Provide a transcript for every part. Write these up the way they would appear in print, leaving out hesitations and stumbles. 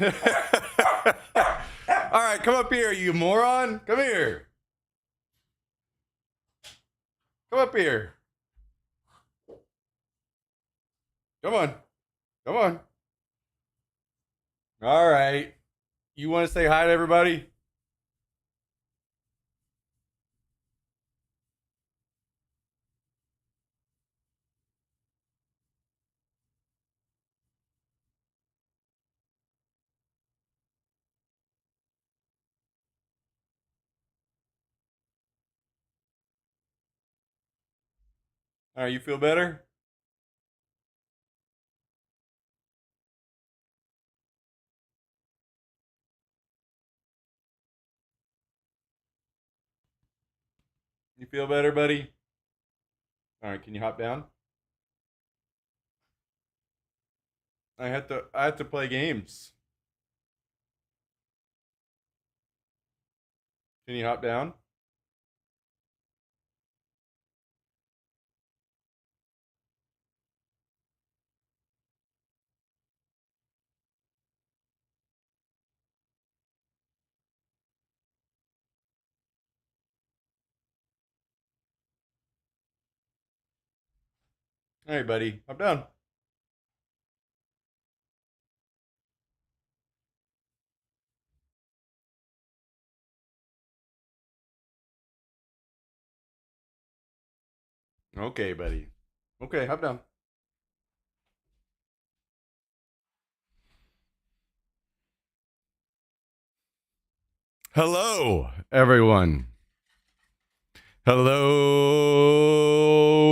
All right, come up here, you moron. Come here. Come up here. Come on. Come on. All right. You want to say hi to everybody? All right, you feel better? You feel better, buddy? All right, can you hop down? I have to play games. Can you hop down? All right, buddy. Hop down. Okay, buddy. Okay, hop down. Hello, everyone. Hello,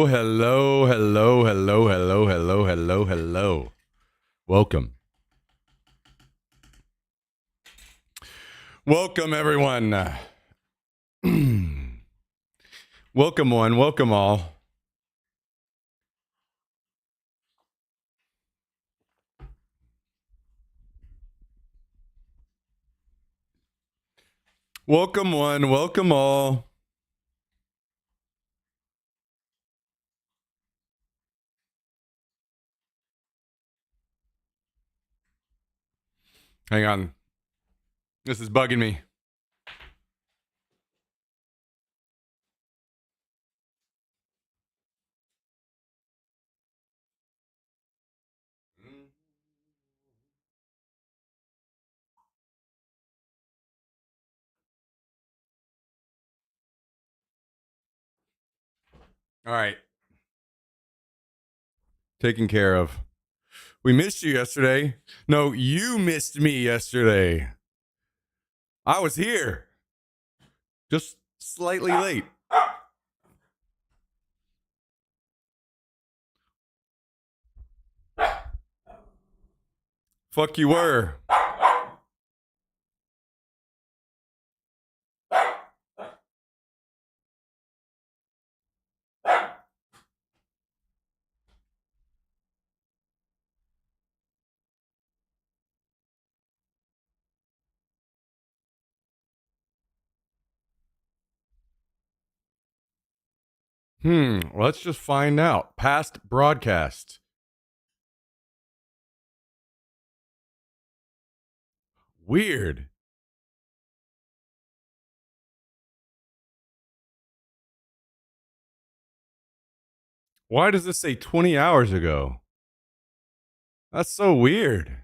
hello, hello, hello, hello, hello, hello, hello. Welcome. Welcome, everyone. Welcome, one. Welcome, all. Welcome, one. Welcome, all. Hang on. This is bugging me. All right. Taken care of. We missed you yesterday. No, you missed me yesterday. I was here. Just slightly late. Fuck you were. Let's just find out. Past broadcast. Weird. Why does this say 20 hours ago? That's so weird.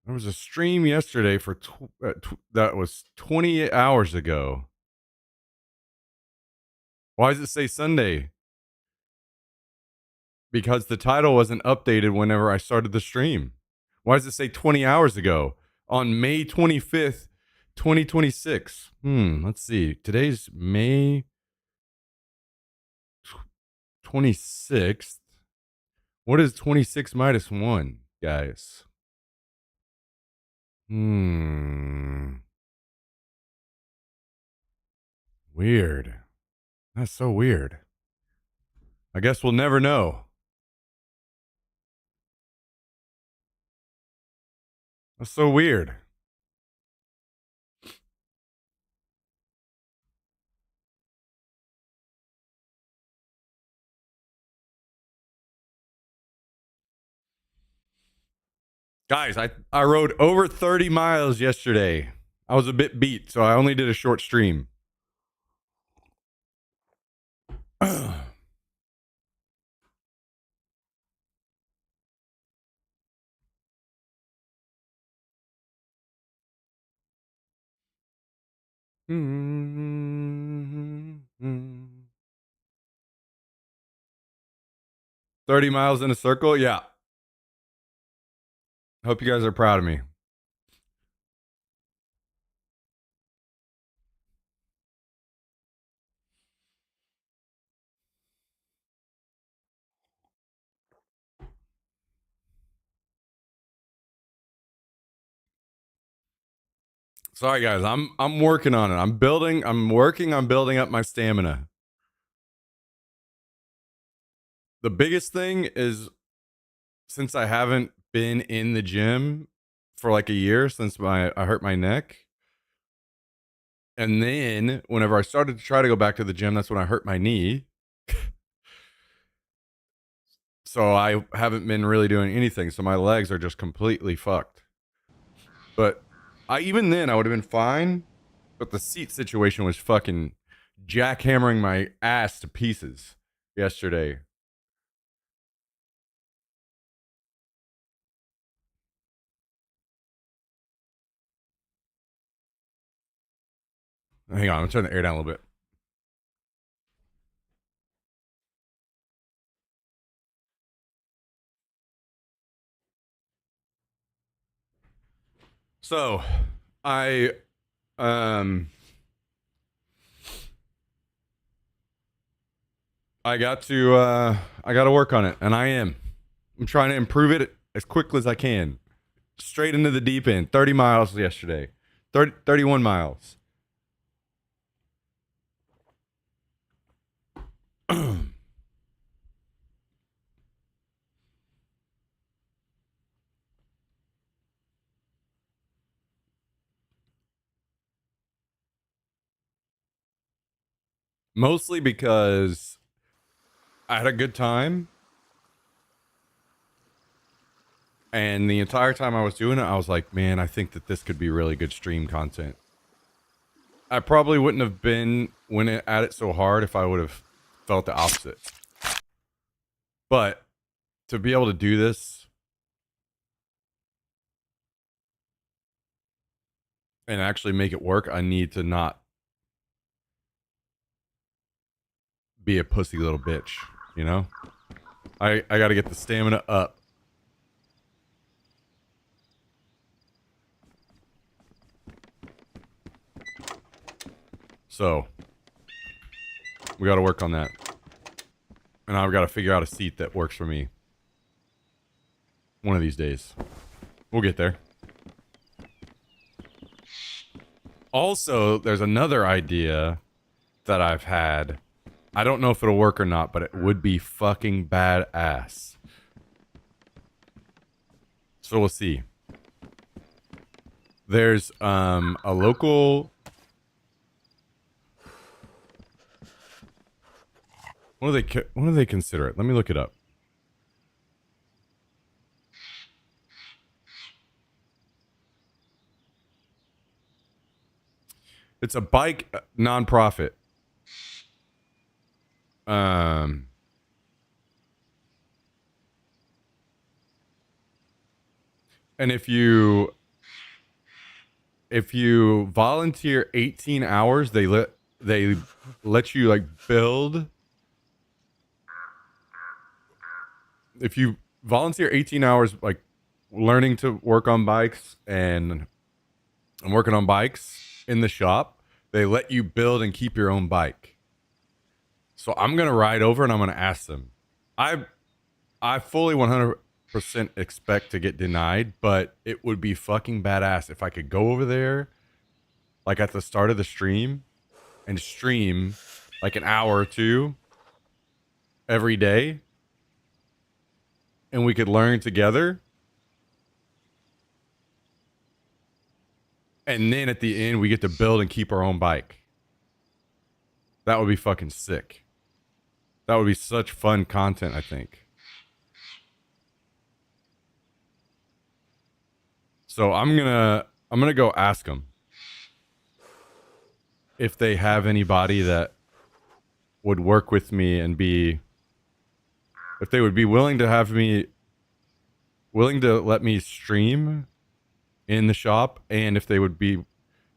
There was a stream yesterday for that was 20 hours ago. Why does it say Sunday? Because the title wasn't updated whenever I started the stream. Why does it say 20 hours ago on May 25th, 2026? Let's see. Today's May 26th. What is 26 minus 1, guys? Weird. That's so weird. I guess we'll never know. That's so weird. Guys, I rode over 30 miles yesterday. I was a bit beat, so I only did a short stream. Mm-hmm. 30 miles in a circle? Yeah. Hope you guys are proud of me. Sorry guys, I'm working on it. I'm working on building up my stamina. The biggest thing is since I haven't been in the gym for like a year since I hurt my neck. And then whenever I started to try to go back to the gym, that's when I hurt my knee. So I haven't been really doing anything. So my legs are just completely fucked. But even then I would have been fine. But the seat situation was fucking jackhammering my ass to pieces yesterday. Hang on, I'm turning the air down a little bit. So I um I got to work on it, and I'm trying to improve it as quickly as I can. Straight into the deep end. 30 miles yesterday. 31 miles. Mostly because I had a good time. And the entire time I was doing it, I was like, man, I think that this could be really good stream content. I probably wouldn't have been at it so hard if I would have felt the opposite. But to be able to do this and actually make it work, I need to not be a pussy little bitch, you know? I got to get the stamina up. So, we got to work on that. And I've got to figure out a seat that works for me. One of these days. We'll get there. Also, there's another idea that I've had. I don't know if it'll work or not, but it would be fucking badass. So we'll see. There's a local... What do they consider it? Let me look it up. It's a bike nonprofit. And if you volunteer 18 hours, they let you like build. If you volunteer 18 hours, like learning to work on bikes and working on bikes in the shop, they let you build and keep your own bike. So I'm gonna ride over and I'm gonna ask them. I fully 100% expect to get denied, but it would be fucking badass if I could go over there, like at the start of the stream, and stream like an hour or two every day, and we could learn together. And then at the end, we get to build and keep our own bike. That would be fucking sick. That would be such fun content, I think. So I'm gonna go ask them if they have anybody that would work with me and if they would be willing to let me stream in the shop, and if they would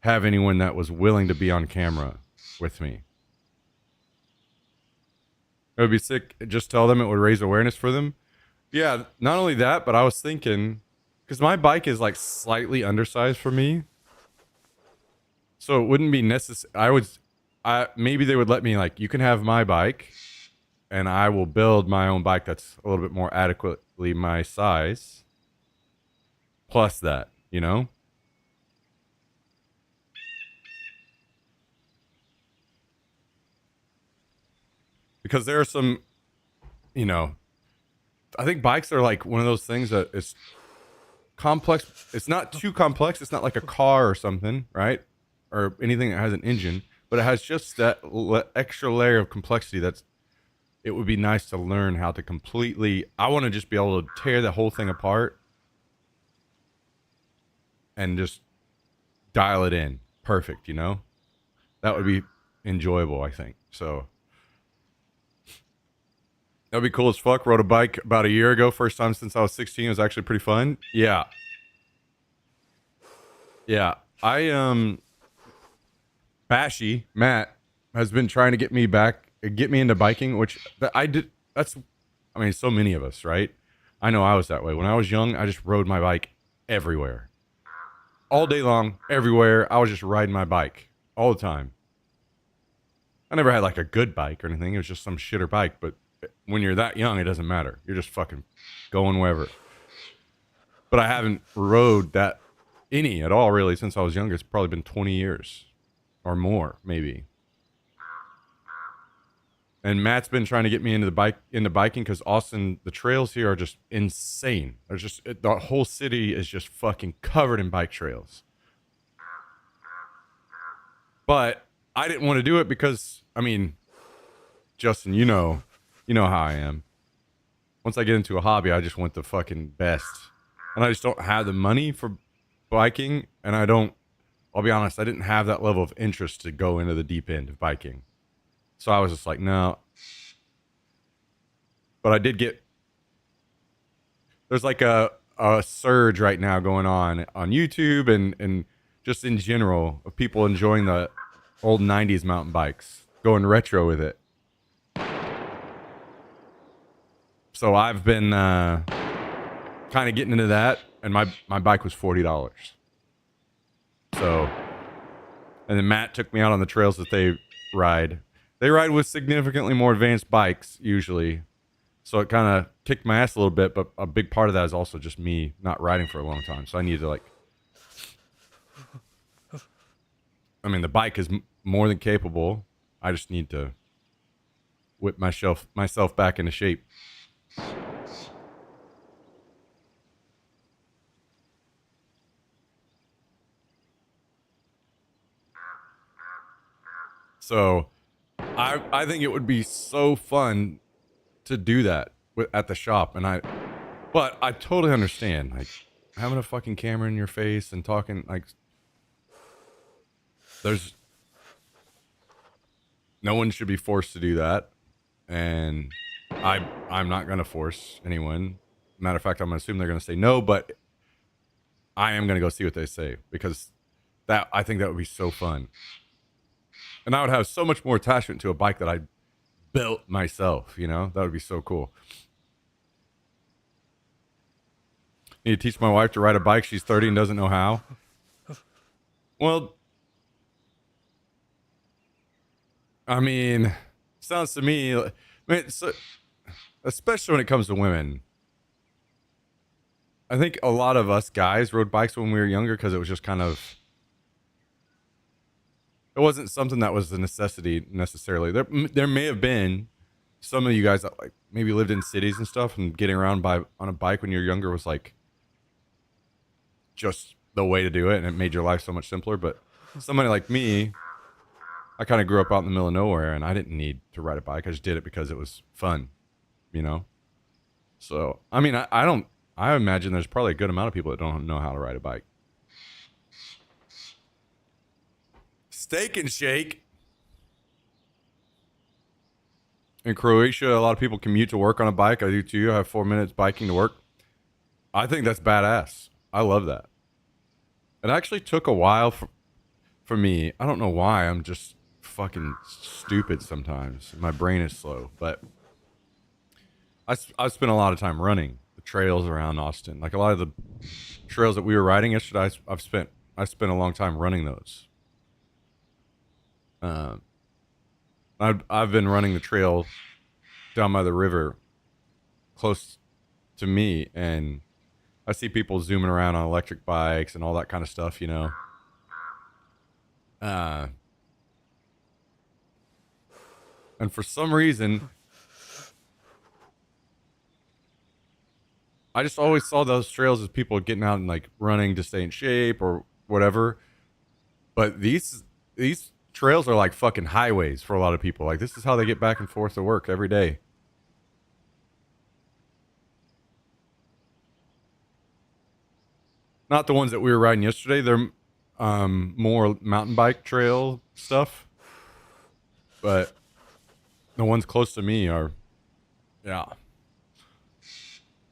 have anyone that was willing to be on camera with me. It would be sick. Just tell them it would raise awareness for them. Yeah, not only that, but I was thinking, because my bike is like slightly undersized for me, so it wouldn't be necessary. Maybe they would let me, like, you can have my bike, and I will build my own bike that's a little bit more adequately my size. Plus that, you know? Because there are some, you know, I think bikes are like one of those things that is complex. It's not too complex. It's not like a car or something, right? Or anything that has an engine, but it has just that extra layer of complexity it would be nice to learn how to completely. I want to just be able to tear the whole thing apart and just dial it in perfect, you know? That would be enjoyable, I think. So that'd be cool as fuck. Rode a bike about a year ago. First time since I was 16. It was actually pretty fun. Yeah. Yeah. Bashy, Matt, has been trying to get me into biking, which I did. I mean, so many of us, right? I know I was that way. When I was young, I just rode my bike everywhere. All day long, everywhere. I was just riding my bike all the time. I never had like a good bike or anything. It was just some shitter bike. But when you're that young, it doesn't matter. You're just fucking going wherever. But I haven't rode that any at all, really, since I was younger. It's probably been 20 years or more, maybe. And Matt's been trying to get me into biking because Austin, the trails here are just insane. The whole city is just fucking covered in bike trails. But I didn't want to do it because, I mean, Justin, you know how I am. Once I get into a hobby, I just want the fucking best. And I just don't have the money for biking, and I'll be honest, I didn't have that level of interest to go into the deep end of biking. So I was just like, no. But I did there's like a surge right now going on YouTube and just in general of people enjoying the old 90s mountain bikes, going retro with it. So I've been kind of getting into that, and my bike was $40. So, and then Matt took me out on the trails that they ride. They ride with significantly more advanced bikes usually. So it kind of kicked my ass a little bit, but a big part of that is also just me not riding for a long time. So I need to the bike is more than capable. I just need to whip myself back into shape. So I think it would be so fun to do that at the shop, but I totally understand, like, having a fucking camera in your face and talking, like, no one should be forced to do that, and I'm not gonna force anyone. Matter of fact, I'm gonna assume they're gonna say no, but I am gonna go see what they say, because I think that would be so fun. And I would have so much more attachment to a bike that I built myself, you know? That would be so cool. Need to teach my wife to ride a bike. She's 30 and doesn't know how. Well, I mean, sounds to me, especially when it comes to women. I think a lot of us guys rode bikes when we were younger because it was just kind of, it wasn't something that was a necessity necessarily. There may have been some of you guys that like maybe lived in cities and stuff, and getting around on a bike when you're younger was like just the way to do it, and it made your life so much simpler. But somebody like me, I kind of grew up out in the middle of nowhere, and I didn't need to ride a bike. I just did it because it was fun, you know? So, I mean, I I imagine there's probably a good amount of people that don't know how to ride a bike. Steak and Shake. In Croatia, a lot of people commute to work on a bike. I do too. I have 4 minutes biking to work. I think that's badass. I love that. It actually took a while for me. I don't know why. I'm just fucking stupid sometimes. My brain is slow. But I spent a lot of time running the trails around Austin. Like a lot of the trails that we were riding yesterday, I spent a long time running those. I've been running the trail down by the river close to me, and I see people zooming around on electric bikes and all that kind of stuff, you know. And for some reason, I just always saw those trails as people getting out and like running to stay in shape or whatever. But these trails are like fucking highways for a lot of people. Like this is how they get back and forth to work every day. Not the ones that we were riding yesterday. They're more mountain bike trail stuff. But the ones close to me are, yeah.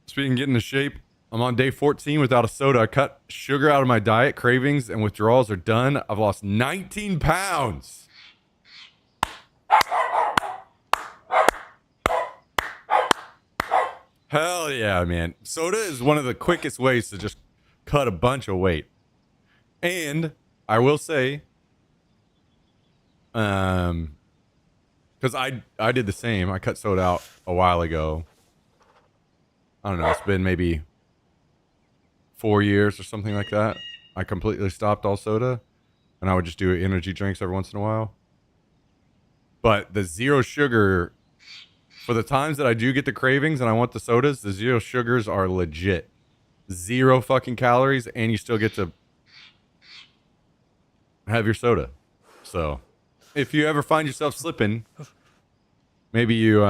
Speaking of getting into shape, I'm on day 14 without a soda. I cut sugar out of my diet. Cravings and withdrawals are done. I've lost 19 pounds. Hell yeah, man. Soda is one of the quickest ways to just cut a bunch of weight. And I will say, because I did the same. I cut soda out a while ago. I don't know. It's been maybe 4 years or something like that. I completely stopped all soda, and I would just do energy drinks every once in a while. But the zero sugar, for the times that I do get the cravings and I want the sodas, the zero sugars are legit. 0 fucking calories, and you still get to have your soda. So if you ever find yourself slipping, maybe you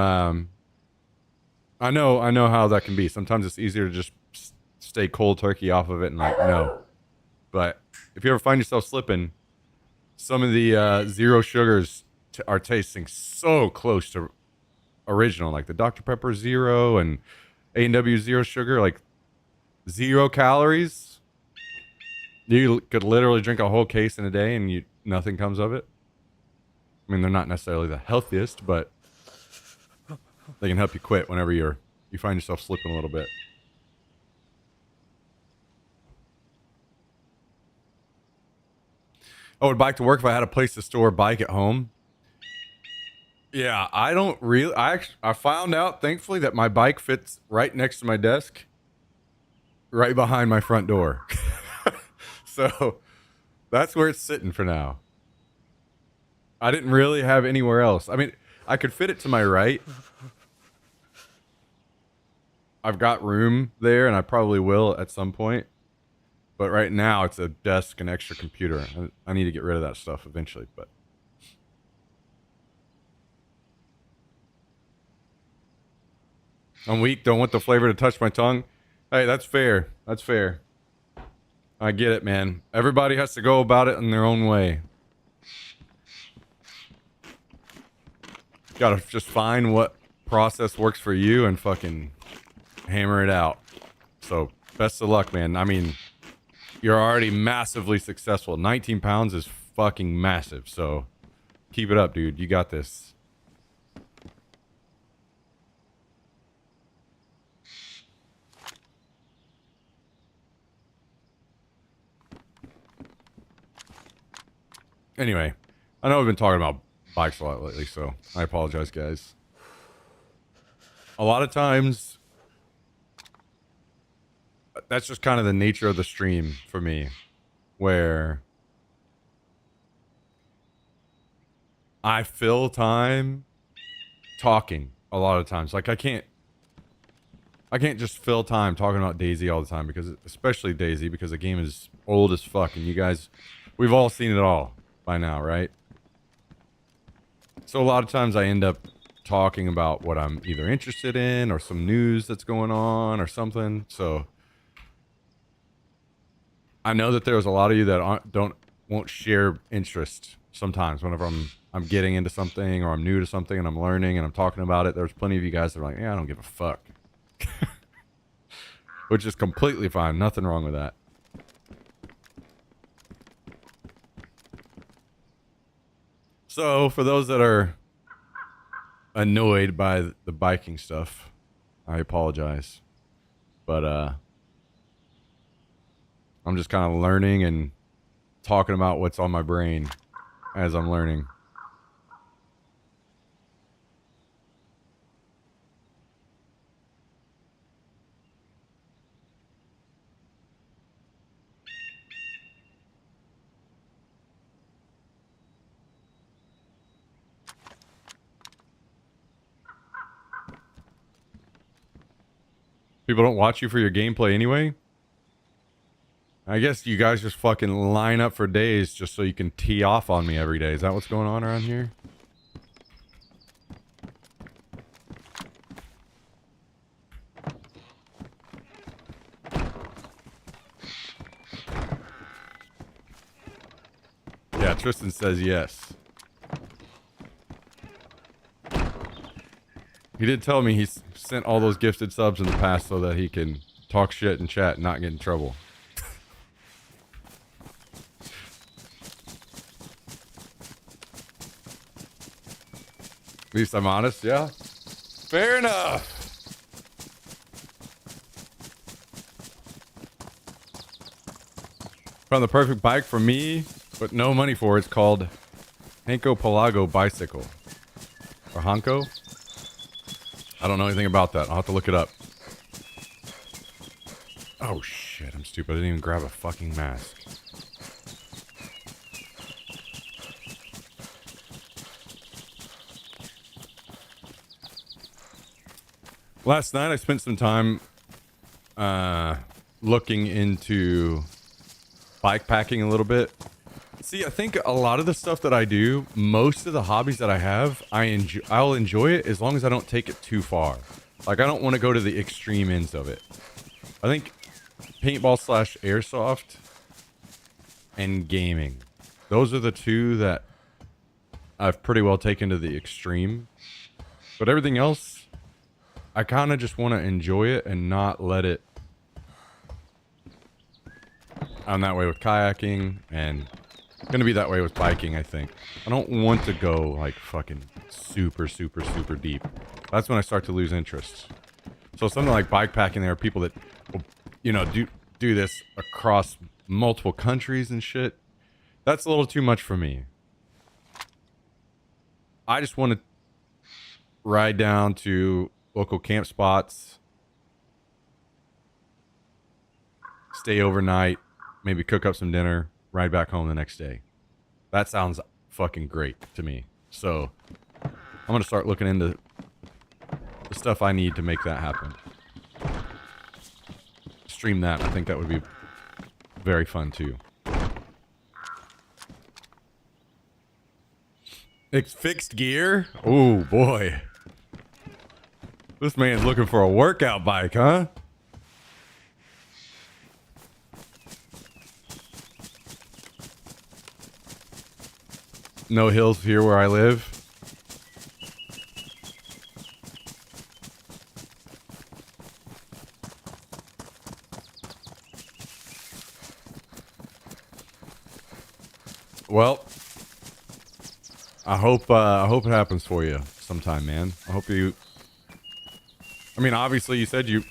I know how that can be. Sometimes it's easier to just stay cold turkey off of it and like no. But if you ever find yourself slipping, some of the zero sugars are tasting so close to original, like the Dr. Pepper Zero and A&W Zero Sugar, like 0 calories. You could literally drink a whole case in a day and nothing comes of it. I mean, they're not necessarily the healthiest, but they can help you quit whenever you find yourself slipping a little bit. I would bike to work if I had a place to store a bike at home. Yeah, I don't really. I found out, thankfully, that my bike fits right next to my desk, right behind my front door. So that's where it's sitting for now. I didn't really have anywhere else. I mean, I could fit it to my right. I've got room there, and I probably will at some point. But right now, it's a desk and extra computer. I need to get rid of that stuff eventually, but. I'm weak, don't want the flavor to touch my tongue. Hey, that's fair. That's fair. I get it, man. Everybody has to go about it in their own way. Gotta just find what process works for you and fucking hammer it out. So, best of luck, man. I mean, you're already massively successful. 19 pounds is fucking massive. So, keep it up, dude. You got this. Anyway, I know I've been talking about bikes a lot lately, so I apologize, guys. A lot of times, that's just kind of the nature of the stream for me, where I fill time talking a lot of times. Like I can't just fill time talking about DayZ all the time, because especially DayZ, because the game is old as fuck, and you guys, we've all seen it all by now, right? So a lot of times I end up talking about what I'm either interested in or some news that's going on or something. So I know that there's a lot of you that won't share interest sometimes whenever I'm getting into something or I'm new to something and I'm learning and I'm talking about it. There's plenty of you guys that are like, yeah, I don't give a fuck. Which is completely fine. Nothing wrong with that. So for those that are annoyed by the biking stuff, I apologize. But I'm just kind of learning and talking about what's on my brain as I'm learning. People don't watch you for your gameplay anyway? I guess you guys just fucking line up for days just so you can tee off on me every day. Is that what's going on around here? Yeah, Tristan says yes. He did tell me he's sent all those gifted subs in the past so that he can talk shit and chat and not get in trouble. At least I'm honest, yeah? Fair enough. Found the perfect bike for me, but no money for it. It's called Hanko Pelago Bicycle. Or Hanko? I don't know anything about that. I'll have to look it up. Oh shit, I'm stupid. I didn't even grab a fucking mask. Last night I spent some time looking into bike packing a little bit. See, I think a lot of the stuff that I do, most of the hobbies that I have, I'll enjoy it as long as I don't take it too far. Like, I don't want to go to the extreme ends of it. I think paintball / airsoft and gaming, those are the two that I've pretty well taken to the extreme. But everything else, I kind of just want to enjoy it and not let it... I'm that way with kayaking and... gonna be that way with biking, I think. I don't want to go like fucking super deep. That's when I start to lose interest. So something like bike packing, there are people that will, you know, do this across multiple countries and shit. That's a little too much for me. I just want to ride down to local camp spots, stay overnight, maybe cook up some dinner, ride back home the next day. That sounds fucking great to me. So I'm gonna start looking into the stuff I need to make that happen. Stream that. I think that would be very fun too. It's fixed gear? Oh boy. This man's looking for a workout bike, huh? No hills here where I live. Well, I hope it happens for you sometime, man. I hope you... I mean, obviously you said you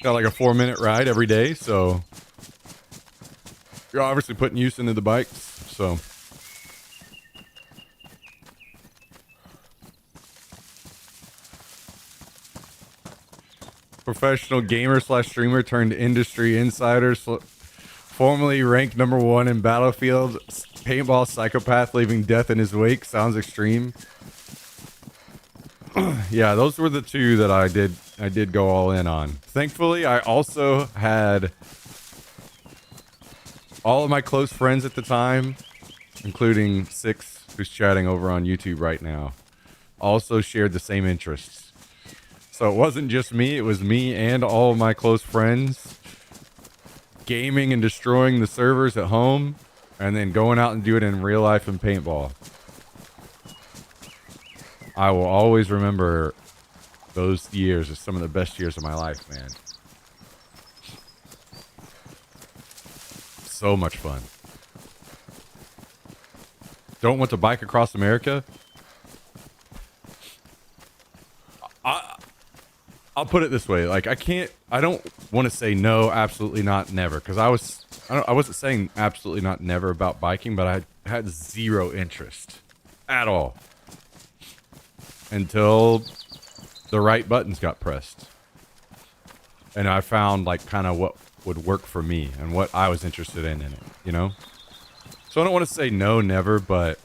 got like a 4-minute ride every day, so you're obviously putting use into the bikes, so... Professional gamer / streamer turned industry insider, formerly ranked #1 in Battlefield, paintball psychopath leaving death in his wake. Sounds extreme. Yeah, those were the two that I did go all in on. Thankfully, I also had all of my close friends at the time, including Six, who's chatting over on YouTube right now. also shared the same interests. So it wasn't just me, it was me and all of my close friends gaming and destroying the servers at home and then going out and do it in real life in paintball. I will always remember those years as some of the best years of my life, man. So much fun. Don't want to bike across America? I'll put it this way. Like, I don't want to say no, absolutely not, never. Because I wasn't saying absolutely not, never about biking, but I had zero interest at all. Until the right buttons got pressed. And I found, like, kind of what would work for me and what I was interested in it, you know? So I don't want to say no, never, but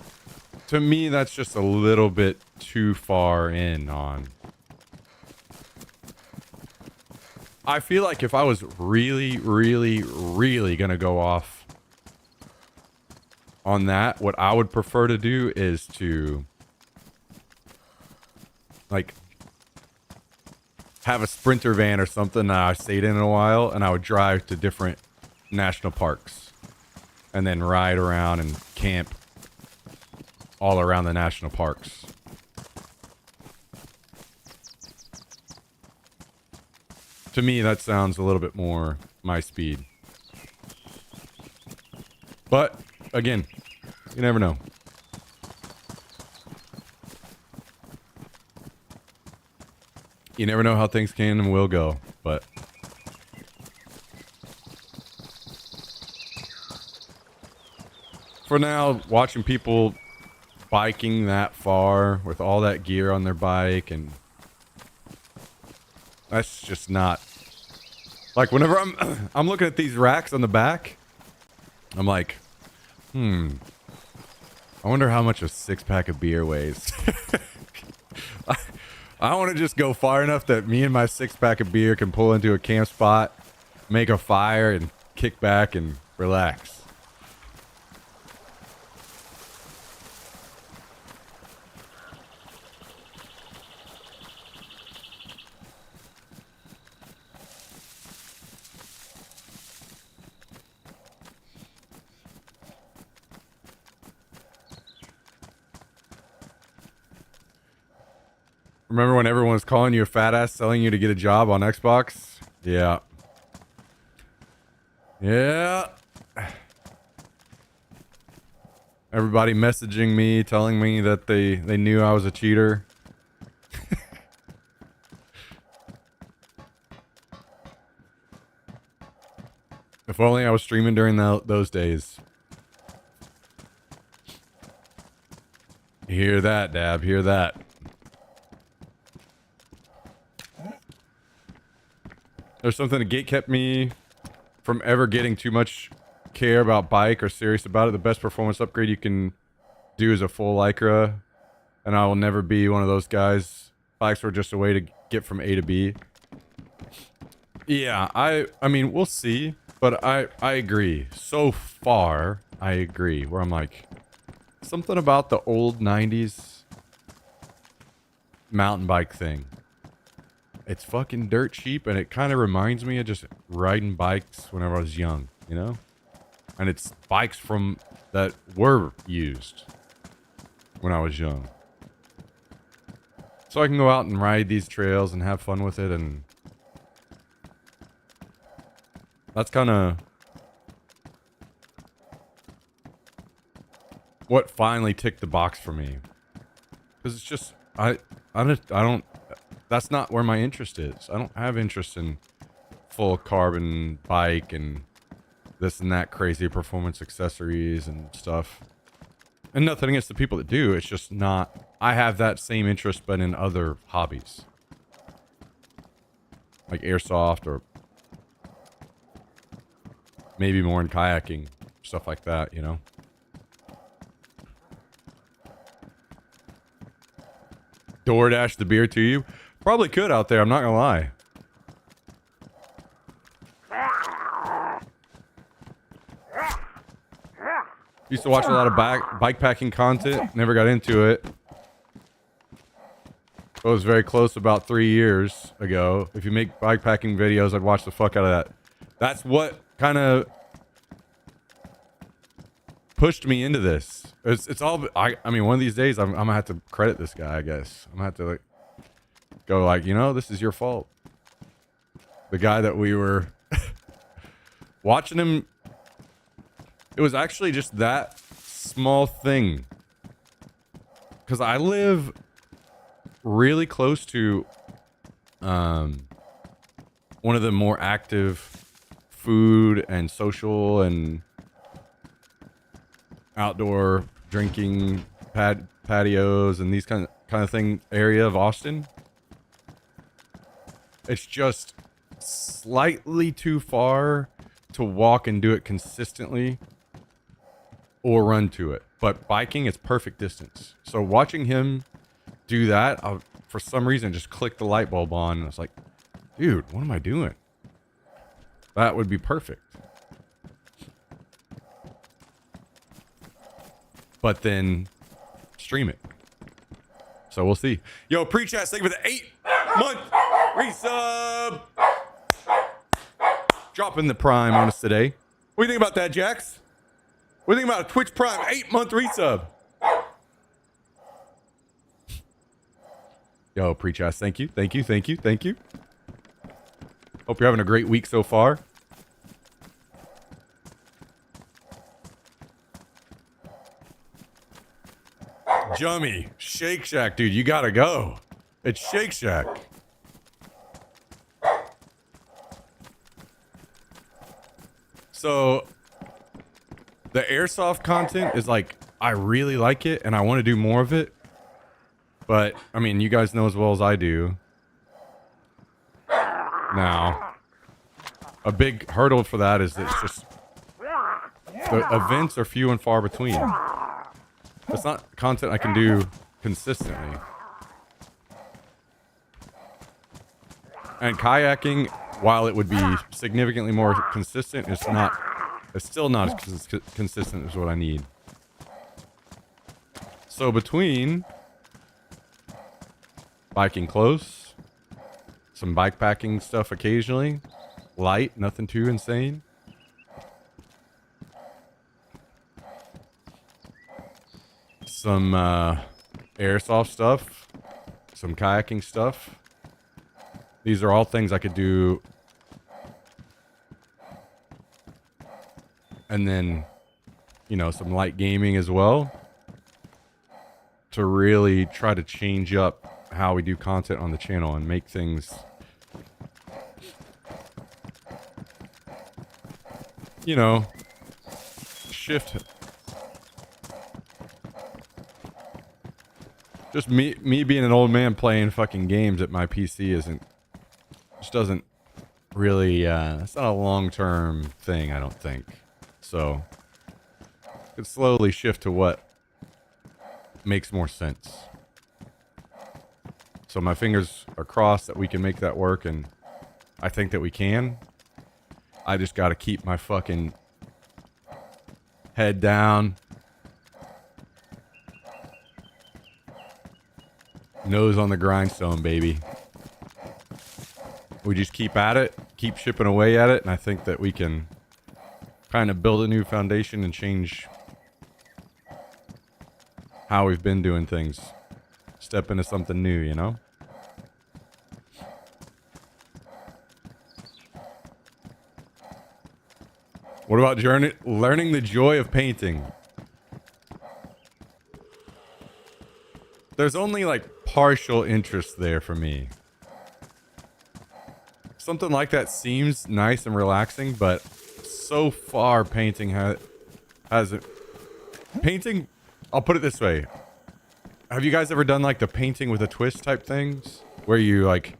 to me, that's just a little bit too far in on. I feel like if I was really, really, really going to go off on that, what I would prefer to do is to, like, have a Sprinter van or something that I stayed in a while, and I would drive to different national parks and then ride around and camp all around the national parks. To me, that sounds a little bit more my speed. But, again, you never know. You never know how things can and will go, but... For now, watching people biking that far with all that gear on their bike and... That's just not... Like, whenever I'm looking at these racks on the back, I'm like, I wonder how much a 6-pack of beer weighs. I want to just go far enough that me and my 6-pack of beer can pull into a camp spot, make a fire, and kick back and relax. Remember when everyone was calling you a fat ass, telling you to get a job on Xbox? Yeah. Yeah. Everybody messaging me, telling me that they knew I was a cheater. If only I was streaming during those days. Hear that, Dab, hear that. There's something that gate kept me from ever getting too much care about bike or serious about it. The best performance upgrade you can do is a full Lycra, and I will never be one of those guys. Bikes were just a way to get from A to B. Yeah, I mean, we'll see, but I agree. So far, I agree. Where I'm like, something about the old 90s mountain bike thing. It's fucking dirt cheap, and it kind of reminds me of just riding bikes whenever I was young, you know? And it's bikes from that were used when I was young. So I can go out and ride these trails and have fun with it, and that's kind of what finally ticked the box for me. Because it's just, I don't, that's not where my interest is. I don't have interest in full carbon bike and this and that crazy performance accessories and stuff. And nothing against the people that do. It's just not, I have that same interest, but in other hobbies. Like airsoft, or maybe more in kayaking, stuff like that, you know? DoorDash the beer to you? Probably could out there, I'm not gonna lie. Used to watch a lot of bike packing content, never got into it. I was very close about 3 years ago. If you make bikepacking videos, I'd watch the fuck out of that. That's what kind of pushed me into this. It's all, I mean, one of these days I'm gonna have to credit this guy, I guess. I'm gonna have to like go like, you know, this is your fault. The guy that we were watching him, it was actually just that small thing. Because I live really close to one of the more active food and social and outdoor drinking patios and these kind of thing area of Austin. It's just slightly too far to walk and do it consistently or run to it. But biking is perfect distance. So watching him do that, I, for some reason, just clicked the light bulb on. And I was like, dude, what am I doing? That would be perfect. But then stream it. So we'll see. Yo, pre-chat, thank you for the 8-month resub. Dropping the prime on us today. What do you think about that, Jax? What do you think about a Twitch Prime 8-month resub? Yo, pre-chat, thank you. Thank you, thank you, thank you. Hope you're having a great week so far. Jummy, Shake Shack, dude, you gotta go. It's Shake Shack. So, the airsoft content is like, I really like it and I want to do more of it. But, I mean, you guys know as well as I do. Now, a big hurdle for that is that it's just, the events are few and far between. It's not content I can do consistently. And kayaking, while it would be significantly more consistent, it's still not as consistent as what I need. So between biking close, some bikepacking stuff occasionally, light, nothing too insane. Some airsoft stuff, some kayaking stuff. These are all things I could do. And then, you know, some light gaming as well. To really try to change up how we do content on the channel and make things, you know, shift. Just me being an old man playing fucking games at my PC just doesn't really, it's not a long-term thing, I don't think. So, could slowly shift to what makes more sense. So my fingers are crossed that we can make that work, and I think that we can. I just gotta keep my fucking head down. Nose on the grindstone, baby. We just keep at it, keep chipping away at it, and I think that we can kind of build a new foundation and change how we've been doing things. Step into something new, you know? What about learning the joy of painting? There's only like partial interest there for me. Something like that seems nice and relaxing, but so far painting hasn't. Painting, I'll put it this way. Have you guys ever done like the painting with a twist type things? Where you like,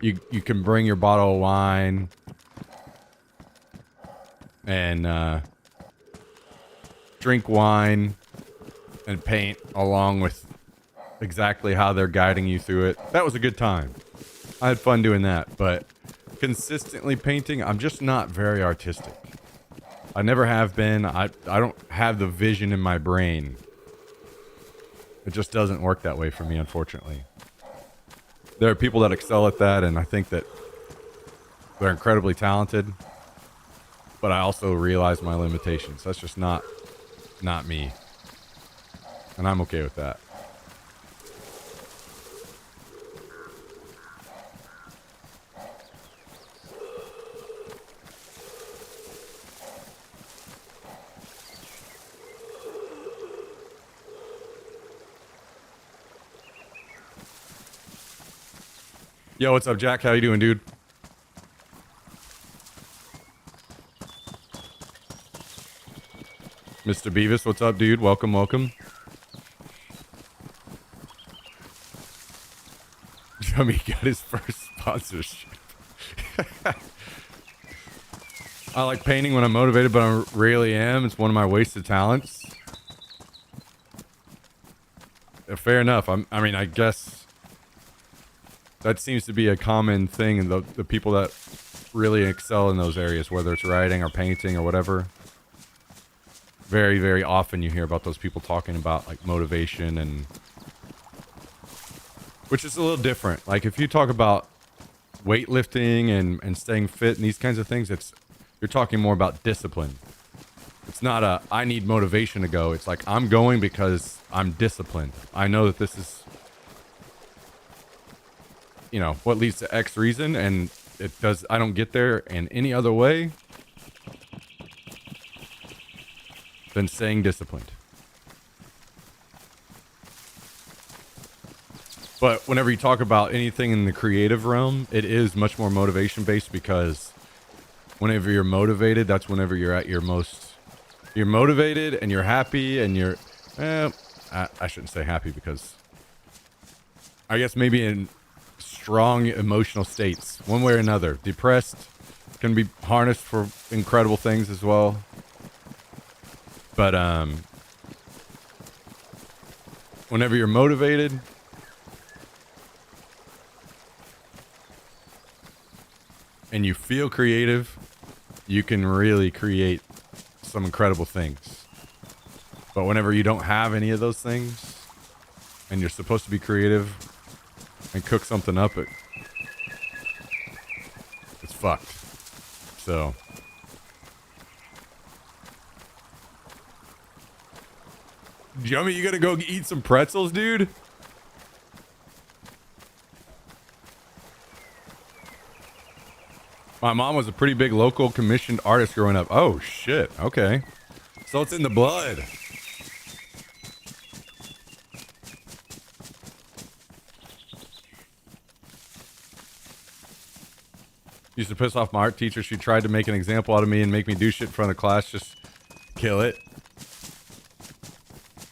you can bring your bottle of wine and drink wine and paint along with exactly how they're guiding you through it. That was a good time. I had fun doing that, but consistently painting, I'm just not very artistic. I never have been. I don't have the vision in my brain. It just doesn't work that way for me, unfortunately. There are people that excel at that, and I think that they're incredibly talented. But I also realize my limitations. That's just not me, and I'm okay with that. Yo, what's up, Jack? How you doing, dude? Mr. Beavis, what's up, dude? Welcome, welcome. Jummy got his first sponsorship. I like painting when I'm motivated, but I rarely am. It's one of my wasted talents. Fair enough. I mean, I guess that seems to be a common thing in the people that really excel in those areas, whether it's writing or painting or whatever. Very, very often you hear about those people talking about like motivation, and which is a little different. Like if you talk about weightlifting and staying fit and these kinds of things, you're talking more about discipline. It's not a I need motivation to go. It's like I'm going because I'm disciplined. I know that this is, you know, what leads to X reason, and I don't get there in any other way than staying disciplined. But whenever you talk about anything in the creative realm, it is much more motivation based, because whenever you're motivated, that's whenever you're at your most, you're motivated and you're happy and you're, I shouldn't say happy, because I guess maybe in strong emotional states, one way or another. Depressed can be harnessed for incredible things as well. But whenever you're motivated, and you feel creative, you can really create some incredible things. But whenever you don't have any of those things, and you're supposed to be creative and cook something up, it's fucked. So Jummy, you gonna go eat some pretzels, dude? My mom was a pretty big local commissioned artist growing up. Oh, shit. Okay. So it's in the blood. Used to piss off my art teacher. She tried to make an example out of me and make me do shit in front of class. Just kill it.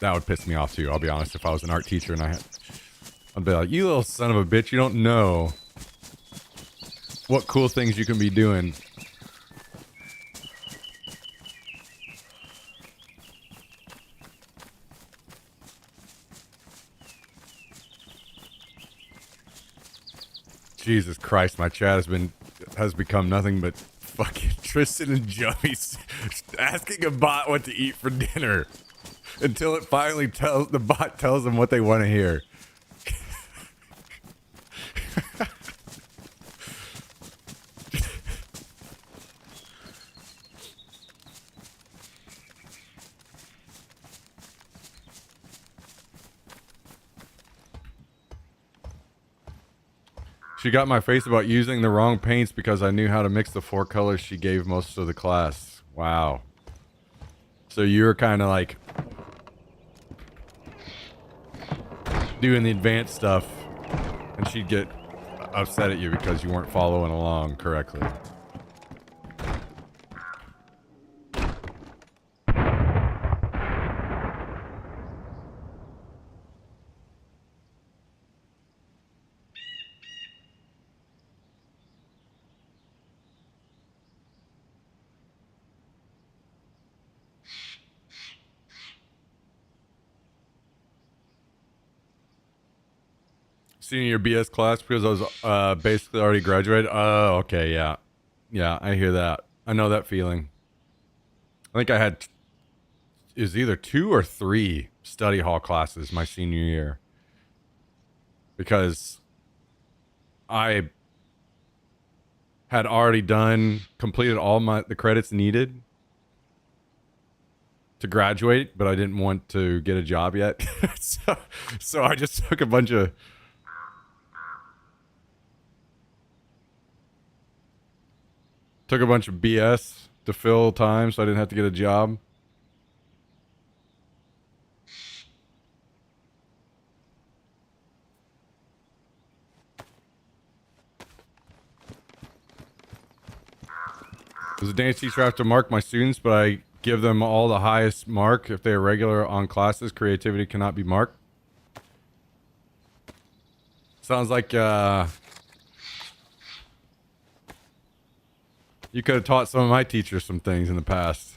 That would piss me off too, I'll be honest. If I was an art teacher and I'd be like, you little son of a bitch, you don't know what cool things you can be doing. Jesus Christ, my chat has become nothing but fucking Tristan and Jummies asking a bot what to eat for dinner until it finally the bot tells them what they want to hear. She got my face about using the wrong paints because I knew how to mix the 4 colors she gave most of the class. Wow. So you're kind of like doing the advanced stuff, and she'd get upset at you because you weren't following along correctly. Senior BS class because I was basically already graduated. Oh, okay, yeah. Yeah, I hear that. I know that feeling. I think I had, it was either 2 or 3 study hall classes my senior year. Because I had already completed all the credits needed to graduate, but I didn't want to get a job yet. so I just took a bunch of BS to fill time so I didn't have to get a job. As a dance teacher, I have to mark my students, but I give them all the highest mark. If they are regular on classes, creativity cannot be marked. Sounds like you could have taught some of my teachers some things in the past.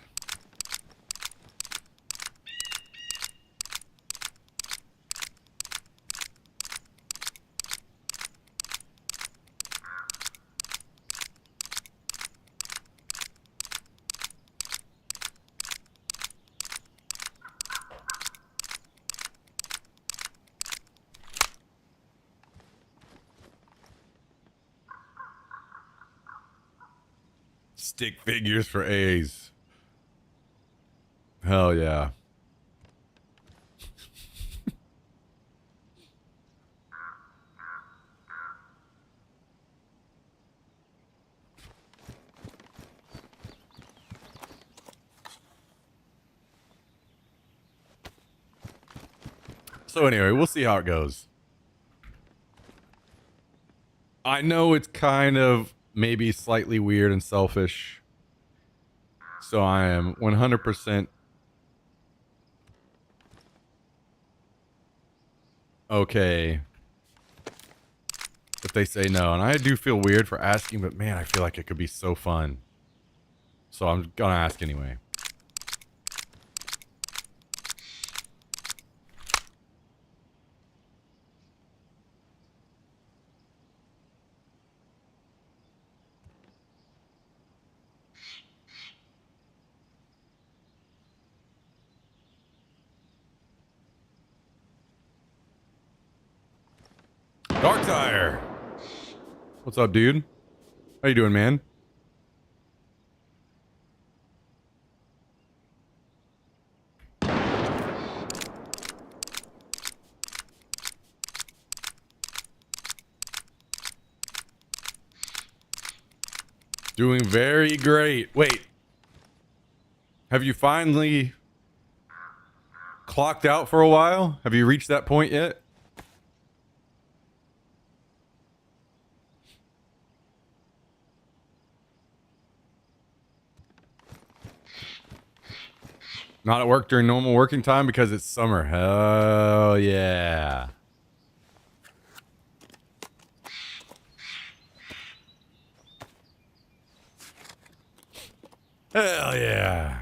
Stick figures for A's. Hell yeah. So anyway, we'll see how it goes. I know it's kind of maybe slightly weird and selfish. So I am 100% okay if they say no. And I do feel weird for asking, but man, I feel like it could be so fun. So I'm gonna ask anyway. Darktire! What's up, dude? How you doing, man? Doing very great. Wait. Have you finally clocked out for a while? Have you reached that point yet? Not at work during normal working time because it's summer. Hell yeah. Hell yeah.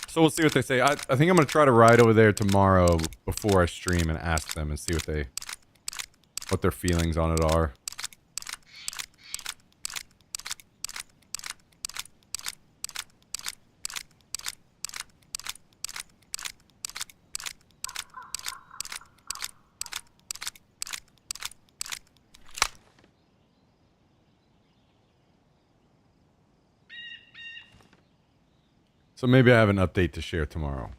So we'll see what they say. I think I'm going to try to ride over there tomorrow before I stream and ask them and see what their feelings on it are. So maybe I have an update to share tomorrow.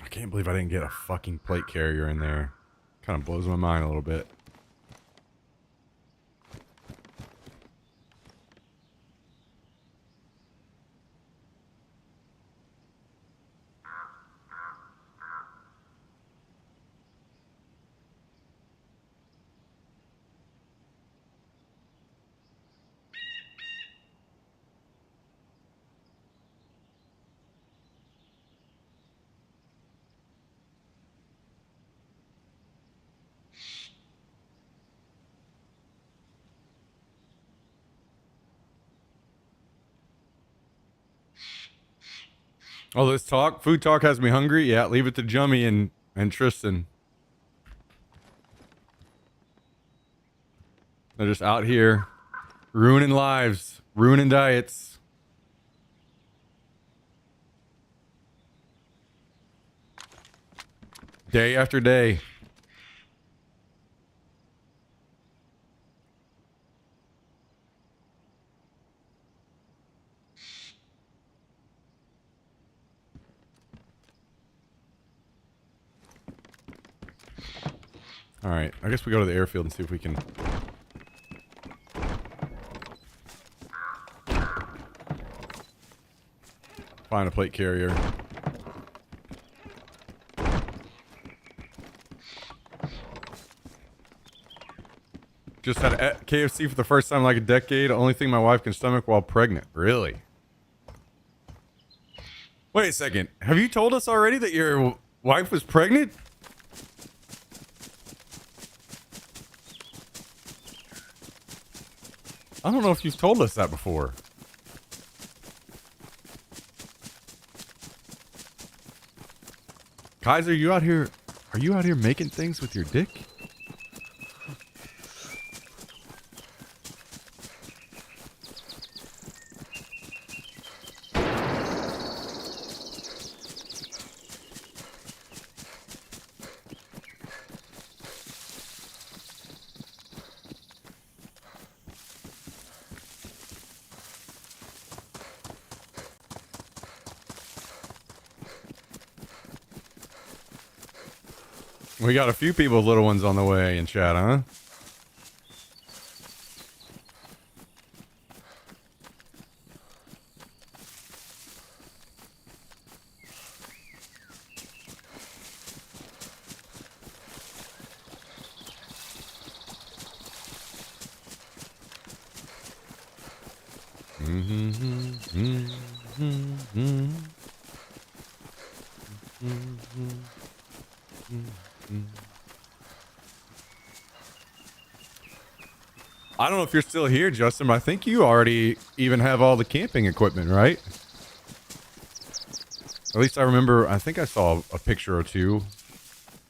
I can't believe I didn't get a fucking plate carrier in there. Kind of blows my mind a little bit. Oh, this food talk has me hungry. Yeah, leave it to Jummy and Tristan. They're just out here ruining lives, ruining diets. Day after day. All right, I guess we go to the airfield and see if we can find a plate carrier. Just had KFC for the first time in like a decade. Only thing my wife can stomach while pregnant. Really? Wait a second. Have you told us already that your wife was pregnant? I don't know if you've told us that before. Kaiser, are you out here making things with your dick? We got a few people with little ones on the way in chat, huh? I don't know if you're still here, Justin, but I think you already even have all the camping equipment, right? At least I remember, I think I saw a picture or two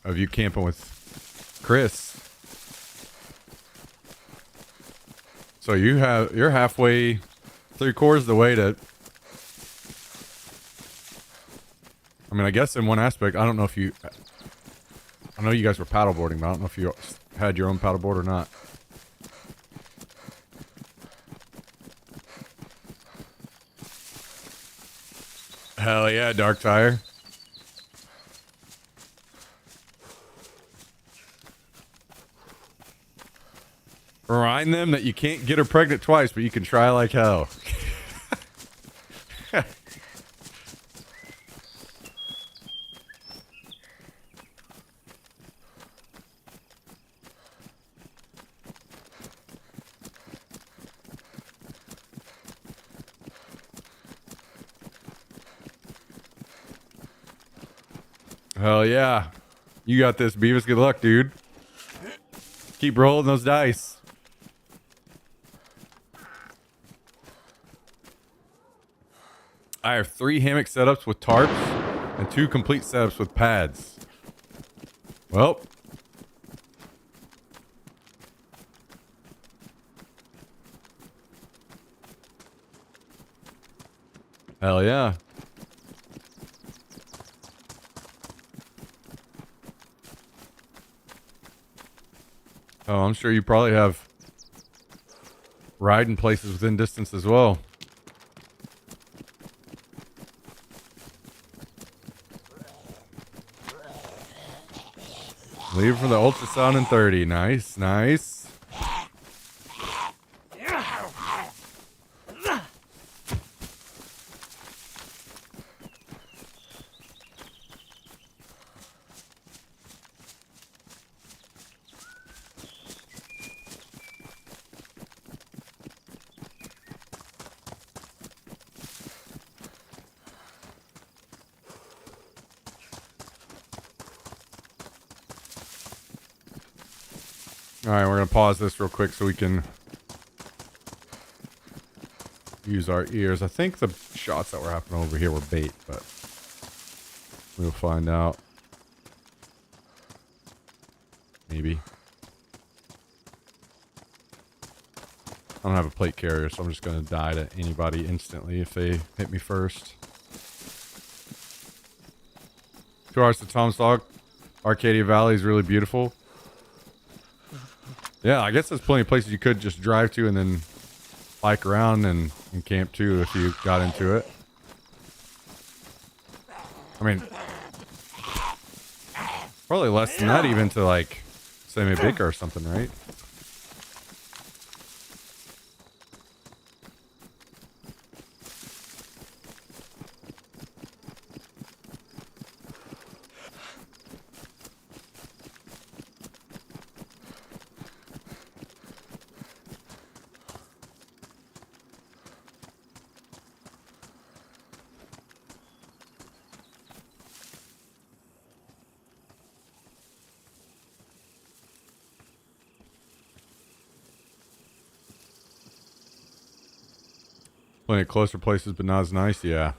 of you camping with Chris. So you're halfway, 3/4 of the way to, I mean, I guess in one aspect, I don't know if you, I know you guys were paddleboarding, but I don't know if you had your own paddleboard or not. Hell yeah, Dark Tire. Remind them that you can't get her pregnant twice, but you can try like hell. Hell yeah. You got this, Beavis. Good luck, dude. Keep rolling those dice. I have 3 hammock setups with tarps and 2 complete setups with pads. Well. Hell yeah. Oh, I'm sure you probably have riding places within distance as well. Leave for the ultrasound in 30. Nice, nice. Alright, we're going to pause this real quick so we can use our ears. I think the shots that were happening over here were bait, but We'll find out. Maybe. I don't have a plate carrier, so I'm just going to die to anybody instantly if they hit me first. 2 hours to Tom's Dog. Arcadia Valley is really beautiful. Yeah, I guess there's plenty of places you could just drive to and then bike around and camp too if you got into it. I mean, probably less than that even to like Semi-Bika or something, right? Plenty of closer places, but not as nice. Yeah.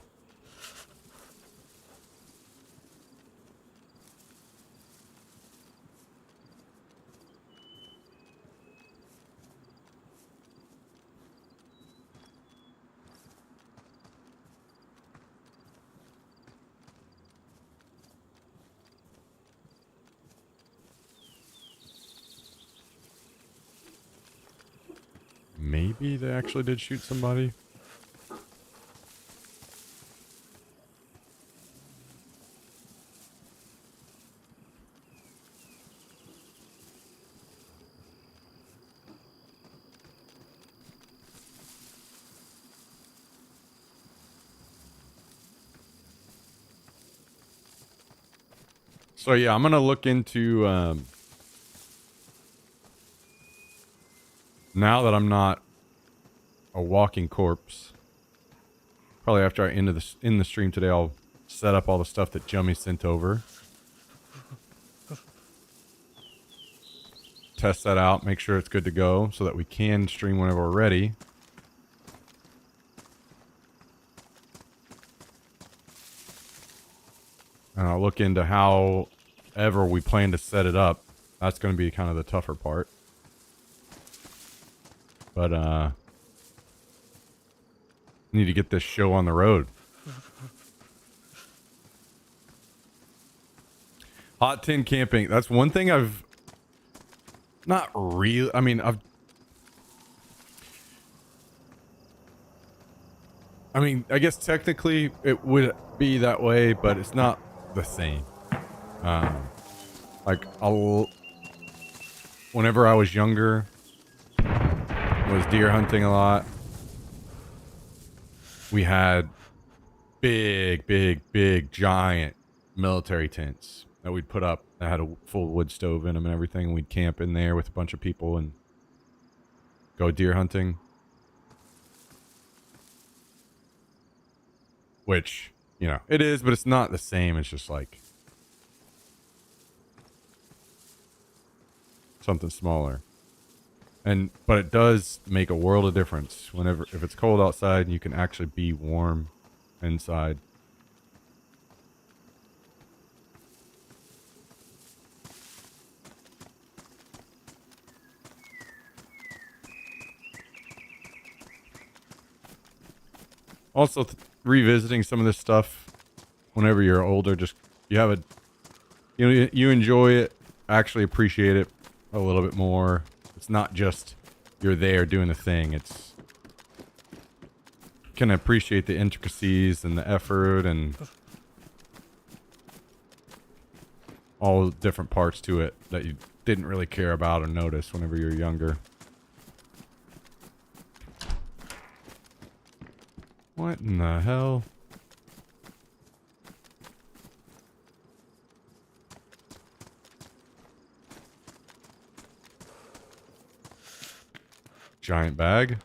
Maybe they actually did shoot somebody. So yeah, I'm gonna look into now that I'm not a walking corpse. Probably after I end the stream today, I'll set up all the stuff that Jummy sent over. Test that out, make sure it's good to go, so that we can stream whenever we're ready. And I'll look into however we plan to set it up. That's going to be kind of the tougher part. But, need to get this show on the road. Hot tin camping. That's one thing I've not really, I mean, I guess technically it would be that way, but it's not the same. Like whenever I was younger, was deer hunting a lot. We had big, giant military tents that we'd put up that had a full wood stove in them and everything. And we'd camp in there with a bunch of people and go deer hunting. Which, you know, it is, but it's not the same. It's just like something smaller. But it does make a world of difference if it's cold outside and you can actually be warm inside. Also, revisiting some of this stuff whenever you're older, just you enjoy it, actually appreciate it a little bit more. It's not just you're there doing the thing. It's can appreciate the intricacies and the effort and all the different parts to it that you didn't really care about or notice whenever you were younger. What in the hell? Giant bag.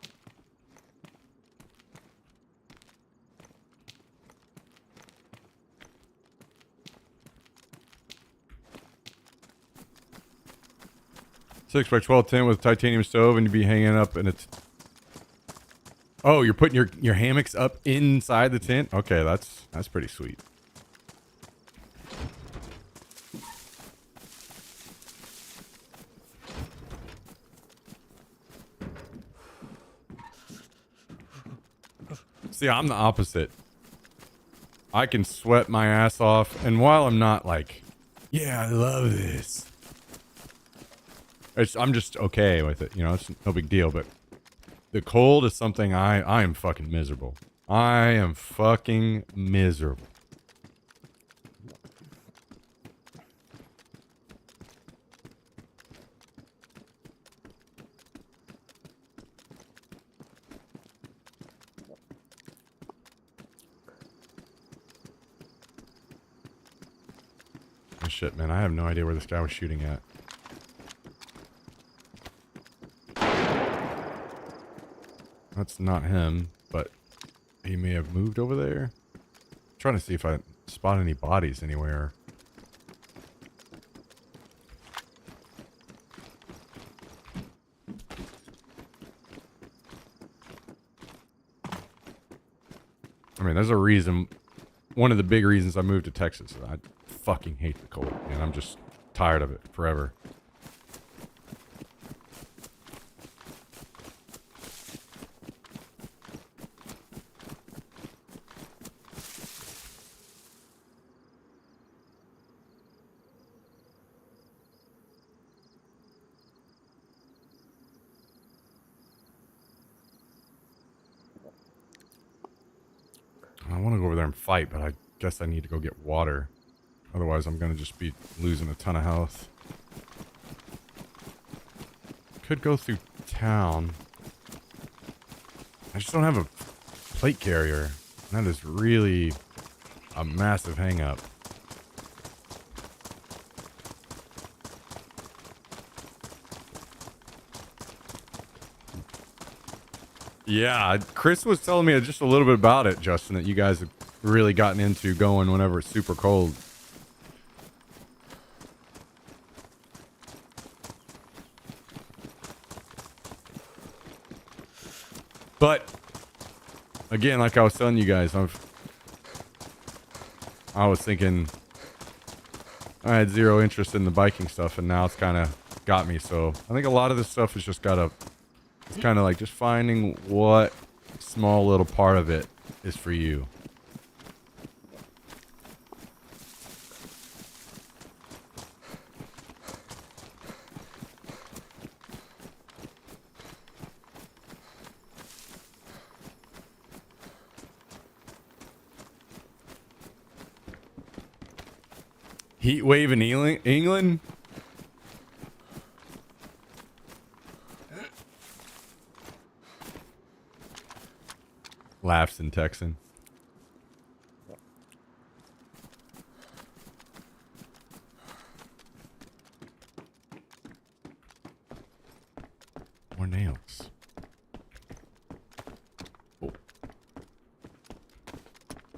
Six by 12 tent with titanium stove, and you'd be hanging up in it. Oh, you're putting your hammocks up inside the tent? Okay, that's pretty sweet. See, I'm the opposite. I can sweat my ass off, and while I'm not like, yeah, I love this, I'm just okay with it. You know, it's no big deal. But the cold is something I am fucking miserable. I am fucking miserable. Oh, shit, man. I have no idea where this guy was shooting at. That's not him, but he may have moved over there. I'm trying to see if I spot any bodies anywhere. I mean, there's a reason. One of the big reasons I moved to Texas. I fucking hate the cold, and I'm just tired of it forever. I want to go over there and fight, but I guess I need to go get water. Otherwise, I'm going to just be losing a ton of health. Could go through town. I just don't have a plate carrier. That is really a massive hang up. Yeah, Chris was telling me just a little bit about it, Justin, that you guys have really gotten into going whenever it's super cold. But again, like I was telling you guys, I was thinking I had zero interest in the biking stuff, and now it's kind of got me. So I think a lot of this stuff has just it's kind of like just finding what small little part of it is for you. Heat wave in England? Laughs in Texan. More nails. Oh.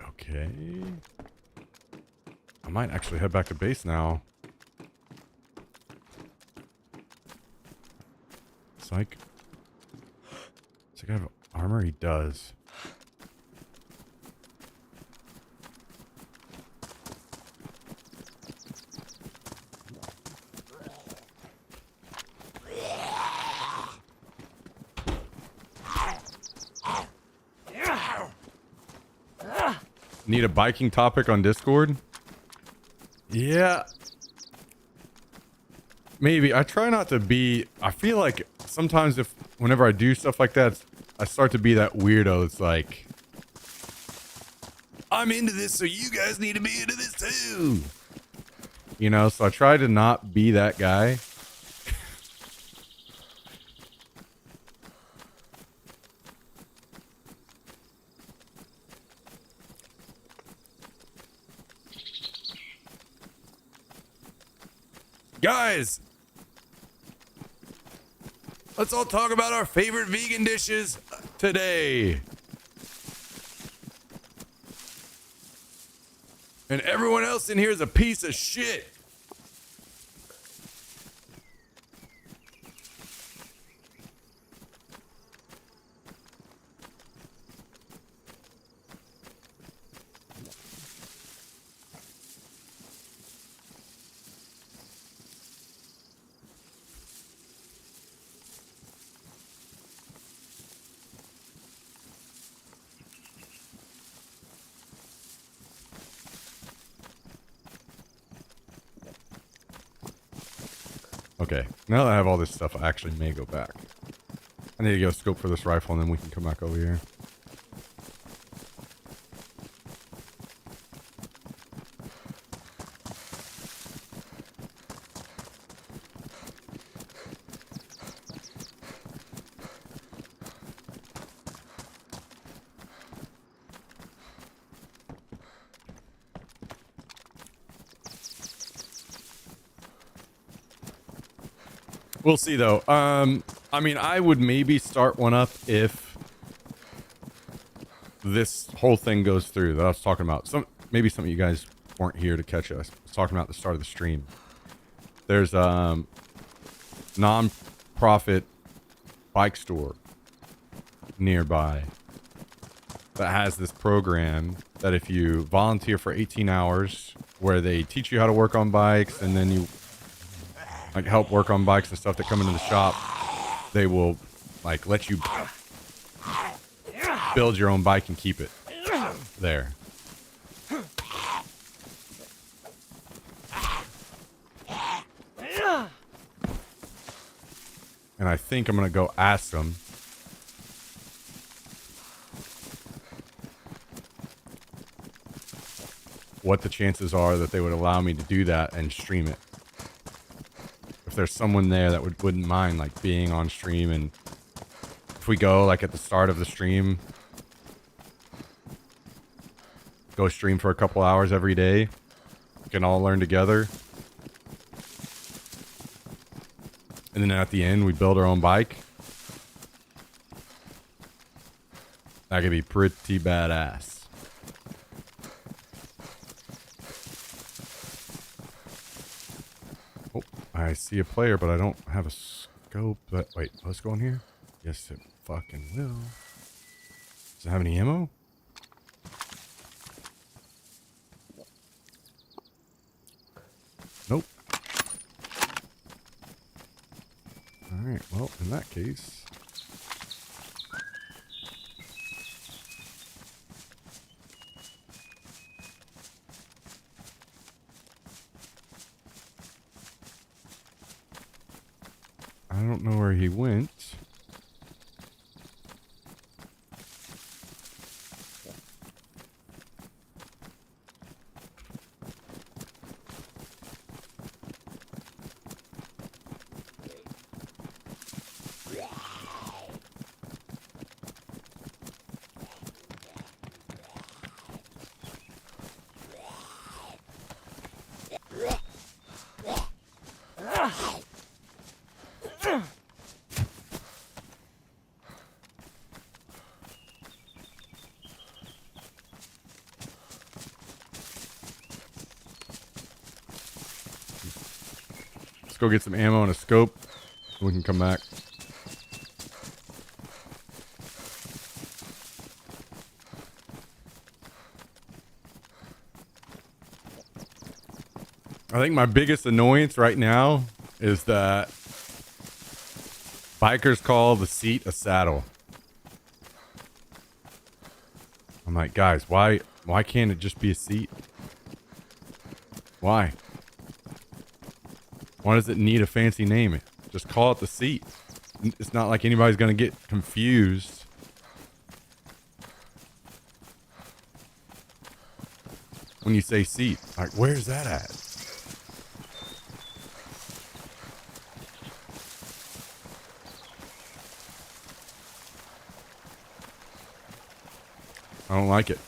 Okay. I might actually head back to base now. Psych. Does he have armor? He does. Need a biking topic on Discord? Yeah. Maybe. I try not to be... I feel like sometimes whenever I do stuff like that, I start to be that weirdo. It's like, I'm into this, so you guys need to be into this too. You know, so I try to not be that guy. Guys, let's all talk about our favorite vegan dishes today. And everyone else in here is a piece of shit. Okay, now that I have all this stuff, I actually may go back. I need to go scope for this rifle, and then we can come back over here. We'll see though. I mean, I would maybe start one up if this whole thing goes through that I was talking about. Maybe some of you guys weren't here to catch us. I was talking about at the start of the stream. There's non-profit bike store nearby that has this program that if you volunteer for 18 hours where they teach you how to work on bikes, and then you like help work on bikes and stuff that come into the shop, they will like let you build your own bike and keep it there. And I think I'm gonna go ask them what the chances are that they would allow me to do that and stream it. If there's someone there that wouldn't mind like being on stream, and if we go like at the start of the stream, go stream for a couple hours every day, we can all learn together, and then at the end we build our own bike. That could be pretty badass. I see a player, but I don't have a scope. Wait, let's go in here. Yes, it fucking will. Does it have any ammo? Nope. Alright, well, in that case... I don't know where he went. Let's go get some ammo and a scope. We can come back. I think my biggest annoyance right now is that bikers call the seat a saddle. I'm like, guys, why can't it just be a seat? Why? Why does it need a fancy name? Just call it the seat. It's not like anybody's gonna get confused. When you say seat, like, where's that at? I don't like it.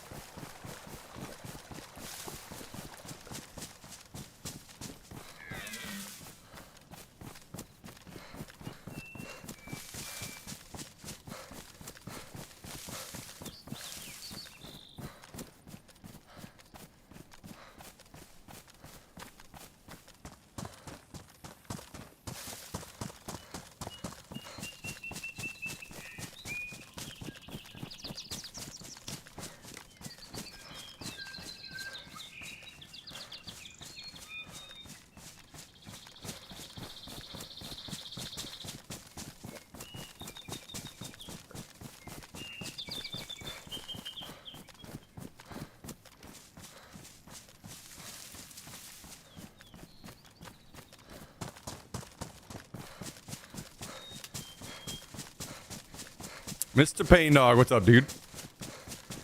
Mr. Pain Dog, what's up, dude?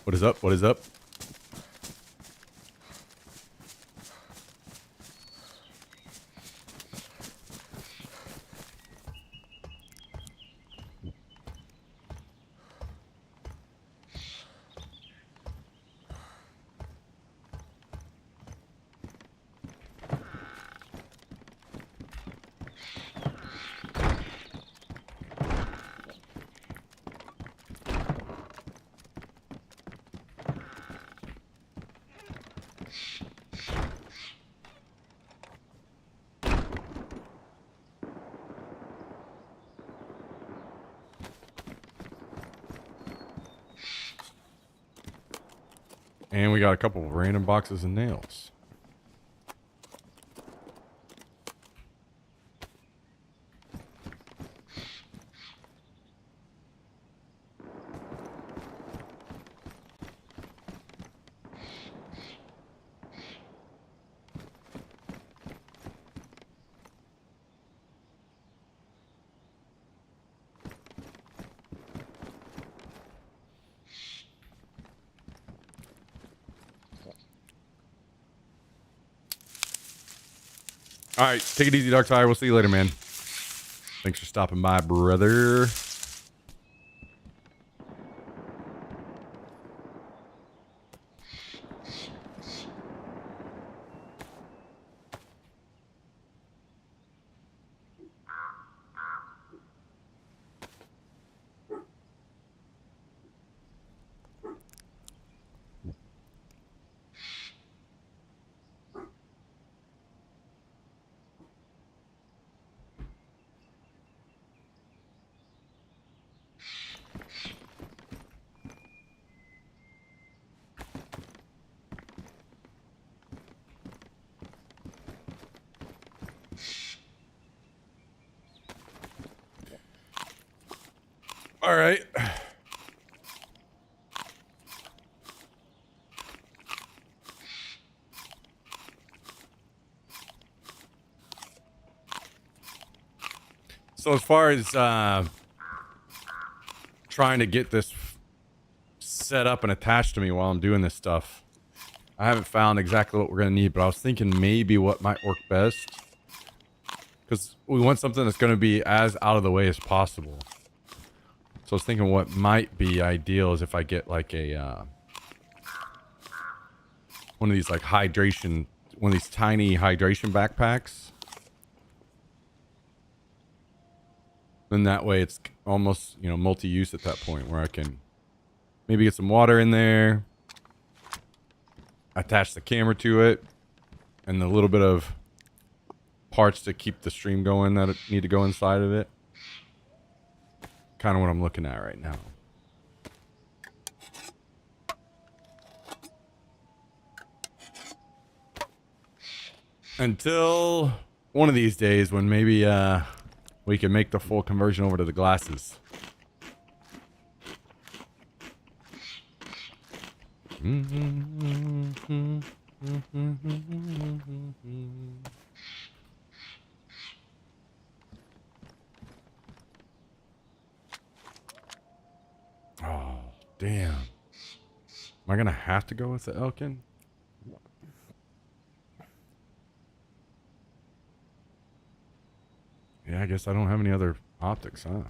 What is up? What is up? And we got a couple of random boxes of nails. All right, take it easy, Darkside. We'll see you later, man. Thanks for stopping by, brother. All right. So as far as trying to get this set up and attached to me while I'm doing this stuff, I haven't found exactly what we're going to need, but I was thinking maybe what might work best, because we want something that's going to be as out of the way as possible. So I was thinking what might be ideal is if I get like a one of these like hydration, one of these tiny hydration backpacks. Then that way it's almost, you know, multi-use at that point where I can maybe get some water in there, attach the camera to it, and the little bit of parts to keep the stream going that need to go inside of it. Kind of what I'm looking at right now. Until one of these days when maybe we can make the full conversion over to the glasses. Oh, damn. Am I gonna have to go with the Elkin? Yeah, I guess I don't have any other optics, huh?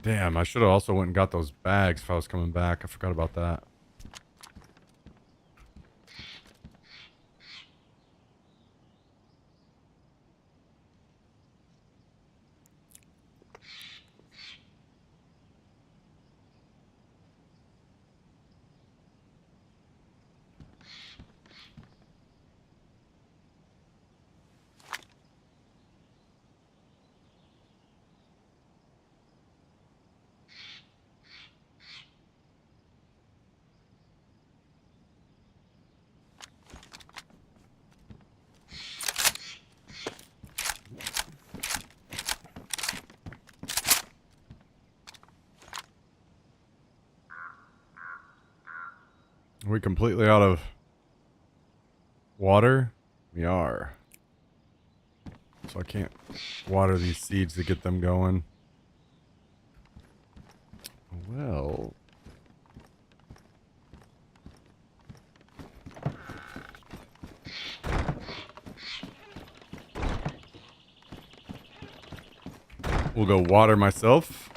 Damn, I should have also went and got those bags if I was coming back. I forgot about that. Are we completely out of water? We are. So I can't water these seeds to get them going. Well. We'll go water myself.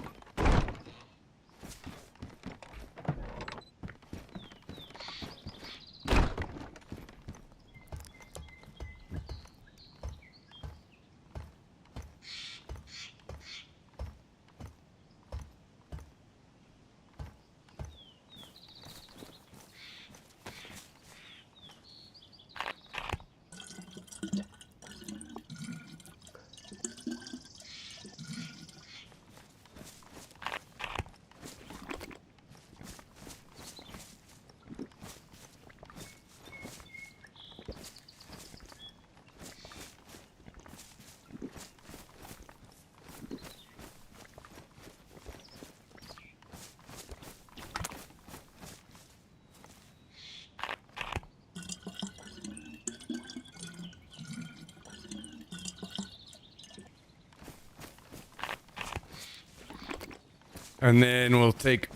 And then we'll take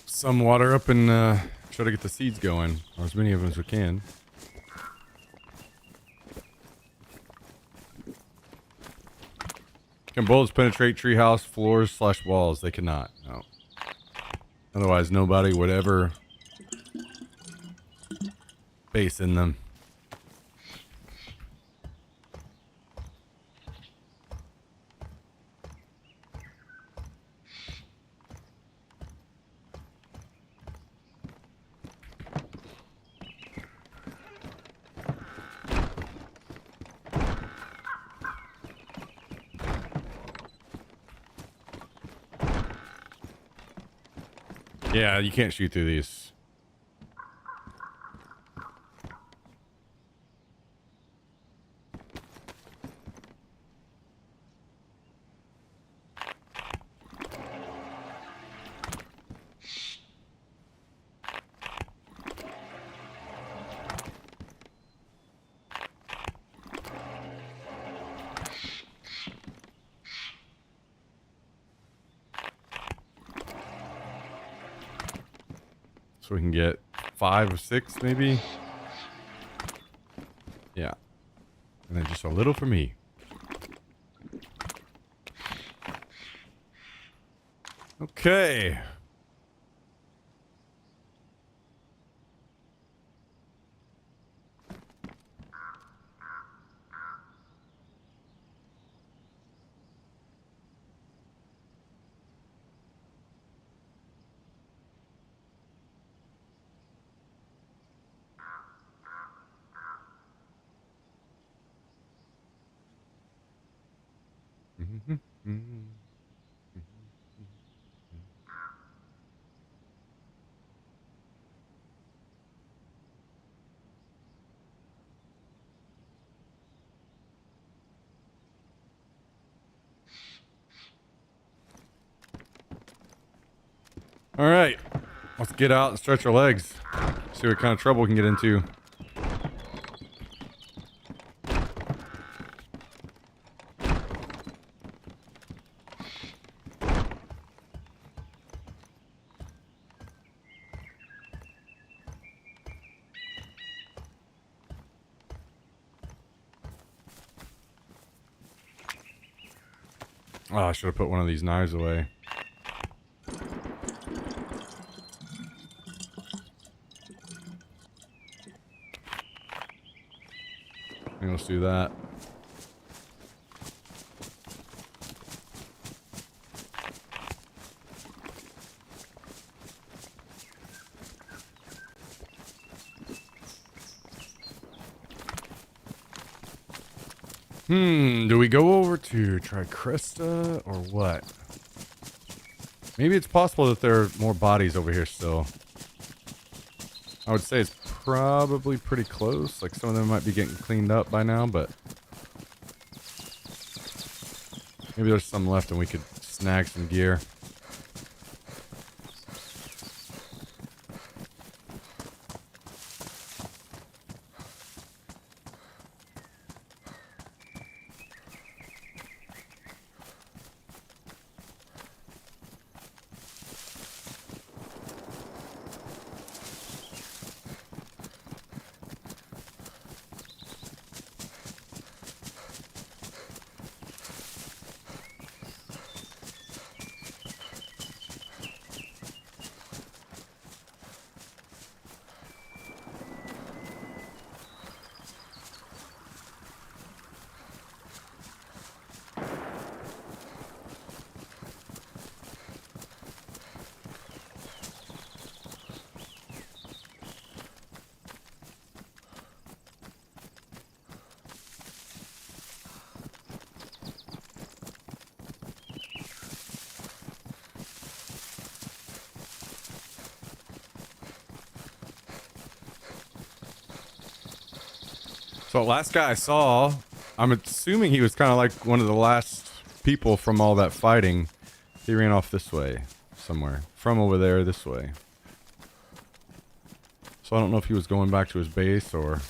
some water up and try to get the seeds going, or as many of them as we can. Can bullets penetrate treehouse floors / walls? They cannot. No. Otherwise, nobody would ever base in them. Yeah, you can't shoot through these. So we can get 5 or 6 maybe. Yeah. And then just a little for me. Okay. All right, let's get out and stretch our legs. See what kind of trouble we can get into. Oh, I should have put one of these knives away. Let's do that. Do we go over to Tricresta or what? Maybe it's possible that there are more bodies over here still. I would say it's probably pretty close. Like some of them might be getting cleaned up by now, but maybe there's some left and we could snag some gear. So last guy I saw, I'm assuming he was kind of like one of the last people from all that fighting. He ran off this way somewhere. From over there this way. So I don't know if he was going back to his base or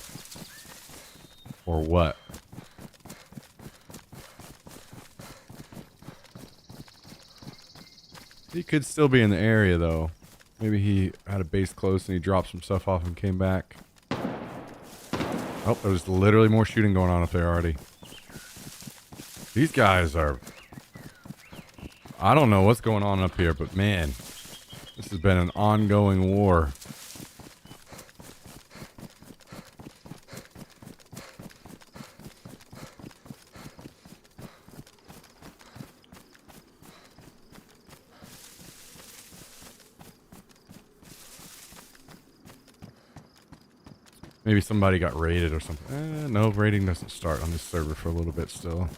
what. He could still be in the area though. Maybe he had a base close and he dropped some stuff off and came back. Oh, there's literally more shooting going on up there already. These guys are... I don't know what's going on up here, but man, this has been an ongoing war. Maybe somebody got raided or something. No, raiding doesn't start on this server for a little bit still.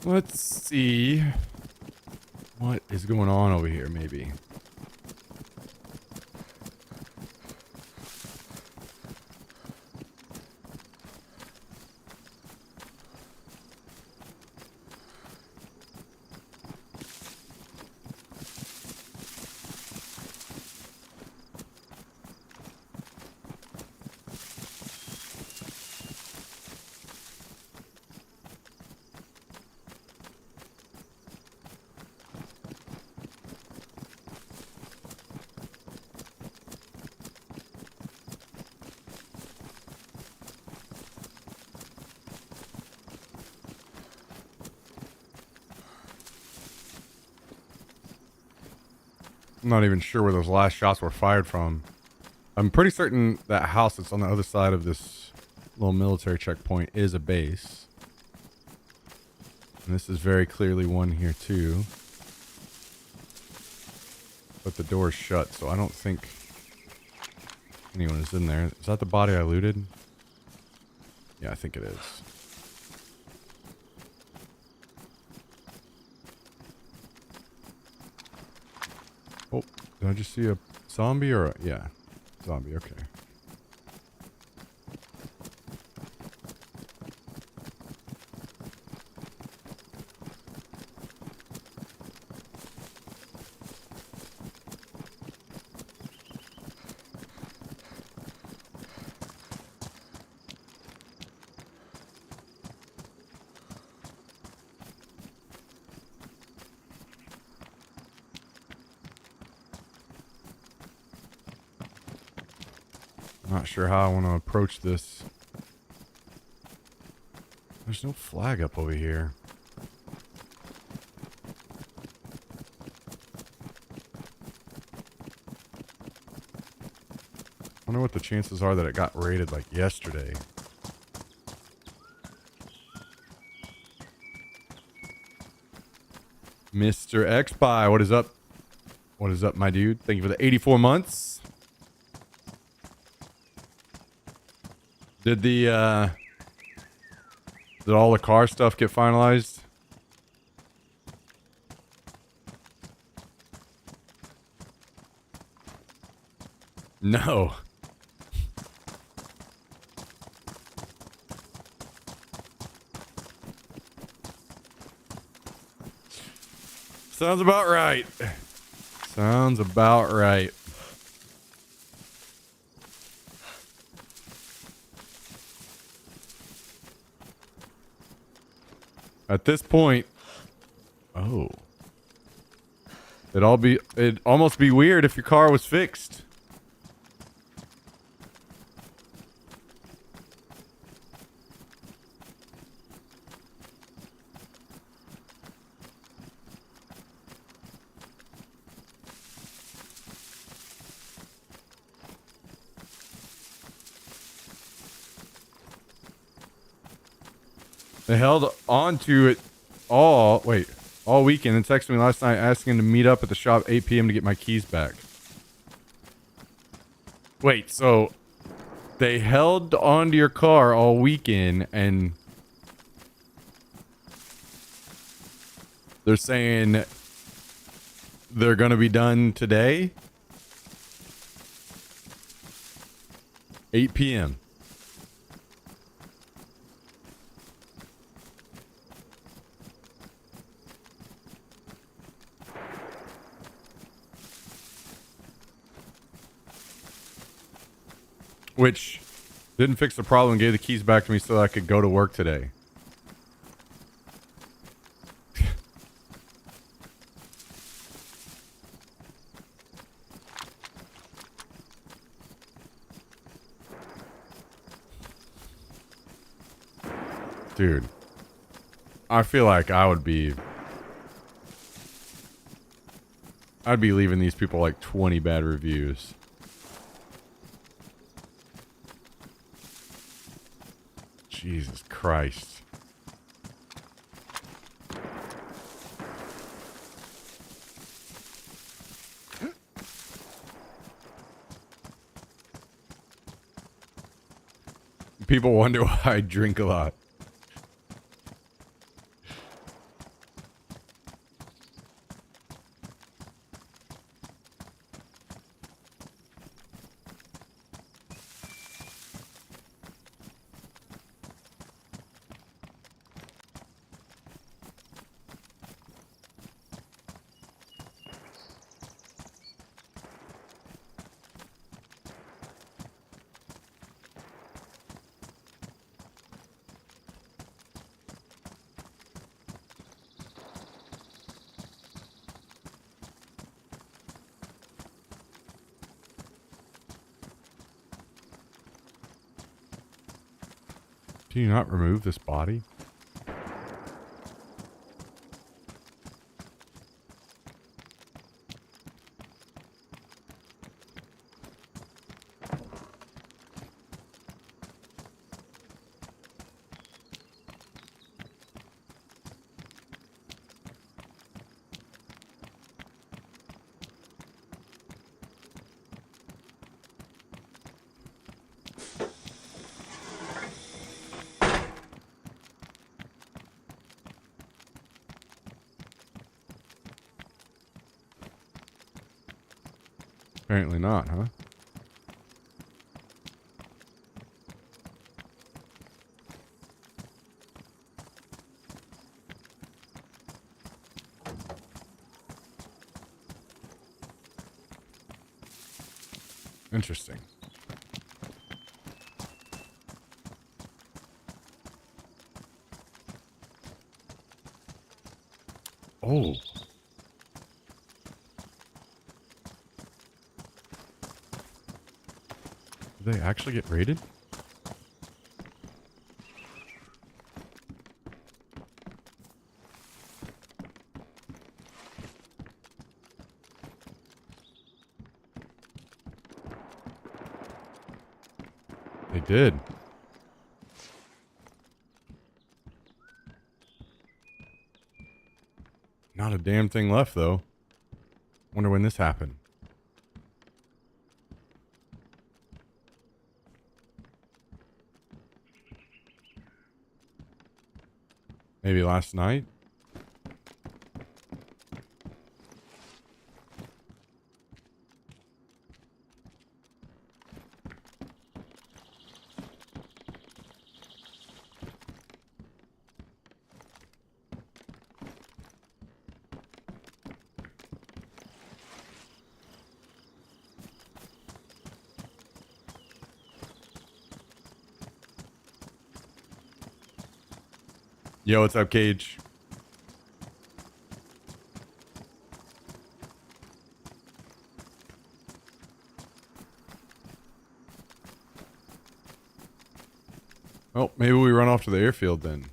Let's see what is going on over here, maybe. I'm not even sure where those last shots were fired from. I'm pretty certain that house that's on the other side of this little military checkpoint is a base. And this is very clearly one here too. But the door is shut, so I don't think anyone is in there. Is that the body I looted? Yeah, I think it is. Oh, did I just see a zombie or a... Yeah, zombie, okay. Not sure how I want to approach this. There's no flag up over here. I wonder what the chances are that it got raided like yesterday. Mr. Xpie, what is up? What is up, my dude? Thank you for the 84 months. Did all the car stuff get finalized? No. Sounds about right. Sounds about right. At this point, oh, it'd almost be weird if your car was fixed. They held on to it all weekend and texted me last night asking to meet up at the shop 8 p.m. to get my keys back. Wait, so they held onto your car all weekend and they're saying they're going to be done today? 8 p.m. Which didn't fix the problem and gave the keys back to me so I could go to work today. Dude, I feel like I'd be leaving these people like 20 bad reviews. Jesus Christ. People wonder why I drink a lot. Can you not remove this body? Apparently not, huh? Interesting. Oh. Did they actually get raided? They did. Not a damn thing left, though. Wonder when this happened. Maybe last night? Yo, what's up, Cage? Oh, maybe we run off to the airfield then.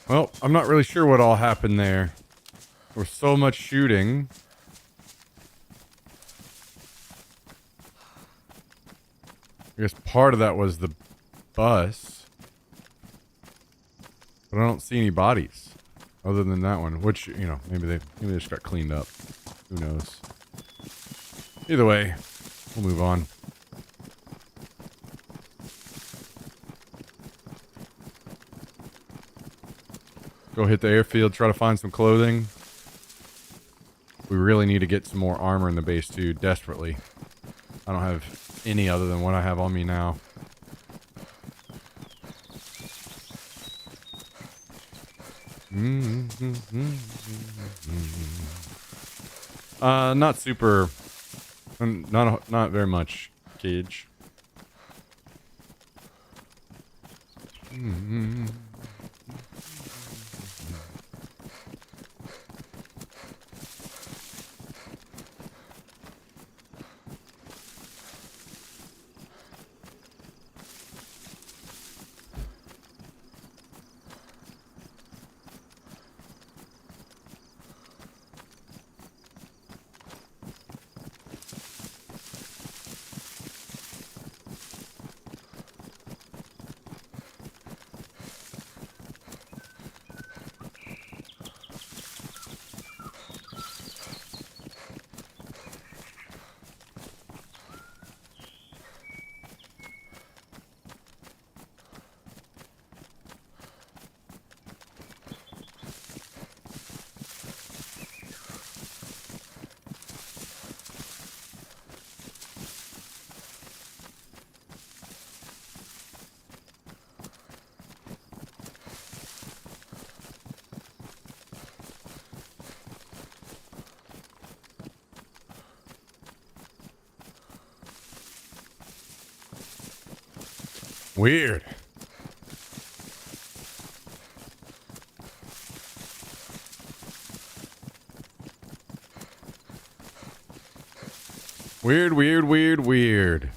Well, I'm not really sure what all happened there. There was so much shooting. I guess part of that was the bus. But I don't see any bodies other than that one, which, you know, maybe they just got cleaned up. Who knows? Either way, we'll move on. Go hit the airfield, try to find some clothing. We really need to get some more armor in the base too, desperately. I don't have any other than what I have on me now. Not super. Not very much, Cage. Weird. Weird.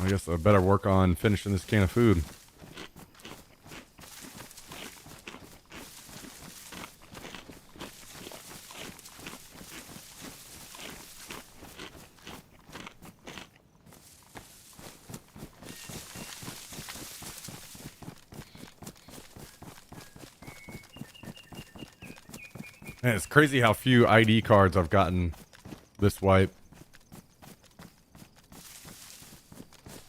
I guess I better work on finishing this can of food. Man, it's crazy how few ID cards I've gotten this wipe.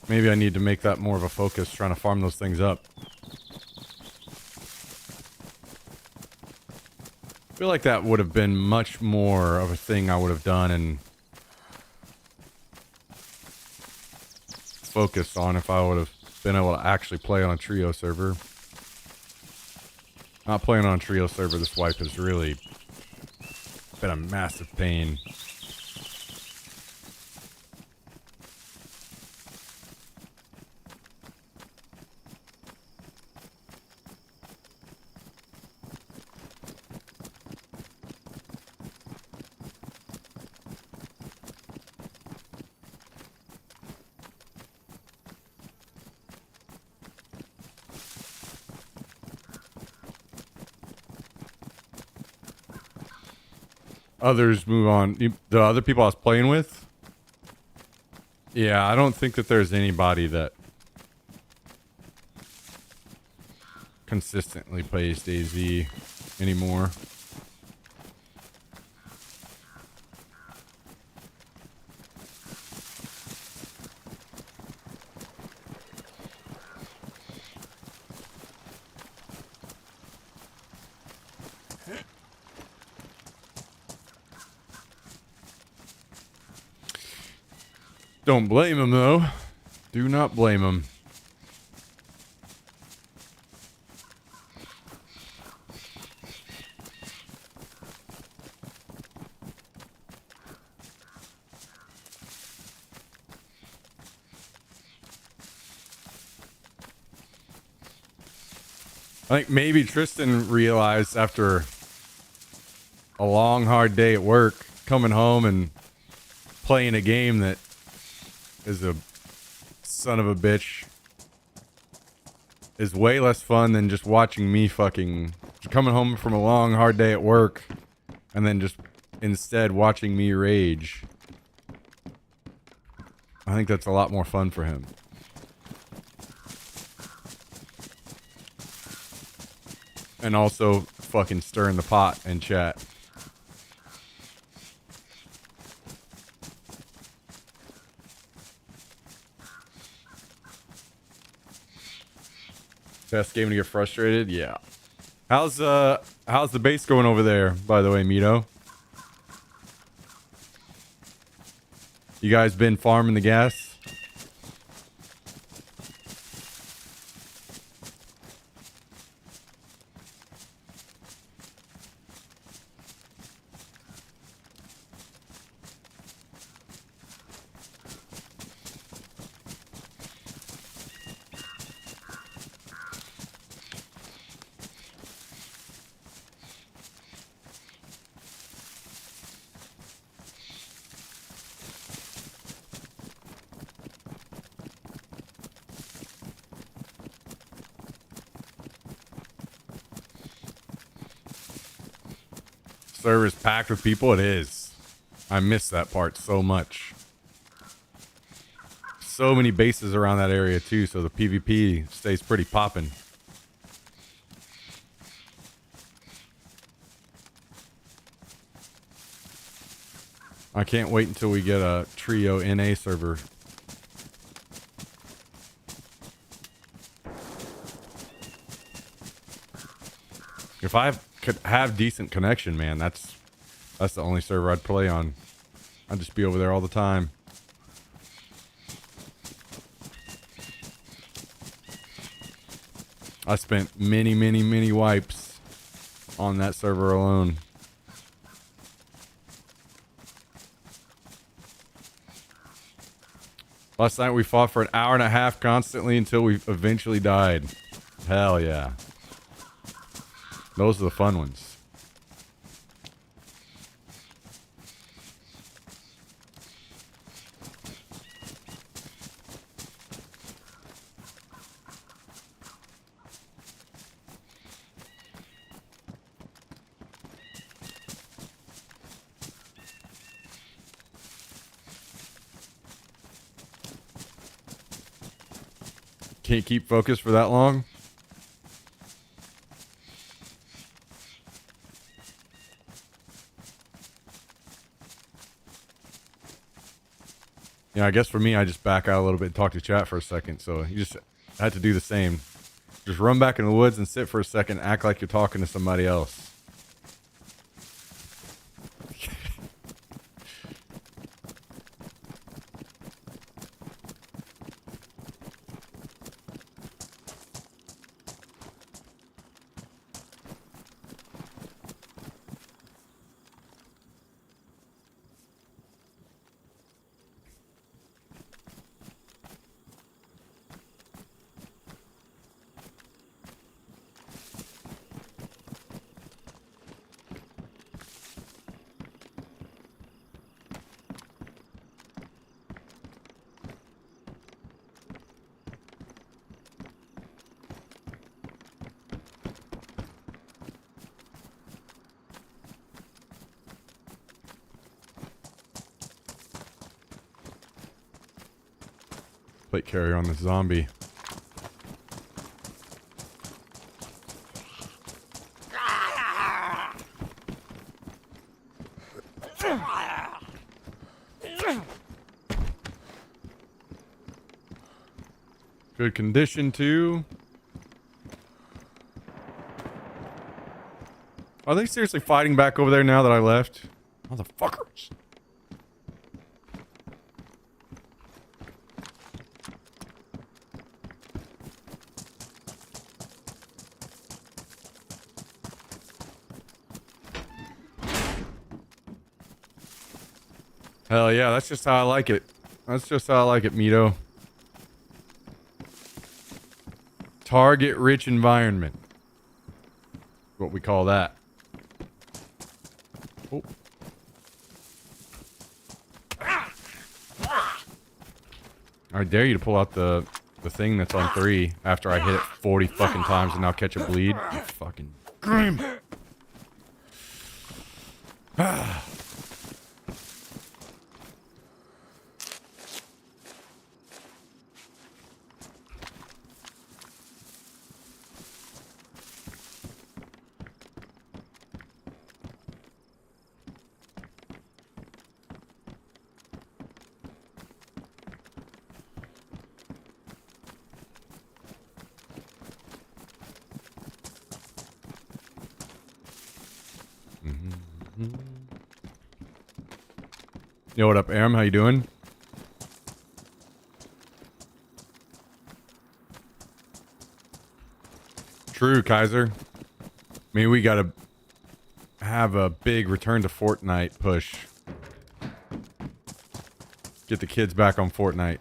Maybe I need to make that more of a focus, trying to farm those things up. I feel like that would have been much more of a thing I would have done and focused on if I would have been able to actually play on a trio server. Not playing on a trio server this wipe has really been a massive pain. Others move on. The other people I was playing with? Yeah, I don't think that there's anybody that consistently plays DayZ anymore. Don't blame him, though. Do not blame him. I think maybe Tristan realized after a long, hard day at work, coming home and playing a game that is a son of a bitch is way less fun than just watching me fucking coming home from a long, hard day at work and then just instead watching me rage. I think that's a lot more fun for him. And also fucking stirring the pot in chat. Best game to get frustrated? Yeah. How's the base going over there, by the way, Mito? You guys been farming the gas? Server's packed with people. It is. I miss that part so much. So many bases around that area too, so the PvP stays pretty poppin'. I can't wait until we get a trio NA server. If I could have decent connection, man, that's the only server I'd play on. I'd just be over there all the time. I spent many wipes on that server alone. Last night we fought for an hour and a half constantly until we eventually died. Hell yeah. Those are the fun ones. Can't keep focused for that long. Yeah, I guess for me, I just back out a little bit and talk to chat for a second. So you just had to do the same. Just run back in the woods and sit for a second, act like you're talking to somebody else. Plate carrier on the zombie. Good condition too. Are they seriously fighting back over there now that I left? Motherfuckers. Hell yeah, that's just how I like it. That's just how I like it, Mito. Target rich environment. What we call that. Oh. I dare you to pull out the thing that's on 3 after I hit it 40 fucking times and now catch a bleed. You fucking scream. Yo, what up, Aram? How you doing? True, Kaiser. Maybe we gotta have a big return to Fortnite push. Get the kids back on Fortnite.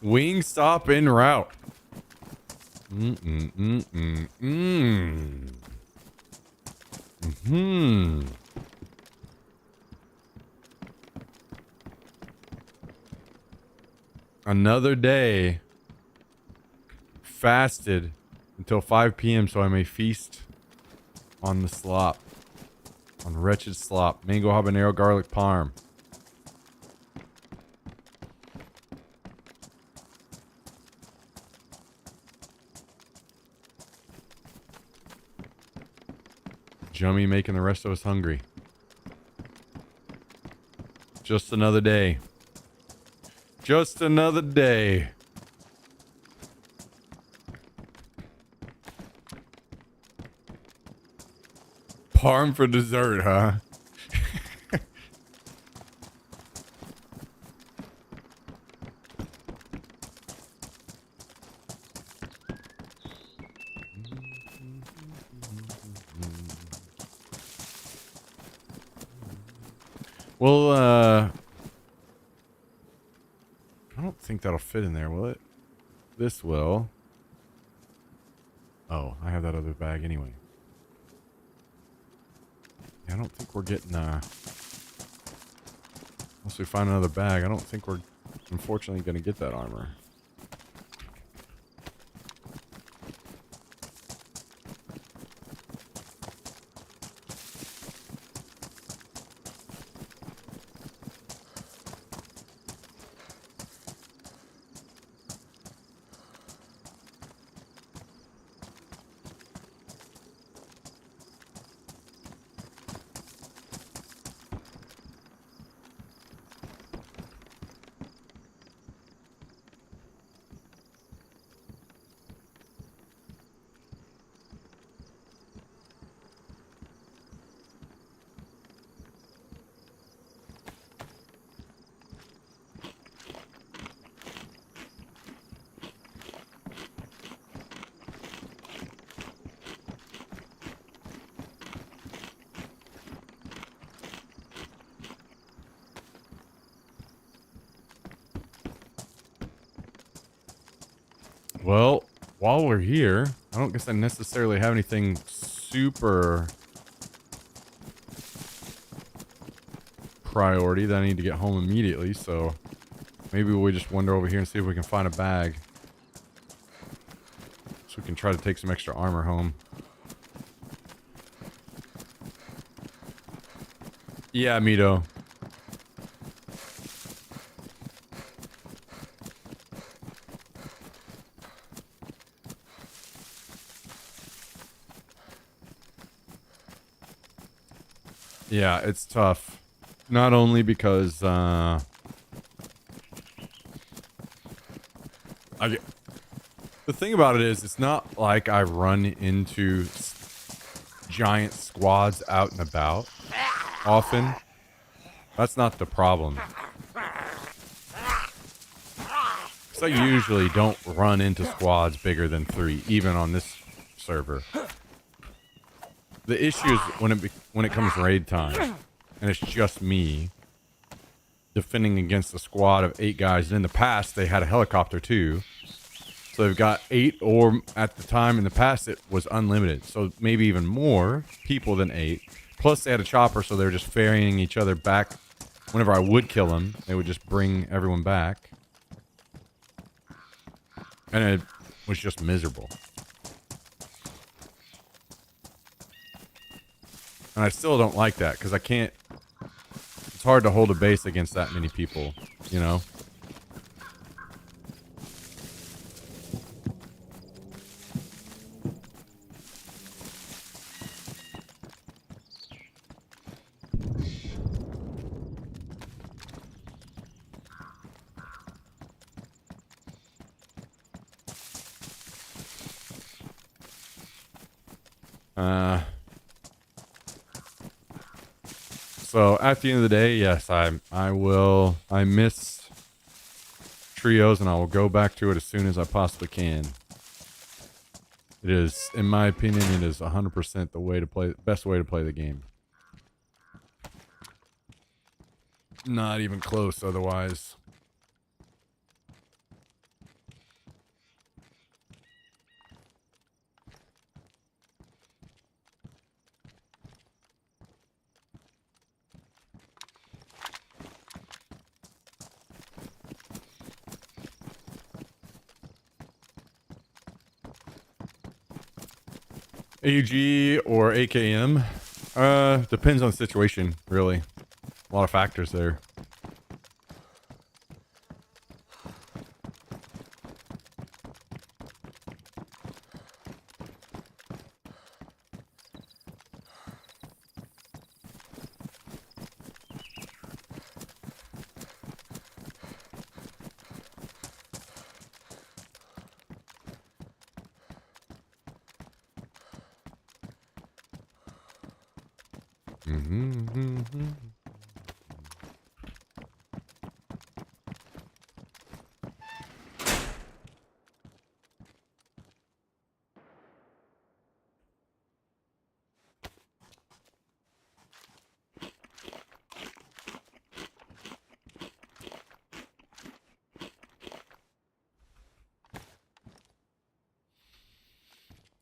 Wingstop en route. Another day. Fasted until 5 p.m. so I may feast on the slop. On wretched slop. Mango habanero garlic parm. Jummy making the rest of us hungry. Just another day. Just another day. Parm for dessert, huh? Well, I don't think that'll fit in there, will it? This will. Oh, I have that other bag anyway. I don't think we're getting, unless we find another bag, I don't think we're, unfortunately, going to get that armor. Well, while we're here, I don't guess I necessarily have anything super priority that I need to get home immediately, so maybe we just wander over here and see if we can find a bag. So we can try to take some extra armor home. Yeah, Mito. Yeah, it's tough. Not only because I get, the thing about it is it's not like I run into giant squads out and about often. That's not the problem. So I usually don't run into squads bigger than 3, even on this server. The issue is when it comes raid time, and it's just me defending against a squad of 8 guys. And in the past, they had a helicopter too. So they've got 8, or at the time in the past, it was unlimited. So maybe even more people than 8. Plus they had a chopper, so they were just ferrying each other back. Whenever I would kill them, they would just bring everyone back. And it was just miserable. And I still don't like that, because I can't... It's hard to hold a base against that many people, you know? So at the end of the day, yes, I miss trios, and I will go back to it as soon as I possibly can. It is, in my opinion, it is 100% the way to play, best way to play the game. Not even close otherwise. AUG or AKM? Depends on the situation, really. A lot of factors there.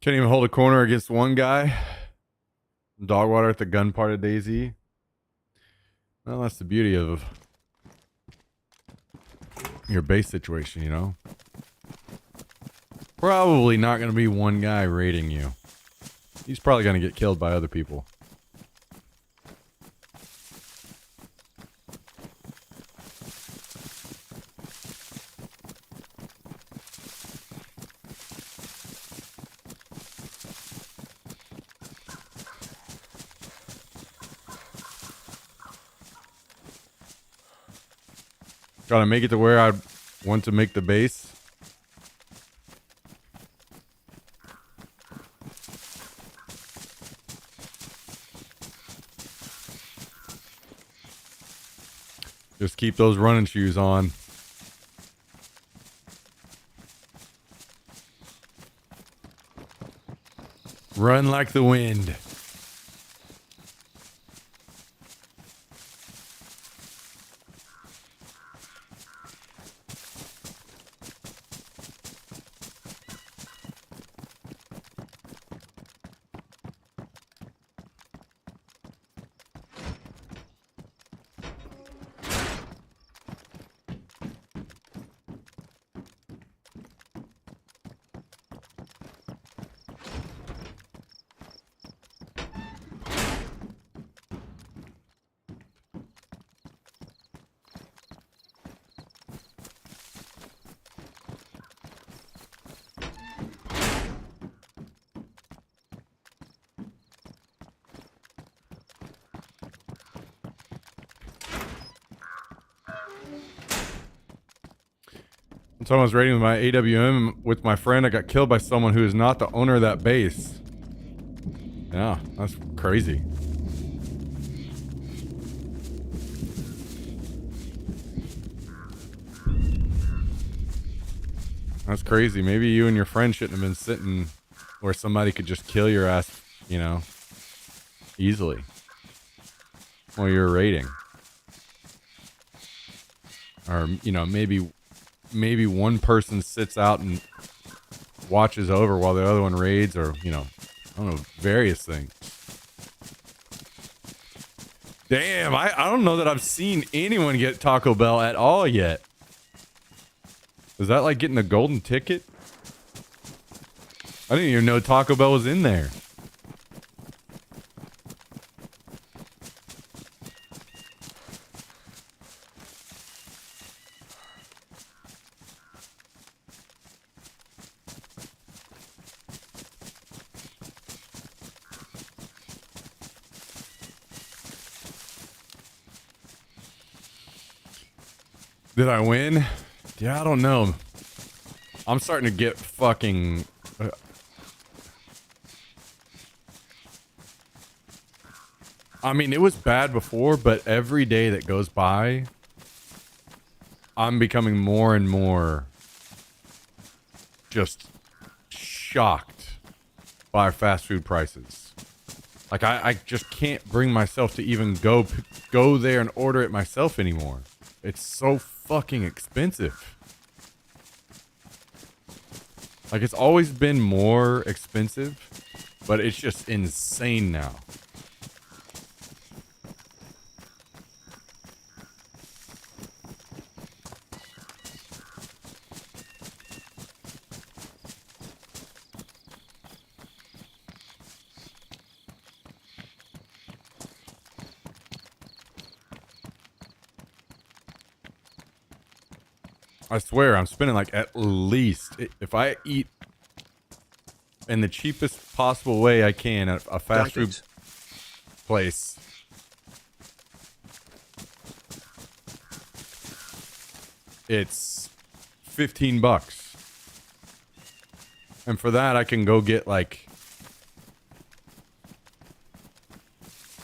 Can't even hold a corner against one guy. Dogwater at the gun part of DayZ. Well, that's the beauty of your base situation, you know? Probably not going to be one guy raiding you. He's probably going to get killed by other people. Trying to make it to where I want to make the base. Just keep those running shoes on. Run like the wind. So I was raiding with my AWM with my friend. I got killed by someone who is not the owner of that base. Yeah, that's crazy. That's crazy. Maybe you and your friend shouldn't have been sitting where somebody could just kill your ass, you know, easily while you're raiding. Or, you know, maybe one person sits out and watches over while the other one raids, or, you know, I don't know, various things. Damn, I don't know that I've seen anyone get Taco Bell at all yet. Is that like getting a golden ticket? I didn't even know Taco Bell was in there. Did I win? Yeah, I don't know. I'm starting to get fucking... I mean, it was bad before, but every day that goes by, I'm becoming more and more just shocked by fast food prices. Like, I just can't bring myself to even go there and order it myself anymore. It's so fucking expensive. Like, it's always been more expensive, but it's just insane now. I swear, I'm spending like at least, if I eat in the cheapest possible way I can at a fast food place, it's $15. And for that, I can go get like,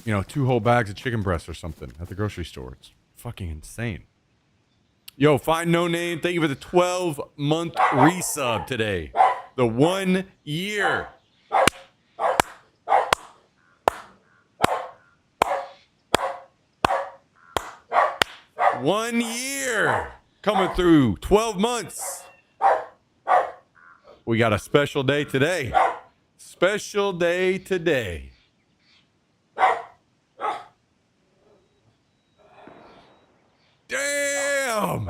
you know, 2 whole bags of chicken breasts or something at the grocery store. It's fucking insane. Yo, Find No Name, thank you for the 12-month resub today. The 1 year. One year coming through. 12 months. We got a special day today. Special day today. Damn.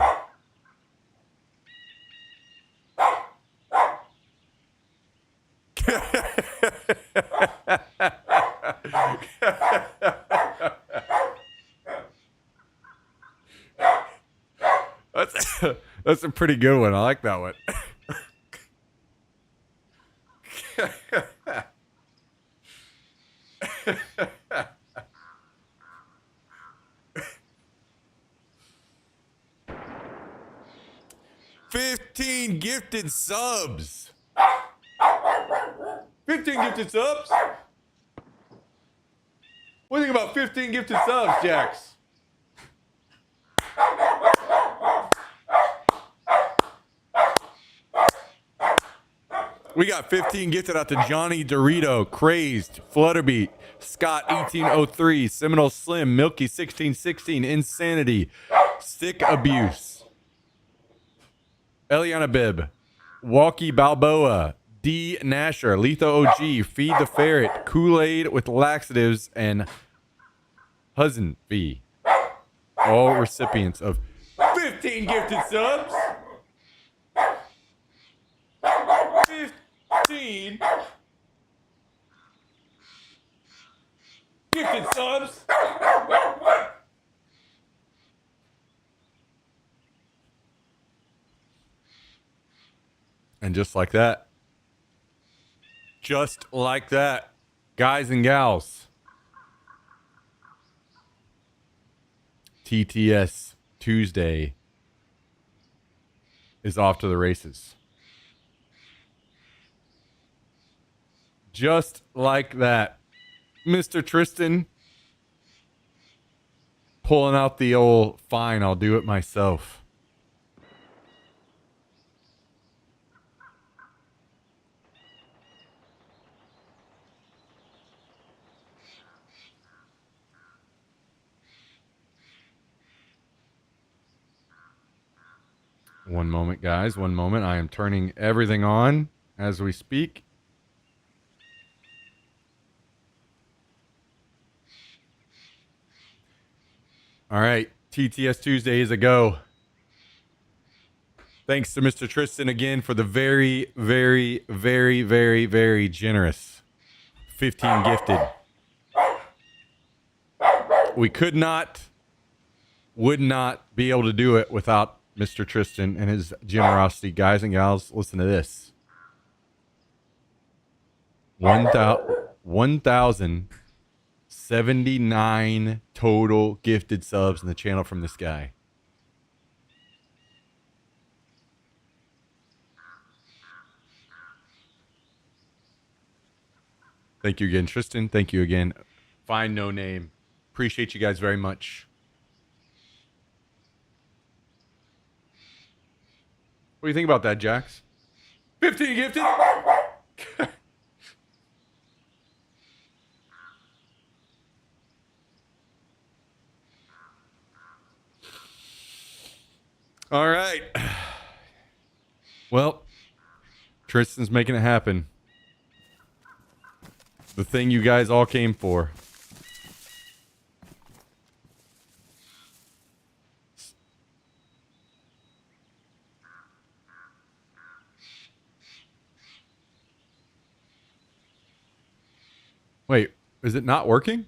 That's a pretty good one. I like that one. 15 gifted subs. 15 gifted subs? What do you think about 15 gifted subs, Jax? We got 15 gifted out to Johnny Dorito, Crazed, Flutterbeat, Scott 1803, Seminole Slim, Milky 1616, Insanity, Stick Abuse, Eliana Bibb, Walkie Balboa, D Nasher, Letho OG, Feed the Ferret, Kool-Aid with Laxatives, and Huzzen V. All recipients of 15 gifted subs. 15 gifted subs. And just like that, guys and gals, TTS Tuesday is off to the races. Just like that. Mr. Tristan pulling out the old, fine, I'll do it myself. One moment, guys. One moment. I am turning everything on as we speak. All right. TTS Tuesday is a go. Thanks to Mr. Tristan again for the very, very, very, very, very generous 15 gifted. We would not be able to do it without Mr. Tristan and his generosity. Guys and gals, listen to this. 1,079 total gifted subs in the channel from this guy. Thank you again, Tristan. Thank you again. Fine No Name. Appreciate you guys very much. What do you think about that, Jax? 15 gifted? All right. Well, Tristan's making it happen. The thing you guys all came for. Wait, is it not working?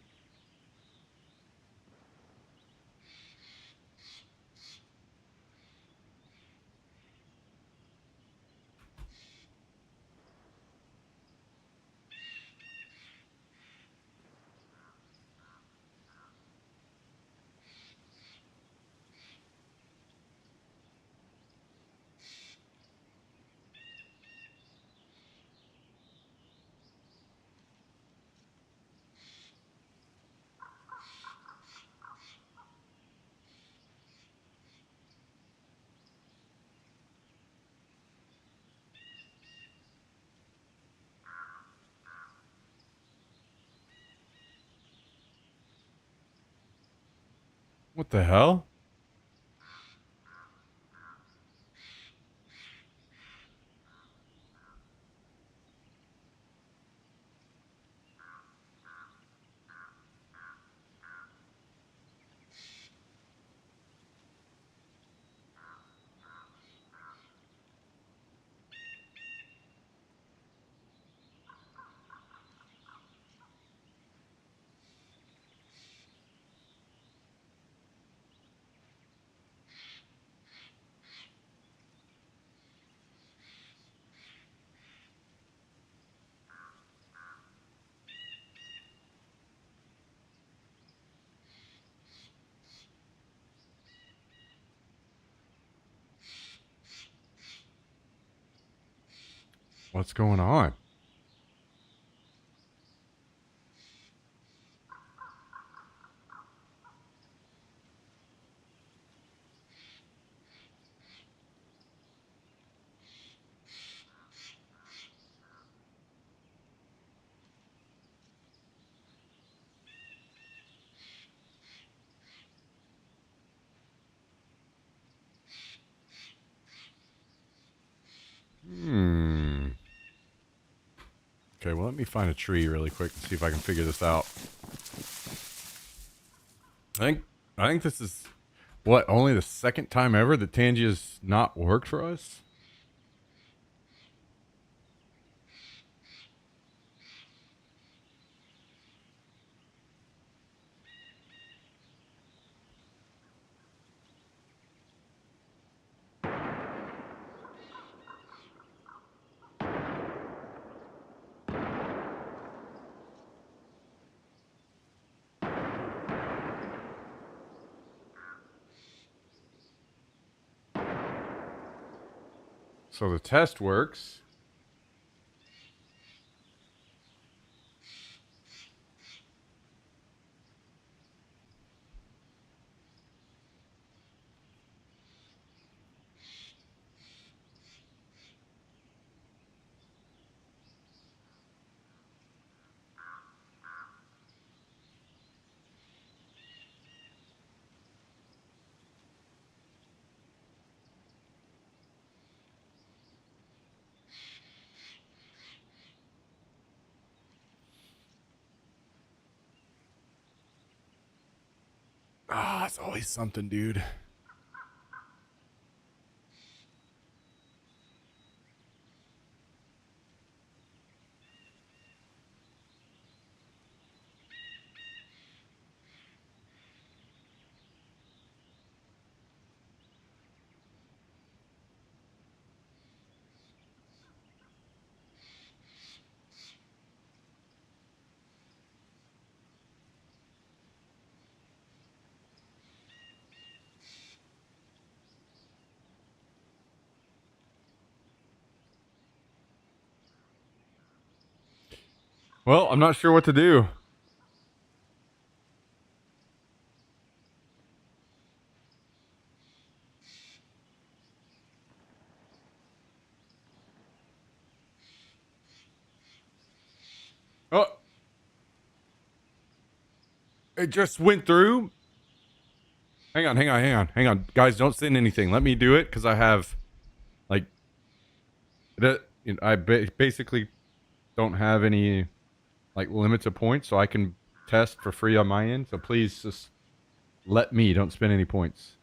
What the hell? What's going on? Okay, well, let me find a tree really quick and see if I can figure this out. I think this is what, only the second time ever that Tangia's not worked for us? So the test works. Ah, it's always something, dude. Well, I'm not sure what to do. Oh, it just went through. Hang on. Guys, don't send anything. Let me do it because I have, like, I basically don't have any, like, limits of points, so I can test for free on my end. So please just let me. Don't spend any points.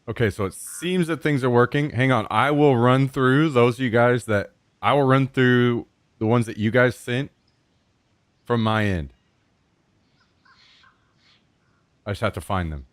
Okay, so it seems that things are working. Hang on. I will run through those of you guys that I will run through the ones that you guys sent from my end. I just have to find them.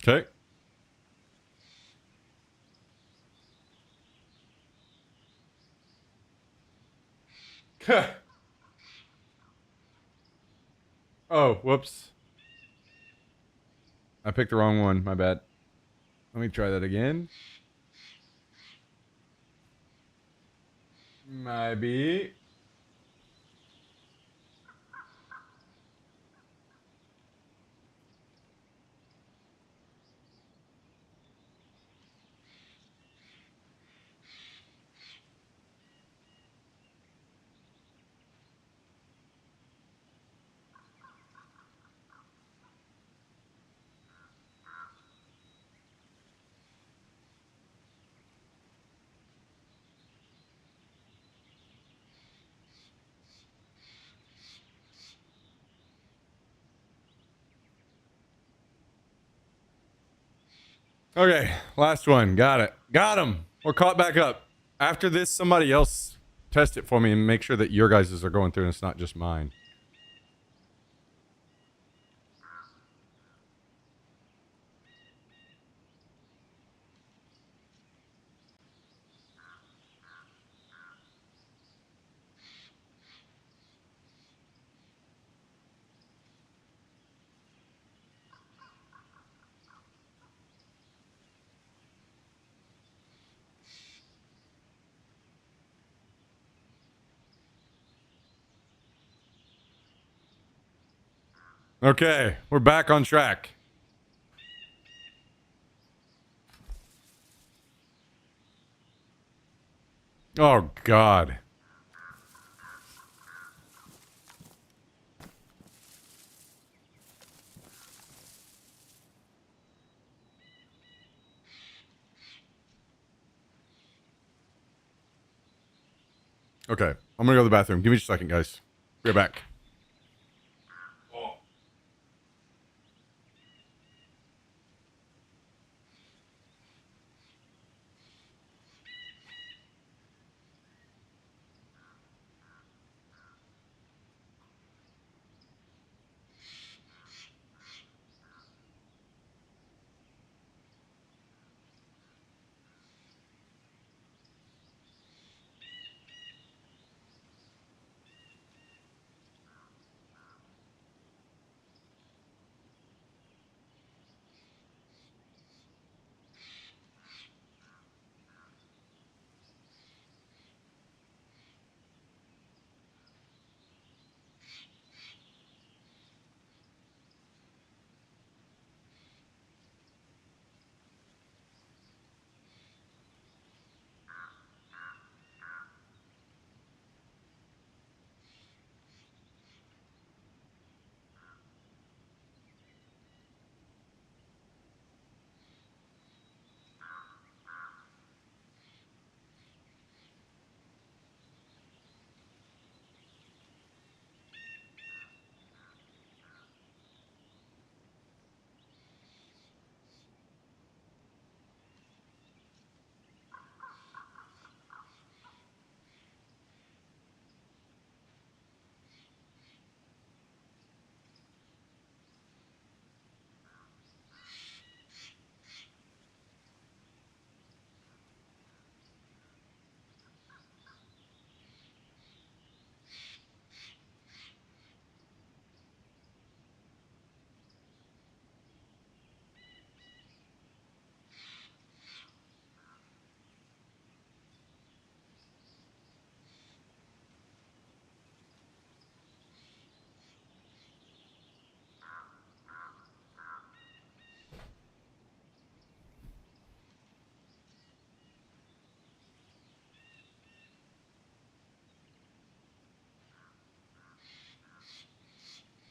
Okay. Oh, whoops. I picked the wrong one. My bad. Let me try that again. Maybe. Okay, last one. Got it. Got him. We're caught back up. After this, somebody else test it for me and make sure that your guys's are going through and it's not just mine. Okay, we're back on track. Oh, God. Okay, I'm gonna go to the bathroom. Give me just a second, guys. Be right back.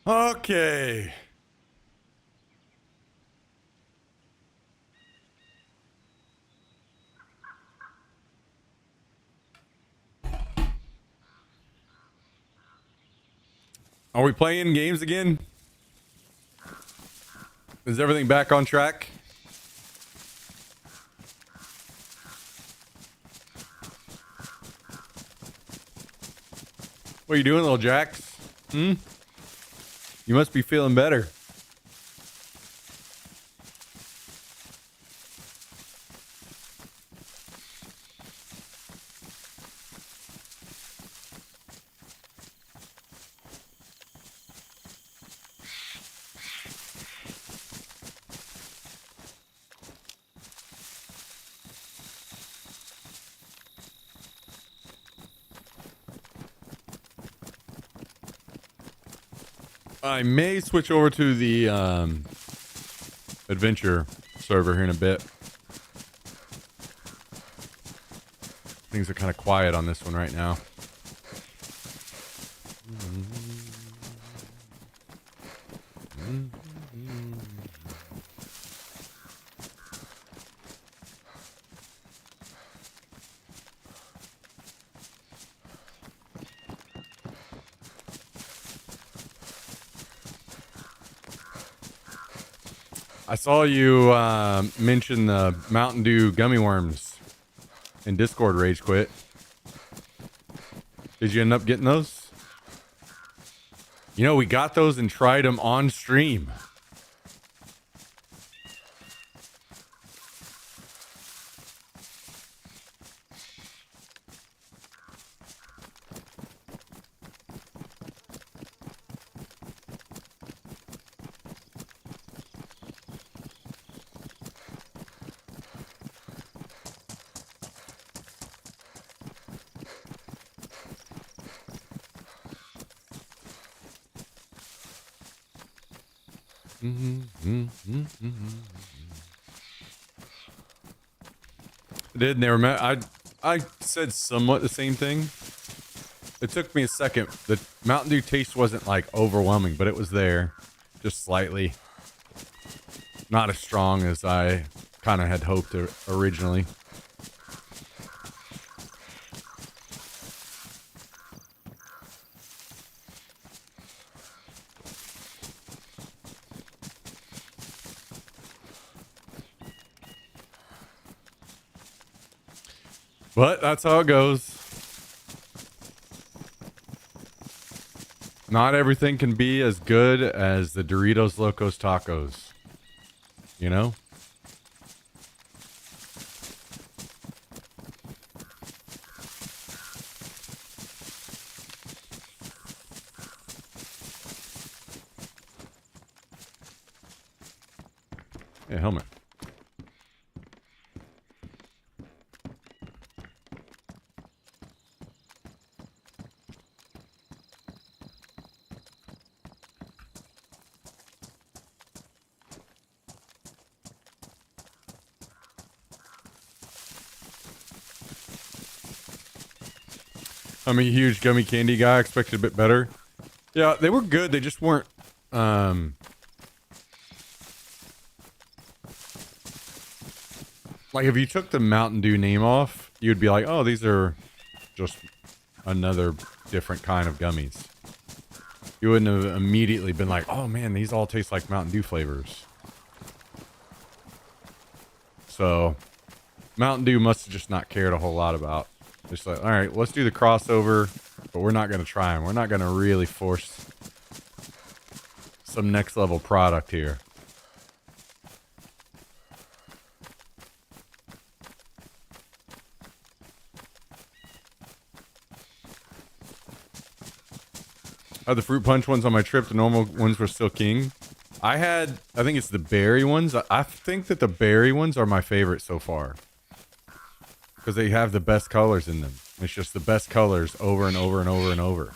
Okay. Are we playing games again? Is everything back on track? What are you doing, little Jax? Hmm? You must be feeling better. I may switch over to the adventure server here in a bit. Things are kind of quiet on this one right now. I saw you mention the Mountain Dew gummy worms in Discord. Rage quit. Did you end up getting those? You know, we got those and tried them on stream. Did never met. I said somewhat the same thing. It took me a second. The Mountain Dew taste wasn't like overwhelming, but it was there, just slightly. Not as strong as I kind of had hoped originally. But that's how it goes. Not everything can be as good as the Doritos Locos Tacos. You know? Yeah, helmet. I'm a huge gummy candy guy. I expected a bit better. Yeah, they were good. They just weren't. Like if you took the Mountain Dew name off, you'd be like, oh, these are just another different kind of gummies. You wouldn't have immediately been like, oh man, these all taste like Mountain Dew flavors. So, Mountain Dew must have just not cared a whole lot about. Just like, all right, let's do the crossover, but we're not going to try them. We're not going to really force some next level product here. I had the fruit punch ones on my trip. The normal ones were still king. I think it's the berry ones. I think that the berry ones are my favorite so far. Because they have the best colors in them. It's just the best colors over and over and over and over.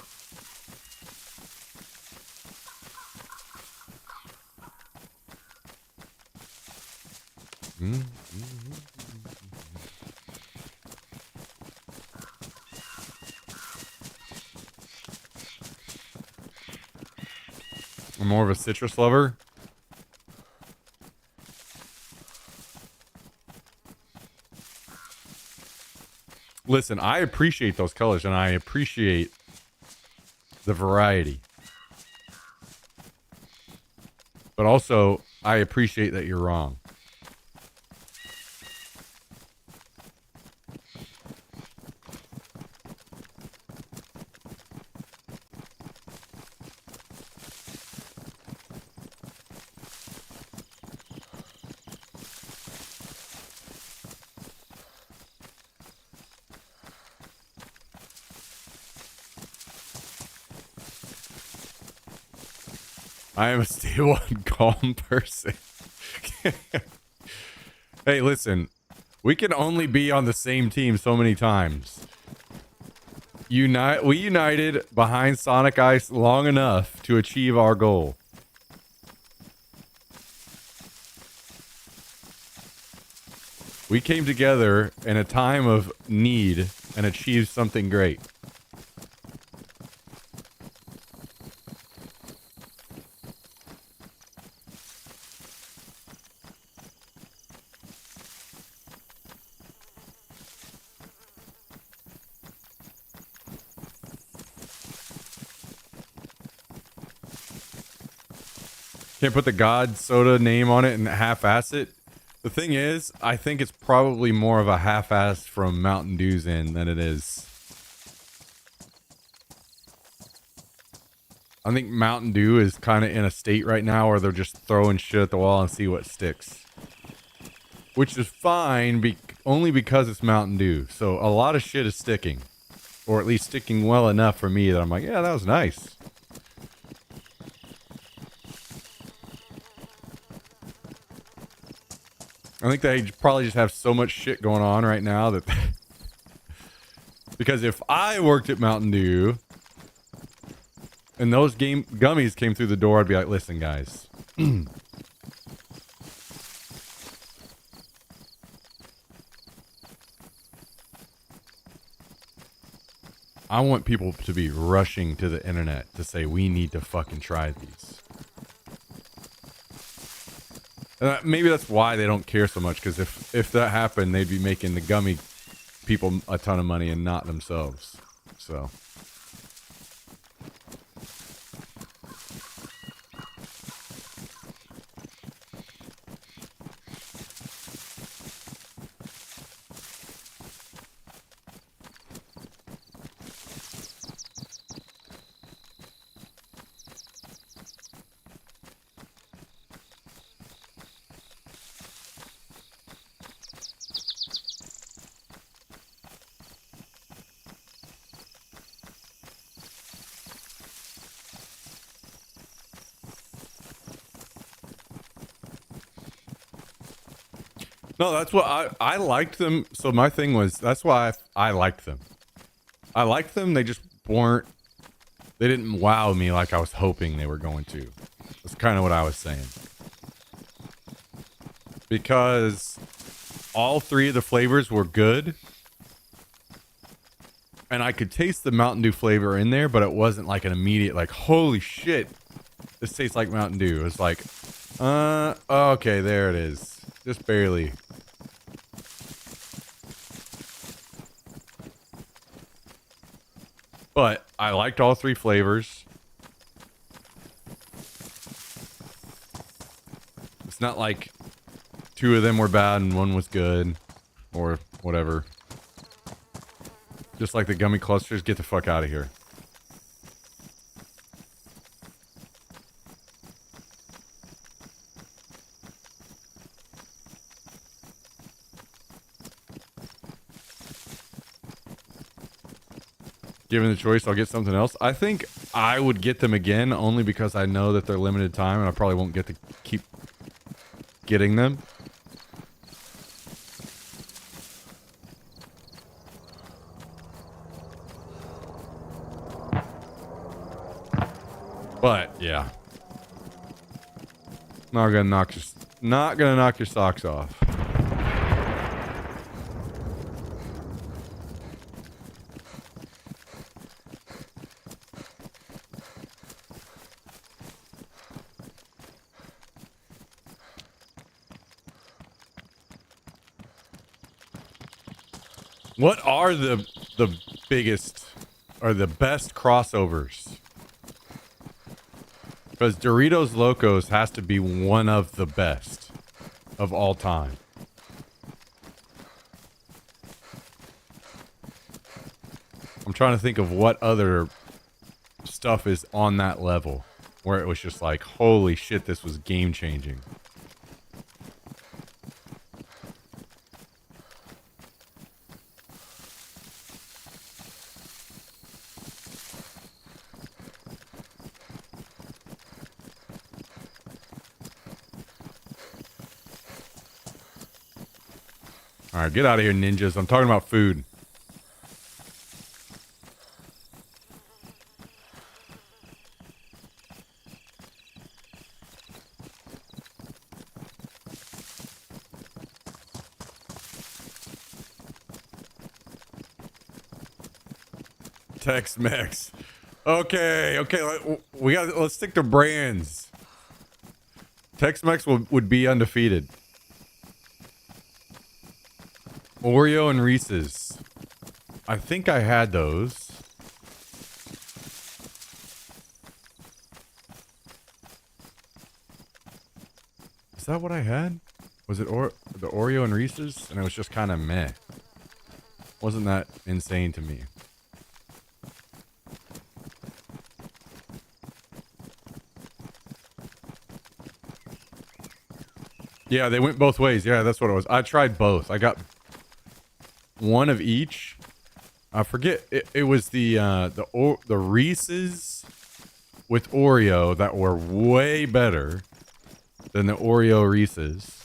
I'm more of a citrus lover. Listen, I appreciate those colors and I appreciate the variety. But also, I appreciate that you're wrong. I am a stable and calm person. Hey, listen. We can only be on the same team so many times. We united behind Sonic Ice long enough to achieve our goal. We came together in a time of need and achieved something great. Can't put the God Soda name on it and half-ass it. The thing is, I think it's probably more of a half-ass from Mountain Dew's end than it is. I think Mountain Dew is kind of in a state right now where they're just throwing shit at the wall and see what sticks. Which is fine, only because it's Mountain Dew. So a lot of shit is sticking. Or at least sticking well enough for me that I'm like, yeah, that was nice. I think they probably just have so much shit going on right now that... Because if I worked at Mountain Dew and those gummies came through the door, I'd be like, listen, guys. I want people to be rushing to the internet to say we need to fucking try these. Maybe that's why they don't care so much, because if that happened, they'd be making the gummy people a ton of money and not themselves. So. No, that's what I liked them. So my thing was, that's why I liked them. I liked them. They just weren't, they didn't wow me like I was hoping they were going to. That's kind of what I was saying. Because all three of the flavors were good. And I could taste the Mountain Dew flavor in there, but it wasn't like an immediate, like, holy shit, this tastes like Mountain Dew. It's like, okay, there it is. Just barely. But I liked all three flavors. It's not like two of them were bad and one was good or whatever. Just like the gummy clusters, get the fuck out of here. Given the choice, I'll get something else. I think I would get them again only because I know that they're limited time and I probably won't get to keep getting them. But yeah, not gonna knock your socks off. What are the biggest or the best crossovers? Because Doritos Locos has to be one of the best of all time. I'm trying to think of what other stuff is on that level where it was just like, holy shit, this was game changing. All right, get out of here, ninjas. I'm talking about food. Tex-Mex. Okay, let's stick to brands. Tex-Mex would be undefeated. Oreo and Reese's. I think I had those. Is that what I had? Was it the Oreo and Reese's? And it was just kind of meh. Wasn't that insane to me. Yeah, they went both ways. Yeah, that's what it was. I tried both. I got one of each. I forget. It was the Reese's with Oreo that were way better than the Oreo Reese's.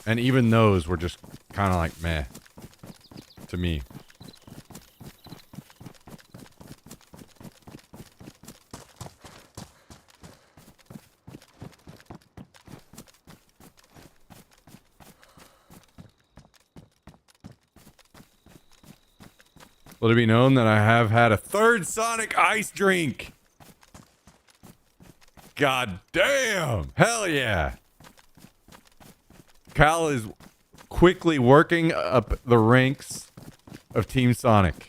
And even those were just kind of like meh to me. Let it be known that I have had a third Sonic ice drink. God damn. Hell yeah. Cal is quickly working up the ranks of Team Sonic.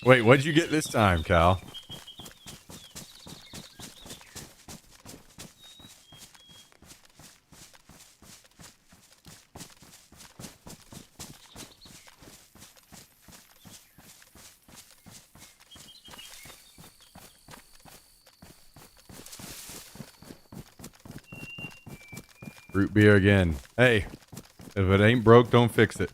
Wait, what'd you get this time, Cal? Root beer again. Hey, if it ain't broke, don't fix it.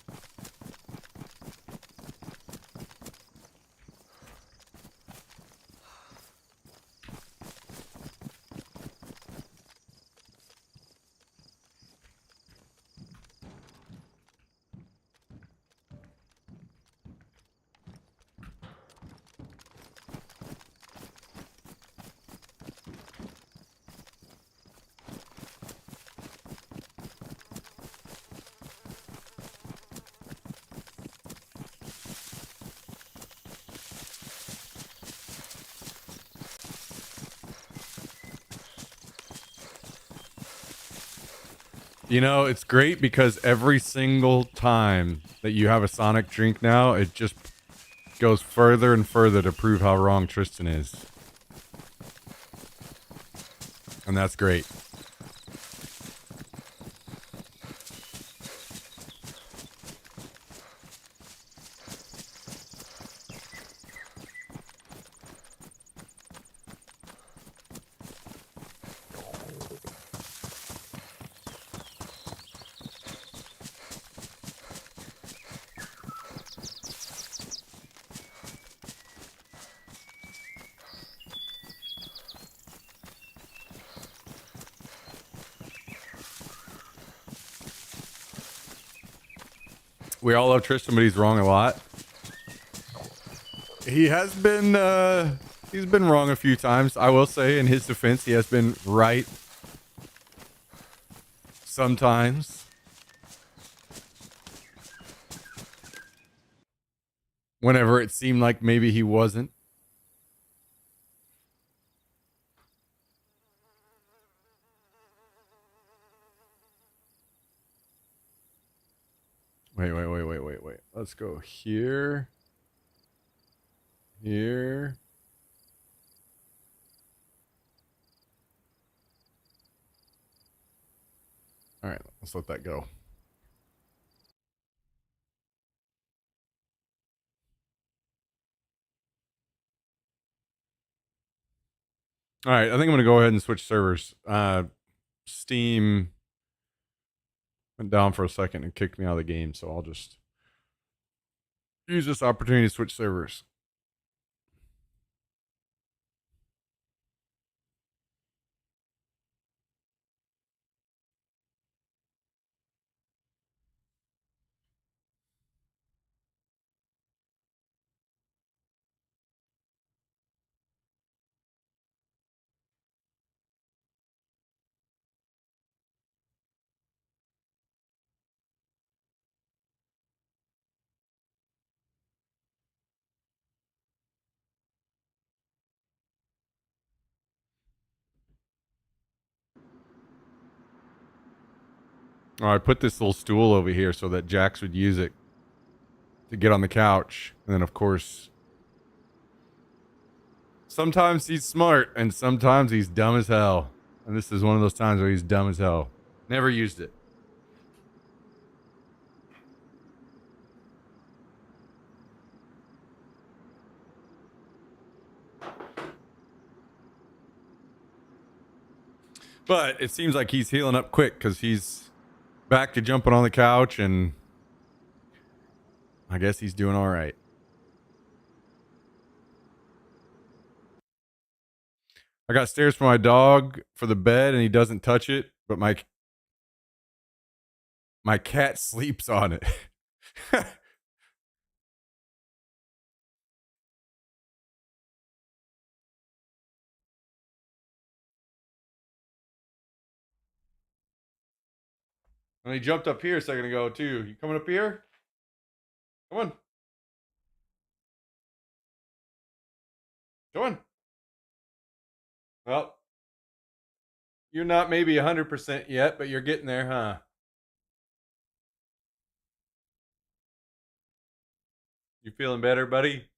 You know, it's great because every single time that you have a Sonic drink now, it just goes further and further to prove how wrong Tristan is. And that's great. We all love Tristan, but he's wrong a lot. He has been, he's been wrong a few times. I will say, in his defense, he has been right sometimes. Whenever it seemed like maybe he wasn't. Wait. Let's go here. Here. All right, let's let that go. All right, I think I'm going to go ahead and switch servers. Steam went down for a second and kicked me out of the game, so I'll just use this opportunity to switch servers. All right, I put this little stool over here so that Jax would use it to get on the couch. And then, of course, sometimes he's smart and sometimes he's dumb as hell. And this is one of those times where he's dumb as hell. Never used it. But it seems like he's healing up quick because he's back to jumping on the couch, and I guess he's doing all right. I got stairs for my dog for the bed, and he doesn't touch it. but my cat sleeps on it. And he jumped up here a second ago too. You coming up here? Come on. Come on. Well, you're not maybe 100% yet, but you're getting there, huh? You feeling better, buddy?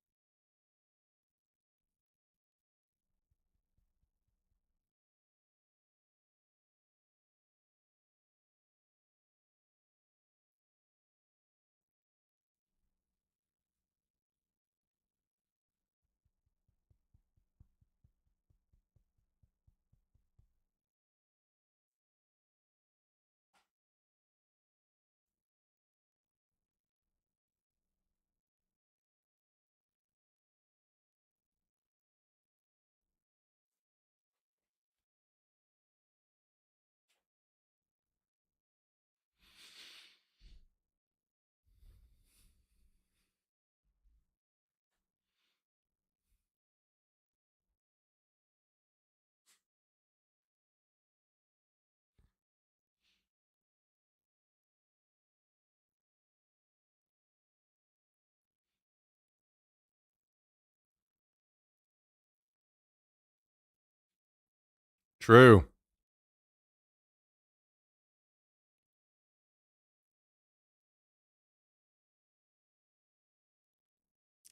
True.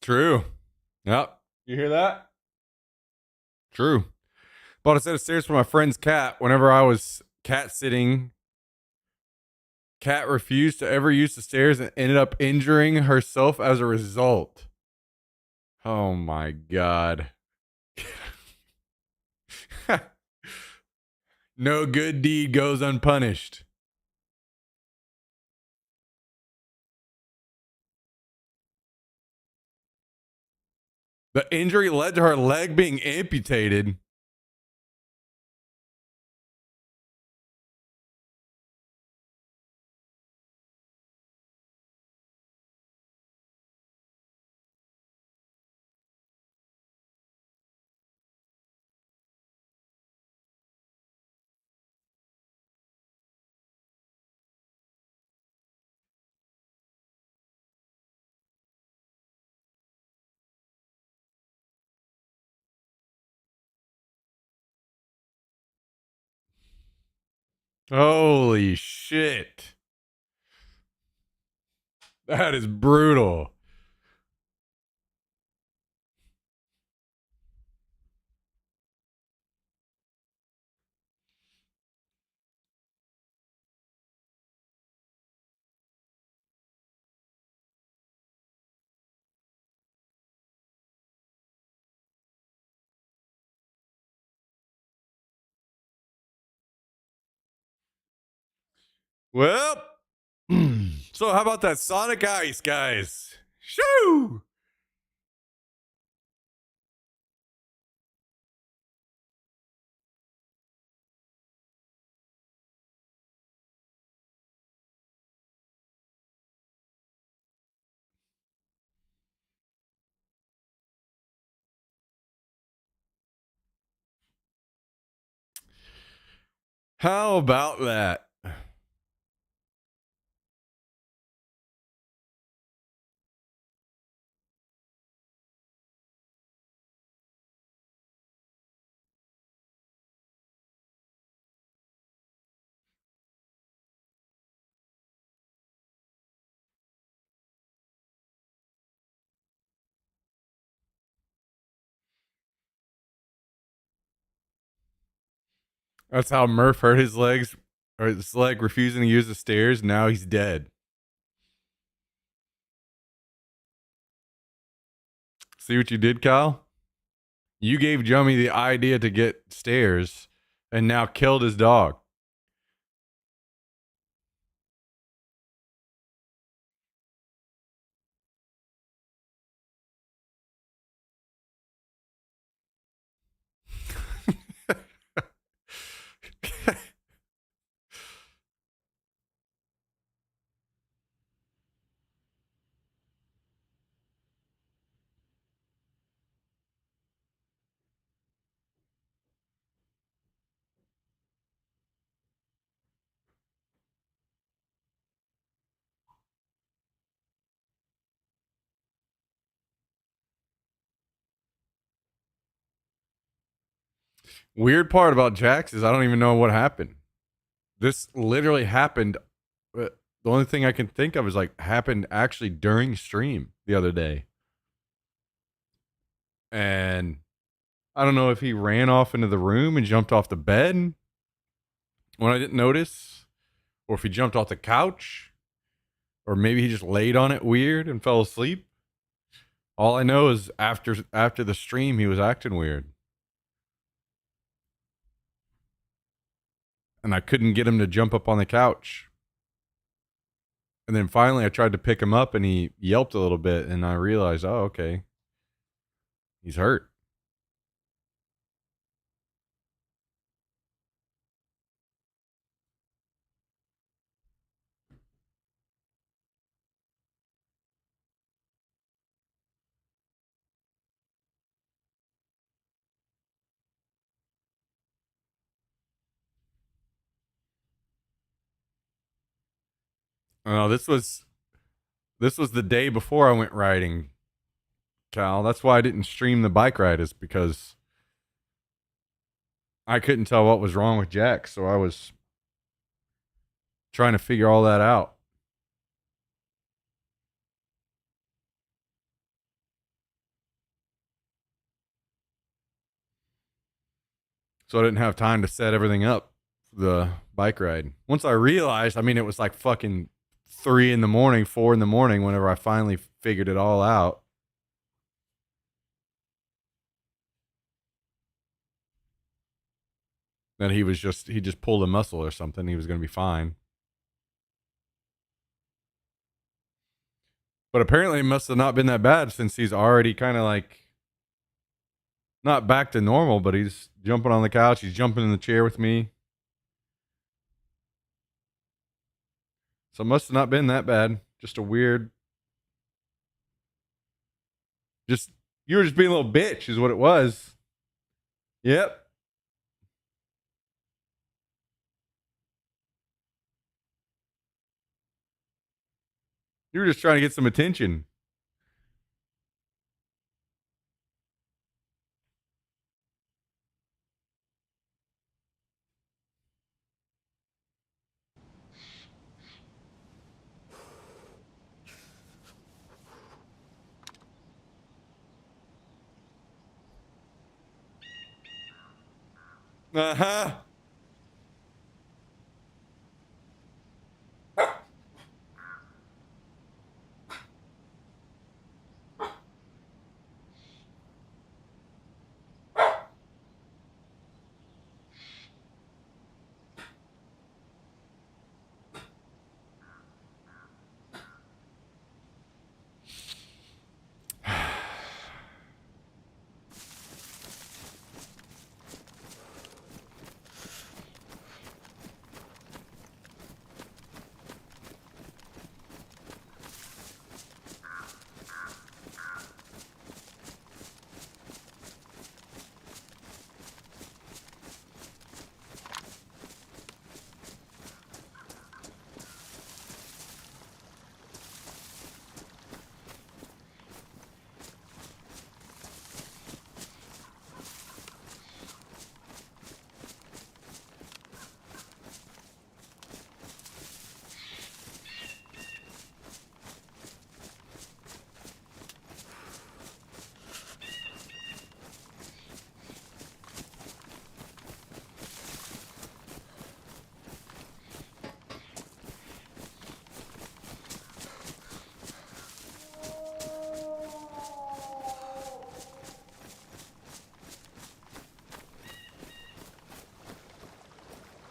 True. Yep. You hear that? True. Bought a set of stairs for my friend's cat. Whenever I was cat sitting, cat refused to ever use the stairs and ended up injuring herself as a result. Oh my god. No good deed goes unpunished. The injury led to her leg being amputated. Holy shit. That is brutal. Well, so how about that Sonic Ice, guys? Shoo! How about that? That's how Murph hurt his legs, or his leg refusing to use the stairs. Now he's dead. See what you did, Kyle? You gave Jummy the idea to get stairs and now killed his dog. Weird part about Jax is I don't even know what happened. This literally happened. The only thing I can think of is like happened actually during stream the other day. And I don't know if he ran off into the room and jumped off the bed when I didn't notice, or if he jumped off the couch, or maybe he just laid on it weird and fell asleep. All I know is after the stream, he was acting weird. And I couldn't get him to jump up on the couch. And then finally I tried to pick him up and he yelped a little bit and I realized, oh, okay. He's hurt. Oh, this was the day before I went riding, Cal. That's why I didn't stream the bike ride, is because I couldn't tell what was wrong with Jack, so I was trying to figure all that out. So I didn't have time to set everything up for the bike ride. Once I realized, I mean, it was like fucking 3 in the morning, 4 in the morning, whenever I finally figured it all out. That he just pulled a muscle or something. He was going to be fine. But apparently it must have not been that bad since he's already kind of like not back to normal, but he's jumping on the couch. He's jumping in the chair with me. So it must have not been that bad. Just a weird, just, you were just being a little bitch is what it was. Yep. You were just trying to get some attention. Uh-huh.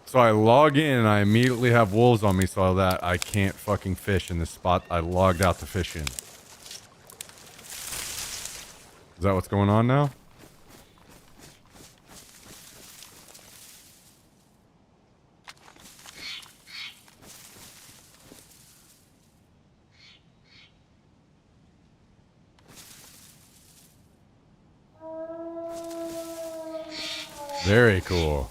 So I log in and I immediately have wolves on me so that I can't fucking fish in the spot I logged out to fish in. Is that what's going on now? Very cool.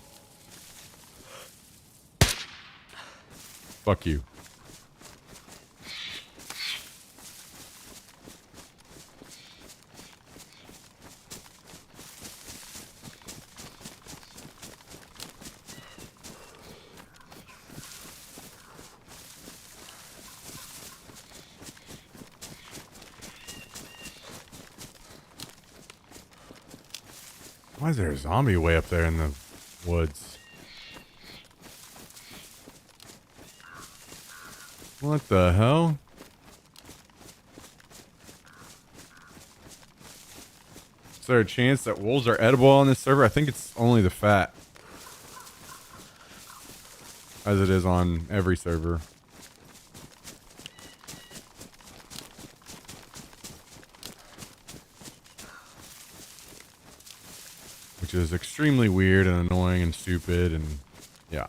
Fuck you. Why is there a zombie way up there in the woods? What the hell? Is there a chance that wolves are edible on this server? I think it's only the fat. As it is on every server. Which is extremely weird and annoying and stupid and yeah.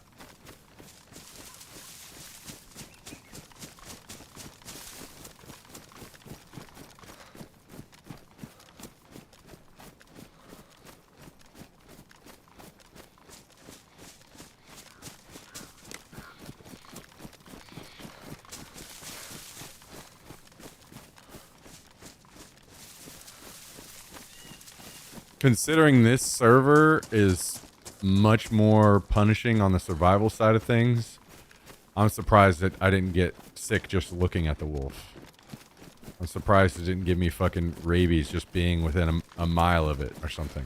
Considering this server is much more punishing on the survival side of things, I'm surprised that I didn't get sick just looking at the wolf. I'm surprised it didn't give me fucking rabies just being within a mile of it or something.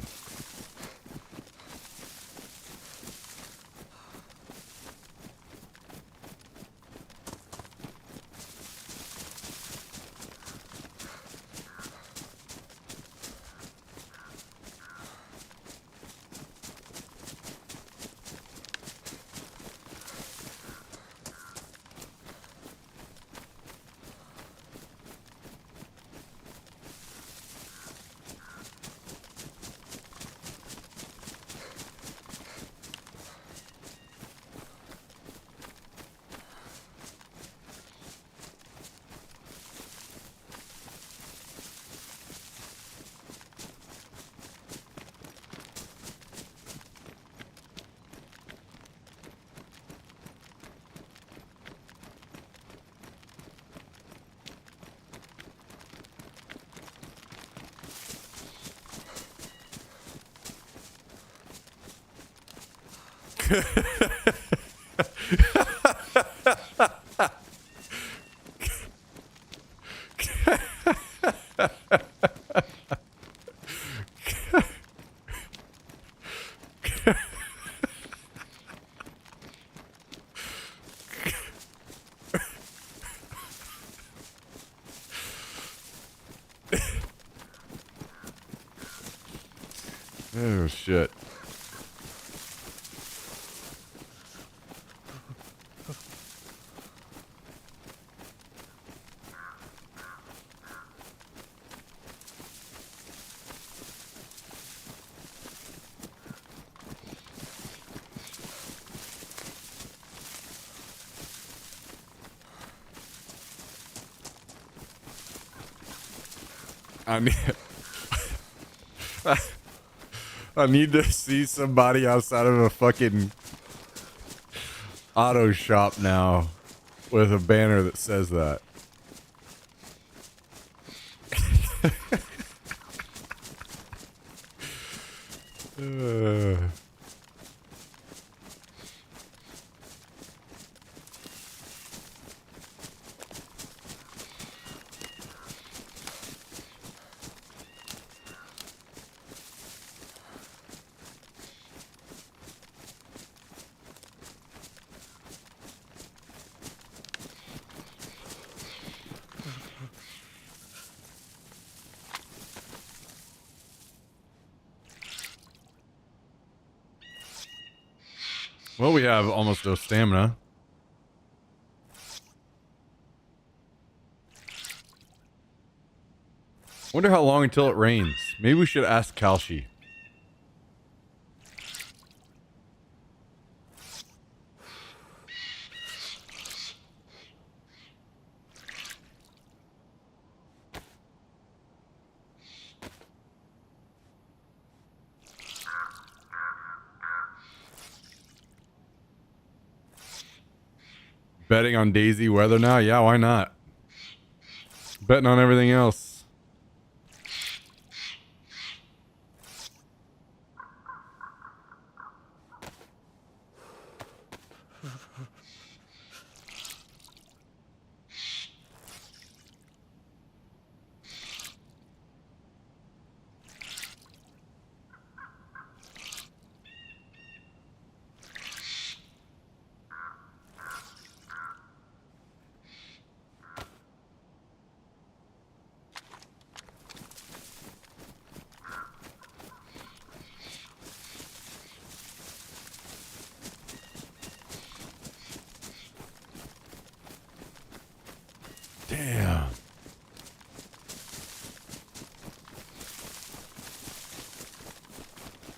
Oh shit. I need I need to see somebody outside of a fucking auto shop now with a banner that says that. Well, we have almost no stamina. Wonder how long until it rains. Maybe we should ask Kalshi. Betting on Daisy weather now? Yeah, why not? Betting on everything else.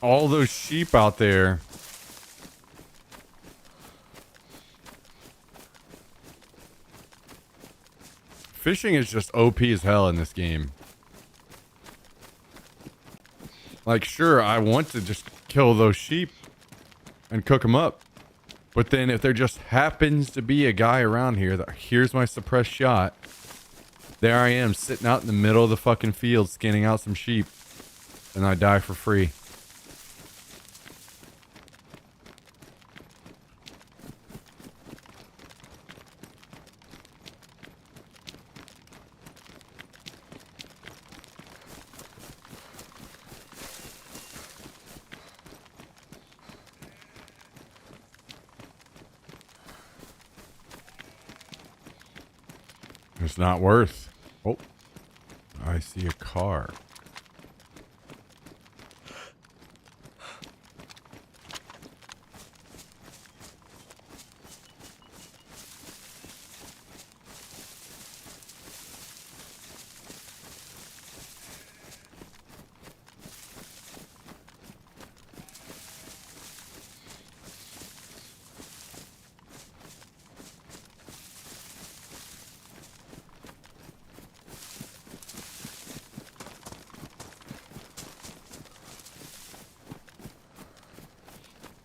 All those sheep out there. Fishing is just OP as hell in this game. Like, sure, I want to just kill those sheep and cook them up. But then if there just happens to be a guy around here that hears my suppressed shot, there I am sitting out in the middle of the fucking field scanning out some sheep, and I die for free. It's not worth. Oh, I see a car.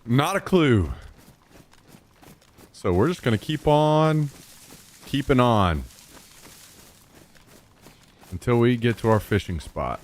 Not a clue. So we're just going to keep on keeping on until we get to our fishing spot.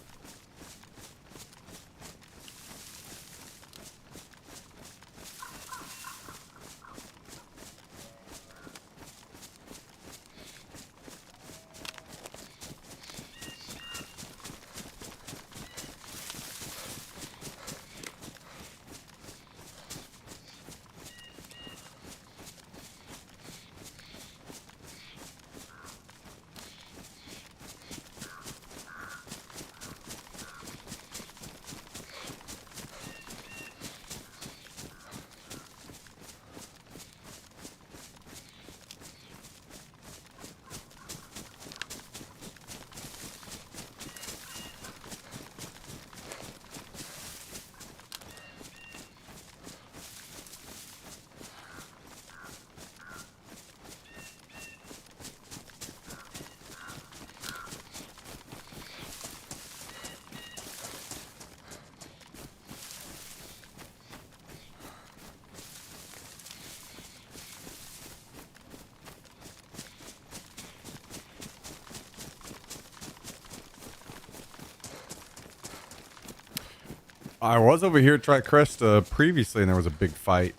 I was over here at Tricresta previously, and there was a big fight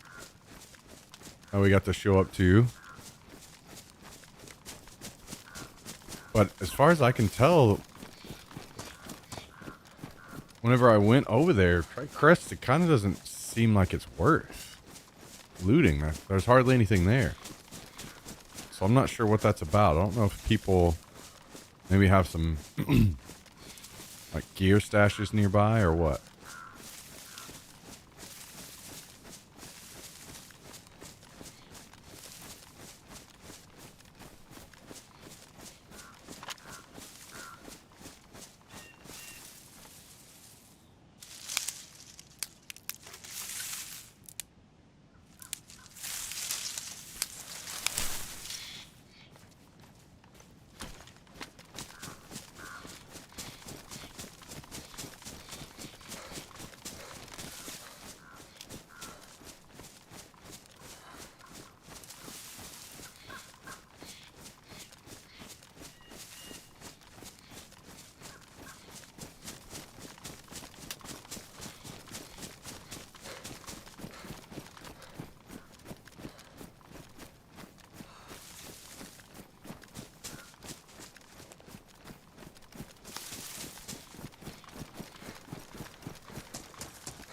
that we got to show up to. But as far as I can tell, whenever I went over there, Tricresta kind of doesn't seem like it's worth looting. There's hardly anything there. So I'm not sure what that's about. I don't know if people maybe have some like gear stashes nearby or what.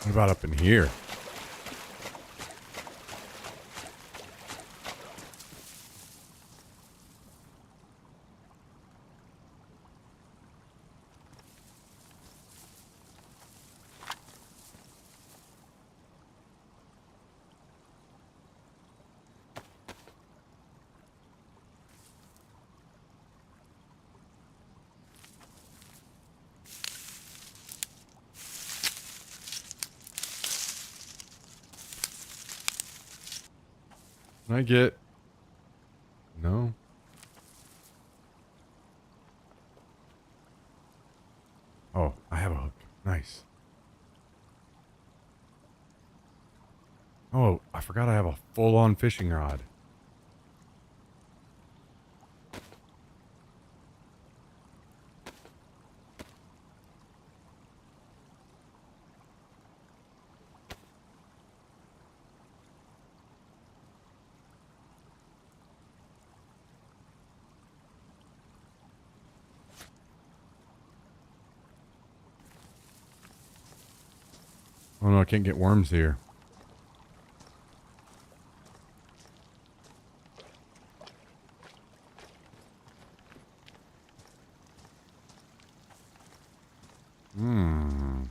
What about up in here? Can I get... No. Oh, I have a hook. Nice. Oh, I forgot I have a full-on fishing rod. Oh no, I can't get worms here. Hmm.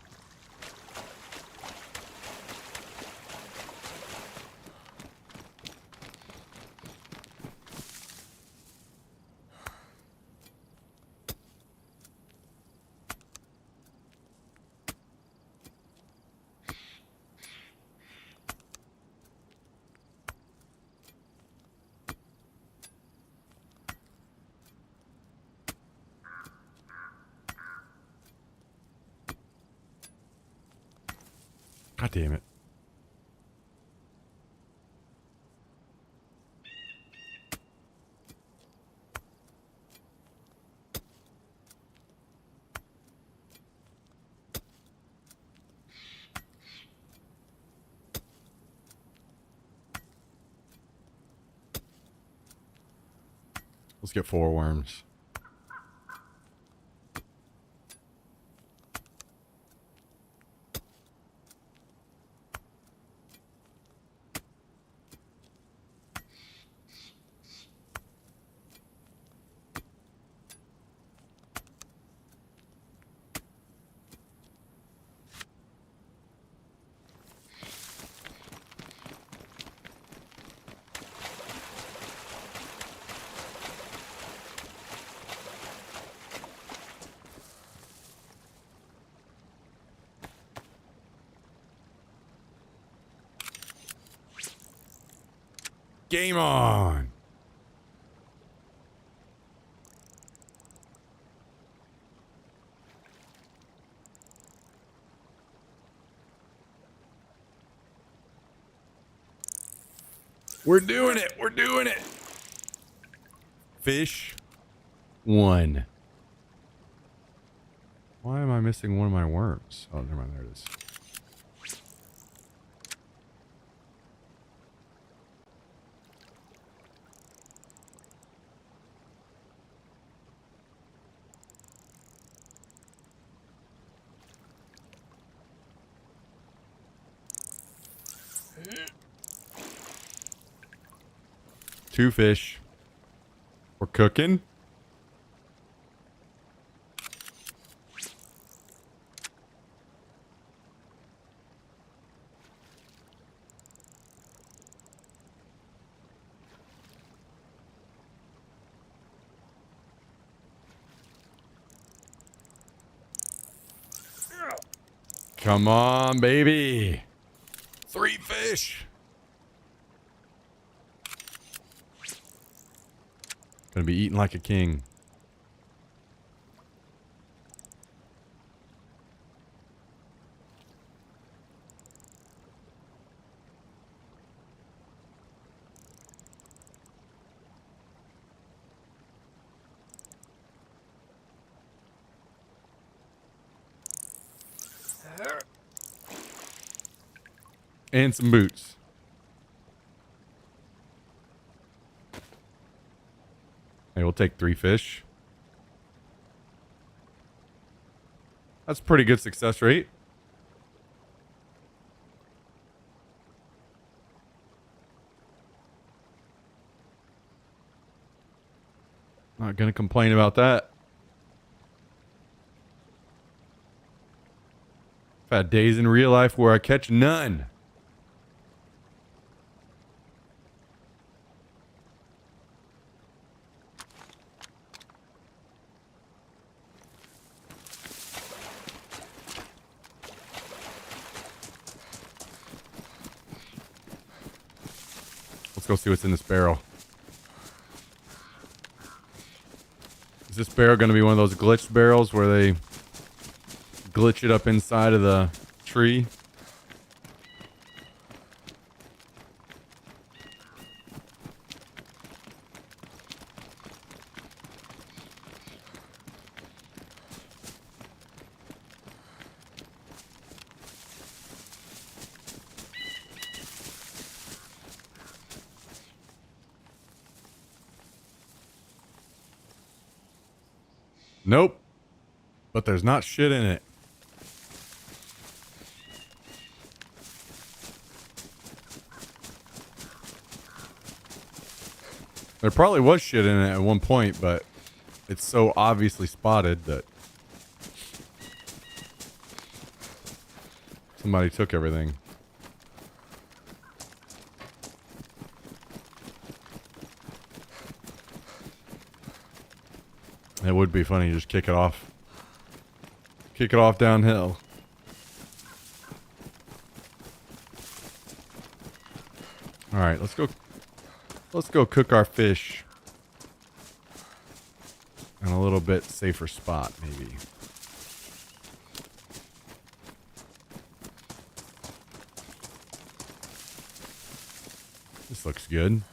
God damn it. Let's get 4 worms. Game on! We're doing it! We're doing it! Fish 1. Why am I missing one of my worms? Oh, never mind. There it is. Two fish. We're cooking. Come on, baby. 3 fish. Gonna be eating like a king. And some boots. Hey, we'll take 3 fish. That's a pretty good success rate. Not gonna complain about that. I've had days in real life where I catch none. Let's go see what's in this barrel. Is this barrel going to be one of those glitched barrels where they glitch it up inside of the tree? Nope. But there's not shit in it. There probably was shit in it at one point, but it's so obviously spotted that somebody took everything. It would be funny to just kick it off. Kick it off downhill. Alright, let's go. Let's go cook our fish in a little bit safer spot, maybe. This looks good.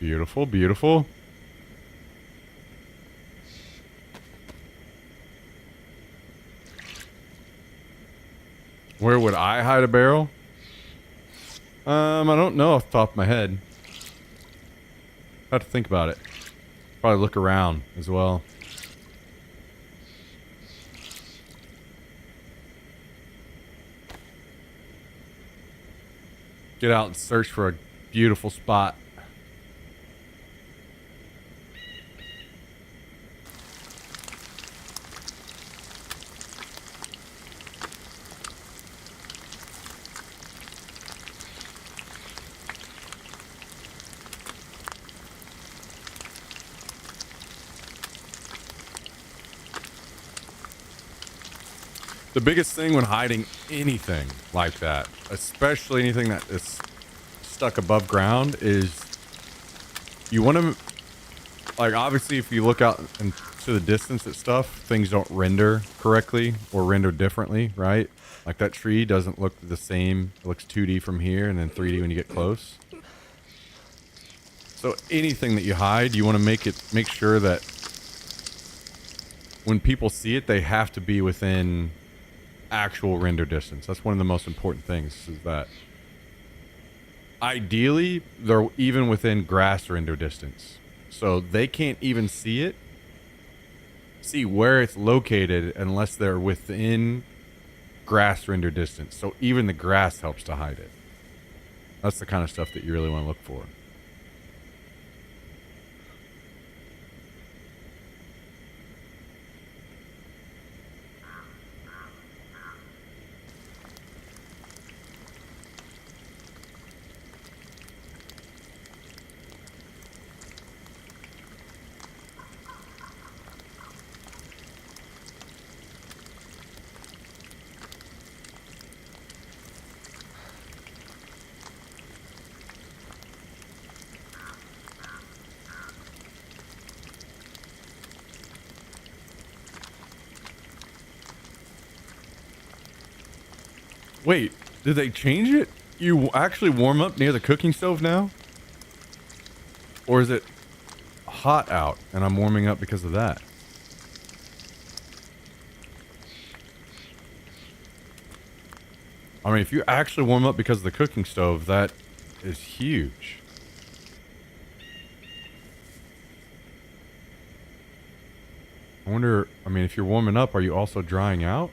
Beautiful, beautiful. Where would I hide a barrel? I don't know off the top of my head. I have to think about it. Probably look around as well. Get out and search for a beautiful spot. The biggest thing when hiding anything like that, especially anything that is stuck above ground, is you want to, like, obviously if you look out into the distance at stuff, things don't render correctly or render differently, right? Like that tree doesn't look the same. It looks 2D from here and then 3D when you get close. So anything that you hide, you want to make sure that when people see it, they have to be within actual render distance. That's one of the most important things, is that ideally they're even within grass render distance, so they can't even see where it's located unless they're within grass render distance. So even the grass helps to hide it. That's the kind of stuff that you really want to look for. Wait, did they change it? You actually warm up near the cooking stove now? Or is it hot out and I'm warming up because of that? I mean, if you actually warm up because of the cooking stove, that is huge. I wonder, I mean, if you're warming up, are you also drying out?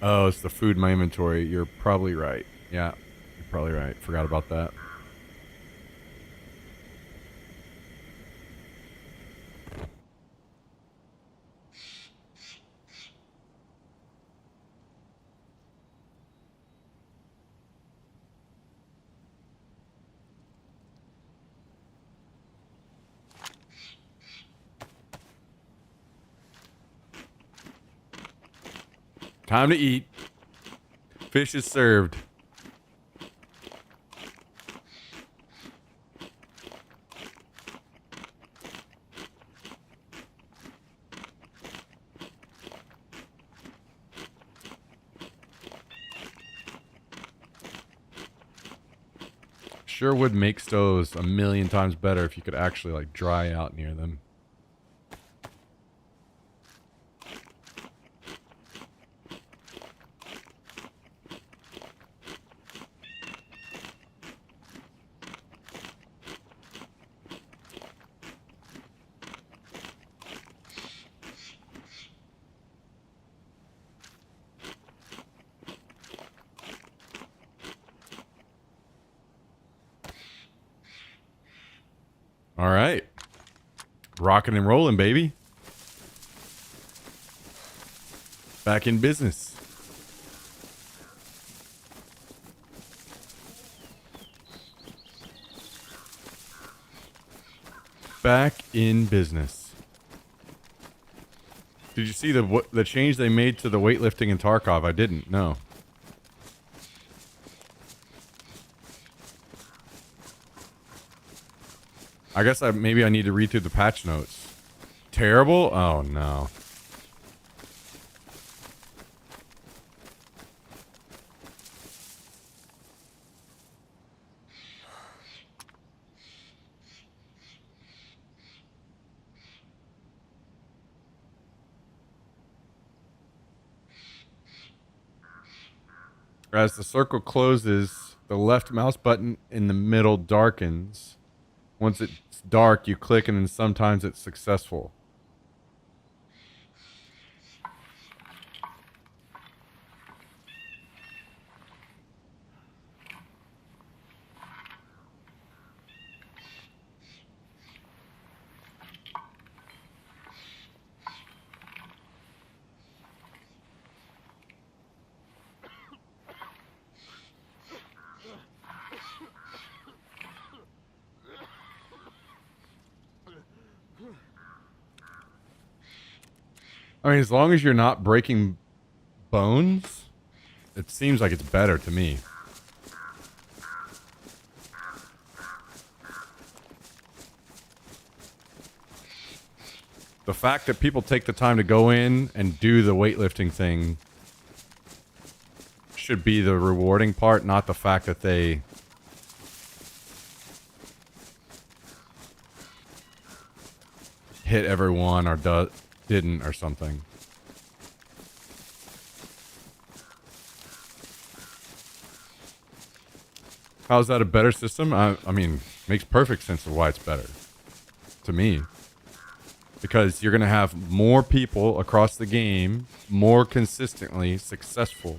Oh, it's the food in my inventory. You're probably right. Yeah, you're probably right. Forgot about that. Time to eat. Fish is served. Sure would make stoves a million times better if you could actually like dry out near them. All right. Rocking and rolling, baby. Back in business. Back in business. Did you see the change they made to the weightlifting in Tarkov? I didn't. No. I guess maybe I need to read through the patch notes. Terrible? Oh no. As the circle closes, the left mouse button in the middle darkens. Once it's dark, you click and then sometimes it's successful. I mean, as long as you're not breaking bones, it seems like it's better to me. The fact that people take the time to go in and do the weightlifting thing should be the rewarding part, not the fact that they hit everyone or didn't or something. How's that a better system? I mean, makes perfect sense of why it's better to me. Because you're going to have more people across the game more consistently successful.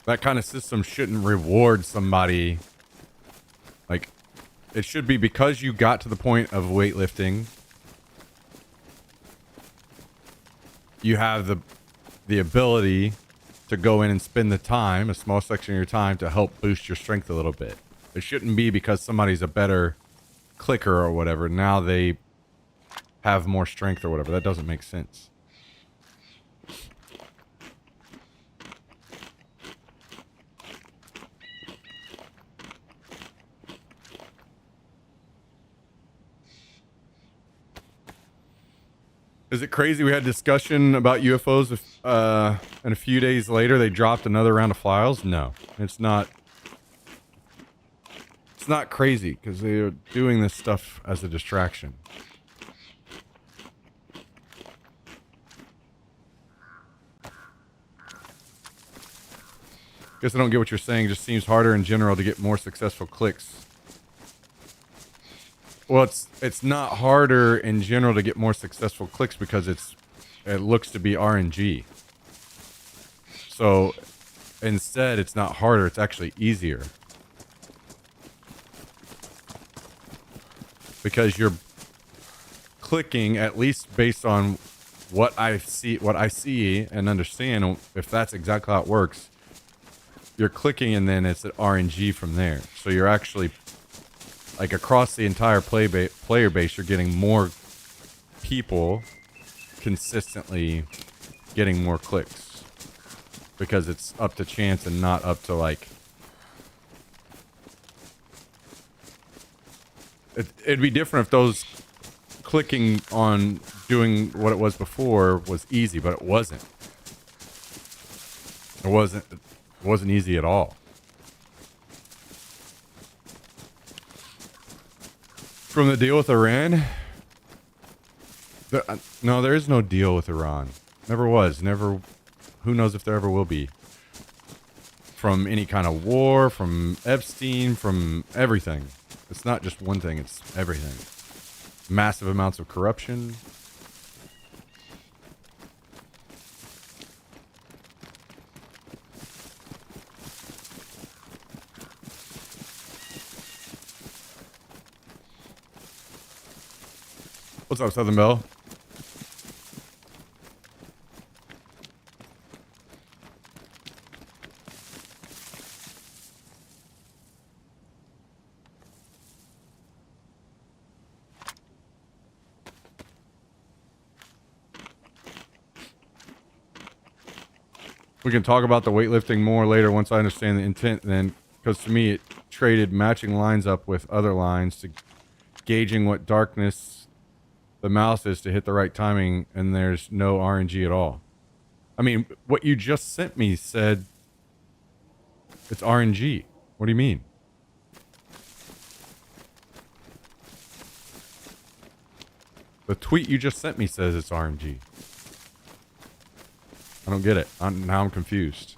That kind of system shouldn't reward somebody. Like, it should be because you got to the point of weightlifting, you have the ability to go in and spend the time, a small section of your time, to help boost your strength a little bit. It shouldn't be because somebody's a better clicker or whatever, now they have more strength or whatever. That doesn't make sense. Is it crazy we had discussion about UFOs and a few days later they dropped another round of files? No, it's not. It's not crazy because they're doing this stuff as a distraction. Guess I don't get what you're saying. It just seems harder in general to get more successful clicks. Well, it's not harder in general to get more successful clicks because it looks to be RNG. So instead, it's not harder. It's actually easier. Because you're clicking, at least based on what I see and understand, if that's exactly how it works, you're clicking and then it's an RNG from there. So you're actually, like, across the entire player base, you're getting more people consistently getting more clicks because it's up to chance and not up to like. It'd be different if those clicking on doing what it was before was easy, but it wasn't. It wasn't easy at all. From the deal with Iran? No, there is no deal with Iran. Never was. Never. Who knows if there ever will be. From any kind of war, from Epstein, from everything. It's not just one thing, it's everything. Massive amounts of corruption. What's up, Southern Belle? We can talk about the weightlifting more later once I understand the intent then, because to me it traded matching lines up with other lines to gauging what darkness the mouse is to hit the right timing, and there's no RNG at all. I mean, what you just sent me said it's RNG. What do you mean? The tweet you just sent me says it's RNG. I don't get it. Now I'm confused.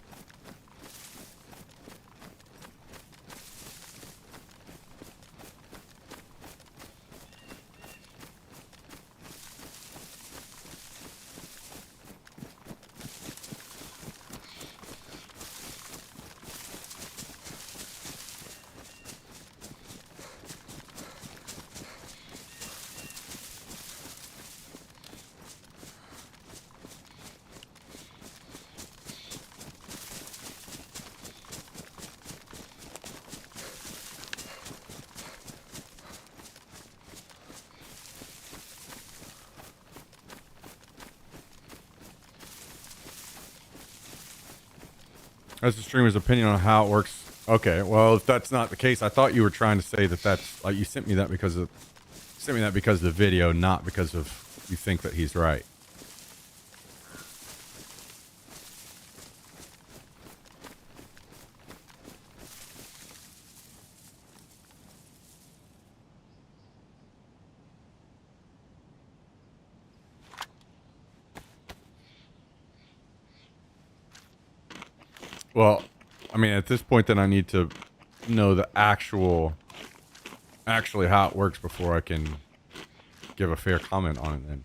That's the streamer's opinion on how it works. Okay, well, if that's not the case, I thought you were trying to say that that's like you sent me that because of the video, not because of you think that he's right. Well, I mean, at this point, then I need to know the actually how it works before I can give a fair comment on it then.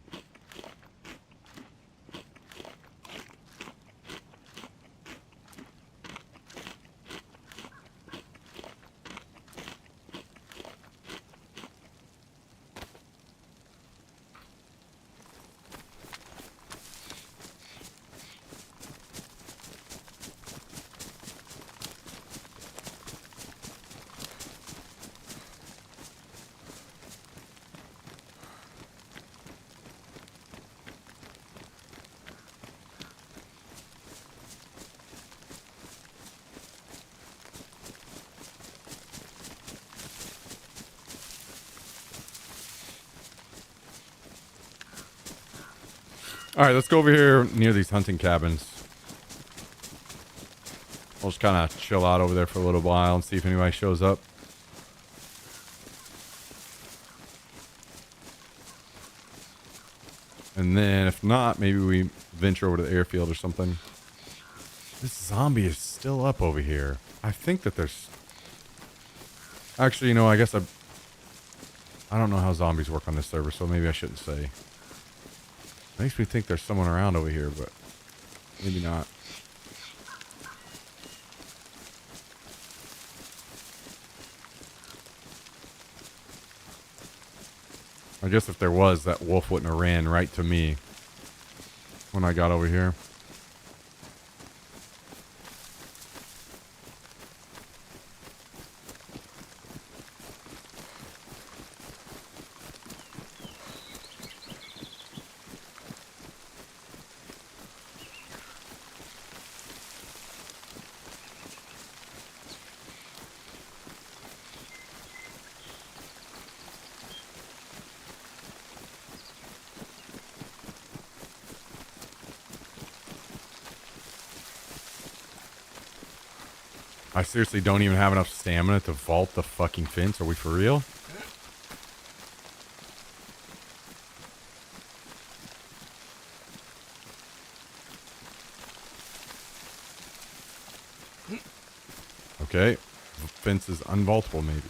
All right, let's go over here near these hunting cabins. We'll just kind of chill out over there for a little while and see if anybody shows up. And then if not, maybe we venture over to the airfield or something. This zombie is still up over here. I think that there's... Actually, you know, I guess I don't know how zombies work on this server, so maybe I shouldn't say. Makes me think there's someone around over here, but maybe not. I guess if there was, that wolf wouldn't have ran right to me when I got over here. I seriously don't even have enough stamina to vault the fucking fence. Are we for real? Okay. The fence is unvaultable, maybe.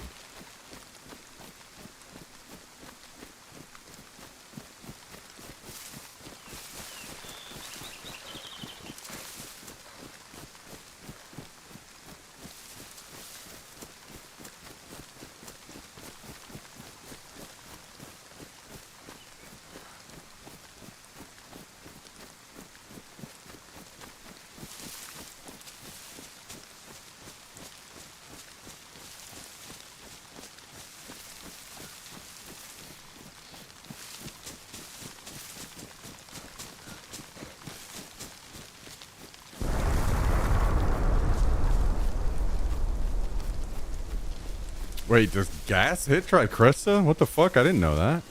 Wait, does gas hit Tricresta? What the fuck? I didn't know that.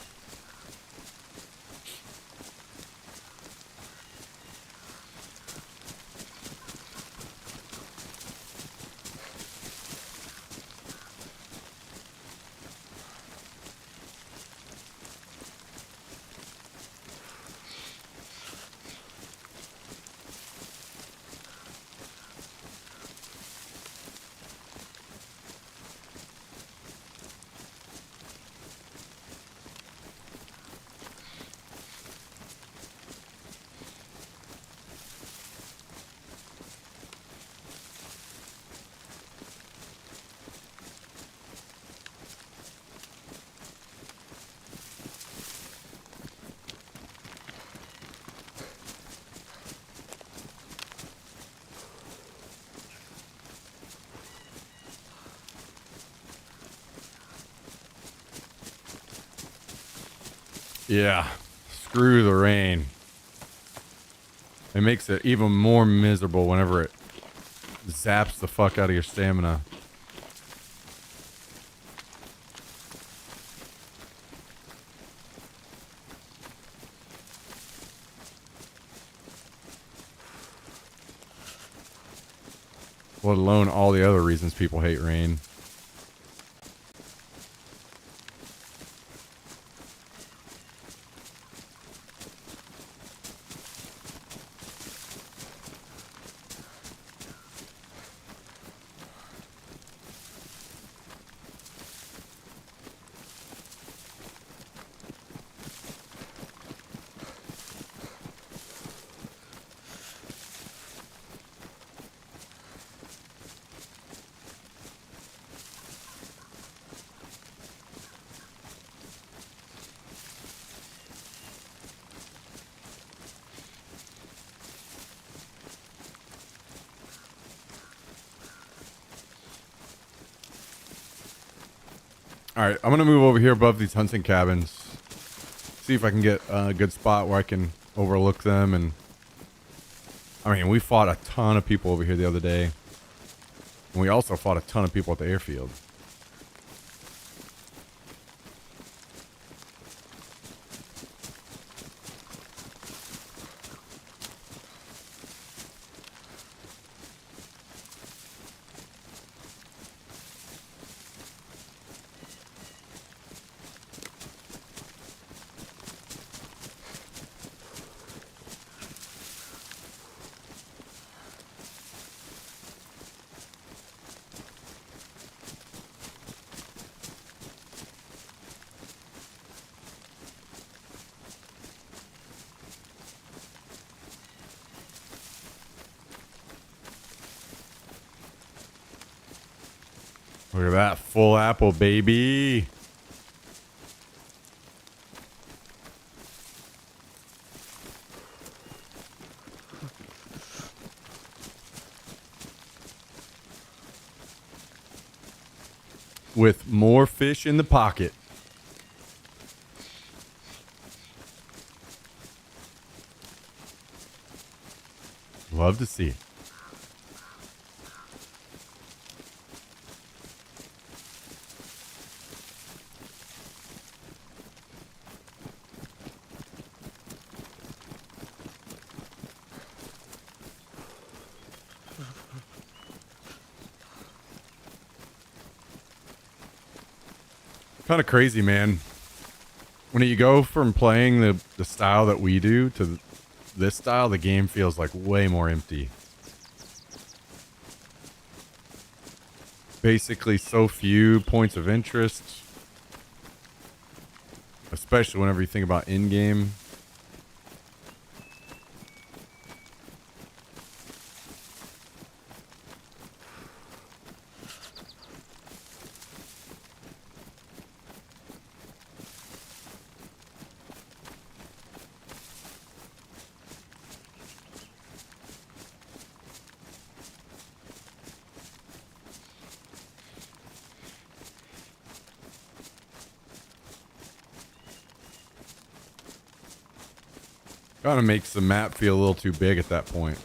Yeah. Screw the rain. It makes it even more miserable whenever it zaps the fuck out of your stamina. Let alone all the other reasons people hate rain. All right, I'm gonna move over here above these hunting cabins. See if I can get a good spot where I can overlook them. And I mean, we fought a ton of people over here the other day. And we also fought a ton of people at the airfield. Look at that full apple, baby. With more fish in the pocket. Love to see it. Kind of crazy, man. When you go from playing the style that we do to this style, the game feels like way more empty. Basically, so few points of interest, especially whenever you think about in-game. Kind of makes the map feel a little too big at that point.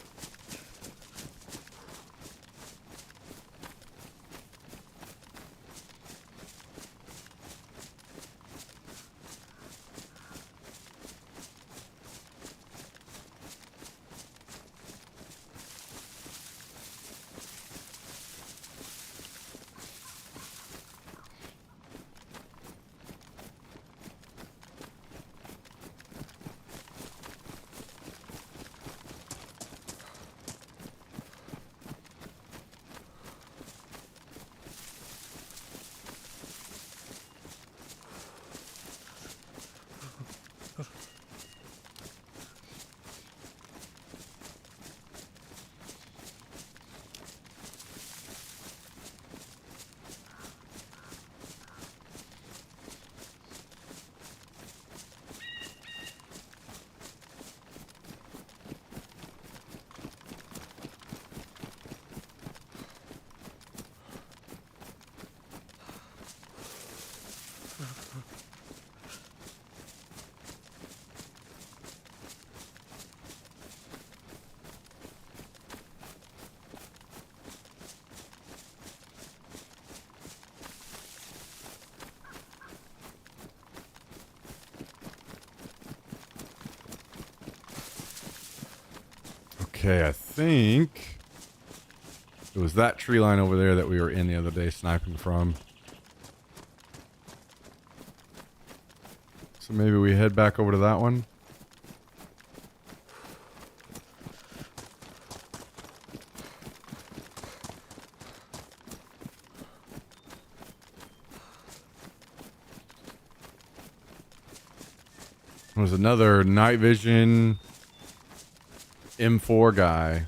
Okay, I think it was that tree line over there that we were in the other day sniping from. So maybe we head back over to that one. There was another night vision M4 guy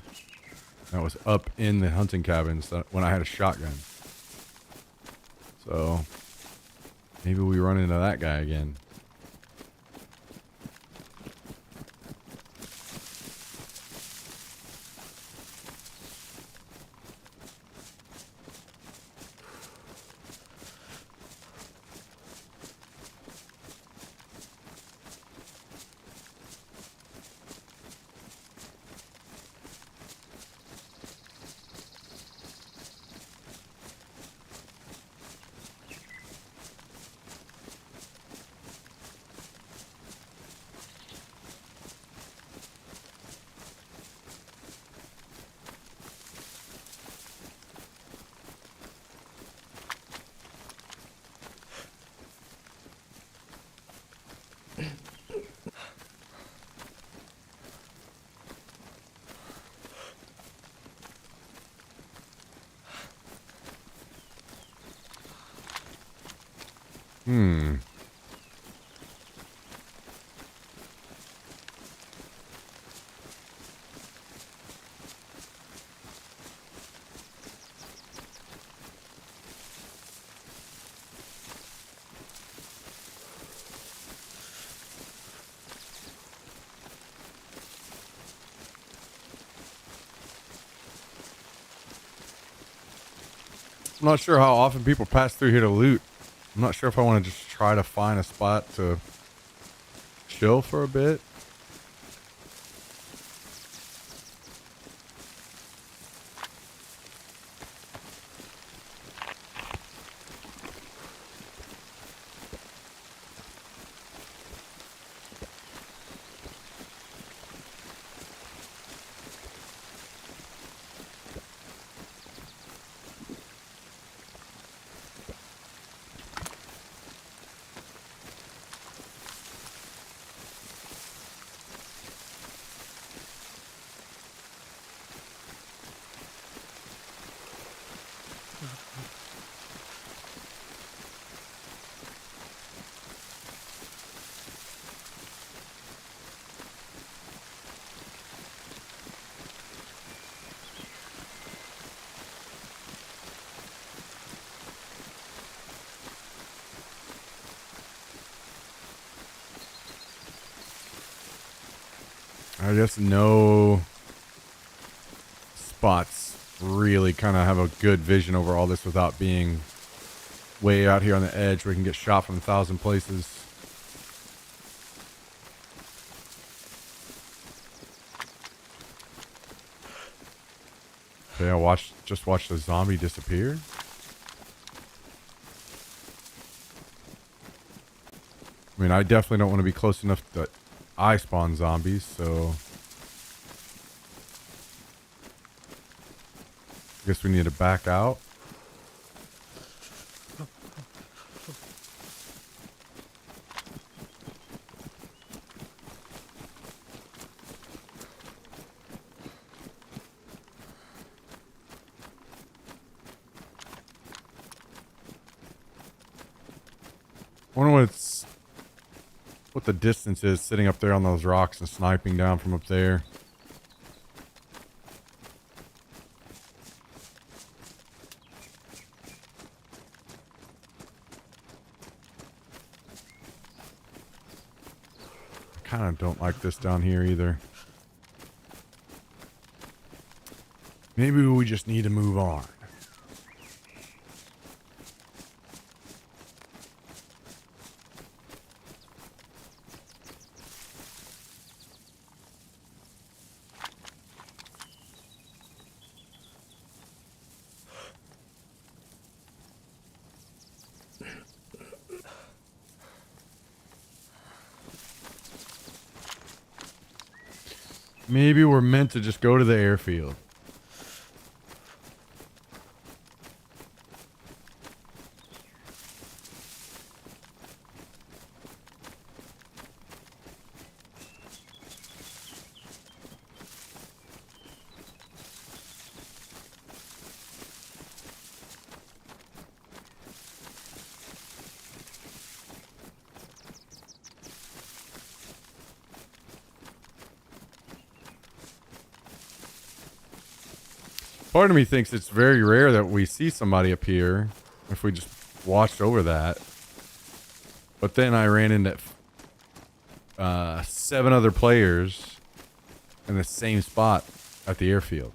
that was up in the hunting cabins when I had a shotgun. So maybe we run into that guy again. I'm not sure how often people pass through here to loot. I'm not sure if I want to just try to find a spot to chill for a bit. I guess no spots really kind of have a good vision over all this without being way out here on the edge where we can get shot from 1,000 places. Okay, just watch the zombie disappear. I mean, I definitely don't want to be close enough that I spawn zombies, so I guess we need to back out. I wonder what the distance is sitting up there on those rocks and sniping down from up there. I kind of don't like this down here either. Maybe we just need to move on. Maybe we're meant to just go to the airfield. Part of me thinks it's very rare that we see somebody up here if we just watched over that. But then I ran into 7 other players in the same spot at the airfield.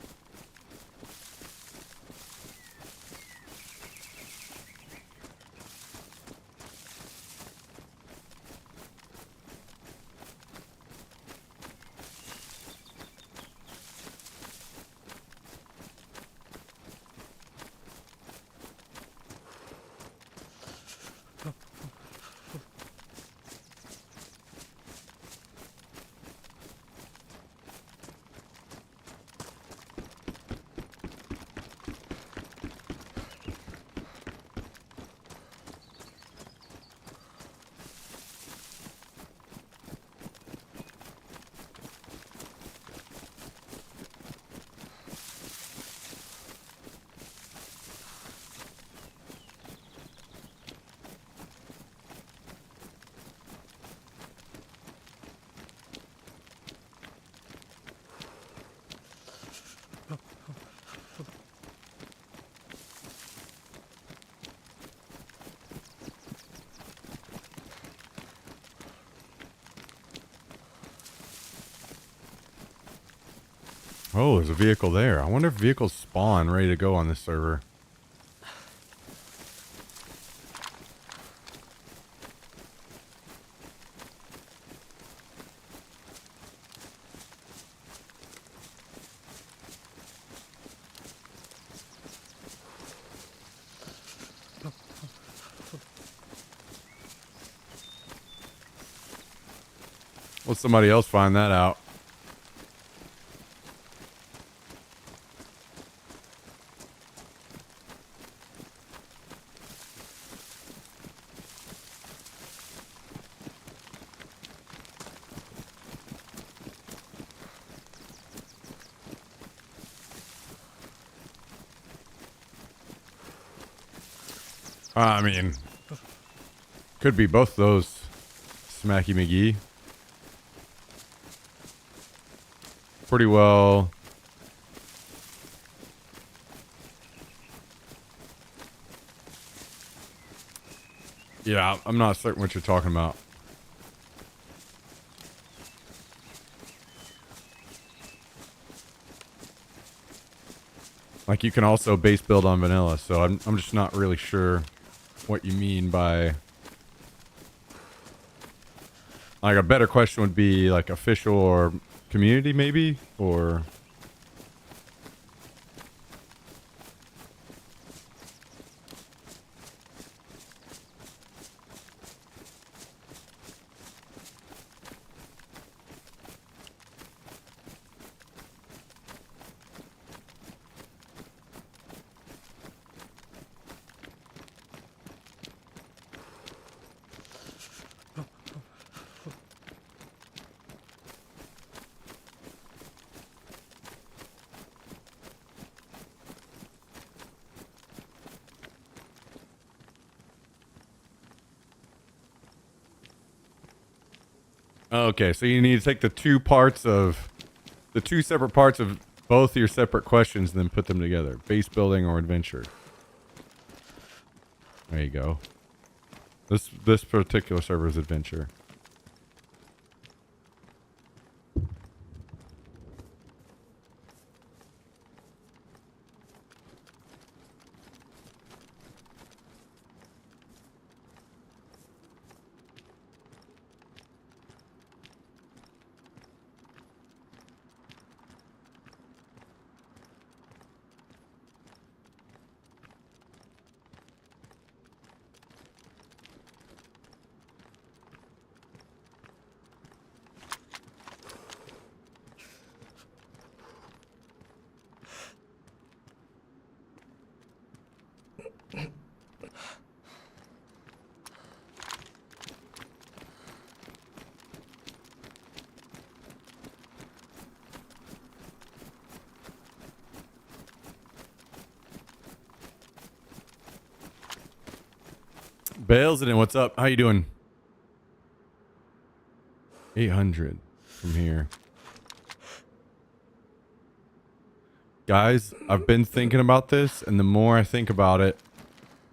Oh, there's a vehicle there. I wonder if vehicles spawn ready to go on this server. Let somebody else find that out. I mean, could be both those, Smacky McGee. Pretty well. Yeah, I'm not certain what you're talking about. Like you can also base build on vanilla, so I'm just not really sure what you mean by, like, a better question would be like official or community maybe, or okay, so you need to take the two separate parts of both your separate questions and then put them together. Base building or adventure. There you go. This particular server is adventure. Balesident, what's up? How you doing? 800 from here. Guys, I've been thinking about this, and the more I think about it,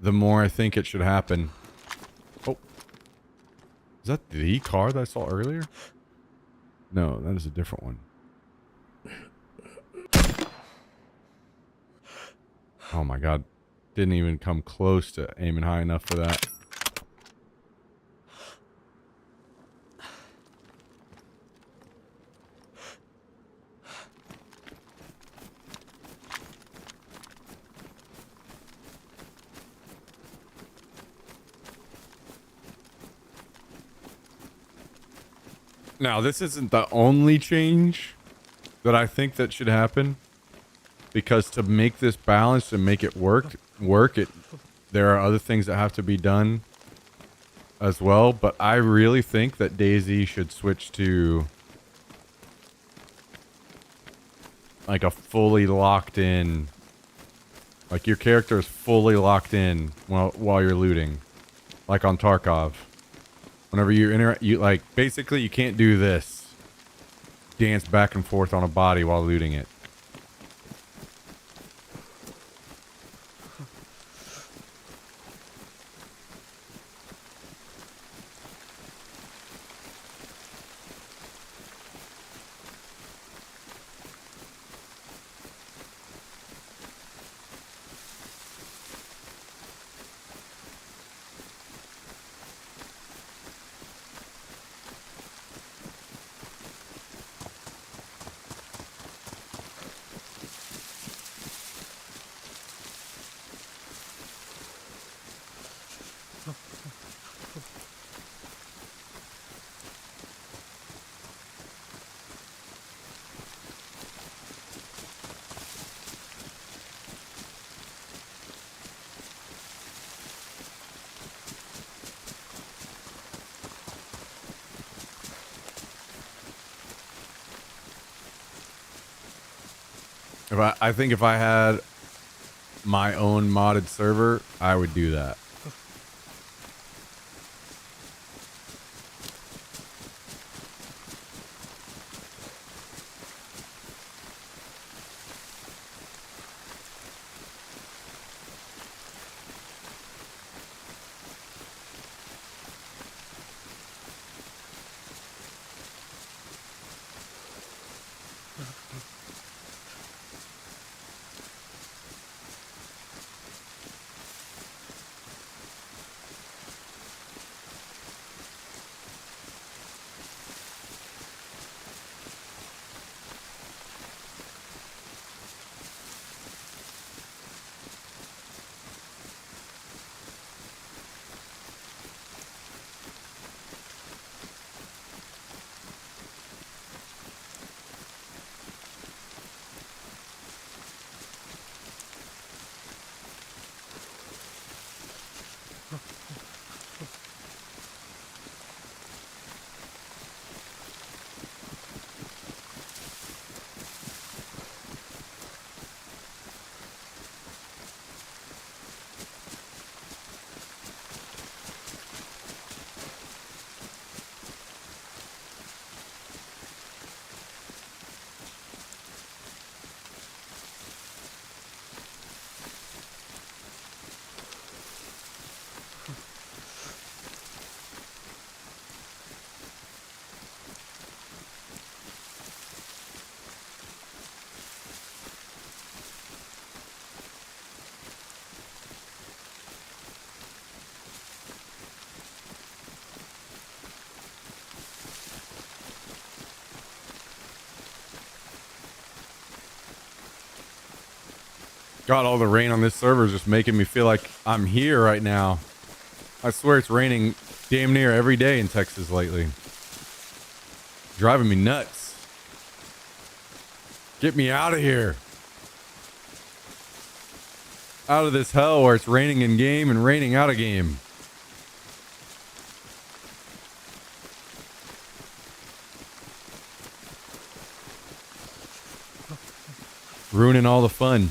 the more I think it should happen. Oh. Is that the car that I saw earlier? No, that is a different one. Oh my god. Didn't even come close to aiming high enough for that. Now, this isn't the only change that I think that should happen, because to make this balanced and make it work, there are other things that have to be done as well. But I really think that DayZ should switch to like a fully locked in, like your character is fully locked in while you're looting, like on Tarkov. Whenever you like, basically you can't do this, dance back and forth on a body while looting it. I think if I had my own modded server, I would do that. God, all the rain on this server is just making me feel like I'm here right now. I swear it's raining damn near every day in Texas lately. Driving me nuts. Get me out of here. Out of this hell where it's raining in game and raining out of game. Ruining all the fun.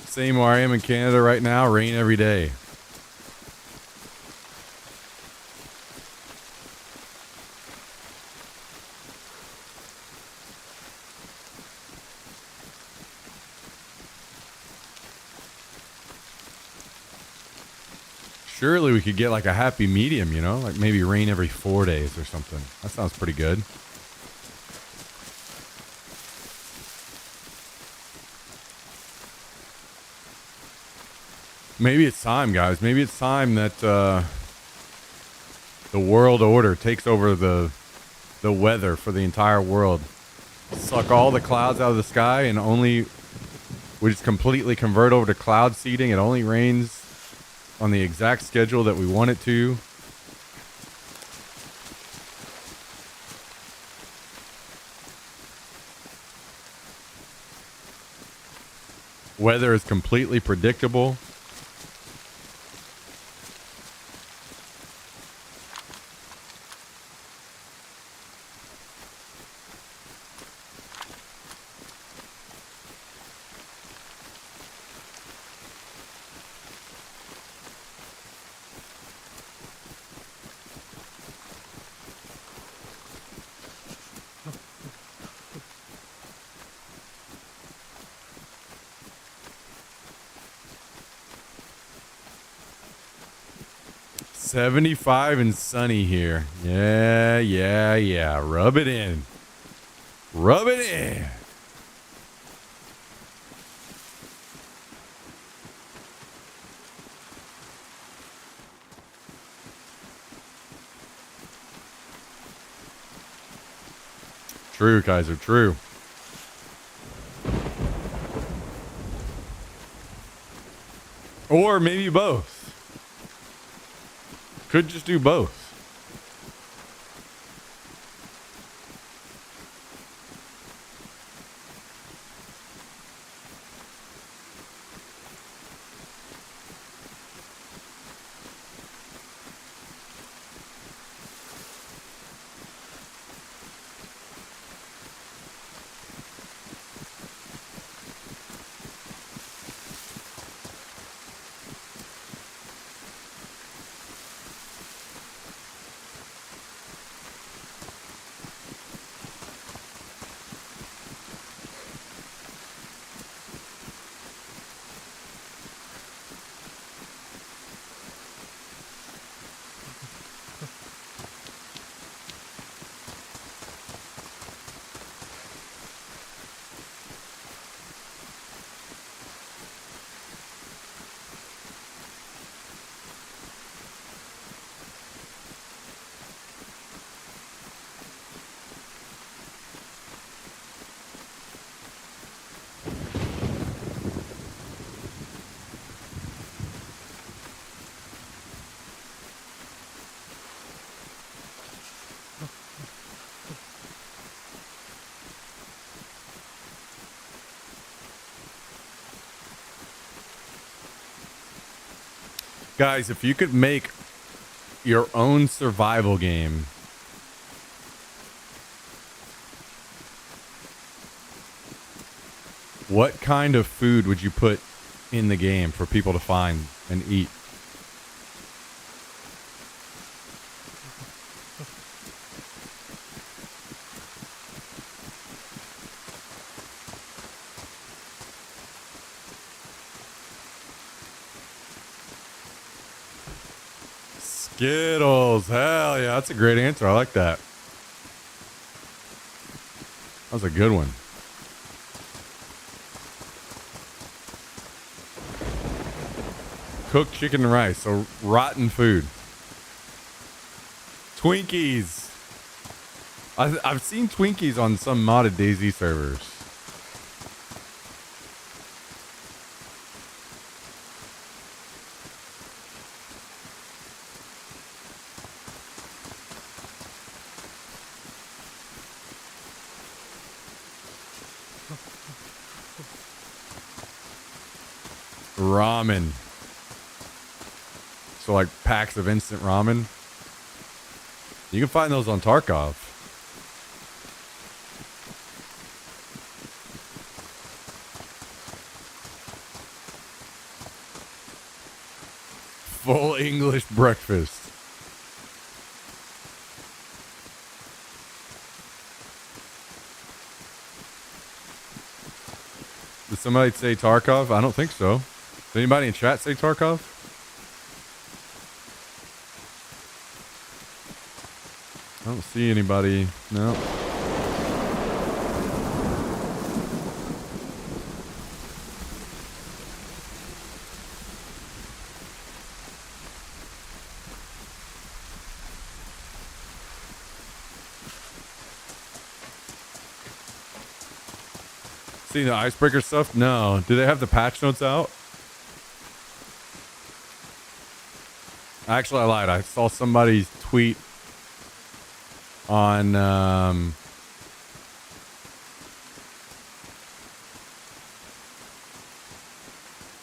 Same where I am in Canada right now, rain every day. Surely we could get like a happy medium, you know? Like maybe rain every 4 days or something. That sounds pretty good. Maybe it's time, guys. Maybe it's time that the world order takes over the weather for the entire world. Suck all the clouds out of the sky and only we just completely convert over to cloud seeding. It only rains on the exact schedule that we want it to. Weather is completely predictable. $75 and sunny here. Yeah. Rub it in. Rub it in. True, Kaiser, true. Or maybe both. Could just do both. Guys, if you could make your own survival game, what kind of food would you put in the game for people to find and eat? Skittles. Hell yeah, that's a great answer. I like that. That was a good one. cooked chicken and rice. So rotten food. Twinkies. I've seen Twinkies on some modded DayZ servers. Ramen. So like packs of instant ramen. You can find those on Tarkov. Full English breakfast. Did somebody say Tarkov? I don't think so. Did anybody in chat say Tarkov? I don't see anybody. No. See the icebreaker stuff? No. Do they have the patch notes out? Actually, I lied. I saw somebody's tweet on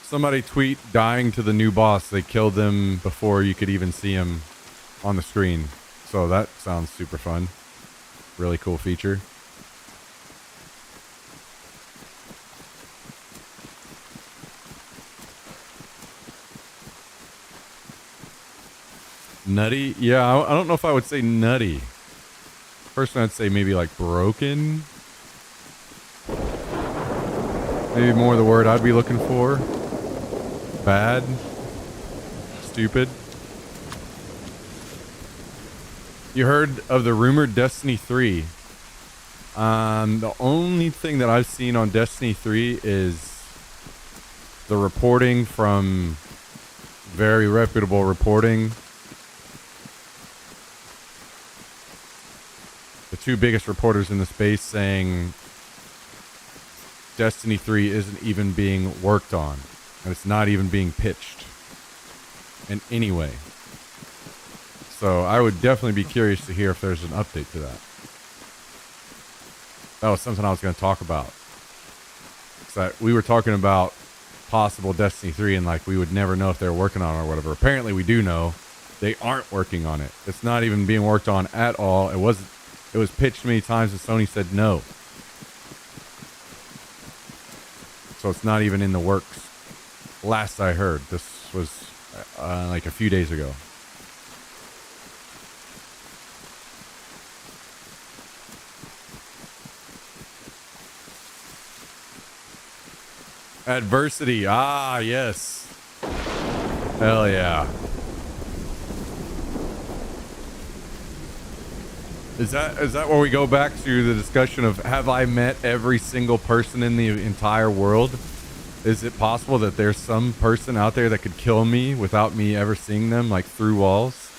somebody tweet dying to the new boss. They killed him before you could even see him on the screen. So that sounds super fun. Really cool feature. Nutty? Yeah, I don't know if I would say nutty. Personally, I'd say maybe like broken. Maybe more the word I'd be looking for. Bad. Stupid. You heard of the rumored Destiny 3. The only thing that I've seen on Destiny 3 is the reporting from very reputable reporting. The two biggest reporters in the space saying Destiny 3 isn't even being worked on. And it's not even being pitched in any way. So I would definitely be curious to hear if there's an update to that. That was something I was going to talk about. So we were talking about possible Destiny 3 and like we would never know if they're working on it or whatever. Apparently we do know they aren't working on it. It's not even being worked on at all. It was pitched many times and Sony said no. So it's not even in the works. Last I heard, this was like a few days ago. Adversity. Ah, yes. Hell yeah. Is that where we go back to the discussion of have I met every single person in the entire world? Is it possible that there's some person out there that could kill me without me ever seeing them, like through walls?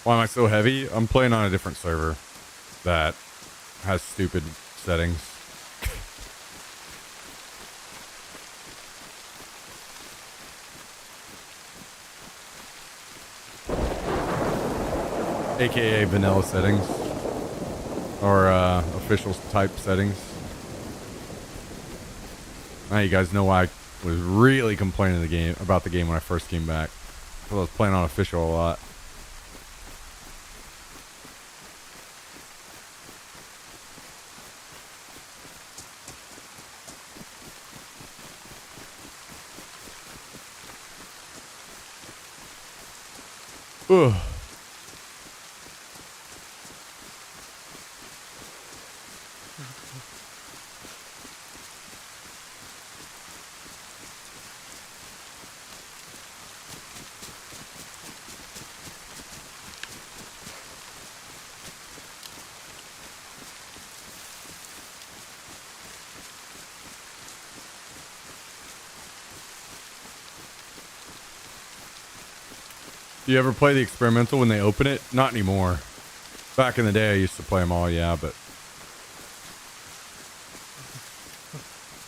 Why am I so heavy? I'm playing on a different server that has stupid settings. AKA vanilla settings. Or official type settings. Now you guys know why I was really complaining about the game when I first came back. I was playing on official a lot. Ugh. Do you ever play the experimental when they open it? Not anymore. Back in the day, I used to play them all, yeah, but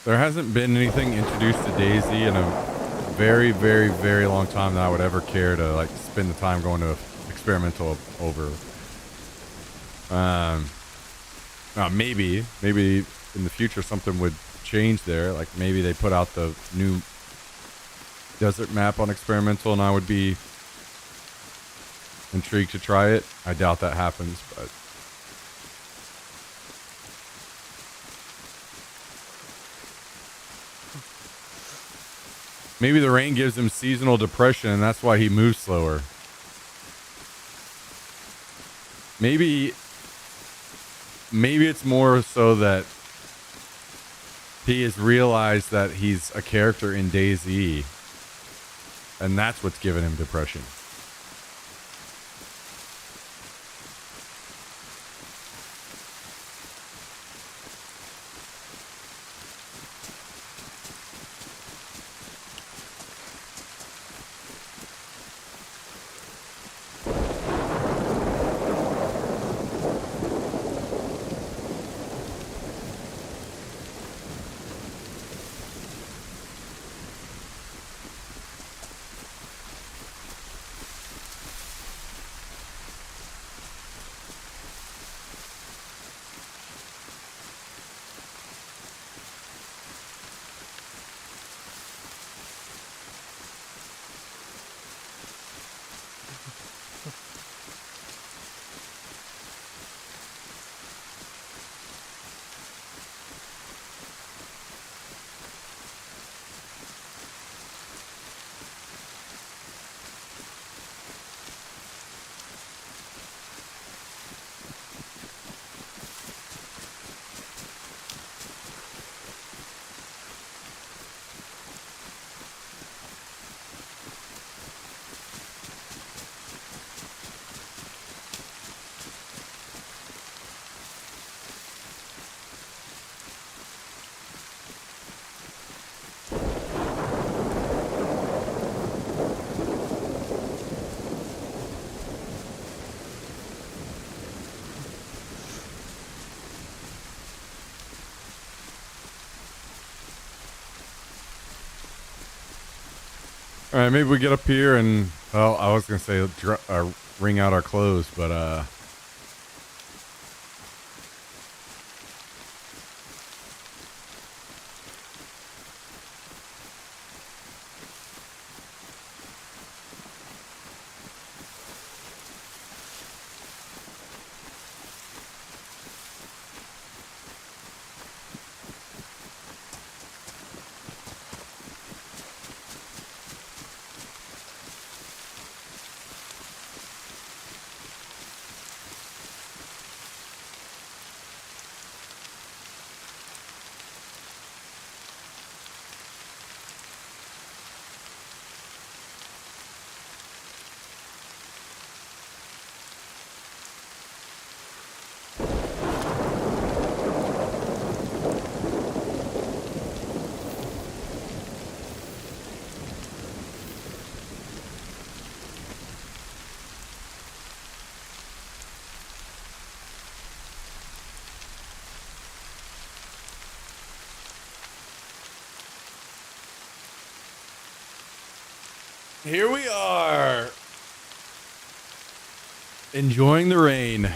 there hasn't been anything introduced to Daisy in a very, very, very long time that I would ever care to like spend the time going to experimental over. Maybe in the future something would change there. Like maybe they put out the new desert map on experimental, and I would be intrigued to try it. I doubt that happens, but maybe the rain gives him seasonal depression and that's why he moves slower. Maybe it's more so that he has realized that he's a character in DayZ, and that's what's giving him depression. All right, maybe we get up here and, well, I was going to say wring out our clothes, but here we are. Enjoying the rain.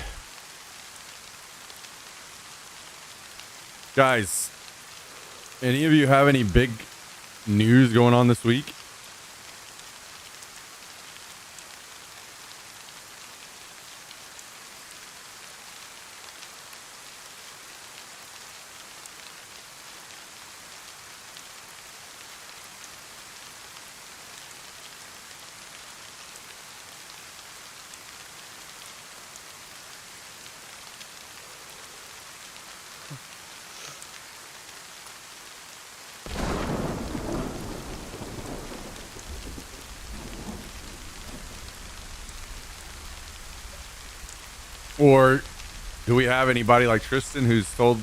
Guys, any of you have any big news going on this week? Or do we have anybody like Tristan who's told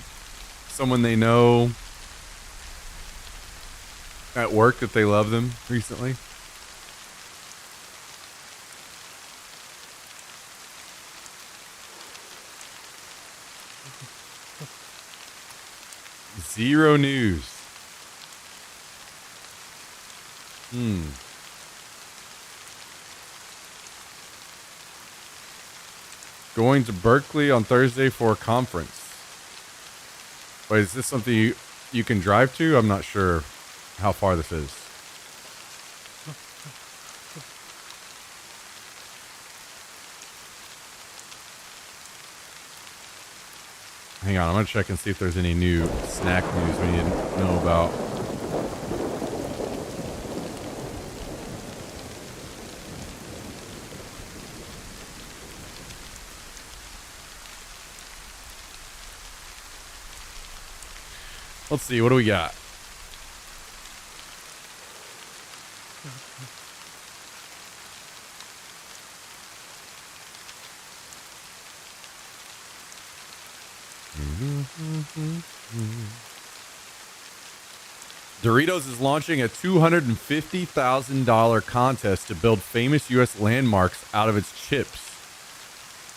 someone they know at work that they love them recently? Zero news. Going to Berkeley on Thursday for a conference. Wait, is this something you can drive to? I'm not sure how far this is. Hang on, I'm going to check and see if there's any new snack news we need to know about. Let's see, what do we got? Doritos is launching a $250,000 contest to build famous U.S. landmarks out of its chips.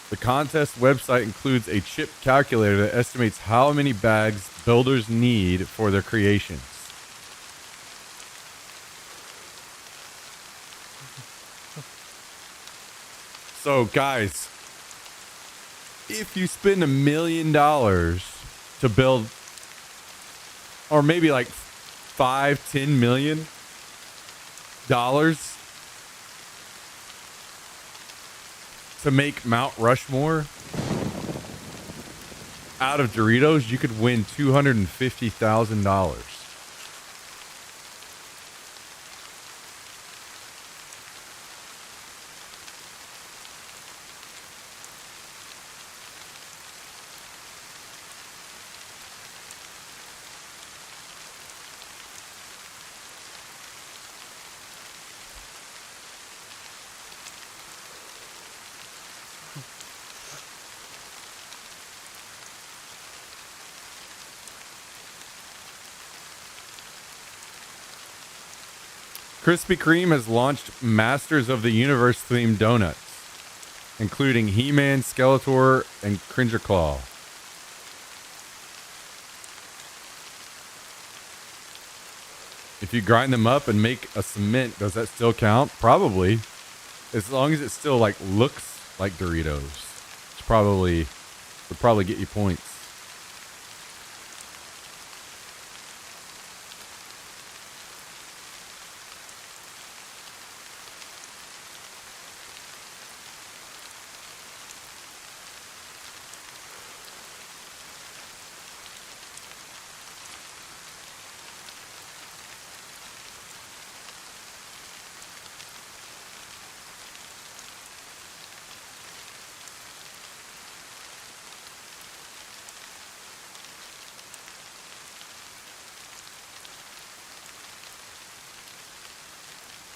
The contest website includes a chip calculator that estimates how many bags builders need for their creations. So, guys, if you spend $1 million to build, or maybe like $5-10 million to make Mount Rushmore out of Doritos, you could win $250,000. Krispy Kreme has launched Masters of the Universe themed donuts, including He-Man, Skeletor, and Cringer Claw. If you grind them up and make a cement, does that still count? Probably. As long as it still like looks like Doritos. It's probably would probably get you points.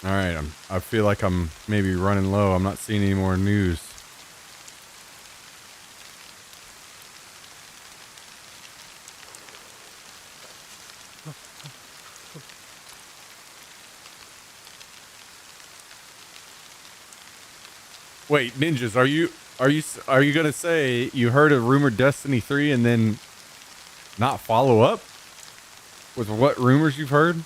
All right, I feel like I'm maybe running low. I'm not seeing any more news. Wait, ninjas, are you gonna say you heard of rumored Destiny 3 and then not follow up with what rumors you've heard?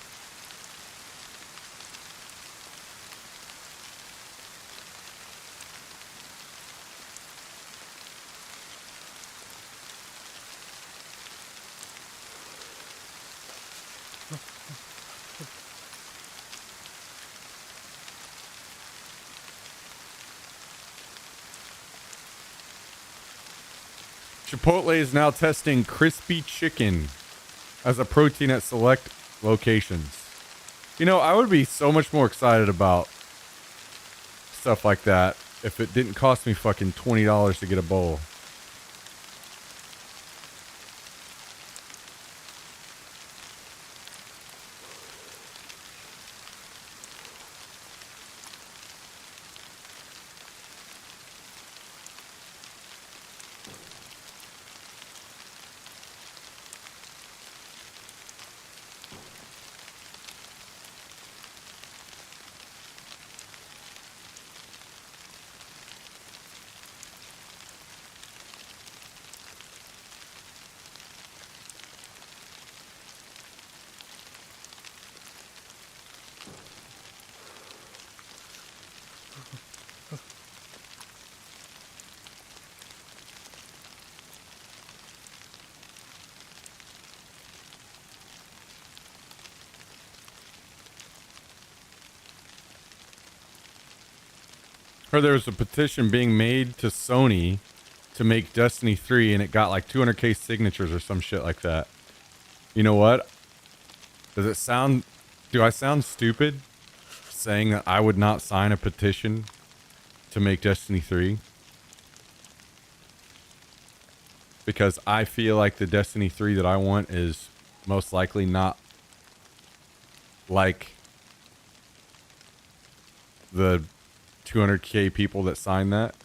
Chipotle is now testing crispy chicken as a protein at select locations. You know, I would be so much more excited about stuff like that if it didn't cost me fucking $20 to get a bowl. Or there was a petition being made to Sony to make Destiny 3 and it got like 200k signatures or some shit like that. You know what? Does it sound... Do I sound stupid saying that I would not sign a petition to make Destiny 3? Because I feel like the Destiny 3 that I want is most likely not like the 200k people that signed that.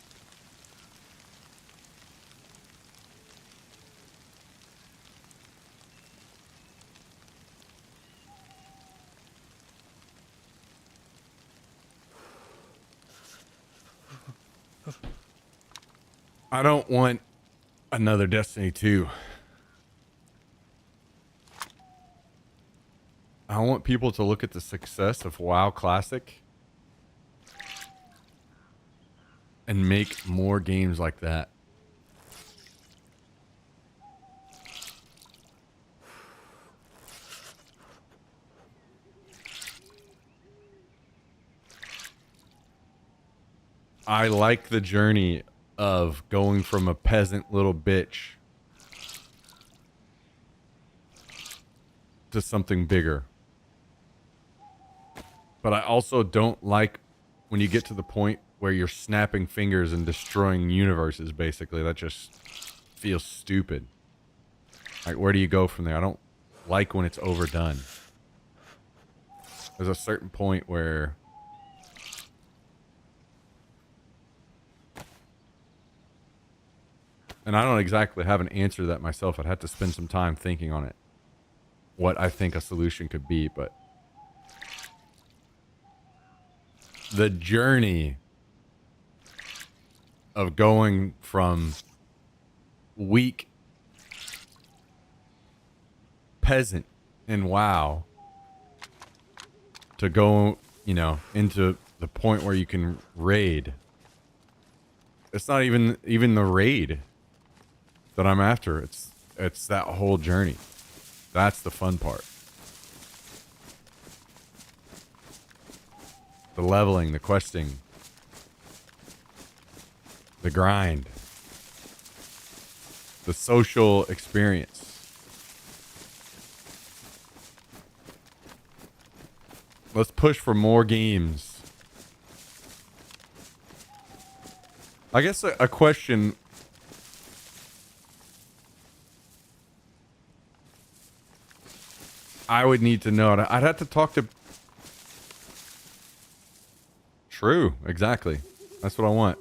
I don't want another Destiny 2. I want people to look at the success of WoW Classic and make more games like that. I like the journey of going from a peasant little bitch to something bigger. But I also don't like when you get to the point where you're snapping fingers and destroying universes, basically. That just feels stupid. Like, where do you go from there? I don't like when it's overdone. There's a certain point where... And I don't exactly have an answer to that myself. I'd have to spend some time thinking on it. What I think a solution could be, but... The journey of going from weak peasant in WoW to go, you know, into the point where you can raid. It's not even the raid that I'm after. It's that whole journey. That's the fun part. The leveling, the questing, the grind, the social experience. Let's push for more games. I guess a question... I would need to know. I'd have to talk to... True, exactly. That's what I want.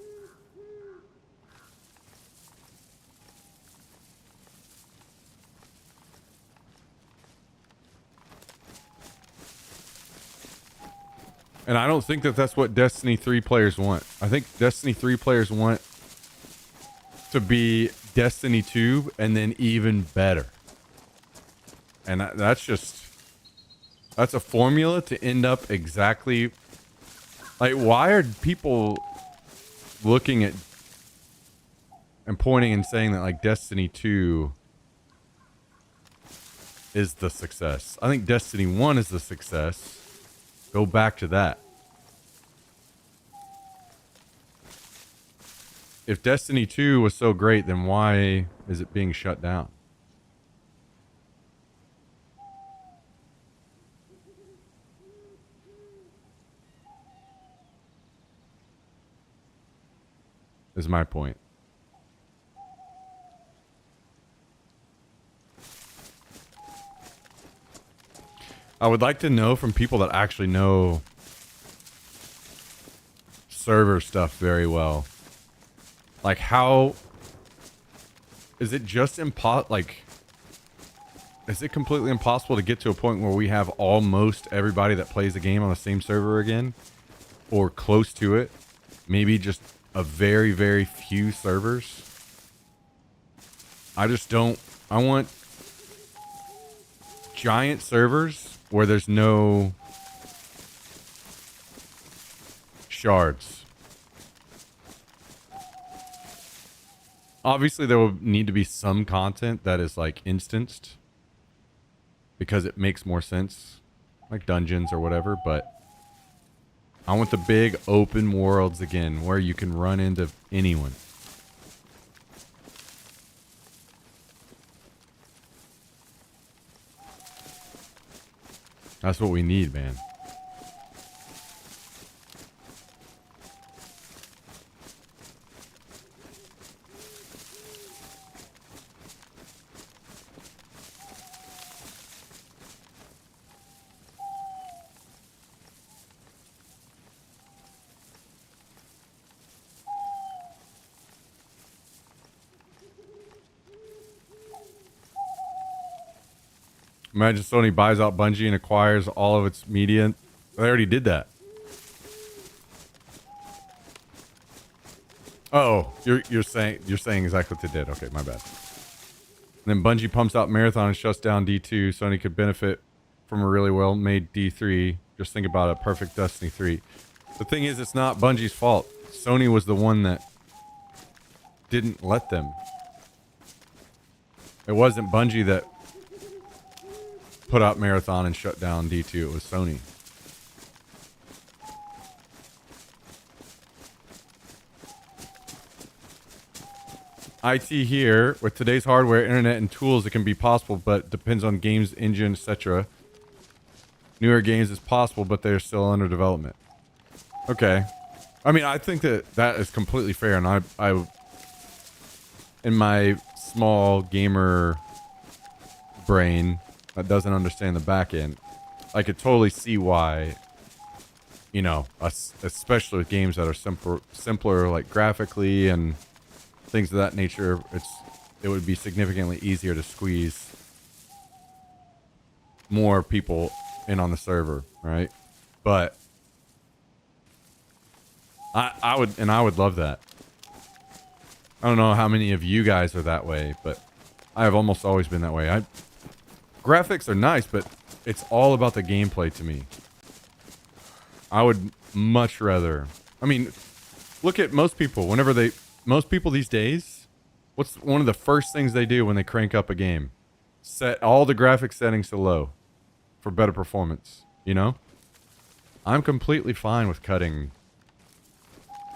And I don't think that that's what Destiny 3 players want. I think Destiny 3 players want to be Destiny 2 and then even better. And that's just... That's a formula to end up exactly... Like, why are people looking at and pointing and saying that, like, Destiny 2 is the success? I think Destiny 1 is the success. Go back to that. If Destiny 2 was so great, then why is it being shut down? Is my point. I would like to know from people that actually know server stuff very well. Like, how is it just like, is it completely impossible to get to a point where we have almost everybody that plays the game on the same server again, or close to it? Maybe just a very, very few servers. I just don't... I want giant servers where there's no shards. Obviously, there will need to be some content that is, like, instanced, because it makes more sense, like dungeons or whatever, but I want the big open worlds again where you can run into anyone. That's what we need, man. Imagine Sony buys out Bungie and acquires all of its media. They already did that. Oh, you're saying exactly what they did. Okay, my bad. And then Bungie pumps out Marathon and shuts down D2. Sony could benefit from a really well-made D3. Just think about a perfect Destiny 3. The thing is, it's not Bungie's fault. Sony was the one that didn't let them. It wasn't Bungie that put out Marathon and shut down D2. It was Sony. IT here. With today's hardware, internet, and tools, it can be possible, but depends on games, engine, etc. Newer games is possible, but they're still under development. Okay. I mean, I think that is completely fair, and I in my small gamer brain that doesn't understand the back end, I could totally see why, you know, especially with games that are simpler like graphically and things of that nature, it would be significantly easier to squeeze more people in on the server, right? But I would love that. I don't know how many of you guys are that way, but I have almost always been that way. Graphics are nice, but it's all about the gameplay to me. I would much rather. I mean, look at most people. Most people these days, what's one of the first things they do when they crank up a game? Set all the graphic settings to low for better performance, you know? I'm completely fine with cutting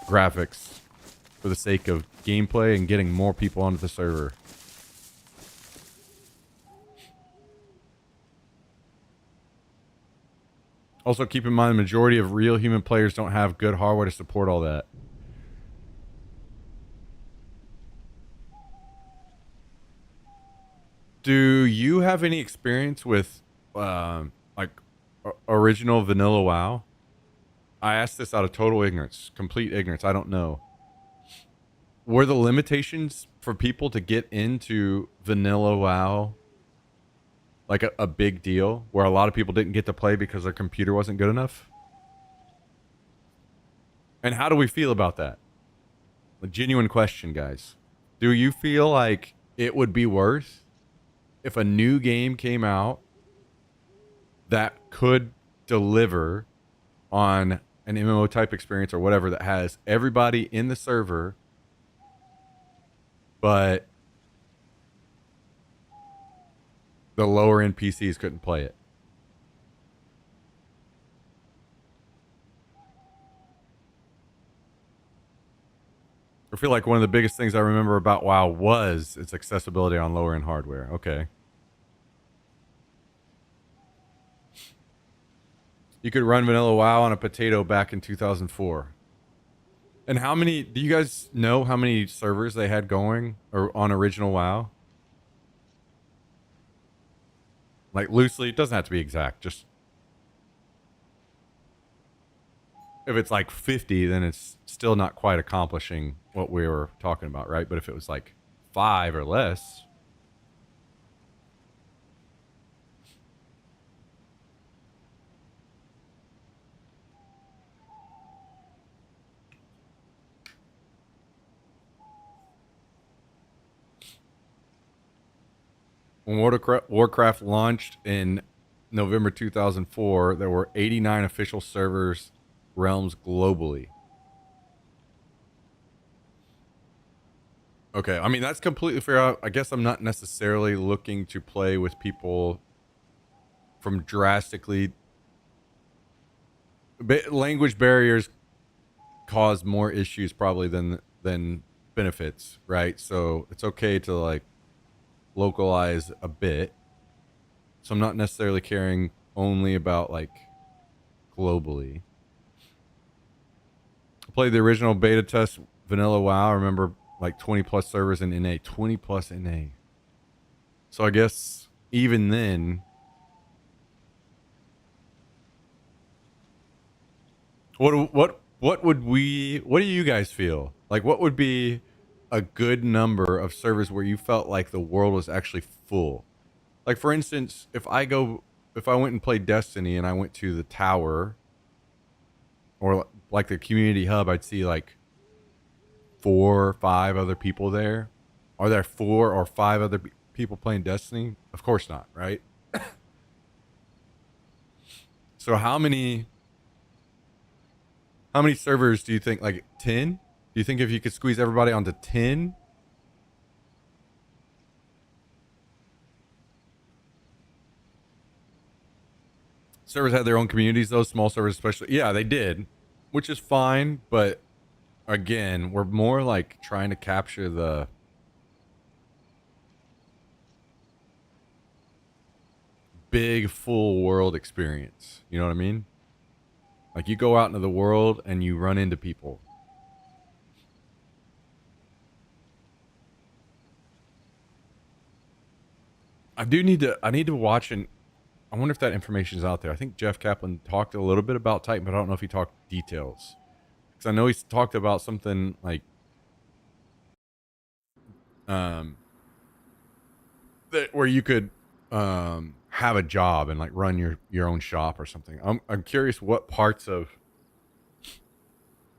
graphics for the sake of gameplay and getting more people onto the server. Also, keep in mind the majority of real human players don't have good hardware to support all that. Do you have any experience with like original vanilla WoW? I asked this out of total ignorance, complete ignorance. I don't know. Were the limitations for people to get into vanilla WoW like a big deal where a lot of people didn't get to play because their computer wasn't good enough? And how do we feel about that? A genuine question, guys. Do you feel like it would be worth if a new game came out that could deliver on an MMO type experience or whatever that has everybody in the server, but the lower end PCs couldn't play it? I feel like one of the biggest things I remember about WoW was its accessibility on lower end hardware. Okay. You could run vanilla WoW on a potato back in 2004. And how many, do you guys know how many servers they had going or on original WoW? Like loosely, it doesn't have to be exact. Just if it's like 50, then it's still not quite accomplishing what we were talking about, right? But if it was like 5 or less. When Warcraft launched in November 2004, there were 89 official servers realms globally. Okay, I mean, that's completely fair. I guess I'm not necessarily looking to play with people from drastically language barriers cause more issues probably than benefits, right? So it's okay to like localize a bit. So I'm not necessarily caring only about like globally. I played the original beta test vanilla WoW. I remember like 20 plus servers in NA, 20 plus NA. So I guess even then, what would what do you guys feel? Like what would be a good number of servers where you felt like the world was actually full? Like for instance, if I went and played Destiny and I went to the tower or like the community hub, I'd see like 4 or 5 other people there. Are there 4 or 5 other people playing Destiny? Of course not, right? So how many servers do you think, like 10? Do you think if you could squeeze everybody onto 10? Servers had their own communities, those small servers especially. Yeah, they did, which is fine, but again, we're more like trying to capture the big full world experience. You know what I mean? Like you go out into the world and you run into people. I need to watch, and I wonder if that information is out there. I think Jeff Kaplan talked a little bit about Titan, but I don't know if he talked details. Because I know he's talked about something like um that where you could have a job and like run your own shop or something. I'm curious what parts of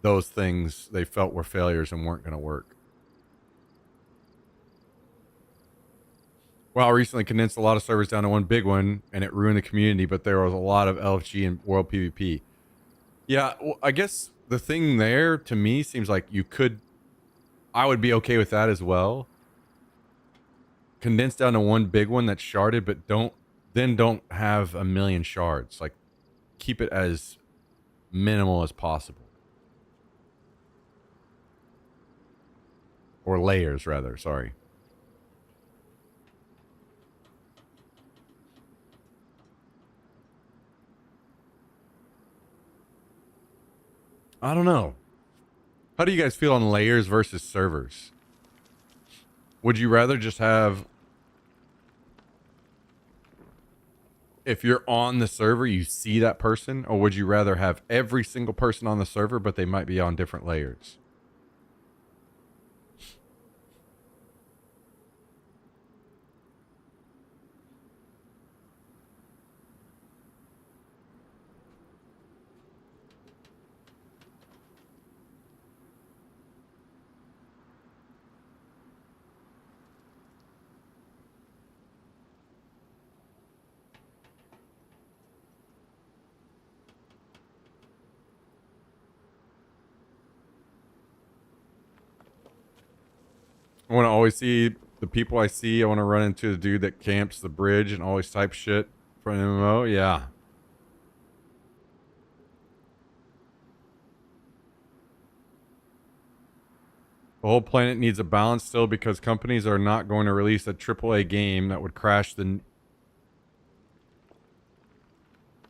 those things they felt were failures and weren't going to work. WoW recently condensed a lot of servers down to one big one, and it ruined the community. But there was a lot of LFG and World PvP. Yeah, well, I guess the thing there to me seems like you could. I would be okay with that as well. Condense down to one big one that's sharded, but don't have a million shards. Like keep it as minimal as possible, or layers rather. Sorry. I don't know. How do you guys feel on layers versus servers? Would you rather just have, if you're on the server, you see that person, or would you rather have every single person on the server, but they might be on different layers? I want to always see the people I see. I want to run into the dude that camps the bridge and always type shit for an MMO. Yeah. The whole planet needs a balance still because companies are not going to release a AAA game that would crash the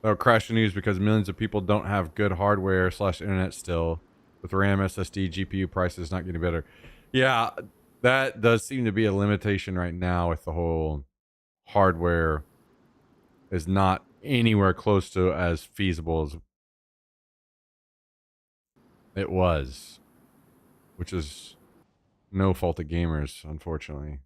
news because millions of people don't have good hardware slash internet still. With RAM, SSD, GPU prices not getting better. Yeah, that does seem to be a limitation right now with the whole hardware is not anywhere close to as feasible as it was, which is no fault of gamers, unfortunately.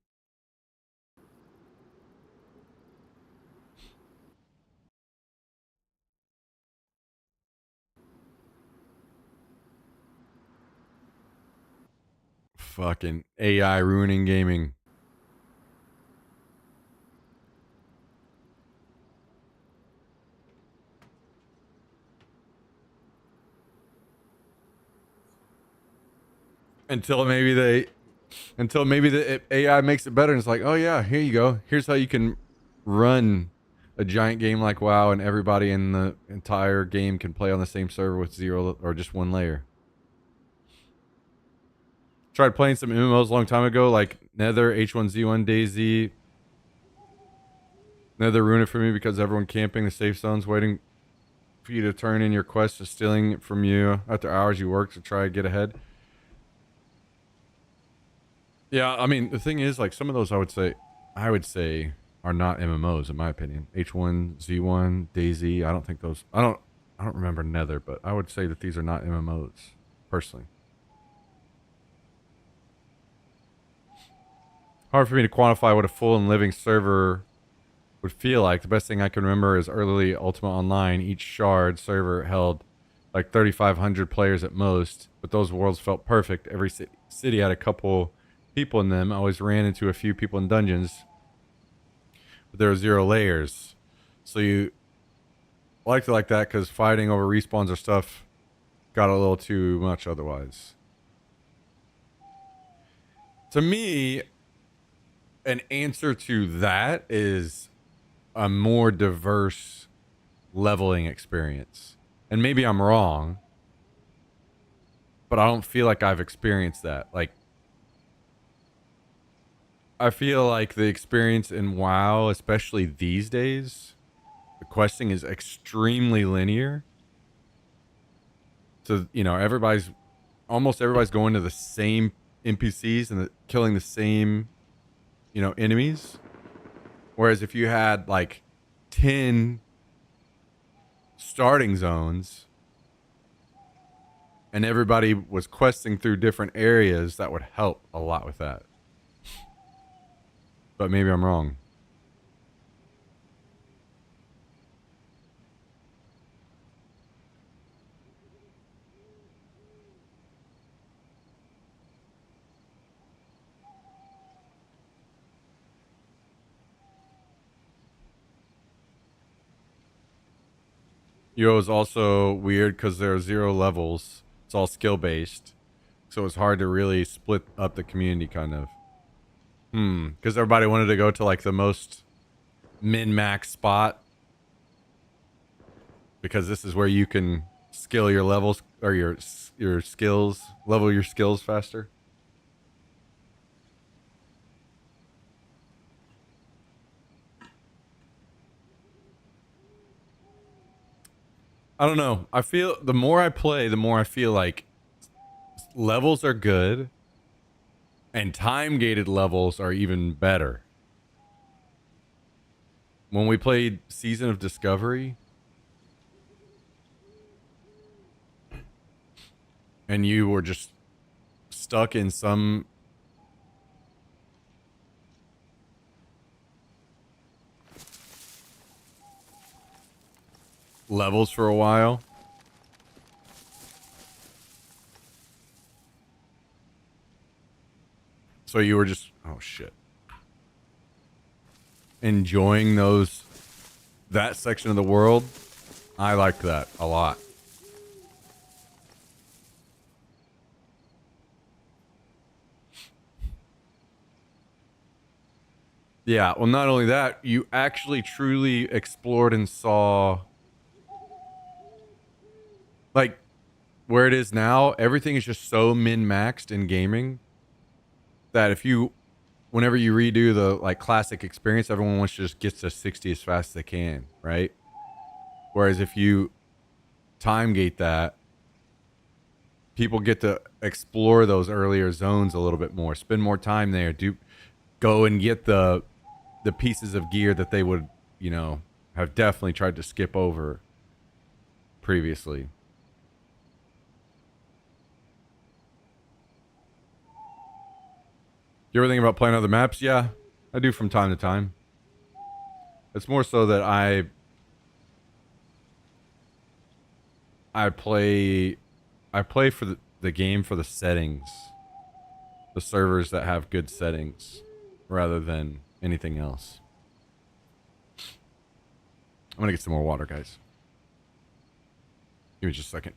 Fucking AI ruining gaming. Until maybe they, until maybe the AI makes it better and it's like, oh yeah, here you go. Here's how you can run a giant game like WoW and everybody in the entire game can play on the same server with zero or just one layer. Tried playing some MMOs a long time ago, like Nether, H1Z1, DayZ. Nether ruined it for me because everyone camping the safe zones, waiting for you to turn in your quest, is stealing it from you after hours you work to try to get ahead. Yeah, I mean the thing is, like some of those, I would say are not MMOs in my opinion. H1Z1, DayZ. I don't think those. I don't remember Nether, but I would say that these are not MMOs personally. Hard for me to quantify what a full and living server would feel like. The best thing I can remember is early Ultima Online. Each shard server held like 3,500 players at most, but those worlds felt perfect. Every city had a couple people in them. I always ran into a few people in dungeons, but there were zero layers. So you liked it like that because fighting over respawns or stuff got a little too much otherwise. To me, an answer to that is a more diverse leveling experience. And maybe I'm wrong, but I don't feel like I've experienced that. Like, I feel like the experience in WoW, especially these days, the questing is extremely linear. So, you know, almost everybody's going to the same NPCs and killing the same, you know, enemies. Whereas if you had like 10 starting zones and everybody was questing through different areas, that would help a lot with that. But maybe I'm wrong. Yo is also weird because there are zero levels. It's all skill based. So it's hard to really split up the community, kind of. Because everybody wanted to go to like the most min-max spot. Because this is where you can skill your levels or your skills, level your skills faster. I don't know. I feel the more I play, the more I feel like levels are good and time gated levels are even better. When we played Season of Discovery and you were just stuck in some levels for a while. So you were just, oh shit, enjoying that section of the world. I liked that a lot. Yeah, well, not only that, you actually truly explored and saw, like, where it is now, everything is just so min-maxed in gaming that whenever you redo the, like, classic experience, everyone wants to just get to 60 as fast as they can, right? Whereas if you time gate that, people get to explore those earlier zones a little bit more, spend more time there, go and get the pieces of gear that they would, you know, have definitely tried to skip over previously. You ever think about playing other maps? Yeah, I do from time to time. It's more so that I play for the game for the settings, the servers that have good settings, rather than anything else. I'm gonna get some more water, guys. Give me just a second.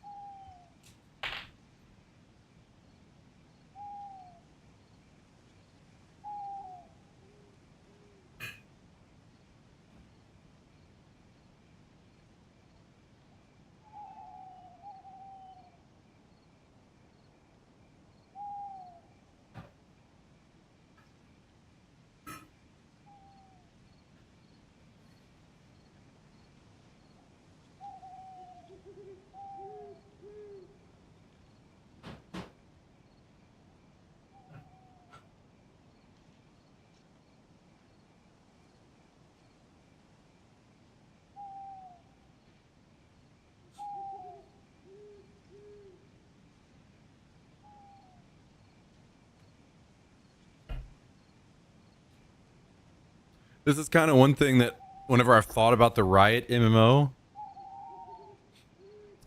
This is kind of one thing that whenever I've thought about the Riot MMO,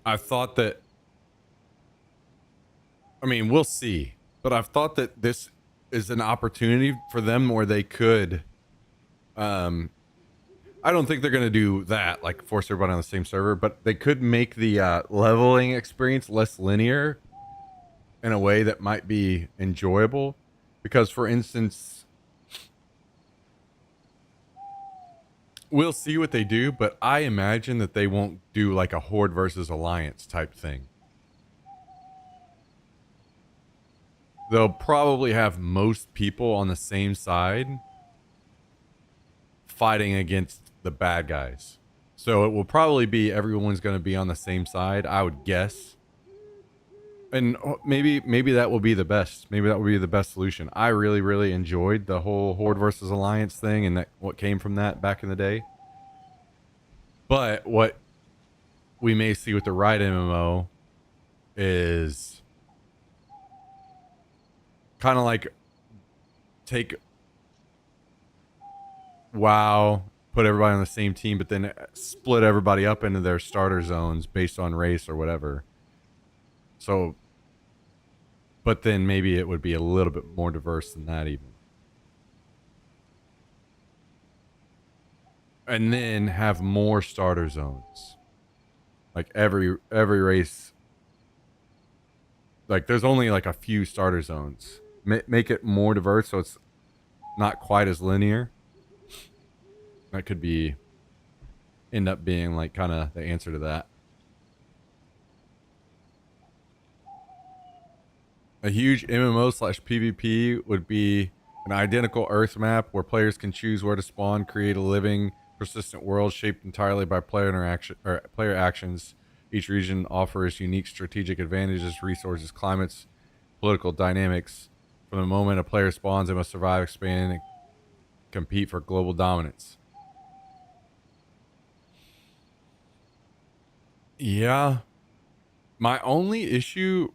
I've thought that, I mean, we'll see, but I've thought that this is an opportunity for them where they could, I don't think they're going to do that, like force everybody on the same server, but they could make the leveling experience less linear in a way that might be enjoyable. Because, for instance, we'll see what they do, but I imagine that they won't do like a Horde versus Alliance type thing. They'll probably have most people on the same side fighting against the bad guys. So it will probably be everyone's going to be on the same side, I would guess. And maybe that will be the best. Maybe that will be the best solution. I really enjoyed the whole Horde versus Alliance thing and that what came from that back in the day. But what we may see with the Riot MMO is kind of like take WoW, put everybody on the same team, but then split everybody up into their starter zones based on race or whatever. So, but then maybe it would be a little bit more diverse than that even. And then have more starter zones. Like every race, like there's only like a few starter zones. Make it more diverse so it's not quite as linear. That could be end up being like kind of the answer to that. A huge MMO/PvP would be an identical Earth map where players can choose where to spawn, create a living, persistent world shaped entirely by player interaction or player actions. Each region offers unique strategic advantages, resources, climates, political dynamics. From the moment a player spawns, they must survive, expand, and compete for global dominance. Yeah. My only issue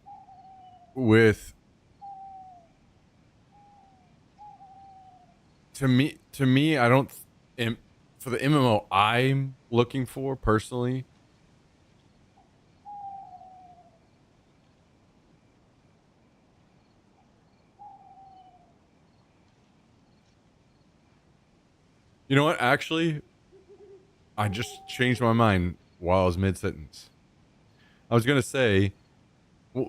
with to me I don't for the MMO I'm looking for personally, you know what, actually I just changed my mind while I was mid-sentence. I was gonna say,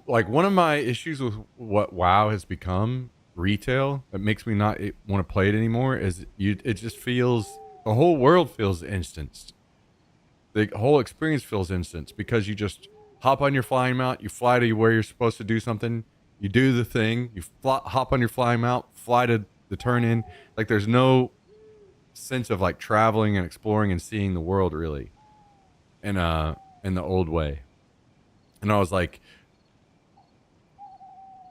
like, one of my issues with what WoW has become retail that makes me not want to play it anymore is it just feels, the whole world feels instanced. The whole experience feels instanced because you just hop on your flying mount, you fly to where you're supposed to do something, you do the thing, you hop on your flying mount, fly to the turn in. Like there's no sense of like traveling and exploring and seeing the world really in the old way. And I was like,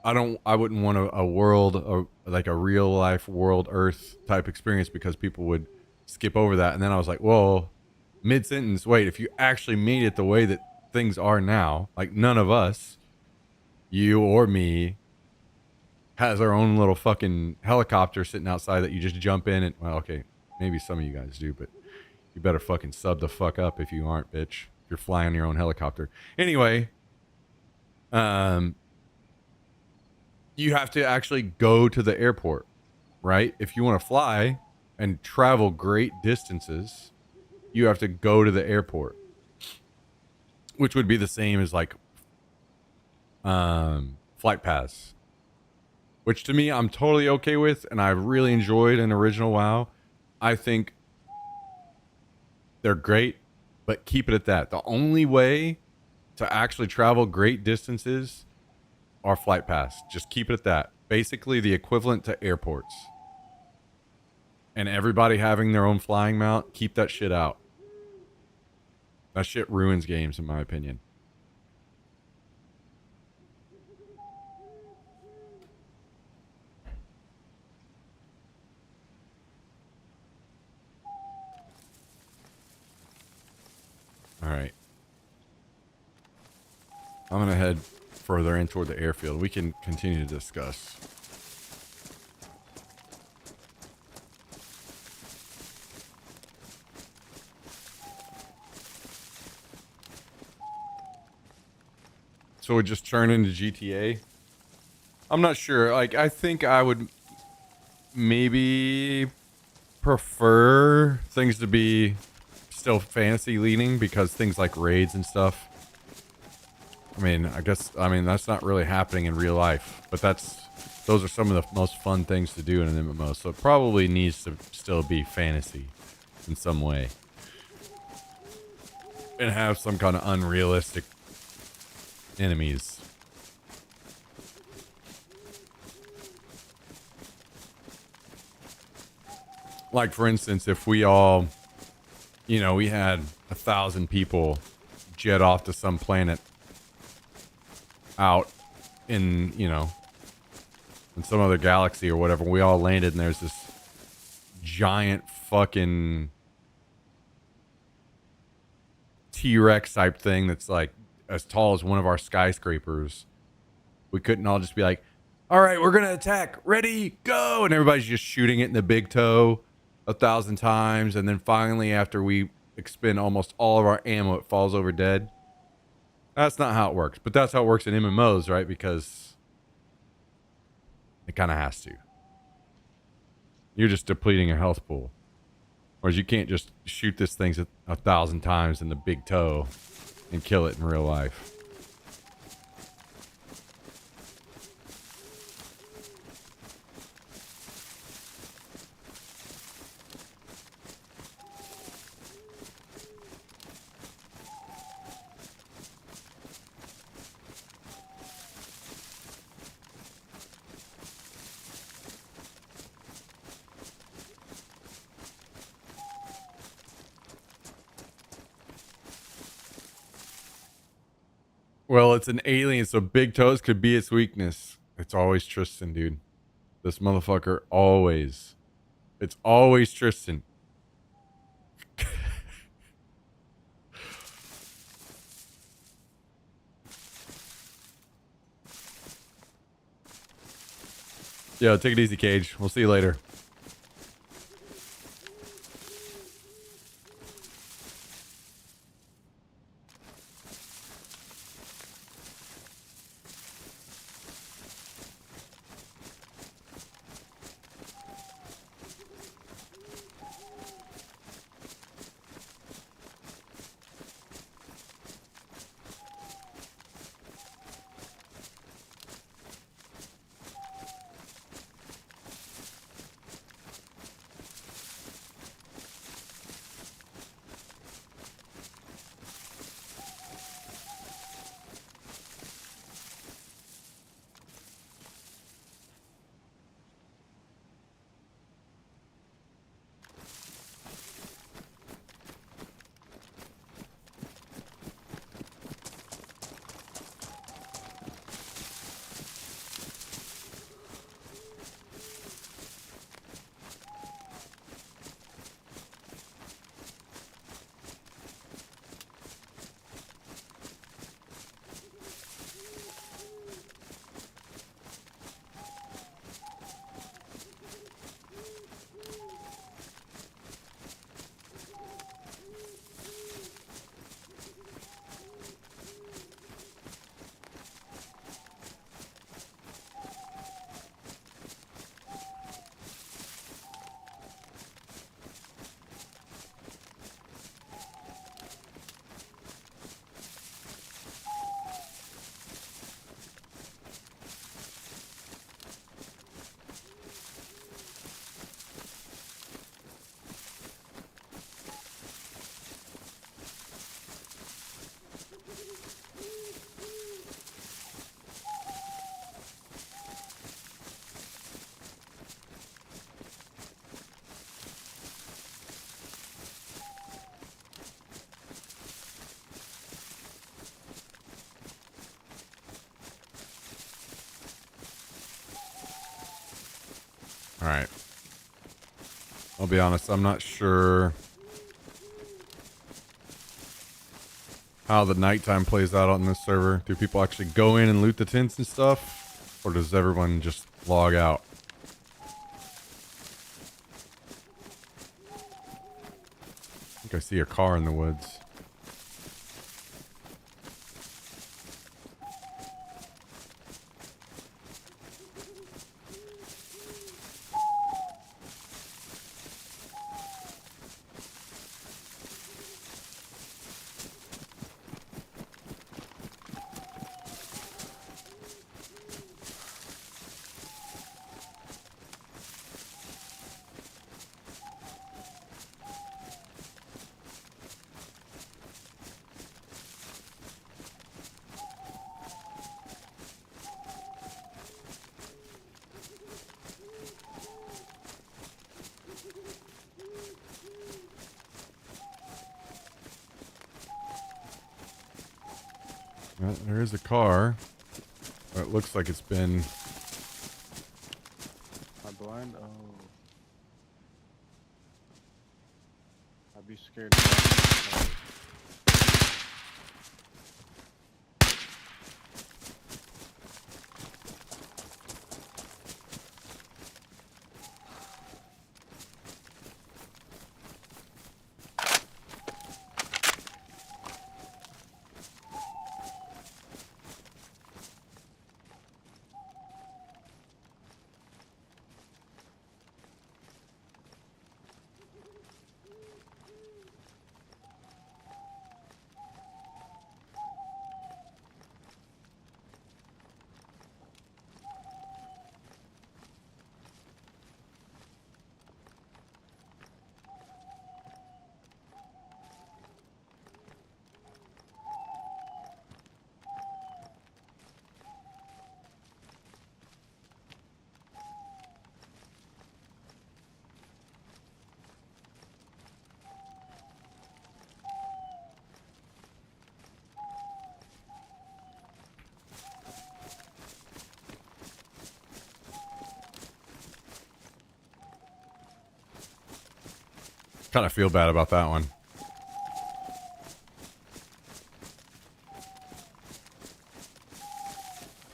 I wouldn't want a world, like a real life world Earth type experience because people would skip over that. And then I was like, whoa, mid-sentence, wait, if you actually made it the way that things are now, like none of us, you or me, has our own little fucking helicopter sitting outside that you just jump in and, well, okay, maybe some of you guys do, but you better fucking sub the fuck up if you aren't, bitch. If you're flying your own helicopter. Anyway, you have to actually go to the airport, right? If you want to fly and travel great distances, you have to go to the airport, which would be the same as like flight paths, which to me I'm totally okay with, and I really enjoyed in original WoW. I think they're great, but keep it at that. The only way to actually travel great distances are flight paths. Just keep it at that. Basically the equivalent to airports. And everybody having their own flying mount, keep that shit out. That shit ruins games in my opinion. All right. I'm going to head further in toward the airfield. We can continue to discuss. So it just turn into GTA. I'm not sure. Like, I think I would maybe prefer things to be still fantasy leaning, because things like raids and stuff. I mean, I mean, that's not really happening in real life, but those are some of the most fun things to do in an MMO. So it probably needs to still be fantasy in some way and have some kind of unrealistic enemies. Like, for instance, if we all, we had 1,000 people jet off to some planet out in, in some other galaxy or whatever. We all landed and there's this giant fucking T-Rex type thing that's like as tall as one of our skyscrapers. We couldn't all just be like, all right, we're going to attack. Ready, go. And everybody's just shooting it in the big toe 1,000 times. And then finally, after we expend almost all of our ammo, it falls over dead. That's not how it works. But that's how it works in MMOs, right? Because it kind of has to. You're just depleting a health pool. Whereas you can't just shoot this thing 1,000 times in the big toe and kill it in real life. Well, it's an alien, so big toes could be its weakness. It's always Tristan, dude. This motherfucker always. It's always Tristan. Yo, take it easy, Cage. We'll see you later. All right. I'll be honest, I'm not sure how the nighttime plays out on this server. Do people actually go in and loot the tents and stuff? Or does everyone just log out? I think I see a car in the woods. There is a car. It looks like it's been... I'm blind? Oh. I'd be scared to walk. Kind of feel bad about that one.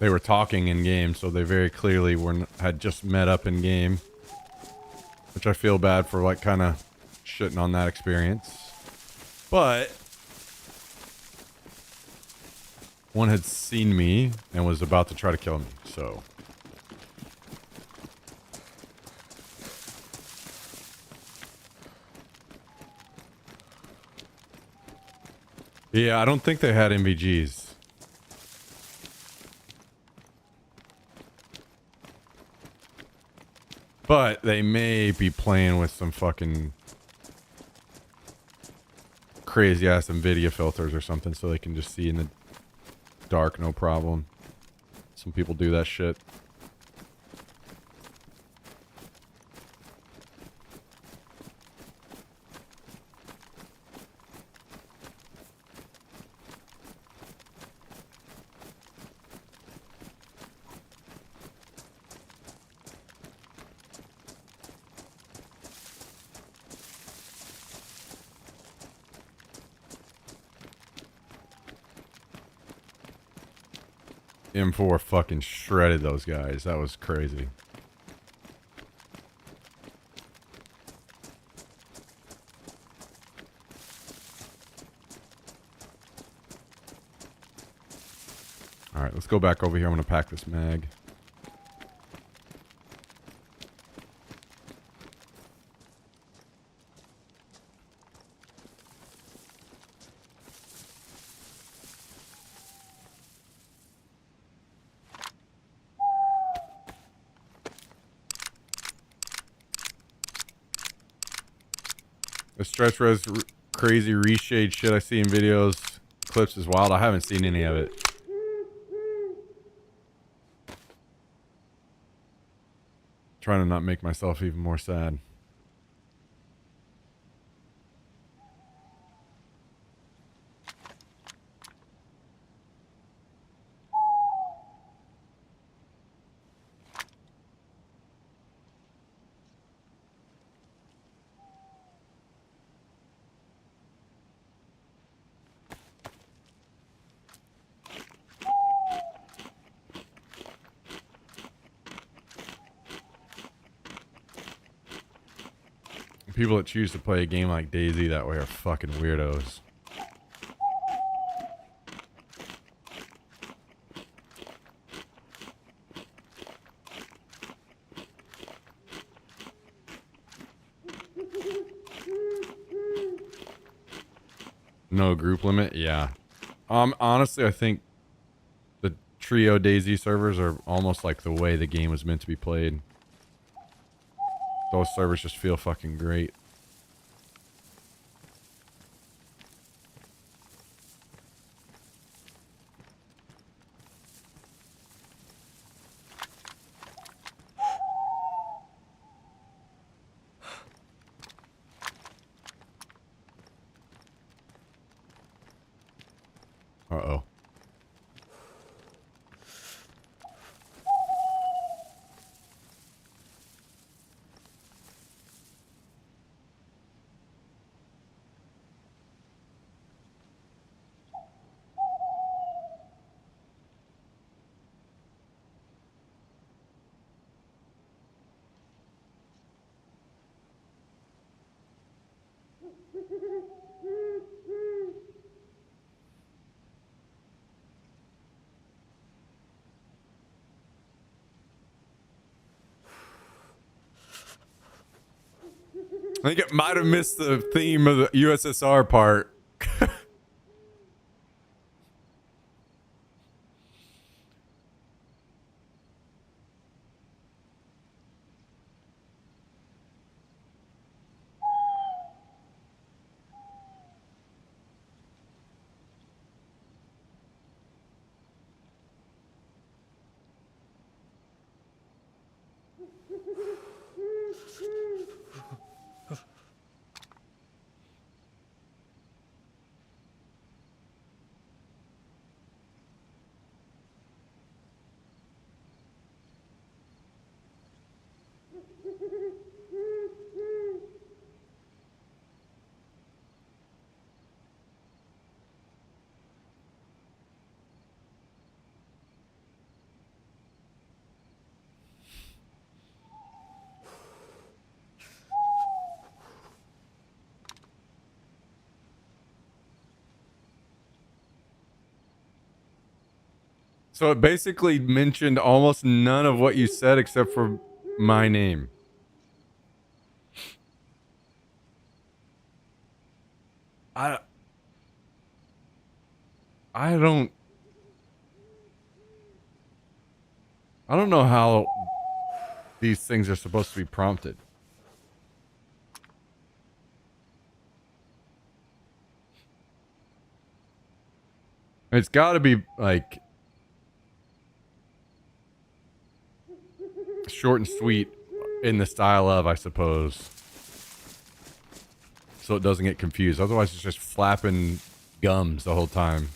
They were talking in game, so they very clearly had just met up in game. Which I feel bad for, like, kind of shitting on that experience. But one had seen me and was about to try to kill me, so... Yeah, I don't think they had MVGs. But they may be playing with some fucking crazy ass NVIDIA filters or something so they can just see in the dark, no problem. Some people do that shit. M4 fucking shredded those guys. That was crazy. Alright, let's go back over here. I'm gonna pack this mag. The stretch res crazy reshade shit I see in videos, clips is wild. I haven't seen any of it. Trying to not make myself even more sad. People that choose to play a game like DayZ that way are fucking weirdos. No group limit? Yeah. Honestly, I think the trio DayZ servers are almost like the way the game was meant to be played. Those servers just feel fucking great. Uh-oh. I think it might have missed the theme of the USSR part. So it basically mentioned almost none of what you said except for my name. I I don't I don't know how these things are supposed to be prompted. It's got to be like short and sweet in the style of, I suppose, so it doesn't get confused. Otherwise, it's just flapping gums the whole time.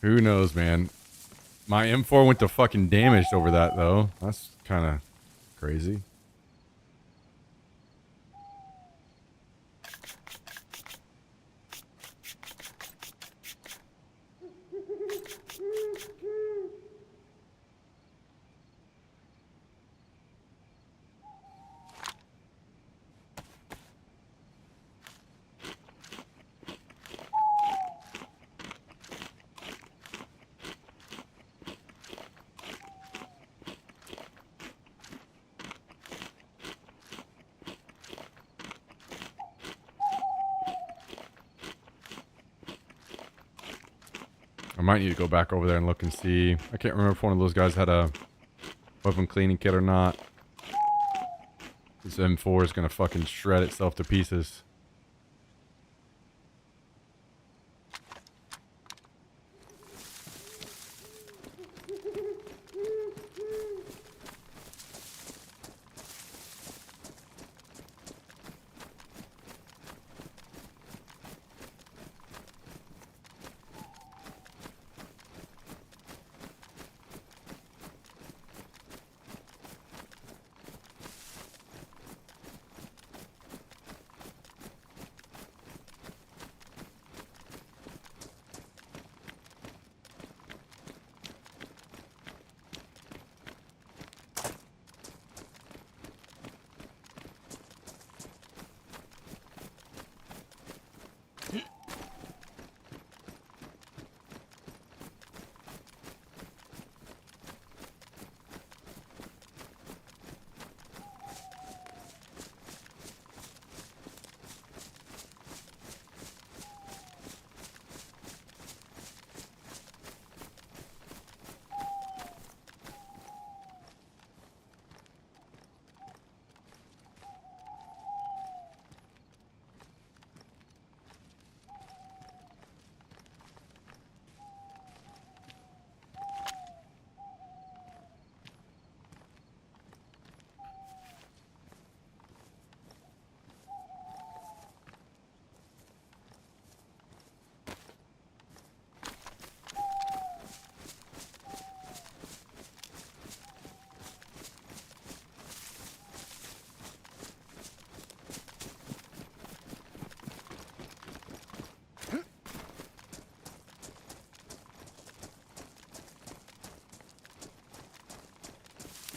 Who knows, man? My M4 went to fucking damaged over that, though. That's kind of crazy. I might need to go back over there and look and see. I can't remember if one of those guys had a weapon cleaning kit or not. This M4 is gonna fucking shred itself to pieces.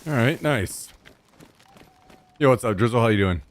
All right, nice. Yo, what's up, Drizzle? How you doing?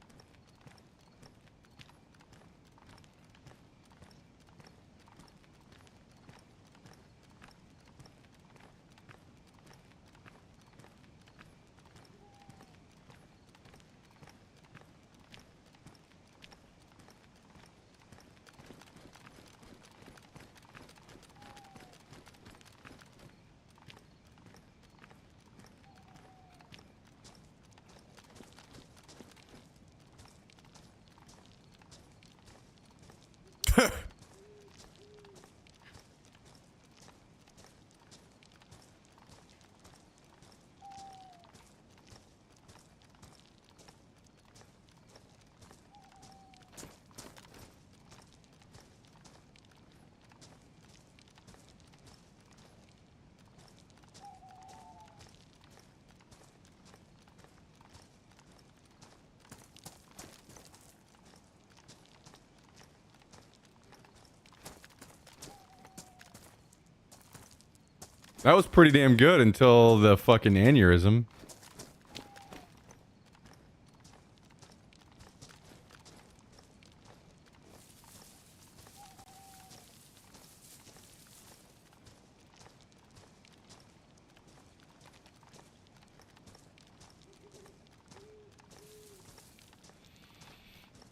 That was pretty damn good until the fucking aneurysm.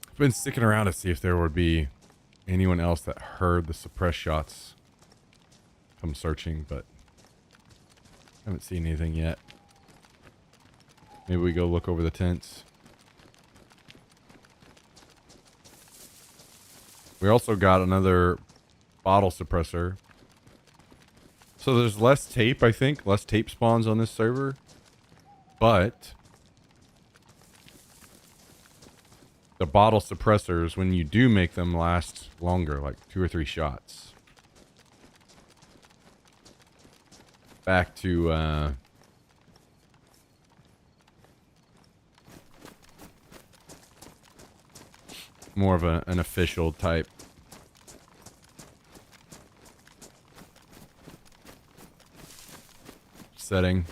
I've been sticking around to see if there would be anyone else that heard the suppressed shots come searching, but haven't seen anything yet. Maybe we go look over the tents. We also got another bottle suppressor. So there's less tape, I think. Less tape spawns on this server. But the bottle suppressors, when you do make them, last longer, like 2 or 3 shots. Back to more of an official type setting.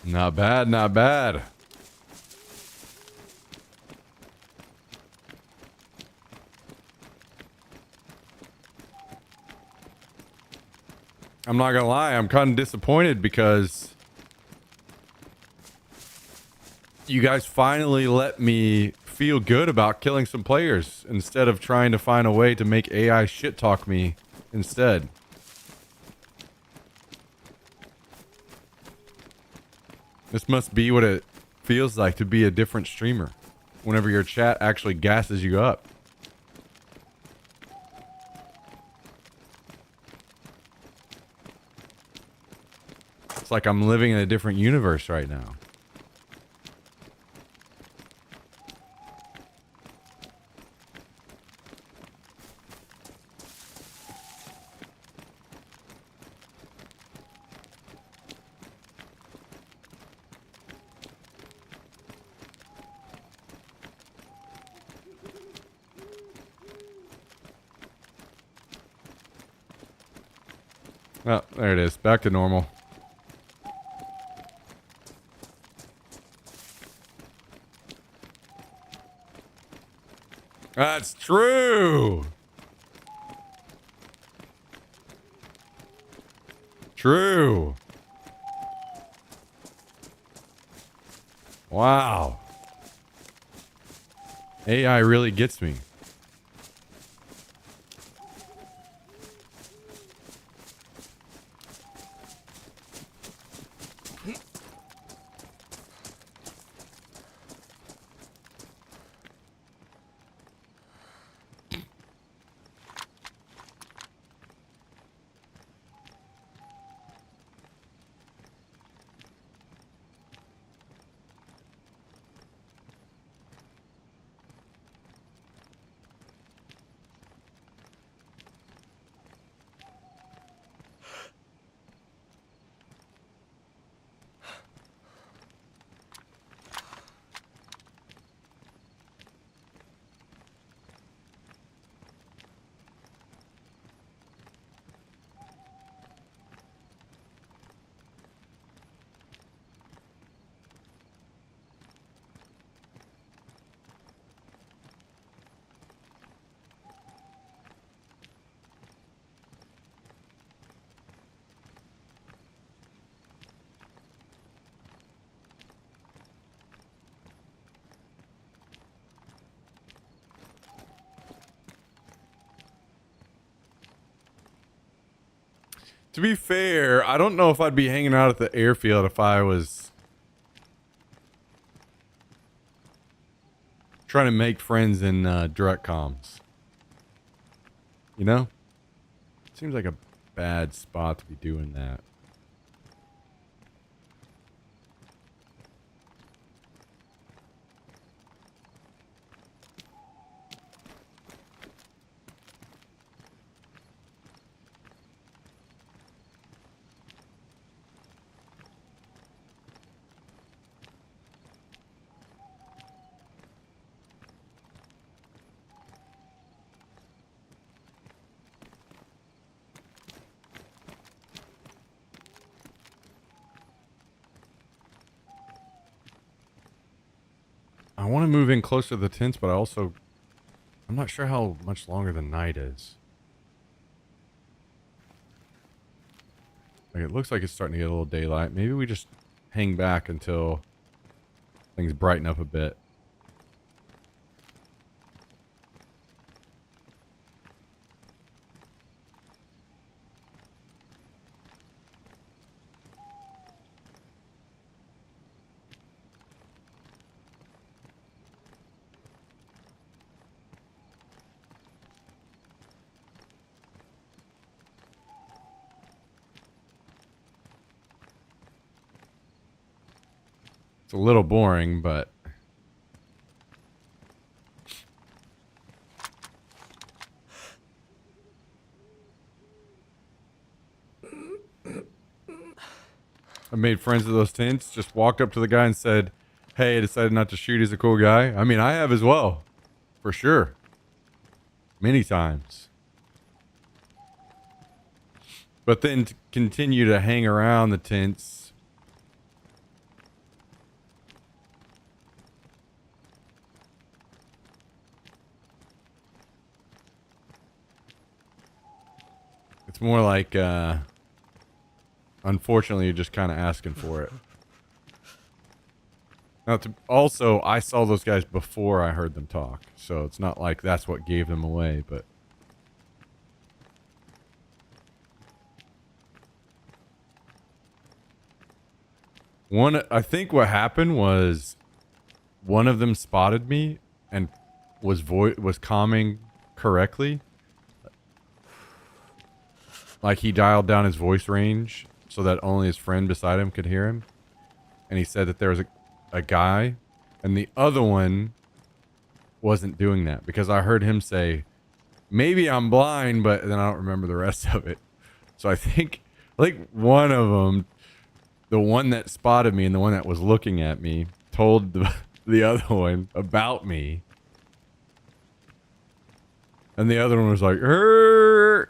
Not bad, not bad. I'm not gonna lie, I'm kind of disappointed because you guys finally let me feel good about killing some players instead of trying to find a way to make AI shit talk me instead. This must be what it feels like to be a different streamer whenever your chat actually gasses you up. It's like I'm living in a different universe right now. Oh, there it is. Back to normal. That's true. True. Wow. AI really gets me. To be fair, I don't know if I'd be hanging out at the airfield if I was trying to make friends in direct comms. You know? Seems like a bad spot to be doing that. I want to move in closer to the tents, but I'm not sure how much longer the night is. Like, it looks like it's starting to get a little daylight. Maybe we just hang back until things brighten up a bit. It's a little boring, but I made friends with those tents. Just walked up to the guy and said, "Hey, I decided not to shoot. He's a cool guy." I mean, I have as well, for sure, many times. But then to continue to hang around the tents. It's more like, unfortunately, you're just kind of asking for it. Now, also, I saw those guys before I heard them talk, so it's not like that's what gave them away, but... I think what happened was one of them spotted me and was calming correctly. Like, he dialed down his voice range so that only his friend beside him could hear him. And he said that there was a guy, and the other one wasn't doing that because I heard him say, "Maybe I'm blind," but then I don't remember the rest of it. So I think one of them, the one that spotted me and the one that was looking at me, told the other one about me. And the other one was like, "Er."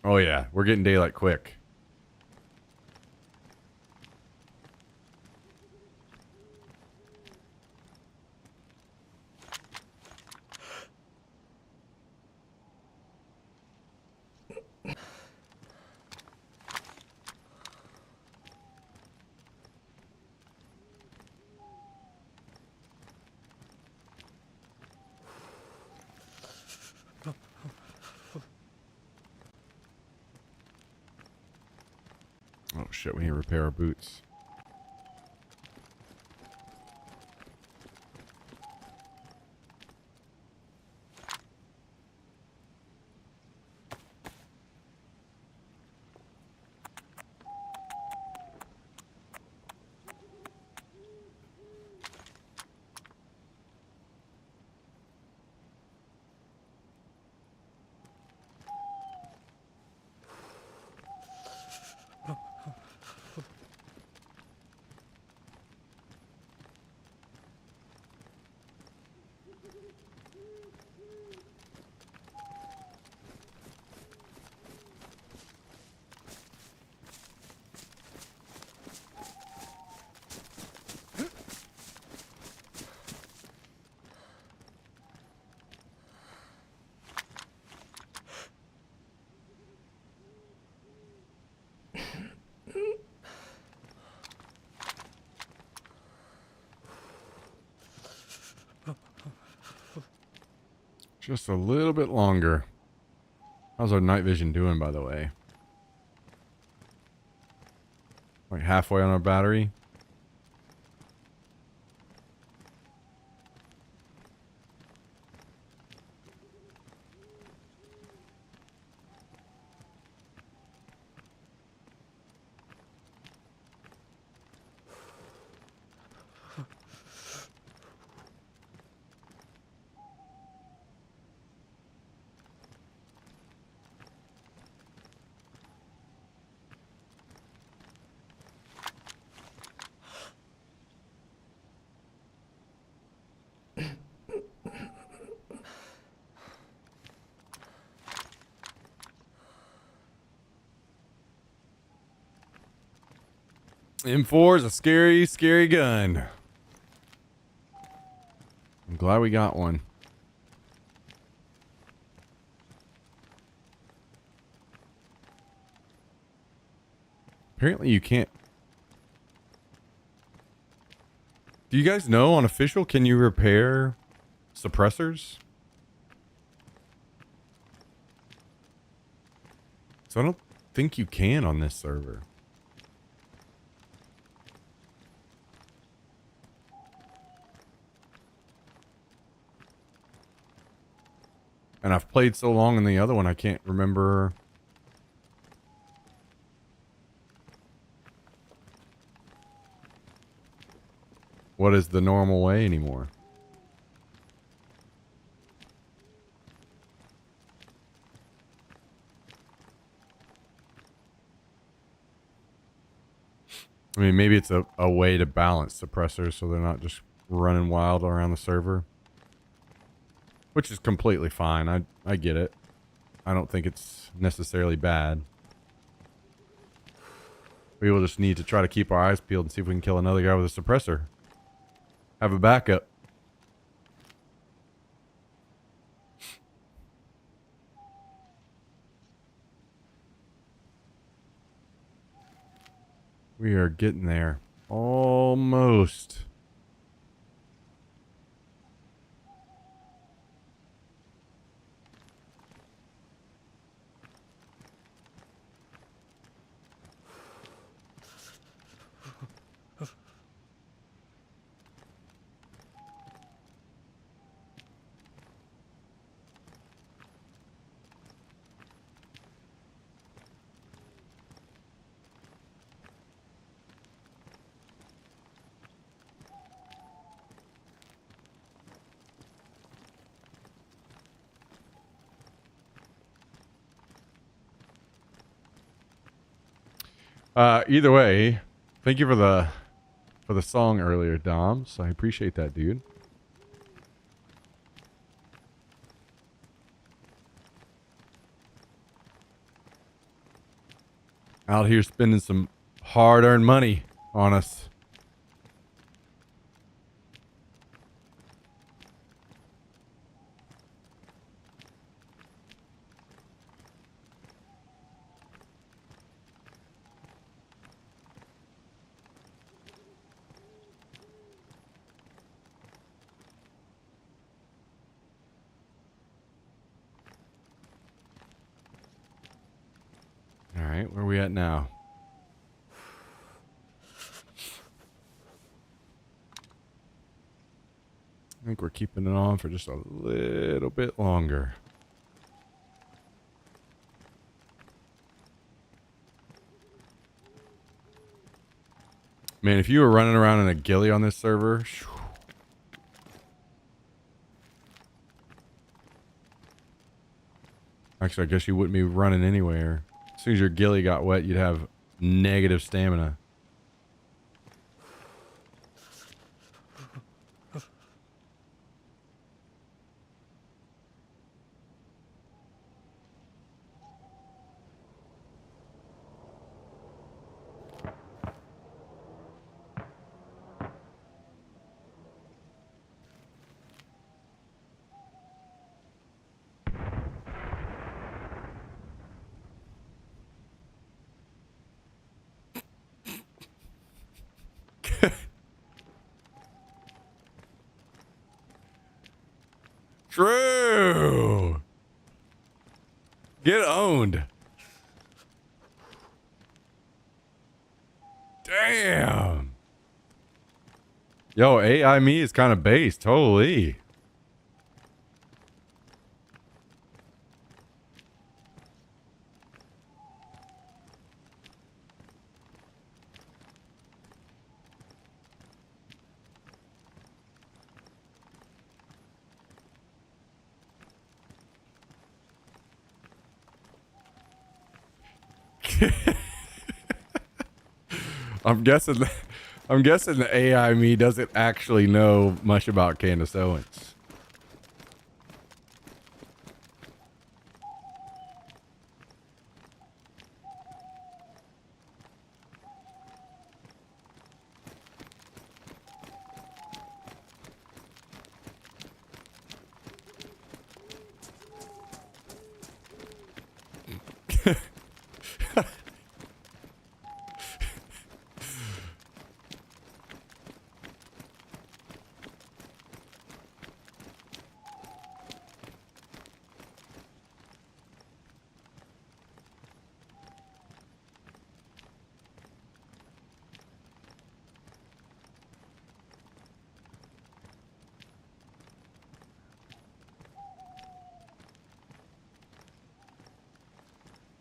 Oh yeah, we're getting daylight quick. Oh shit, we need to repair our boots. Just a little bit longer. How's our night vision doing, by the way? Like halfway on our battery. M4 is a scary, scary gun. I'm glad we got one. Apparently you can't. Do you guys know on official, can you repair suppressors? So I don't think you can on this server. And I've played so long in the other one, I can't remember. What is the normal way anymore? I mean, maybe it's a way to balance suppressors so they're not just running wild around the server. Which is completely fine. I get it. I don't think it's necessarily bad. We will just need to try to keep our eyes peeled and see if we can kill another guy with a suppressor. Have a backup. We are getting there. Almost. Either way, thank you for the song earlier, Doms. I appreciate that, dude. Out here spending some hard-earned money on us. All right, where are we at now? I think we're keeping it on for just a little bit longer. Man, if you were running around in a ghillie on this server, actually, I guess you wouldn't be running anywhere. As soon as your ghillie got wet, you'd have negative stamina. True. Get owned. Damn. Yo, AI me is kind of based. Holy. I'm guessing. I'm guessing the AI me doesn't actually know much about Candace Owens.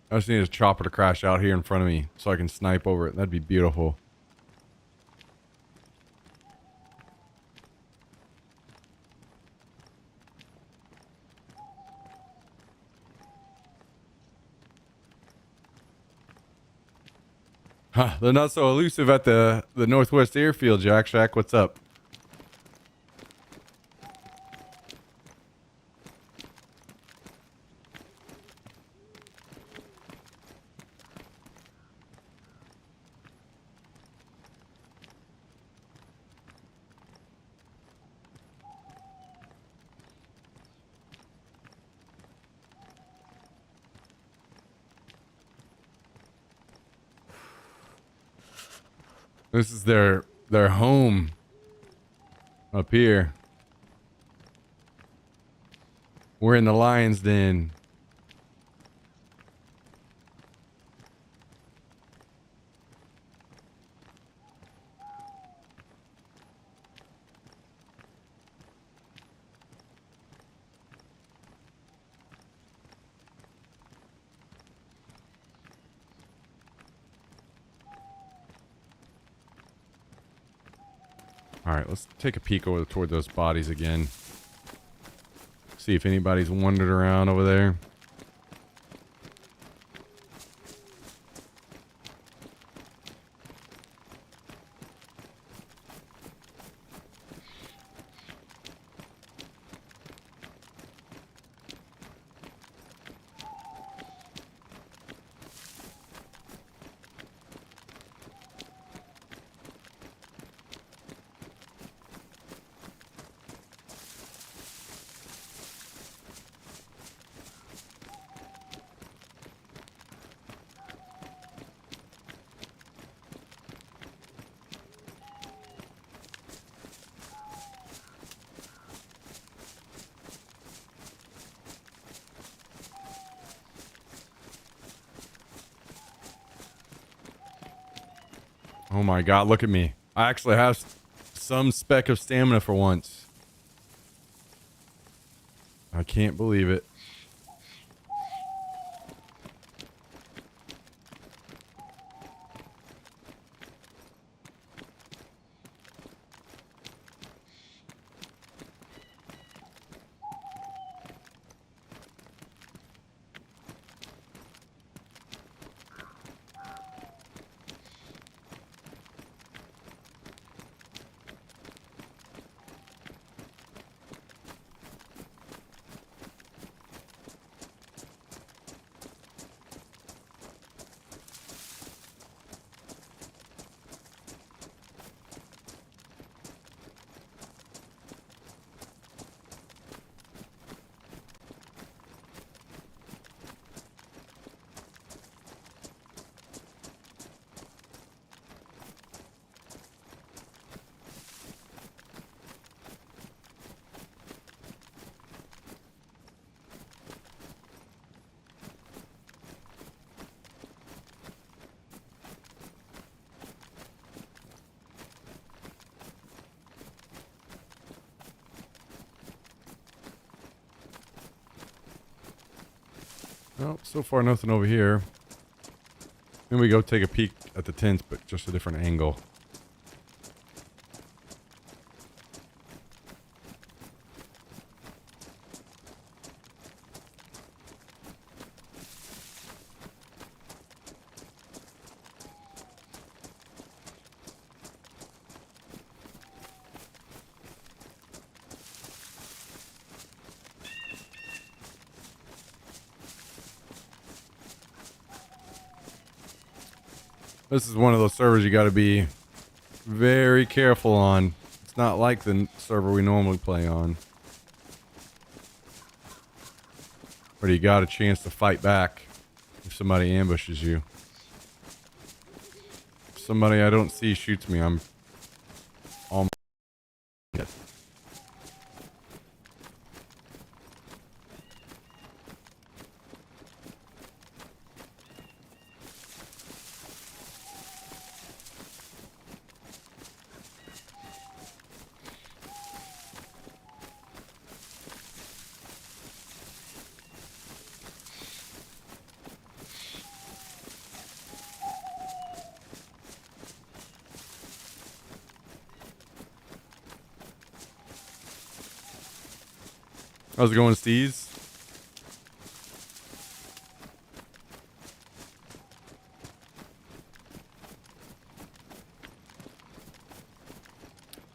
I just need a chopper to crash out here in front of me so I can snipe over it. That'd be beautiful. Huh, they're not so elusive at the Northwest Airfield, Jack Shack. What's up? This is their home up here. We're in the lion's den. All right, let's take a peek over toward those bodies again. See if anybody's wandered around over there. Oh my god, look at me. I actually have some speck of stamina for once. I can't believe it. Well, so far nothing over here. Then we go take a peek at the tents, but just a different angle. This is one of those servers you got to be very careful on. It's not like the server we normally play on, where you got a chance to fight back if somebody ambushes you. If somebody I don't see shoots me, I'm all dead. How's it going, Steez?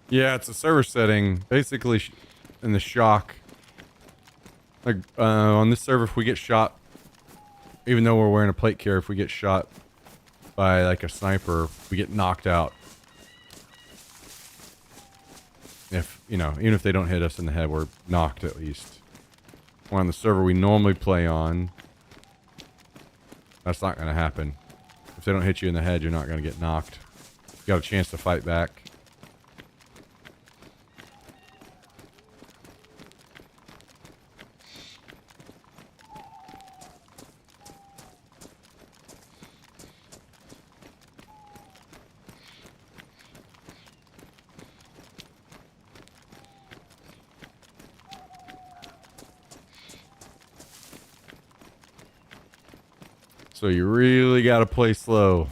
Yeah, it's a server setting. Basically, in the shock. Like, on this server, if we get shot, even though we're wearing a plate carrier, if we get shot by, like, a sniper, we get knocked out. If, you know, even if they don't hit us in the head, we're knocked at least. Or on the server we normally play on, that's not going to happen. If they don't hit you in the head, you're not going to get knocked. You got a chance to fight back. So you really got to play slow.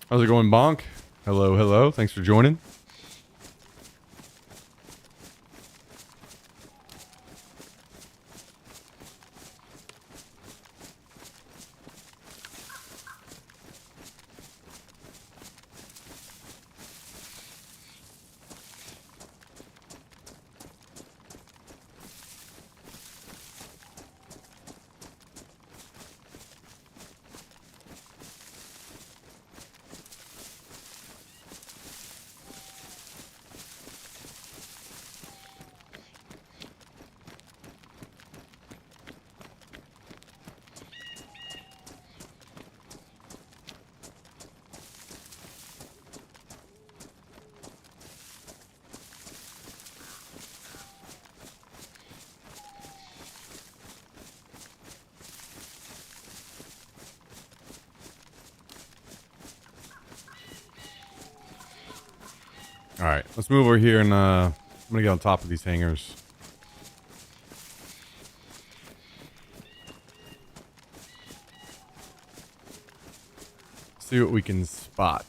How's it going, Bonk? Hello, hello. Thanks for joining. All right, let's move over here and I'm gonna get on top of these hangars. See what we can spot.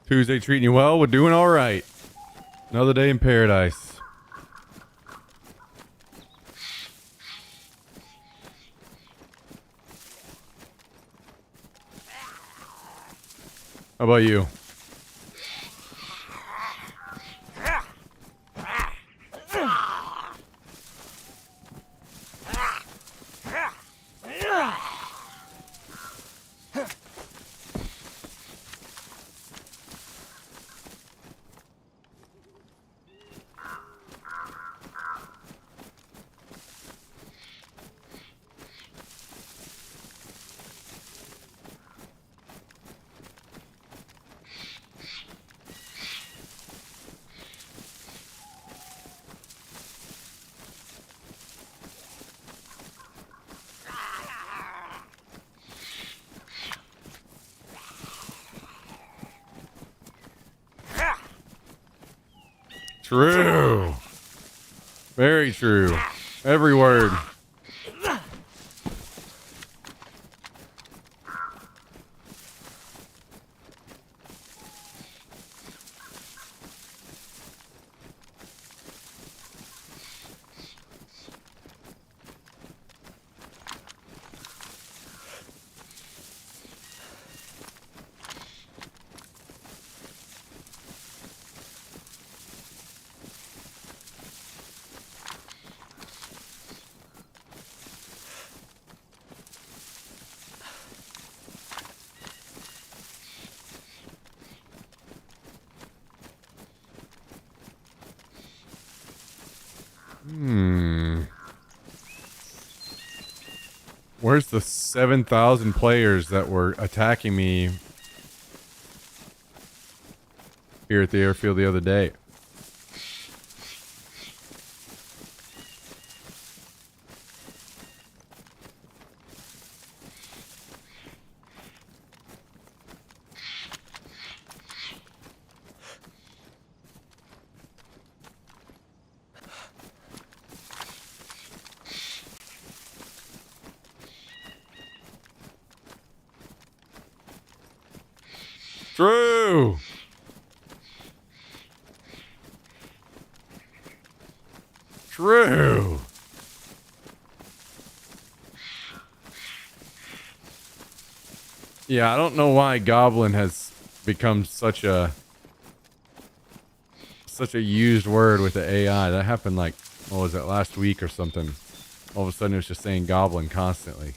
Tuesday treating you well? We're doing all right. Another day in paradise. How about you? True. Very true. Every word. Where's the 7,000 players that were attacking me here at the airfield the other day? True. True. Yeah, I don't know why Goblin has become such a used word with the AI. That happened like, what was it, last week or something? All of a sudden it was just saying Goblin constantly.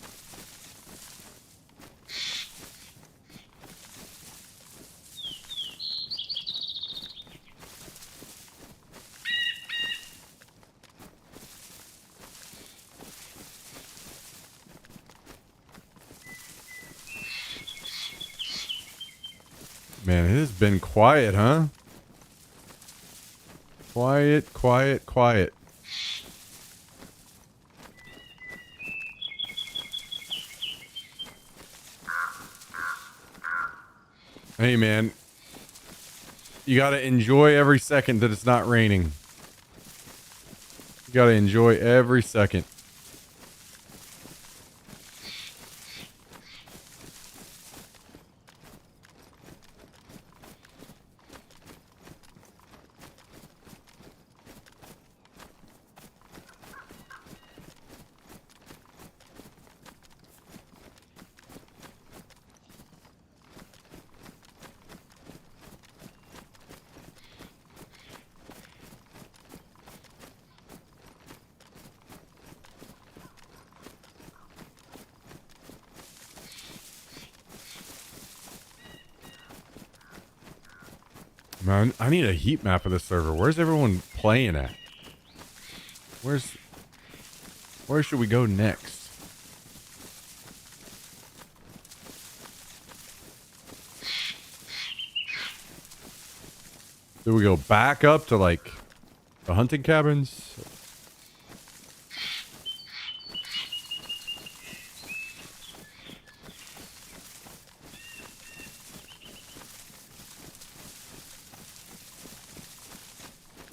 Man, it has been quiet, huh? Quiet, quiet, quiet. Hey, man. You gotta enjoy every second that it's not raining. You gotta enjoy every second. Man, I need a heat map of this server. Where's everyone playing at? Where should we go next? Do we go back up to like the hunting cabins?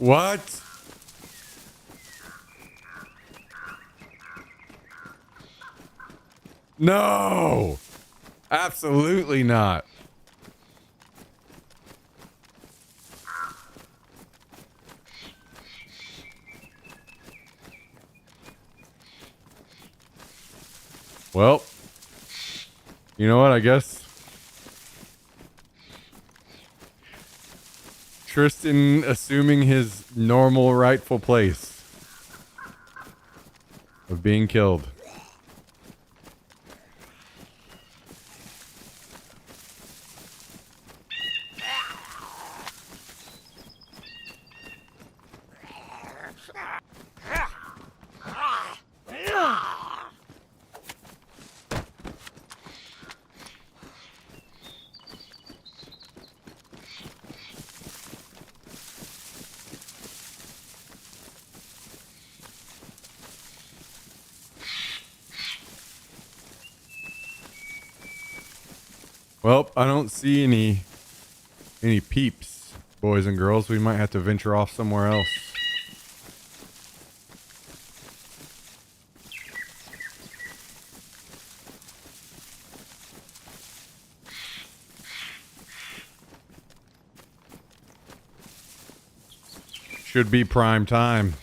What? No! Absolutely not. Well, you know what? I guess Tristan assuming his normal rightful place of being killed. Well, I don't see any peeps, boys and girls. We might have to venture off somewhere else. Should be prime time.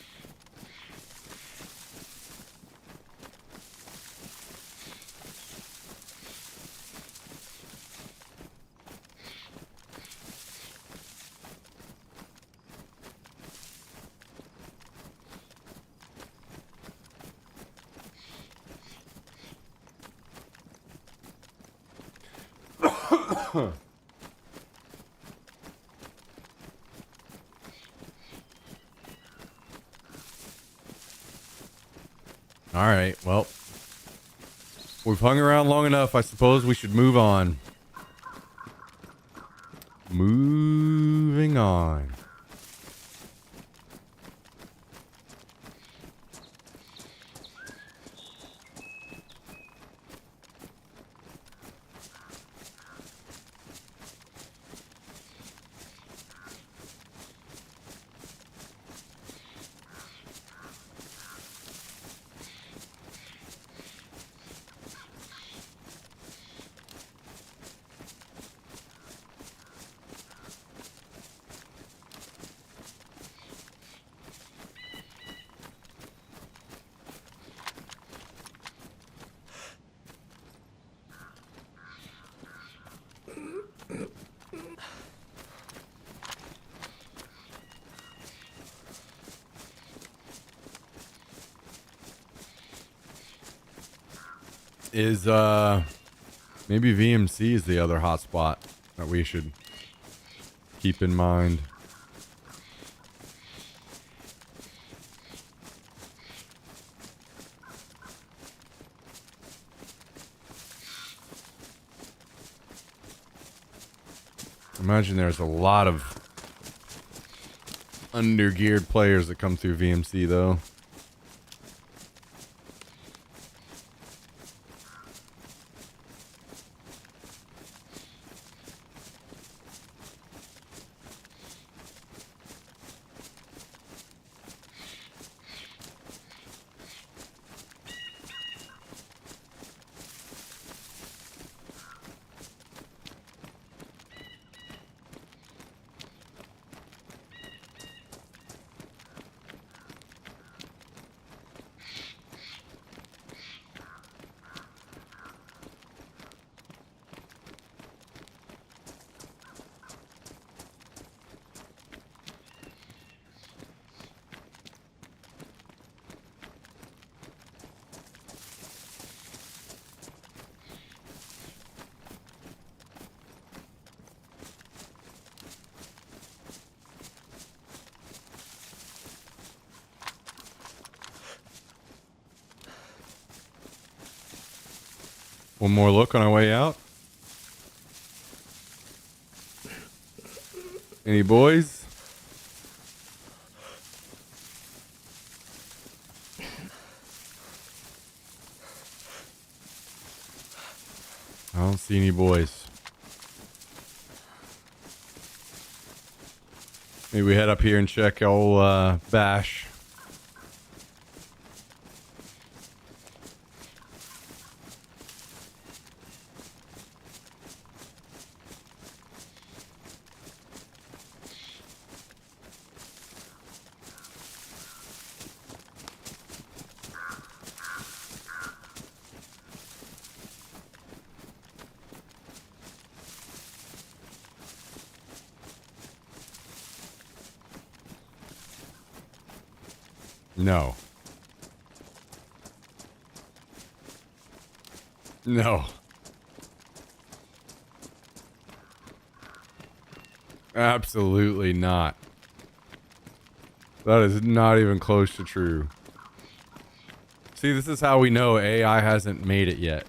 All right, well, we've hung around long enough. I suppose we should move on. Moving on. Is maybe VMC is the other hotspot that we should keep in mind. Imagine there's a lot of undergeared players that come through VMC though. One more look on our way out. Any boys? I don't see any boys. Maybe we head up here and check old Bash. No. No. Absolutely not. That is not even close to true. See, this is how we know AI hasn't made it yet.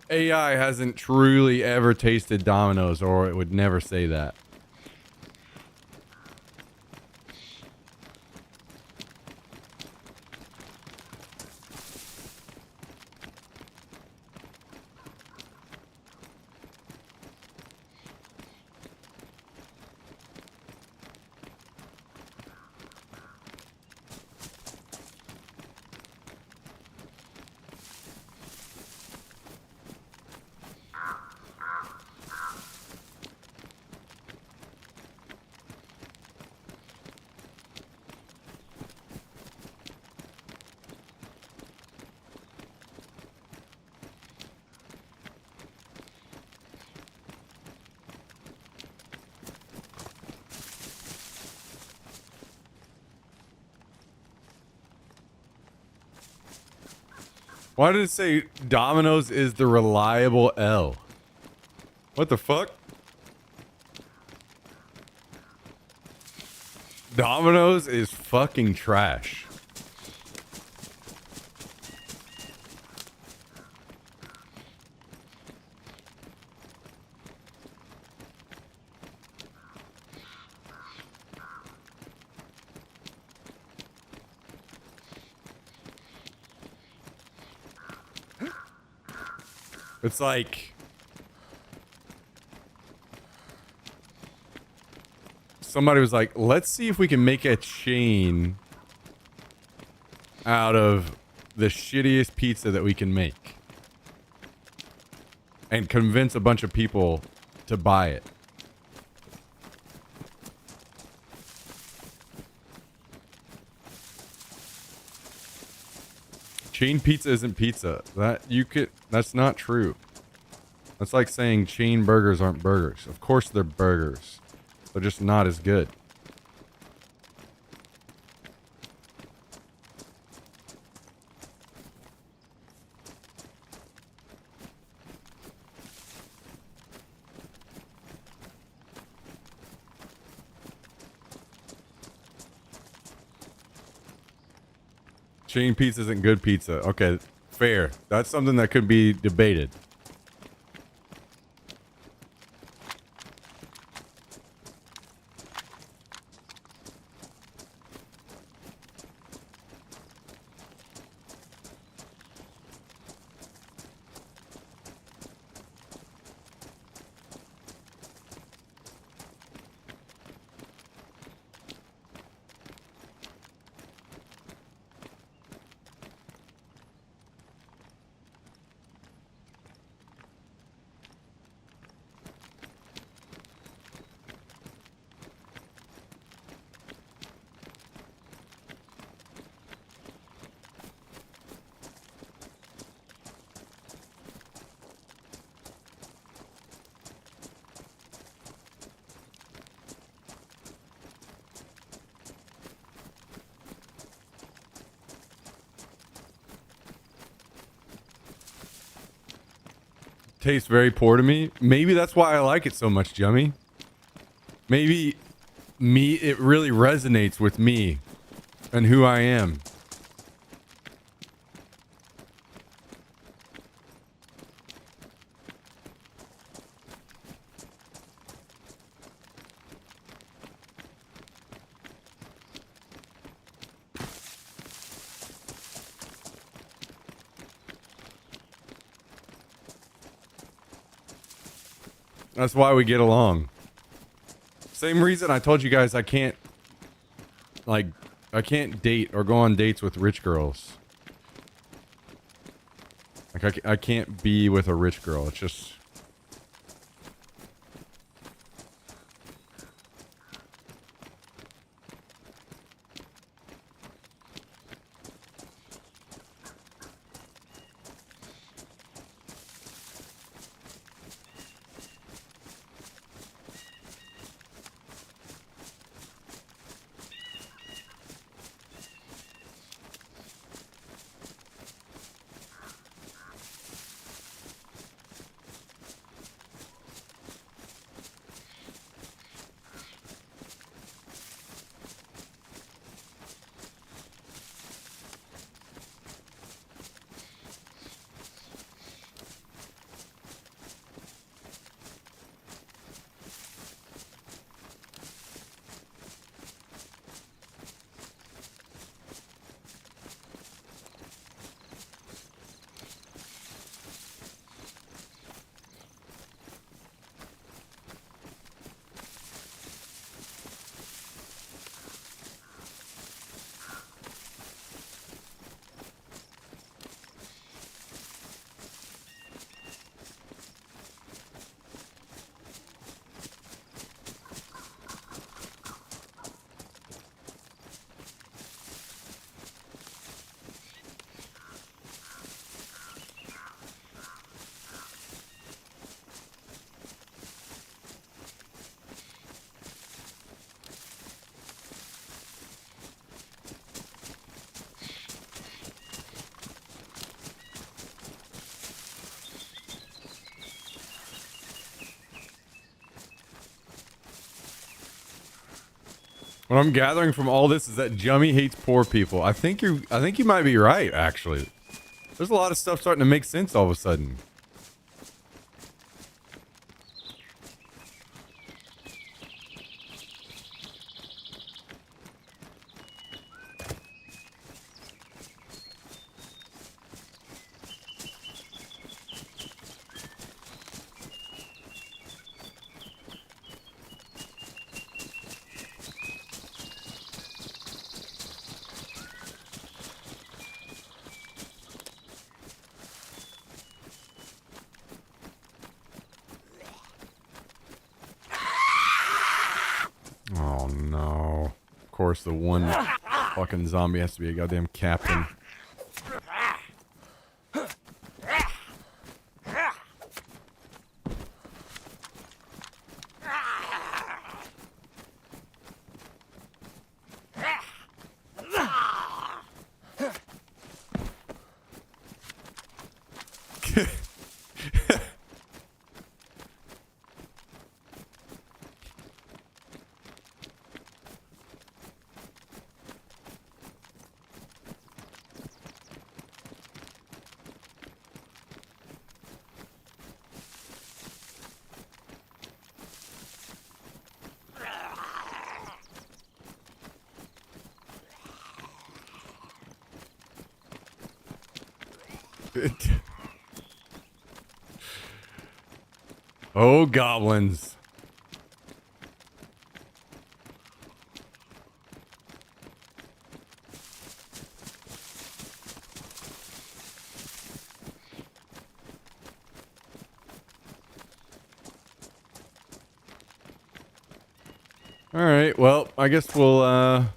AI hasn't truly ever tasted Domino's, or it would never say that. Why did it say Domino's is the reliable L? What the fuck? Domino's is fucking trash. It's like somebody was like, let's see if we can make a chain out of the shittiest pizza that we can make and convince a bunch of people to buy it. Chain pizza isn't pizza. That's not true. That's like saying chain burgers aren't burgers. Of course they're burgers. They're just not as good. Chain pizza isn't good pizza. Okay, fair. That's something that could be debated. Tastes very poor to me. Maybe that's why I like it so much, Jummy. Maybe it really resonates with me and who I am. That's why we get along. Same reason I told you guys I can't date or go on dates with rich girls. Like I can't be with a rich girl. It's just What I'm gathering from all this is that Jummy hates poor people. I think you might be right, actually. There's a lot of stuff starting to make sense all of a sudden. Oh no. Of course the one fucking zombie has to be a goddamn captain. Oh, goblins. Alright, well, I guess we'll,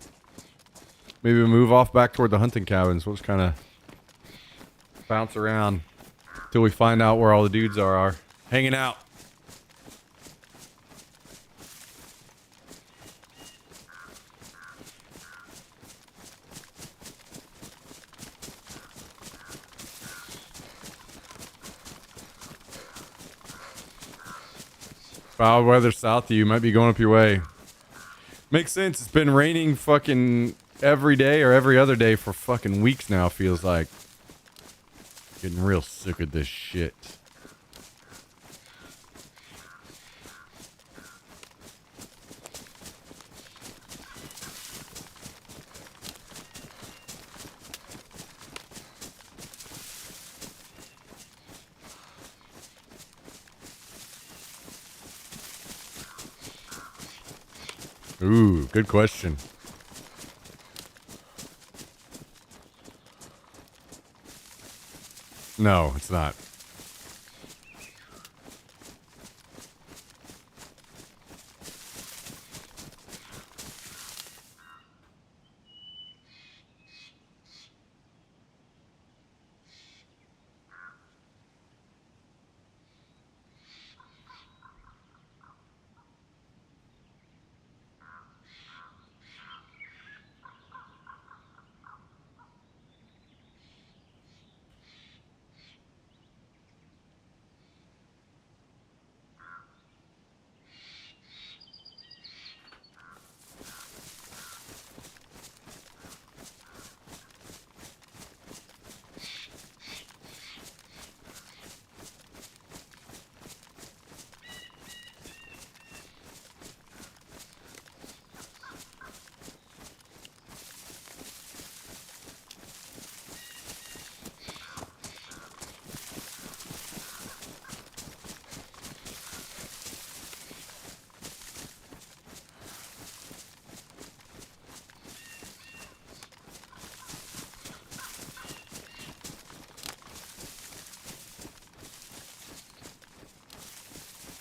maybe move off back toward the hunting cabins. We'll just kind of bounce around till we find out where all the dudes are hanging out. Foul weather south of you might be going up your way. Makes sense. It's been raining fucking every day or every other day for fucking weeks now, feels like. Getting real sick of this shit. Ooh, good question. No, it's not.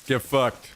Get fucked.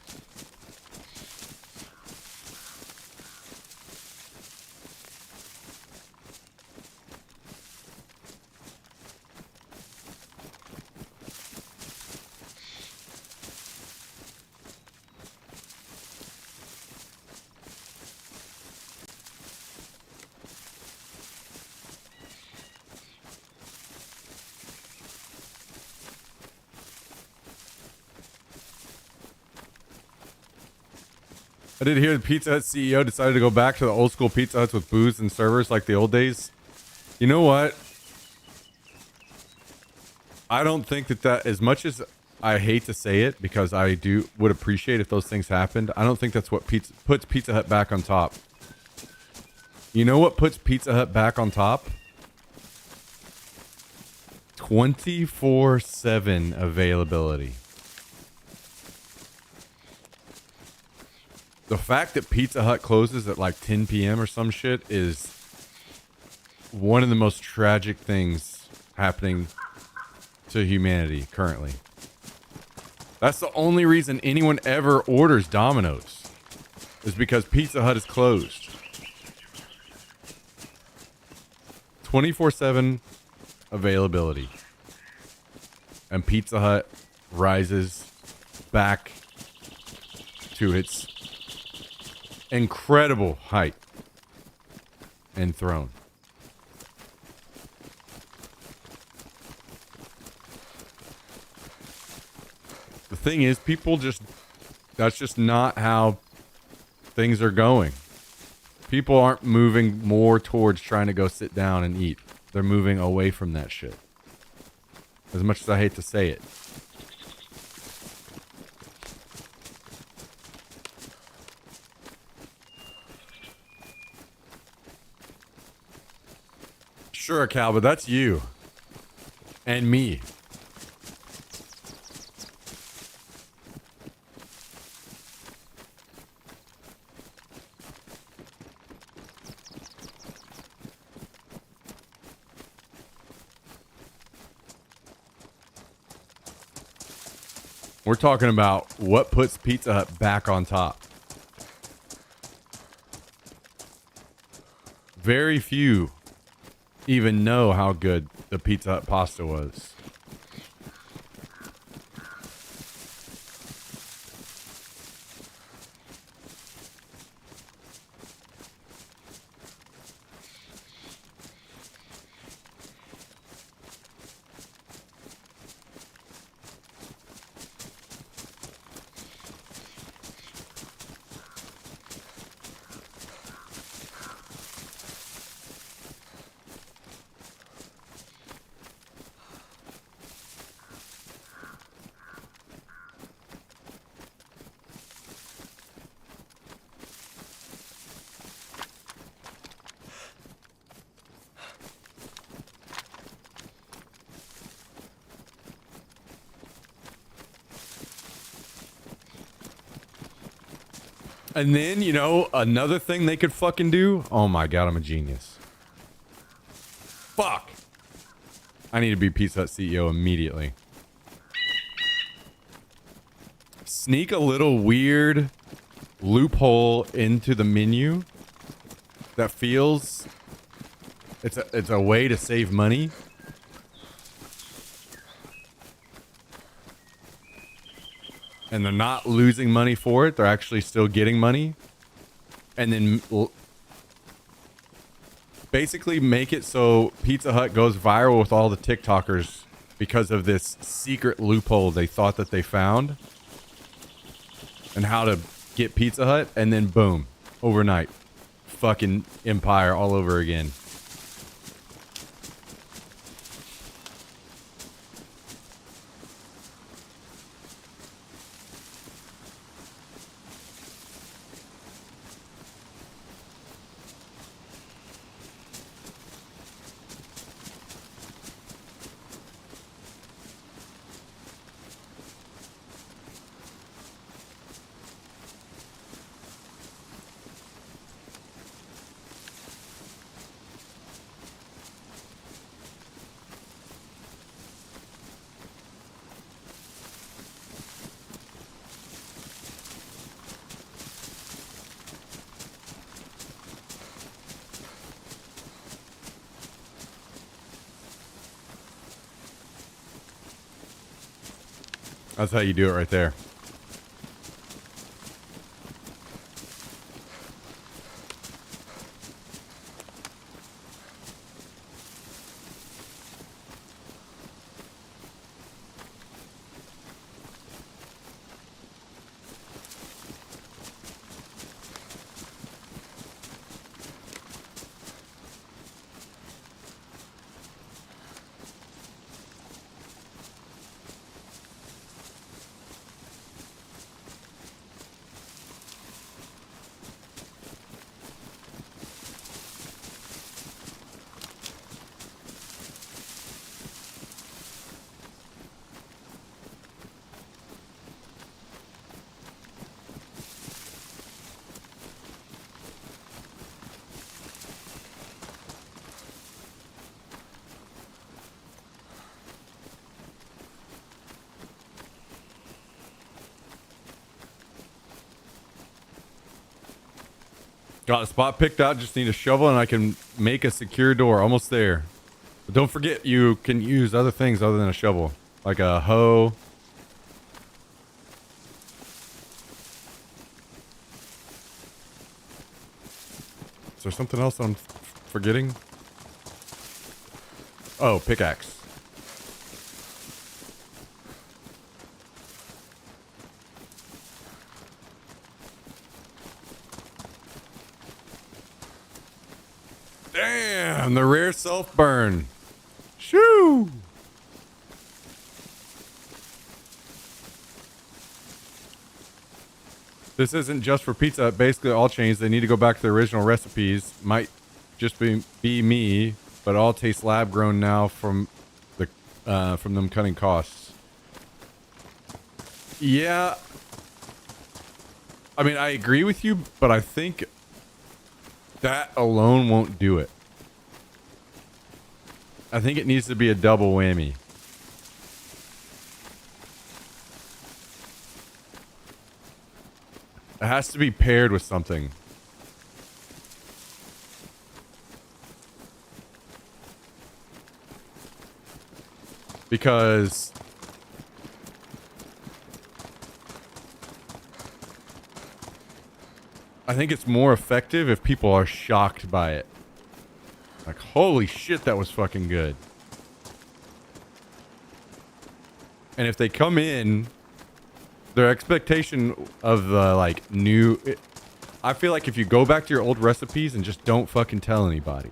I did hear the Pizza Hut CEO decided to go back to the old school Pizza Huts with booths and servers like the old days. You know what? I don't think that as much as I hate to say it because I would appreciate if those things happened. I don't think that's what puts Pizza Hut back on top. You know what puts Pizza Hut back on top? 24/7 availability. The fact that Pizza Hut closes at like 10 p.m. or some shit is one of the most tragic things happening to humanity currently. That's the only reason anyone ever orders Domino's is because Pizza Hut is closed. 24/7 availability. And Pizza Hut rises back to its incredible height and throne. The thing is, that's just not how things are going. People aren't moving more towards trying to go sit down and eat. They're moving away from that shit. As much as I hate to say it. Sure, Cal, but that's you. And me. We're talking about what puts Pizza Hut back on top. Very few even know how good the Pizza Hut pasta was. And then, you know, another thing they could fucking do. Oh my god, I'm a genius. Fuck. I need to be Pizza Hut CEO immediately. Sneak a little weird loophole into the menu that feels it's a way to save money. And they're not losing money for it. They're actually still getting money. And then basically make it so Pizza Hut goes viral with all the TikTokers because of this secret loophole they thought that they found. And how to get Pizza Hut. And then boom. Overnight. Fucking empire all over again. That's how you do it right there. Got a spot picked out. Just need a shovel and I can make a secure door. Almost there. But don't forget you can use other things other than a shovel. Like a hoe. Is there something else I'm forgetting? Oh, pickaxe. Damn, the rare self burn. Shoo! This isn't just for pizza. Basically, all chains, they need to go back to the original recipes. Might just be me, but all taste lab grown now from them cutting costs. Yeah. I mean, I agree with you, but I think that alone won't do it. I think it needs to be a double whammy. It has to be paired with something. Because I think it's more effective if people are shocked by it. Like, holy shit, that was fucking good. And if they come in, their expectation of the, like, new... I feel like if you go back to your old recipes and just don't fucking tell anybody.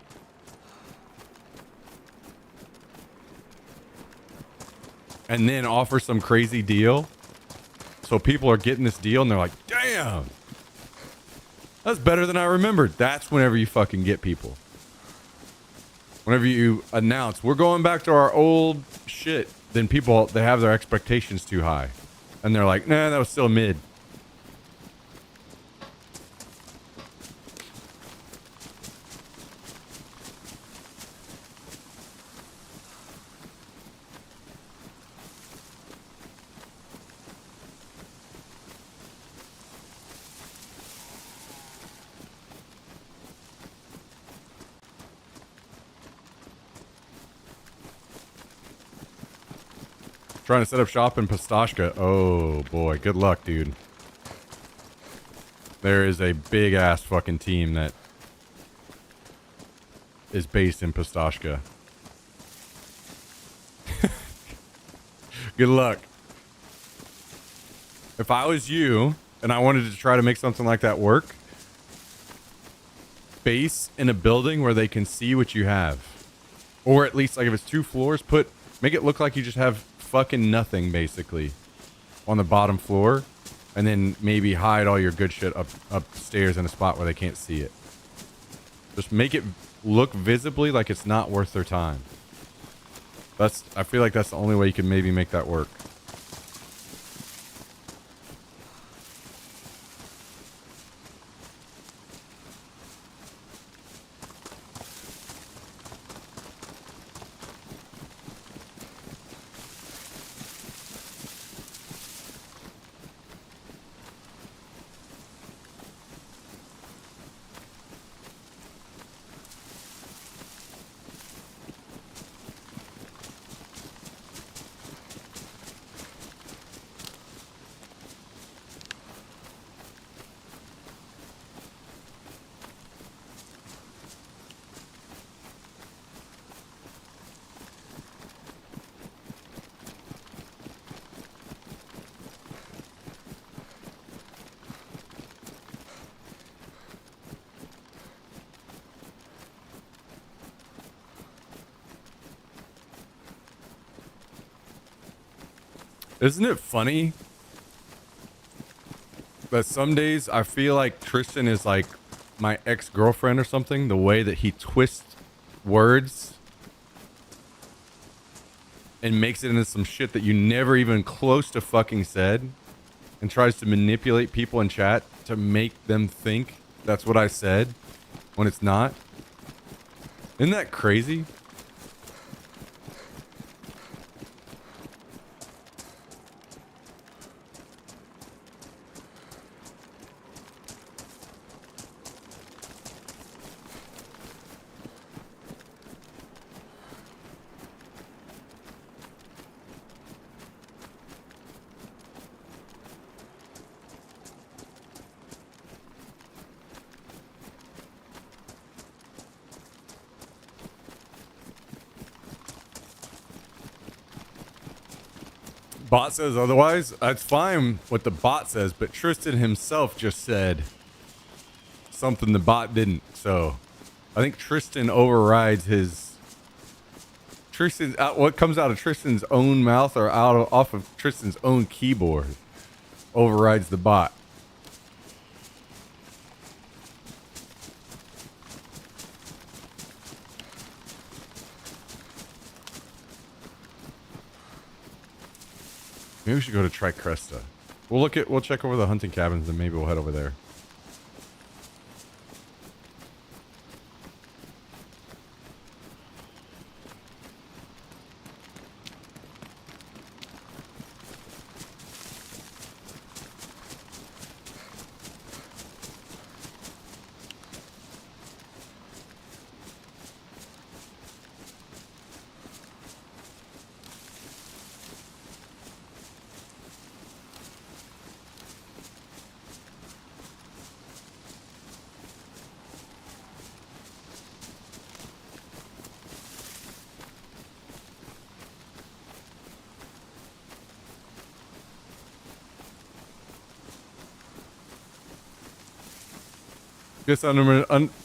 And then offer some crazy deal. So people are getting this deal and they're like, damn! That's better than I remembered. That's whenever you fucking get people. Whenever you announce, we're going back to our old shit, then people, they have their expectations too high. And they're like, nah, that was still mid. Trying to set up shop in Pistachka. Oh boy, good luck, dude. There is a big ass fucking team that is based in Pistachka. Good luck. If I was you and I wanted to try to make something like that work, base in a building where they can see what you have. Or at least, like, if it's 2 floors, make it look like you just have fucking nothing, basically, on the bottom floor, and then maybe hide all your good shit upstairs in a spot where they can't see it. Just make it look visibly like it's not worth their time. I feel like that's the only way you can maybe make that work. Isn't it funny that some days I feel like Tristan is like my ex-girlfriend or something? The way that he twists words and makes it into some shit that you never even close to fucking said, and tries to manipulate people in chat to make them think that's what I said when it's not. Isn't that crazy? Bot says otherwise. That's fine what the bot says, but Tristan himself just said something the bot didn't. So I think Tristan overrides his what comes out of Tristan's own mouth or off of Tristan's own keyboard overrides the bot. Maybe we should go to Tricresta. We'll check over the hunting cabins and maybe we'll head over there.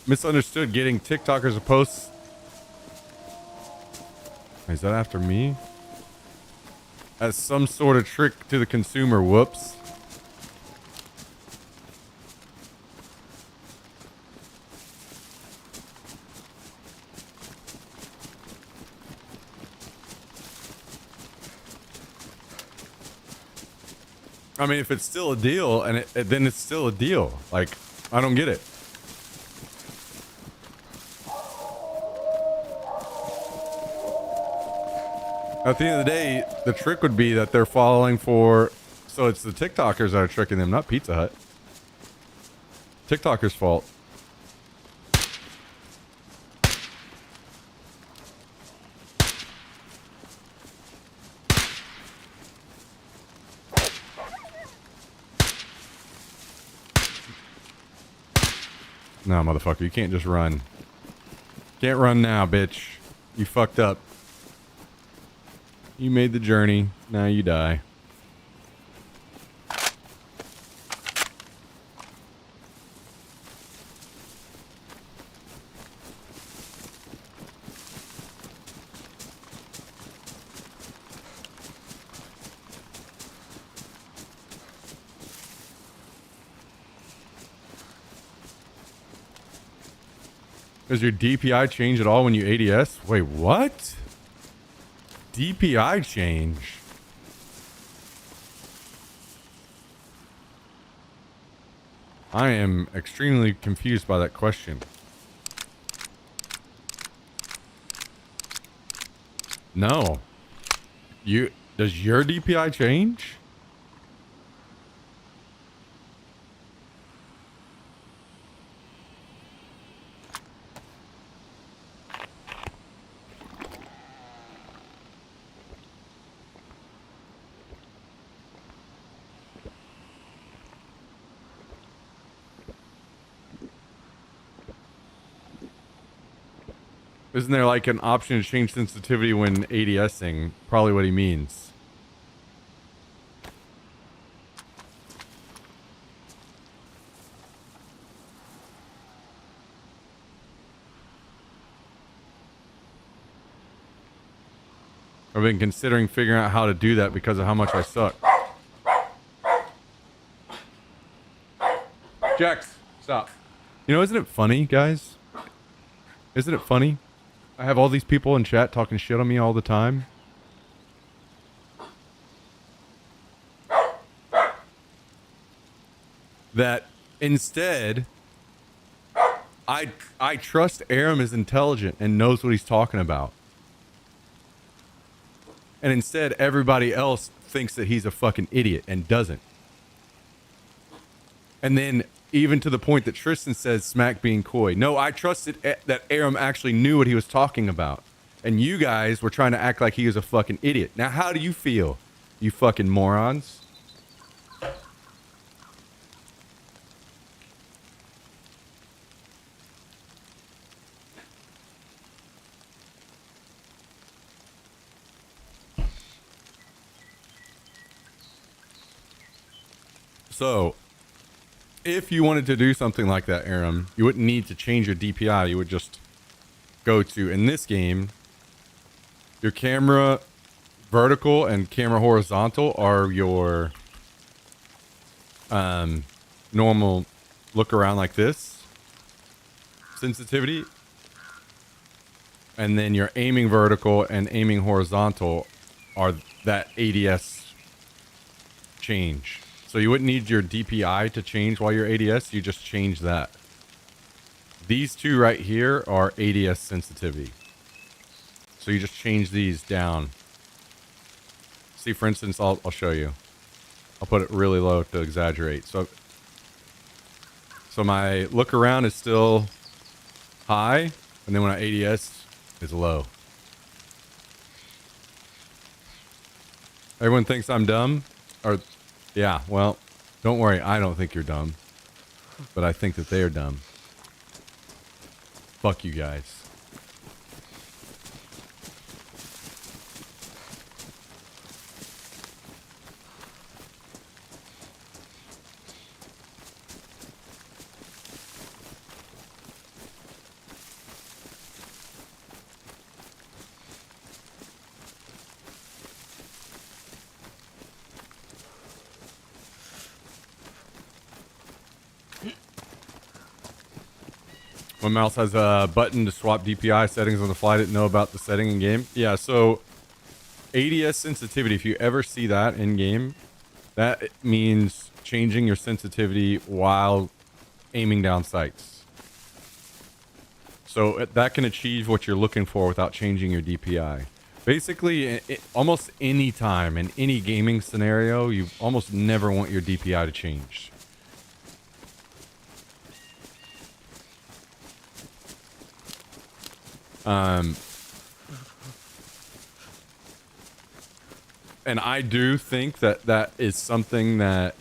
Misunderstood getting TikTokers to post. Is that after me? As some sort of trick to the consumer. Whoops. I mean, if it's still a deal, and then it's still a deal. Like, I don't get it. At the end of the day, the trick would be that they're falling for... So it's the TikTokers that are tricking them, not Pizza Hut. TikTokers' fault. No, motherfucker, you can't just run. Can't run now, bitch. You fucked up. You made the journey. Now you die. Does your DPI change at all when you ADS? Wait, what? DPI change? I am extremely confused by that question. No. Does your DPI change? Isn't there like an option to change sensitivity when ADSing? Probably what he means. I've been considering figuring out how to do that because of how much I suck. Jax, stop. You know, isn't it funny, guys? Isn't it funny? I have all these people in chat talking shit on me all the time. That instead, I trust Aram is intelligent and knows what he's talking about. And instead, everybody else thinks that he's a fucking idiot and doesn't. And then, even to the point that Tristan says Smack being coy. No, I trusted that Aram actually knew what he was talking about. And you guys were trying to act like he was a fucking idiot. Now, how do you feel, you fucking morons? So if you wanted to do something like that, Aram, you wouldn't need to change your DPI. You would just go to, in this game, your camera vertical and camera horizontal are your normal look around like this sensitivity. And then your aiming vertical and aiming horizontal are that ADS change. So you wouldn't need your DPI to change while you're ADS. You just change that. These two right here are ADS sensitivity. So you just change these down. See, for instance, I'll show you. I'll put it really low to exaggerate. So my look around is still high, and then when I ADS, it's low. Everyone thinks I'm dumb, or yeah, well, don't worry, I don't think you're dumb, but I think that they are dumb. Fuck you guys. My mouse has a button to swap DPI settings on the fly. Didn't know about the setting in game. Yeah, so ADS sensitivity, if you ever see that in game, that means changing your sensitivity while aiming down sights. So that can achieve what you're looking for without changing your DPI. Basically, almost any time in any gaming scenario, you almost never want your DPI to change. And I do think that that is something that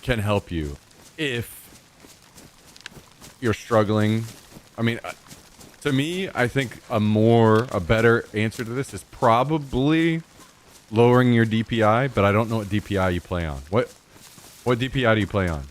can help you if you're struggling. I mean, to me, I think a better answer to this is probably lowering your DPI, but I don't know what DPI you play on. What DPI do you play on?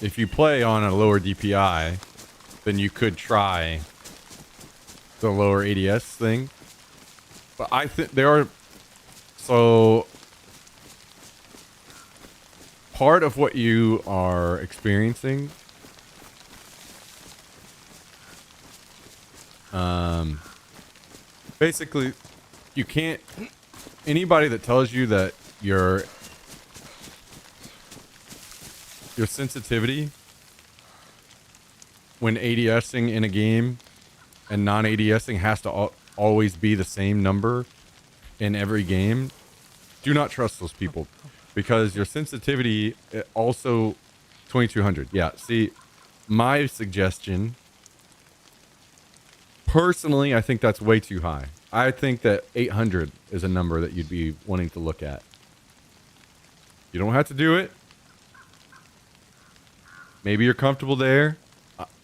If you play on a lower DPI, then you could try the lower ADS thing. But I think there are... So... part of what you are experiencing... basically, you can't... Anybody that tells you that your sensitivity when ADSing in a game and non-ADSing has to always be the same number in every game, do not trust those people, because your sensitivity also 2200. Yeah, see, my suggestion, personally, I think that's way too high. I think that 800 is a number that you'd be wanting to look at. You don't have to do it. Maybe you're comfortable there.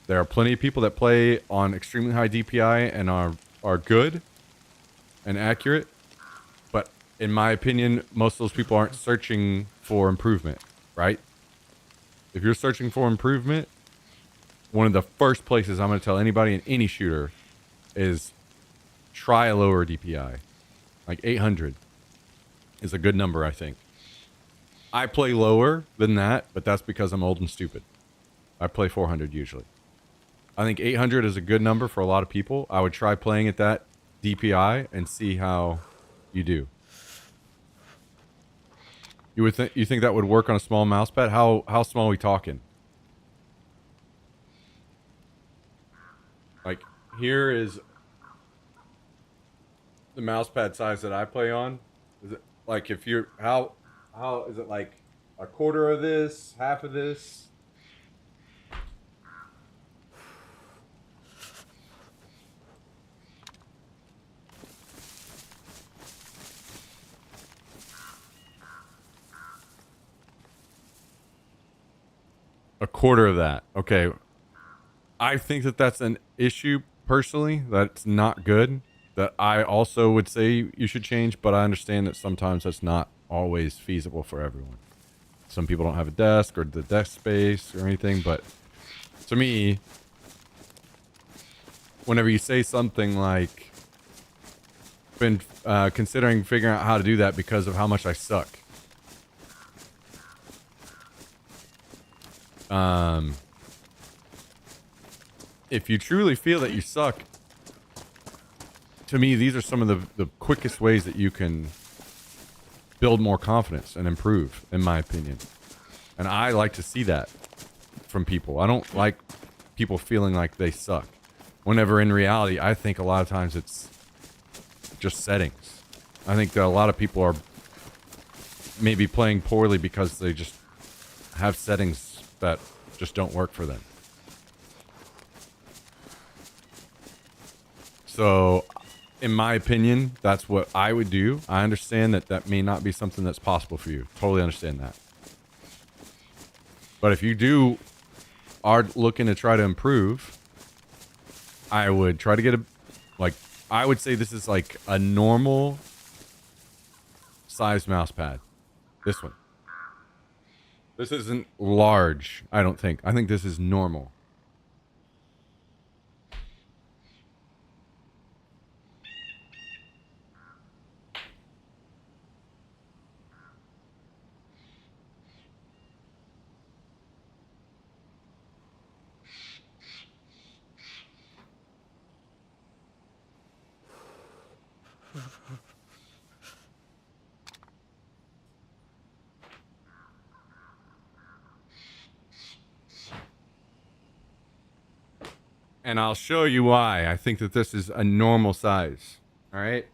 There are plenty of people that play on extremely high DPI and are good and accurate. But in my opinion, most of those people aren't searching for improvement, right? If you're searching for improvement, one of the first places I'm going to tell anybody in any shooter is try a lower DPI. Like 800 is a good number, I think. I play lower than that, but that's because I'm old and stupid. I play 400 usually. I think 800 is a good number for a lot of people. I would try playing at that DPI and see how you do. You think that would work on a small mouse pad? How small are we talking? Like here is the mouse pad size that I play on. Is it like if you're how is it like a quarter of this, half of this? A quarter of that. Okay. I think that that's an issue personally. That's not good. That I also would say you should change, but I understand that sometimes that's not always feasible for everyone. Some people don't have a desk or the desk space or anything, but to me, whenever you say something like, been considering figuring out how to do that because of how much I suck. If you truly feel that you suck, to me, these are some of the quickest ways that you can build more confidence and improve, in my opinion. And I like to see that from people. I don't like people feeling like they suck. Whenever in reality, I think a lot of times it's just settings. I think that a lot of people are maybe playing poorly because they just have settings that just don't work for them. So, in my opinion, that's what I would do. I understand that that may not be something that's possible for you. Totally understand that. But if you are looking to try to improve, I would try to get I would say this is like a normal size mouse pad. This one. This isn't large, I don't think. I think this is normal. And I'll show you why I think that this is a normal size. All right?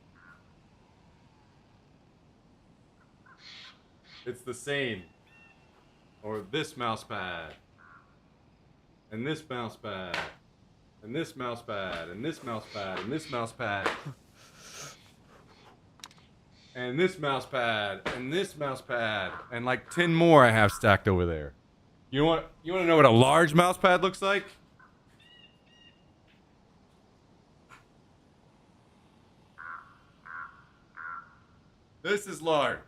It's the same. Or this mouse pad. And this mouse pad. And this mouse pad. And this mouse pad. And this mouse pad. And this mouse pad. And this mouse pad. And like 10 more I have stacked over there. You want to know what a large mouse pad looks like? This is large.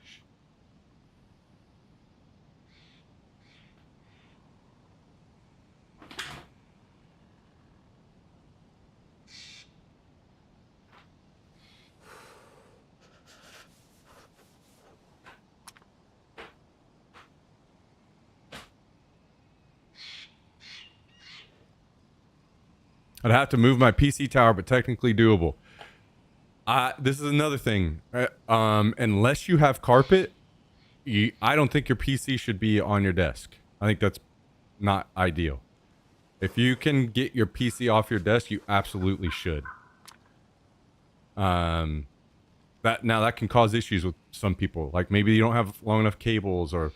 I'd have to move my PC tower, but technically doable. This is another thing. Unless you have carpet, I don't think your PC should be on your desk. I think that's not ideal. If you can get your PC off your desk, you absolutely should. That can cause issues with some people. Like maybe you don't have long enough cables, or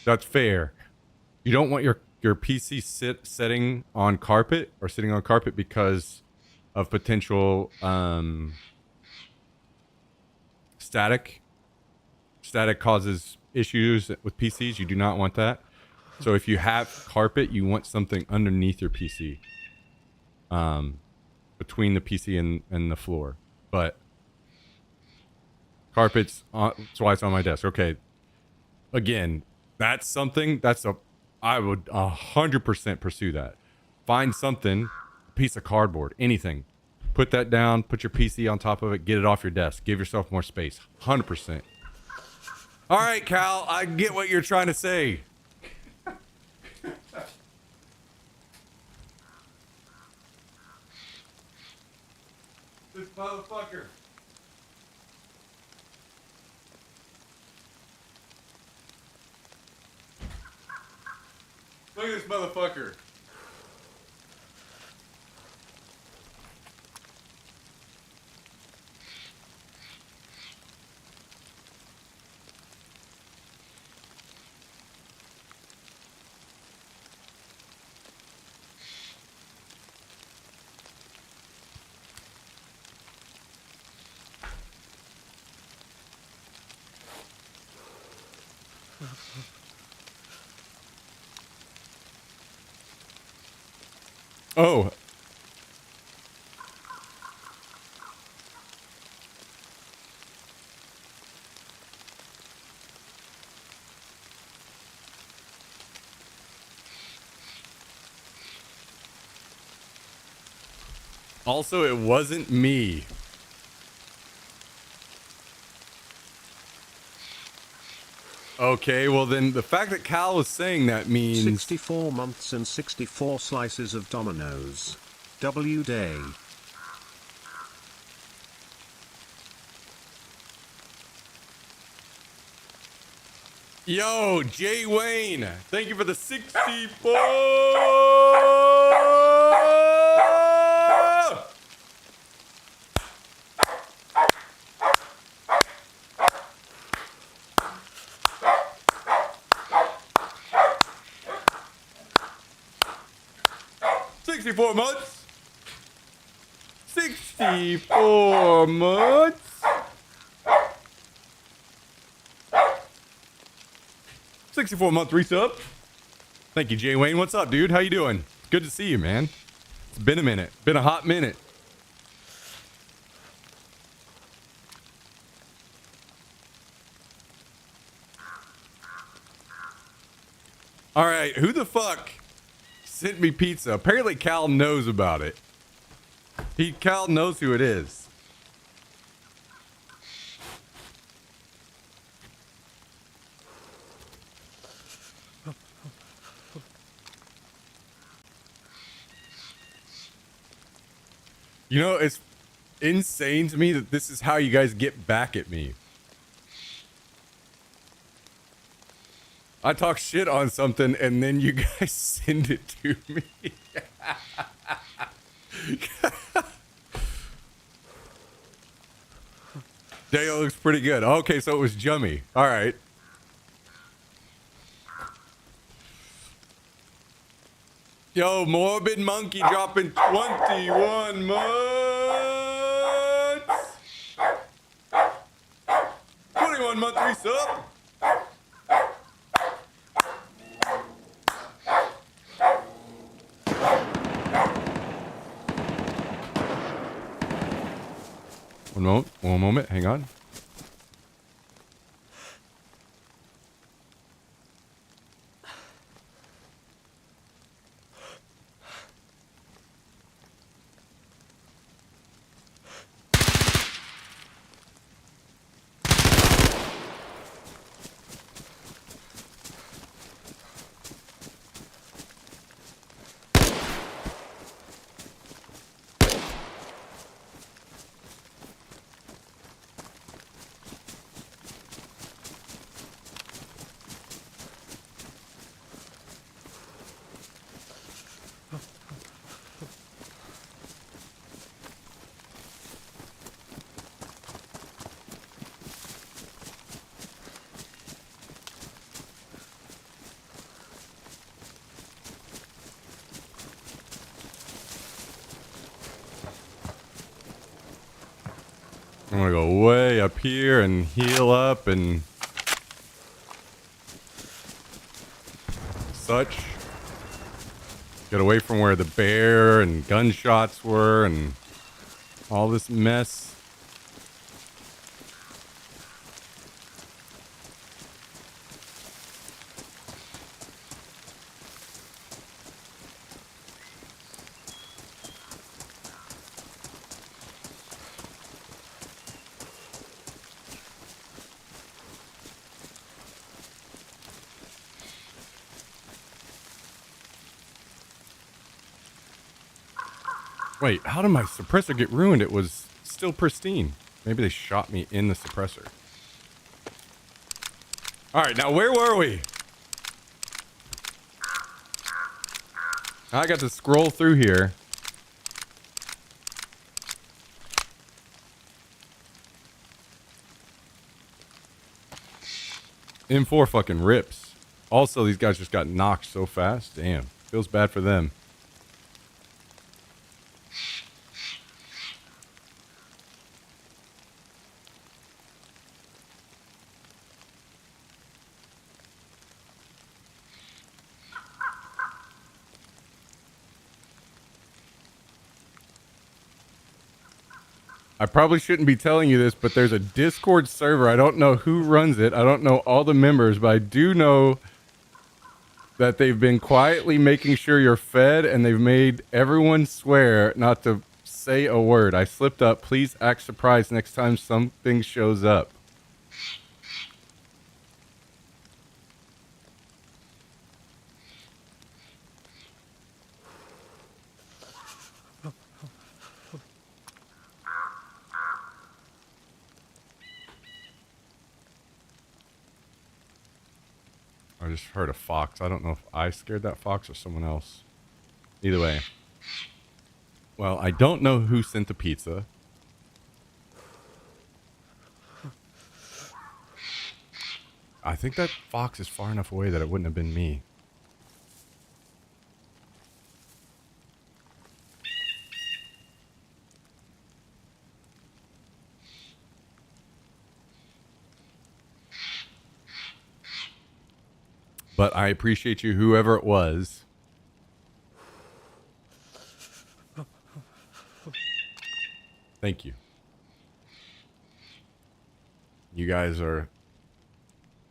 that's fair. You don't want your PC sitting on carpet or sitting on carpet because of potential static. Static causes issues with PCs. You do not want that. So if you have carpet, you want something underneath your PC, between the PC and the floor. But carpet's that's why it's on my desk. Okay. Again, that's something I would 100% pursue that. Find something, a piece of cardboard, anything. Put that down, put your PC on top of it, get it off your desk. Give yourself more space. 100%. All right, Cal, I get what you're trying to say. This motherfucker. Look at this motherfucker. Oh. Also, it wasn't me. Okay, well then the fact that Cal was saying that means 64 months and 64 slices of Dominoes. W day. Yo, Jay Wayne, thank you for the 64. 64 months. 64 months. 64-month resub. Thank you, Jay Wayne. What's up, dude? How you doing? Good to see you, man. It's been a minute. Been a hot minute. All right, who the fuck sent me pizza? Apparently Cal knows about it. Cal knows who it is. You know, it's insane to me that this is how you guys get back at me. I talk shit on something and then you guys send it to me. Dale looks pretty good. Okay, so it was Jummy. All right. Yo, Morbid Monkey dropping 21 months. 21-month resub. One moment, hang on. I'm gonna go way up here and heal up and such. Get away from where the bear and gunshots were and all this mess. Wait, how did my suppressor get ruined? It was still pristine. Maybe they shot me in the suppressor. All right, now where were we? I got to scroll through here. M4 fucking rips. Also, these guys just got knocked so fast. Damn, feels bad for them. I probably shouldn't be telling you this, but there's a Discord server. I don't know who runs it. I don't know all the members, but I do know that they've been quietly making sure you're fed, and they've made everyone swear not to say a word. I slipped up. Please act surprised next time something shows up. I just heard a fox. I don't know if I scared that fox or someone else. Either way. Well, I don't know who sent the pizza. I think that fox is far enough away that it wouldn't have been me. But I appreciate you, whoever it was. Thank you. You guys are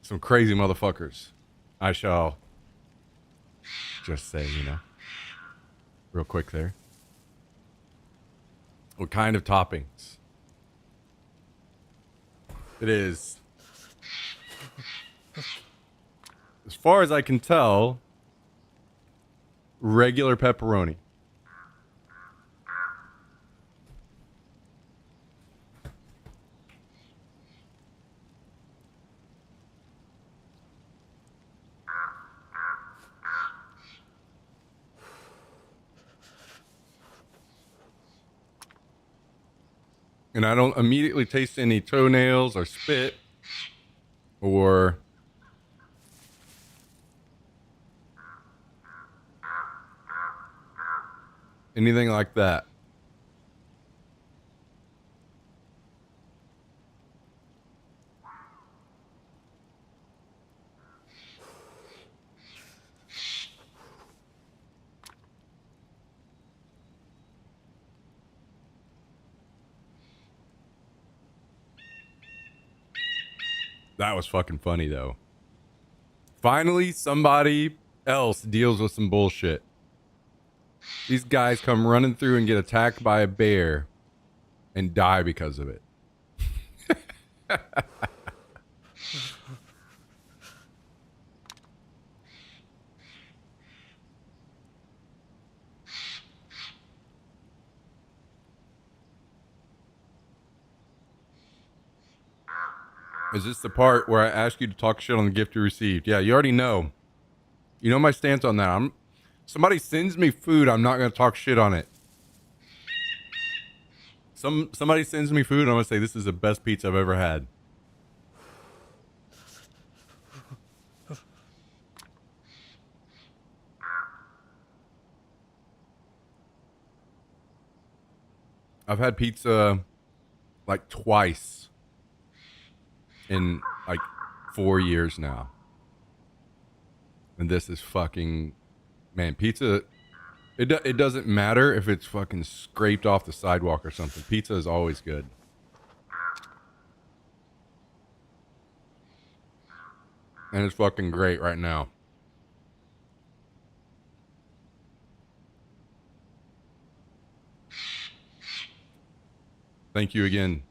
some crazy motherfuckers. I shall just say, you know, real quick there. What kind of toppings? It is, as far as I can tell, regular pepperoni. And I don't immediately taste any toenails or spit or anything like that. That was fucking funny, though. Finally, somebody else deals with some bullshit. These guys come running through and get attacked by a bear and die because of it. Is this the part where I ask you to talk shit on the gift you received? Yeah, you already know. You know my stance on that. Somebody sends me food, I'm not going to talk shit on it. Somebody sends me food, I'm going to say this is the best pizza I've ever had. I've had pizza like twice in like 4 years now. And this is fucking, man, pizza, it doesn't matter if it's fucking scraped off the sidewalk or something. Pizza is always good. And it's fucking great right now. Thank you again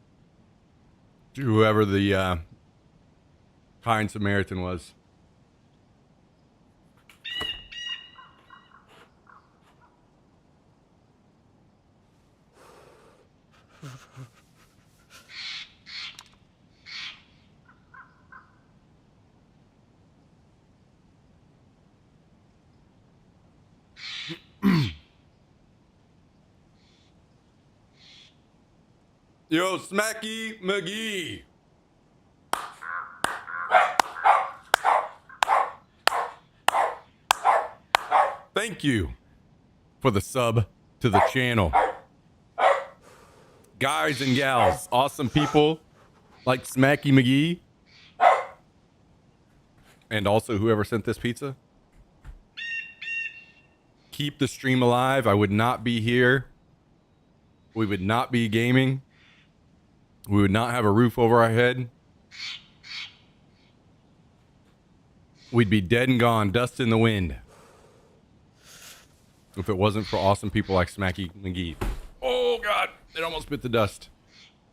to whoever the kind Samaritan was. Yo, Smacky McGee. Thank you for the sub to the channel. Guys and gals, awesome people like Smacky McGee. And also whoever sent this pizza. Keep the stream alive. I would not be here. We would not be gaming We would not have a roof over our head. We'd be dead and gone, dust in the wind. If it wasn't for awesome people like Smacky McGee. Oh, God. It almost bit the dust.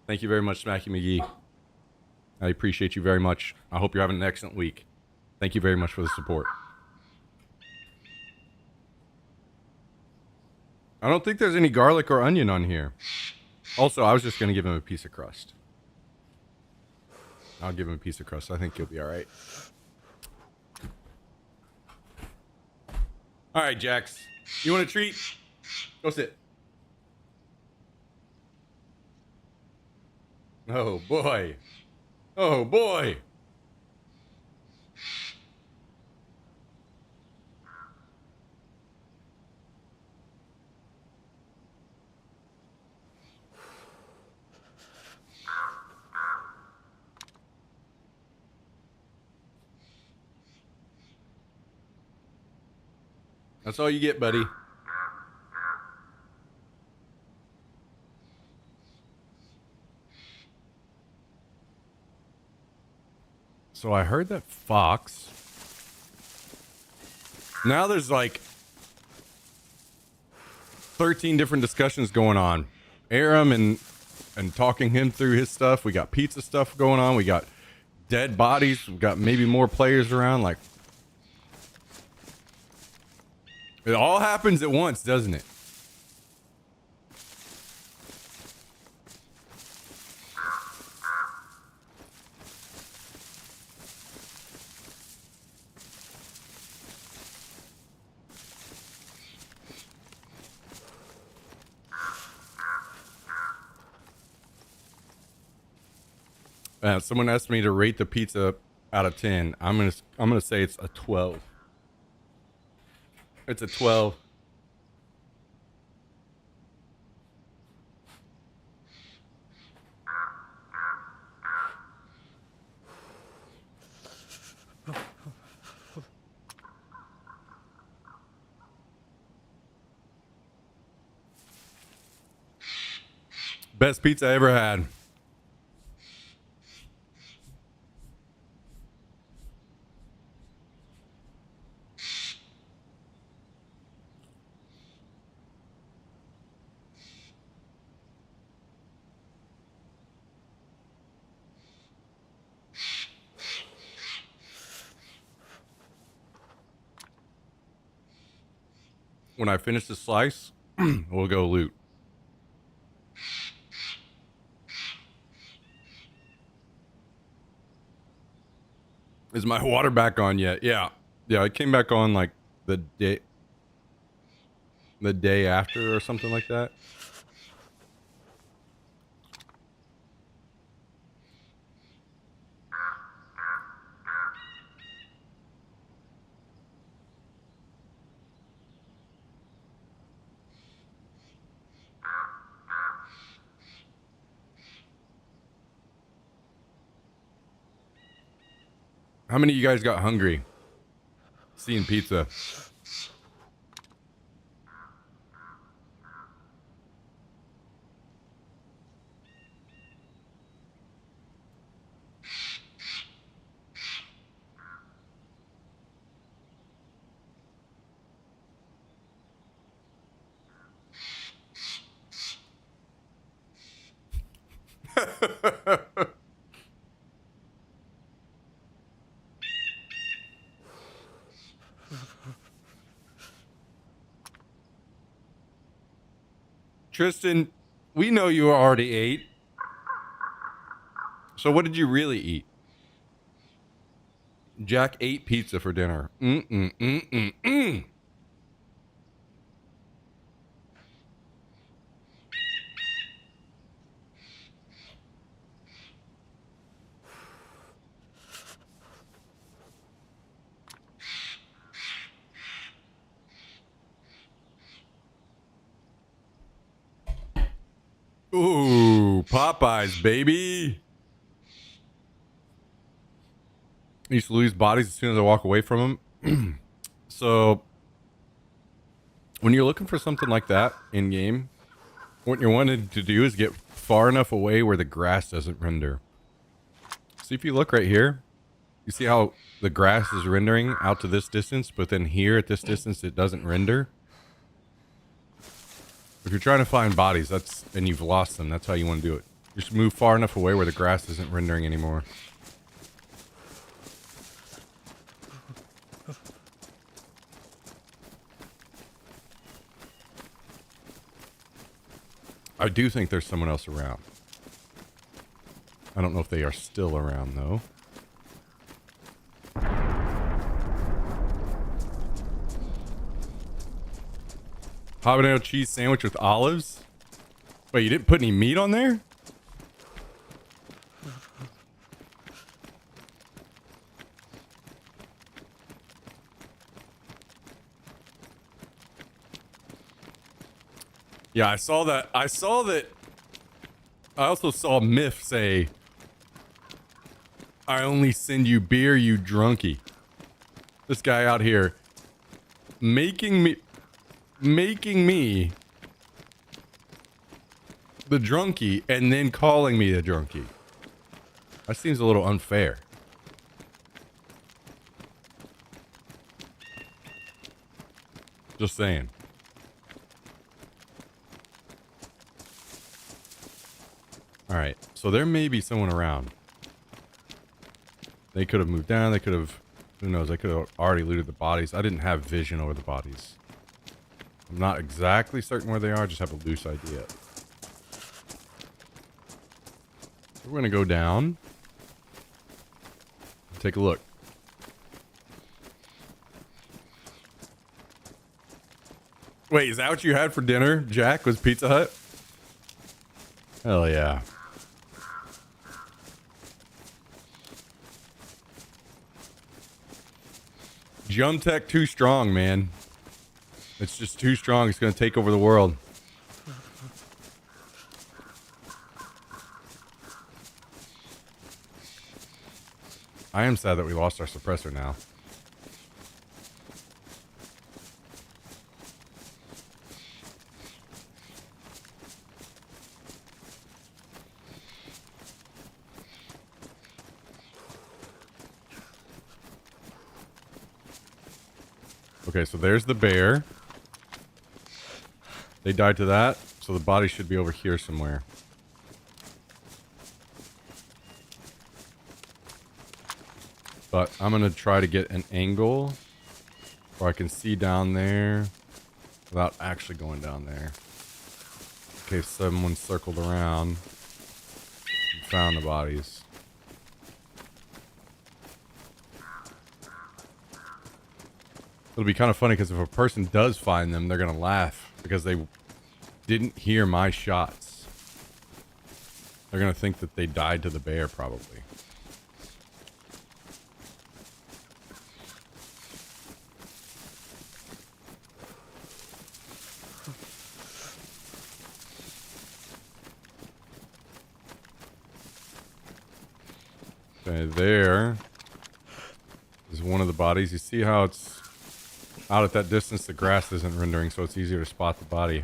Thank you very much, Smacky McGee. I appreciate you very much. I hope you're having an excellent week. Thank you very much for the support. I don't think there's any garlic or onion on here. Also, I was just going to give him a piece of crust. I'll give him a piece of crust. I think he'll be all right. All right, Jax. You want a treat? Go sit. Oh, boy. Oh, boy. That's all you get, buddy. So I heard that Fox. Now there's like 13 different discussions going on. Aram and talking him through his stuff. We got pizza stuff going on. We got dead bodies. We got maybe more players around. Like, it all happens at once, doesn't it? Someone asked me to rate the pizza out of 10. I'm gonna say it's a 12. It's a 12. Best pizza I ever had. When I finish the slice, we'll go loot. Is my water back on yet? Yeah. Yeah, it came back on like the day after or something like that. How many of you guys got hungry seeing pizza? Tristan, we know you already ate. So what did you really eat? Jack ate pizza for dinner. Mm-mm. Ooh, Popeyes, baby. I used to lose bodies as soon as I walk away from them. So, when you're looking for something like that in game, what you're wanting to do is get far enough away where the grass doesn't render. See, if you look right here, you see how the grass is rendering out to this distance, but then here at this distance, it doesn't render. If you're trying to find bodies, and you've lost them, that's how you want to do it. Just move far enough away where the grass isn't rendering anymore. I do think there's someone else around. I don't know if they are still around, though. Habanero cheese sandwich with olives? Wait, you didn't put any meat on there? Yeah, I saw that. I also saw Miff say, I only send you beer, you drunkie. This guy out here making me the drunkie and then calling me the drunkie. That seems a little unfair. Just saying. Alright, so there may be someone around. They could have moved down, they could have, who knows, they could have already looted the bodies. I didn't have vision over the bodies. I'm not exactly certain where they are, just have a loose idea. We're gonna go down. Take a look. Wait, is that what you had for dinner, Jack? Was Pizza Hut? Hell yeah. Jumtech too strong, man. It's just too strong. It's going to take over the world. I am sad that we lost our suppressor now. Okay, so there's the bear. They died to that, so the body should be over here somewhere. But I'm going to try to get an angle where I can see down there without actually going down there. In case someone circled around and found the bodies. It'll be kind of funny because if a person does find them, they're going to laugh because they didn't hear my shots. They're going to think that they died to the bear, probably. Okay, there is one of the bodies. You see how it's out at that distance, the grass isn't rendering, so it's easier to spot the body.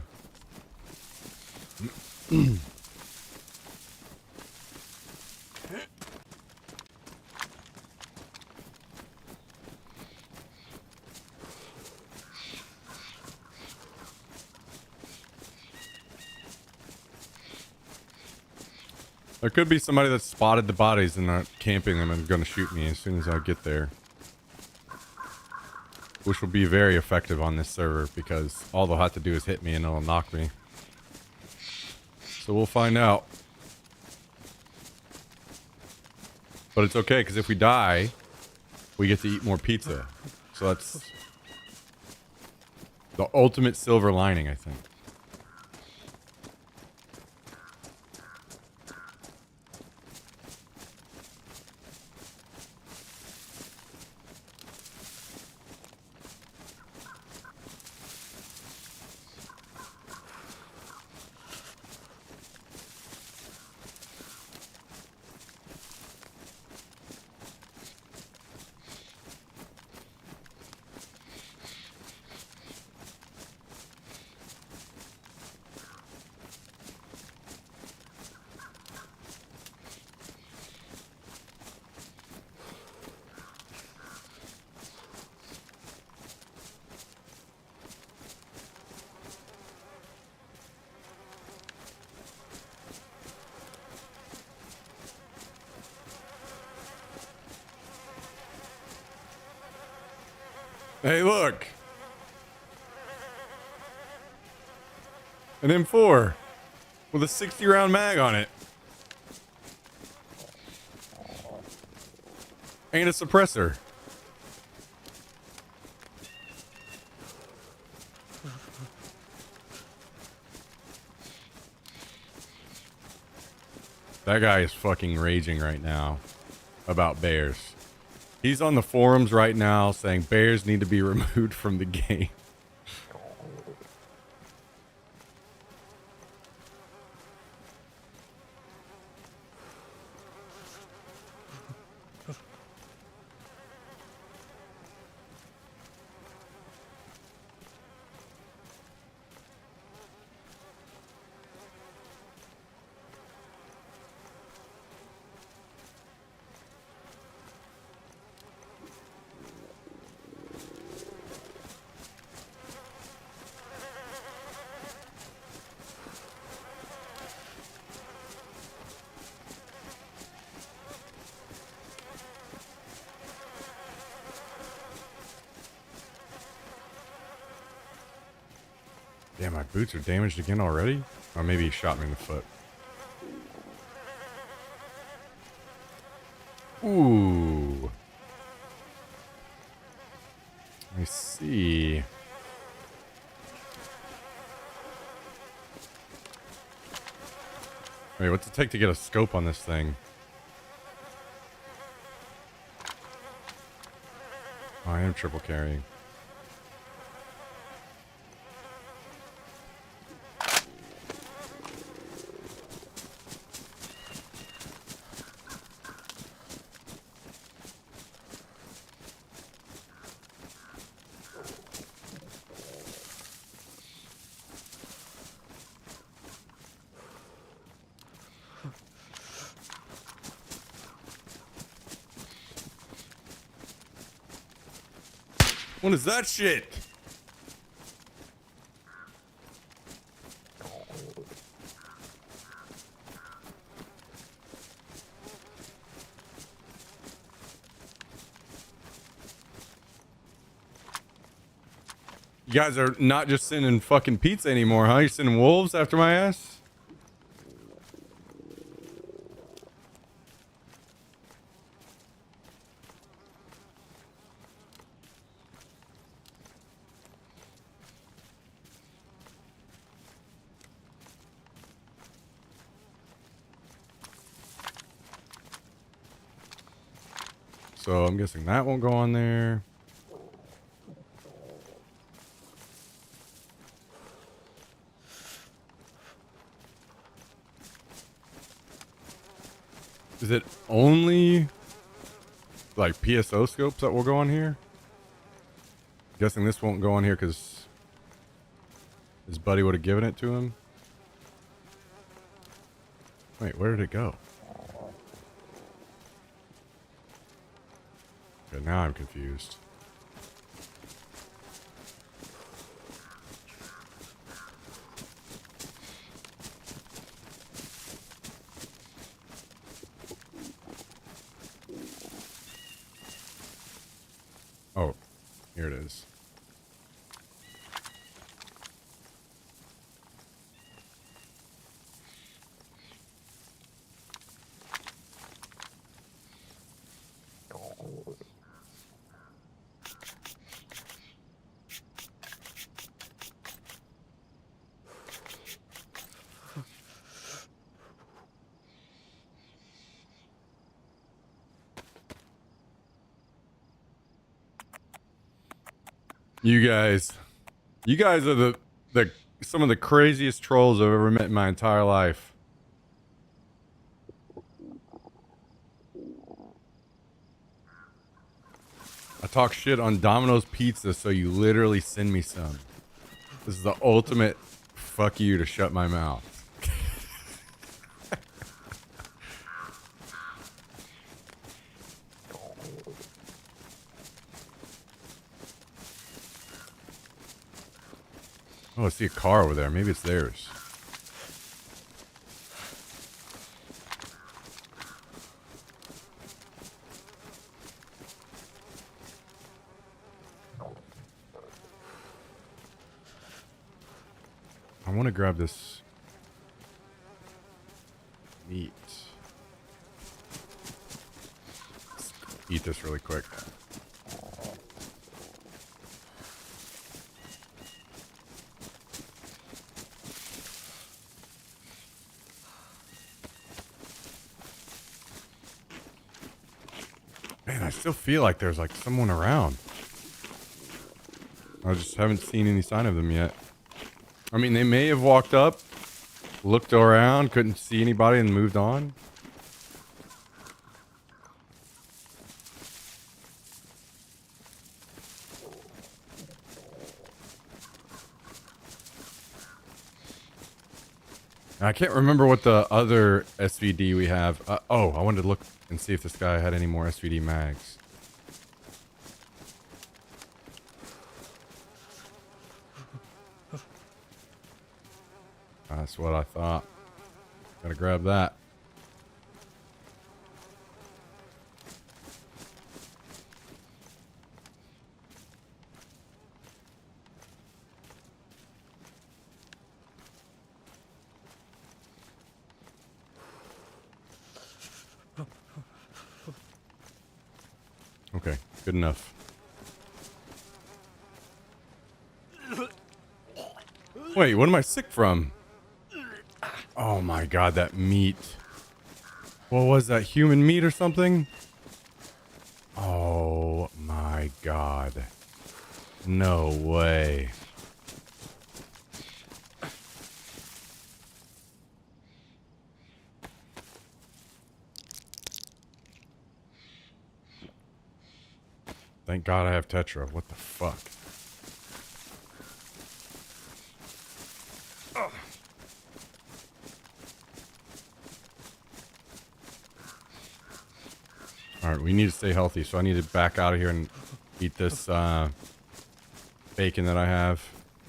There could be somebody that spotted the bodies and are camping them and going to shoot me as soon as I get there. Which will be very effective on this server because all they'll have to do is hit me and it'll knock me. So we'll find out. But it's okay because if we die, we get to eat more pizza. So that's the ultimate silver lining, I think. Hey, look. An M4 with a 60 round mag on it. And a suppressor. That guy is fucking raging right now about bears. He's on the forums right now saying bears need to be removed from the game. Damn, my boots are damaged again already? Or maybe he shot me in the foot. Ooh. Let me see. Wait, what's it take to get a scope on this thing? Oh, I am triple carrying. What is that shit? You guys are not just sending fucking pizza anymore, huh? You're sending wolves after my ass? So I'm guessing that won't go on there. Is it only like PSO scopes that will go on here? Guessing this won't go on here because his buddy would have given it to him. Wait, where did it go? Okay, now I'm confused. Oh, here it is. You guys are the some of the craziest trolls I've ever met in my entire life. I talk shit on Domino's Pizza, so you literally send me some. This is the ultimate fuck you to shut my mouth. Oh, I see a car over there. Maybe it's theirs. want to grab this meat. Let's eat this really quick. Man, I still feel like there's like someone around. I just haven't seen any sign of them yet. I mean, they may have walked up, looked around, couldn't see anybody, and moved on. I can't remember what the other SVD we have. Oh, I wanted to look and see if this guy had any more SVD mags. That's what I thought. Gotta grab that. Okay, good enough. Wait, what am I sick from? Oh my god, that meat. What was that, human meat or something? Oh my god. No way. Thank god I have Tetra. What the fuck? Alright, we need to stay healthy, so I need to back out of here and eat this bacon that I have.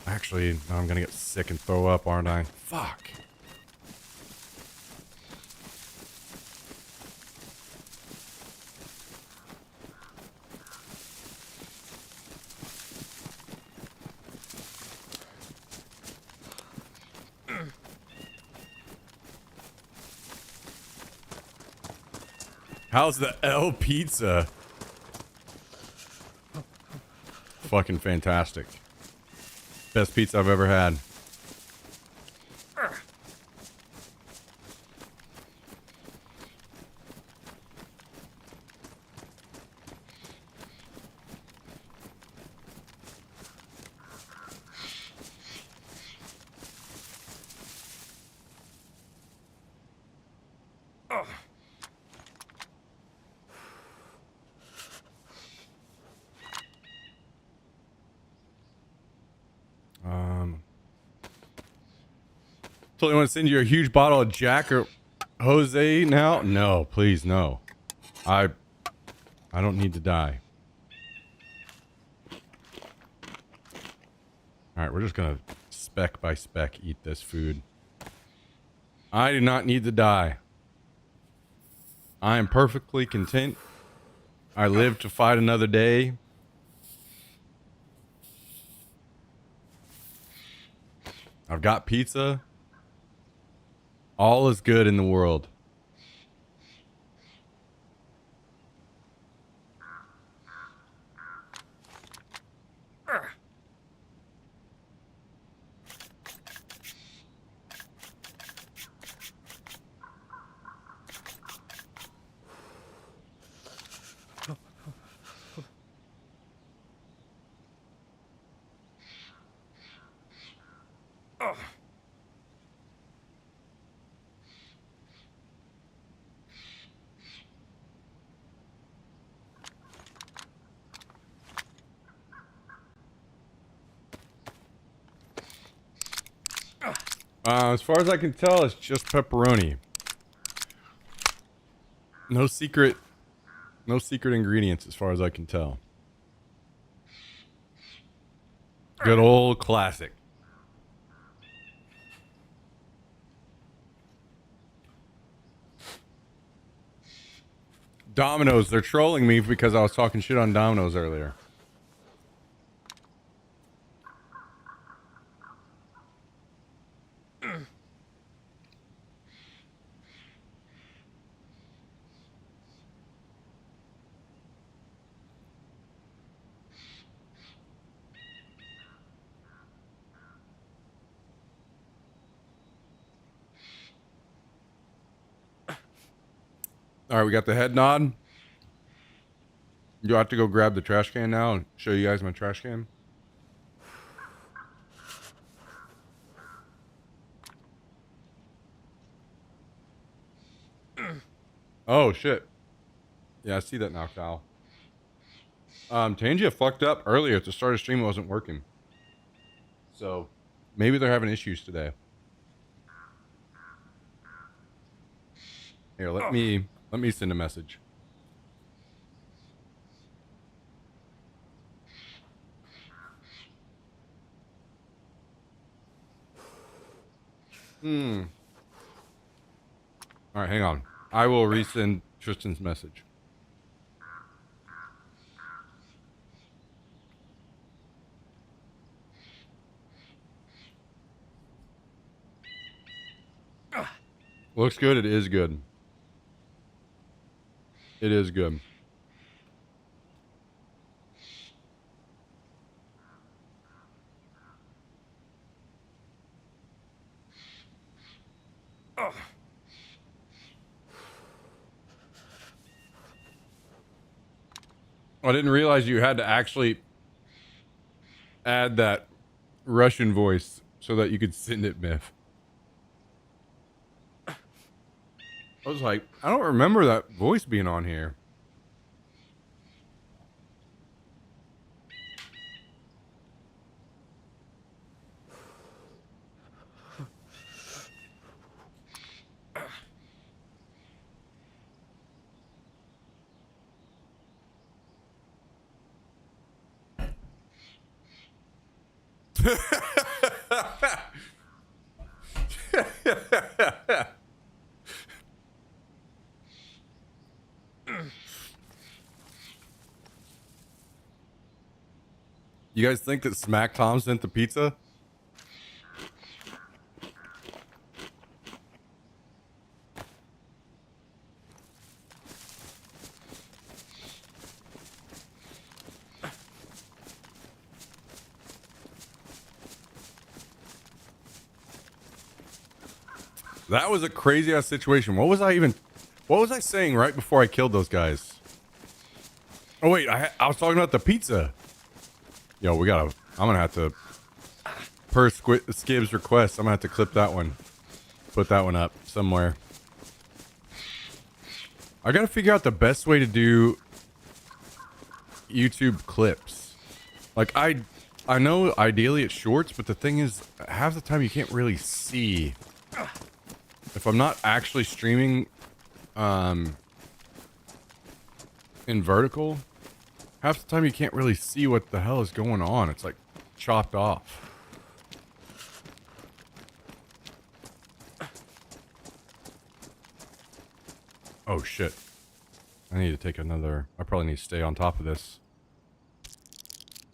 Actually, now I'm gonna get sick and throw up, aren't I? Fuck. How's the L pizza? Fucking fantastic. Best pizza I've ever had. Totally want to send you a huge bottle of Jack or Jose now? No, please, no. I don't need to die. Alright, we're just gonna speck by speck eat this food. I do not need to die. I am perfectly content. I live to fight another day. I've got pizza. All is good in the world. As far as I can tell, it's just pepperoni. No secret ingredients as far as I can tell. Good old classic. Domino's, they're trolling me because I was talking shit on Domino's earlier. All right, we got the head nod. You have to go grab the trash can now and show you guys my trash can. Oh shit. Yeah, I see that now, Kyle. Tangia fucked up earlier at the start of stream. It wasn't working. So maybe they're having issues today. Here, let me send a message. All right, hang on. I will resend Tristan's message. Looks good. It is good. It is good. I didn't realize you had to actually add that Russian voice so that you could send it, Biff. I was like, I don't remember that voice being on here. You guys think that Smack Tom sent the pizza? That was a crazy ass situation. What was I saying right before I killed those guys? Oh wait, I was talking about the pizza. Yo, I'm gonna have to, per Skib's request, I'm gonna have to clip that one. Put that one up somewhere. I gotta figure out the best way to do YouTube clips. Like, I know ideally it's shorts, but the thing is, half the time you can't really see. If I'm not actually streaming in vertical, half the time you can't really see what the hell is going on. It's like chopped off. Oh shit. I need to take another... I probably need to stay on top of this.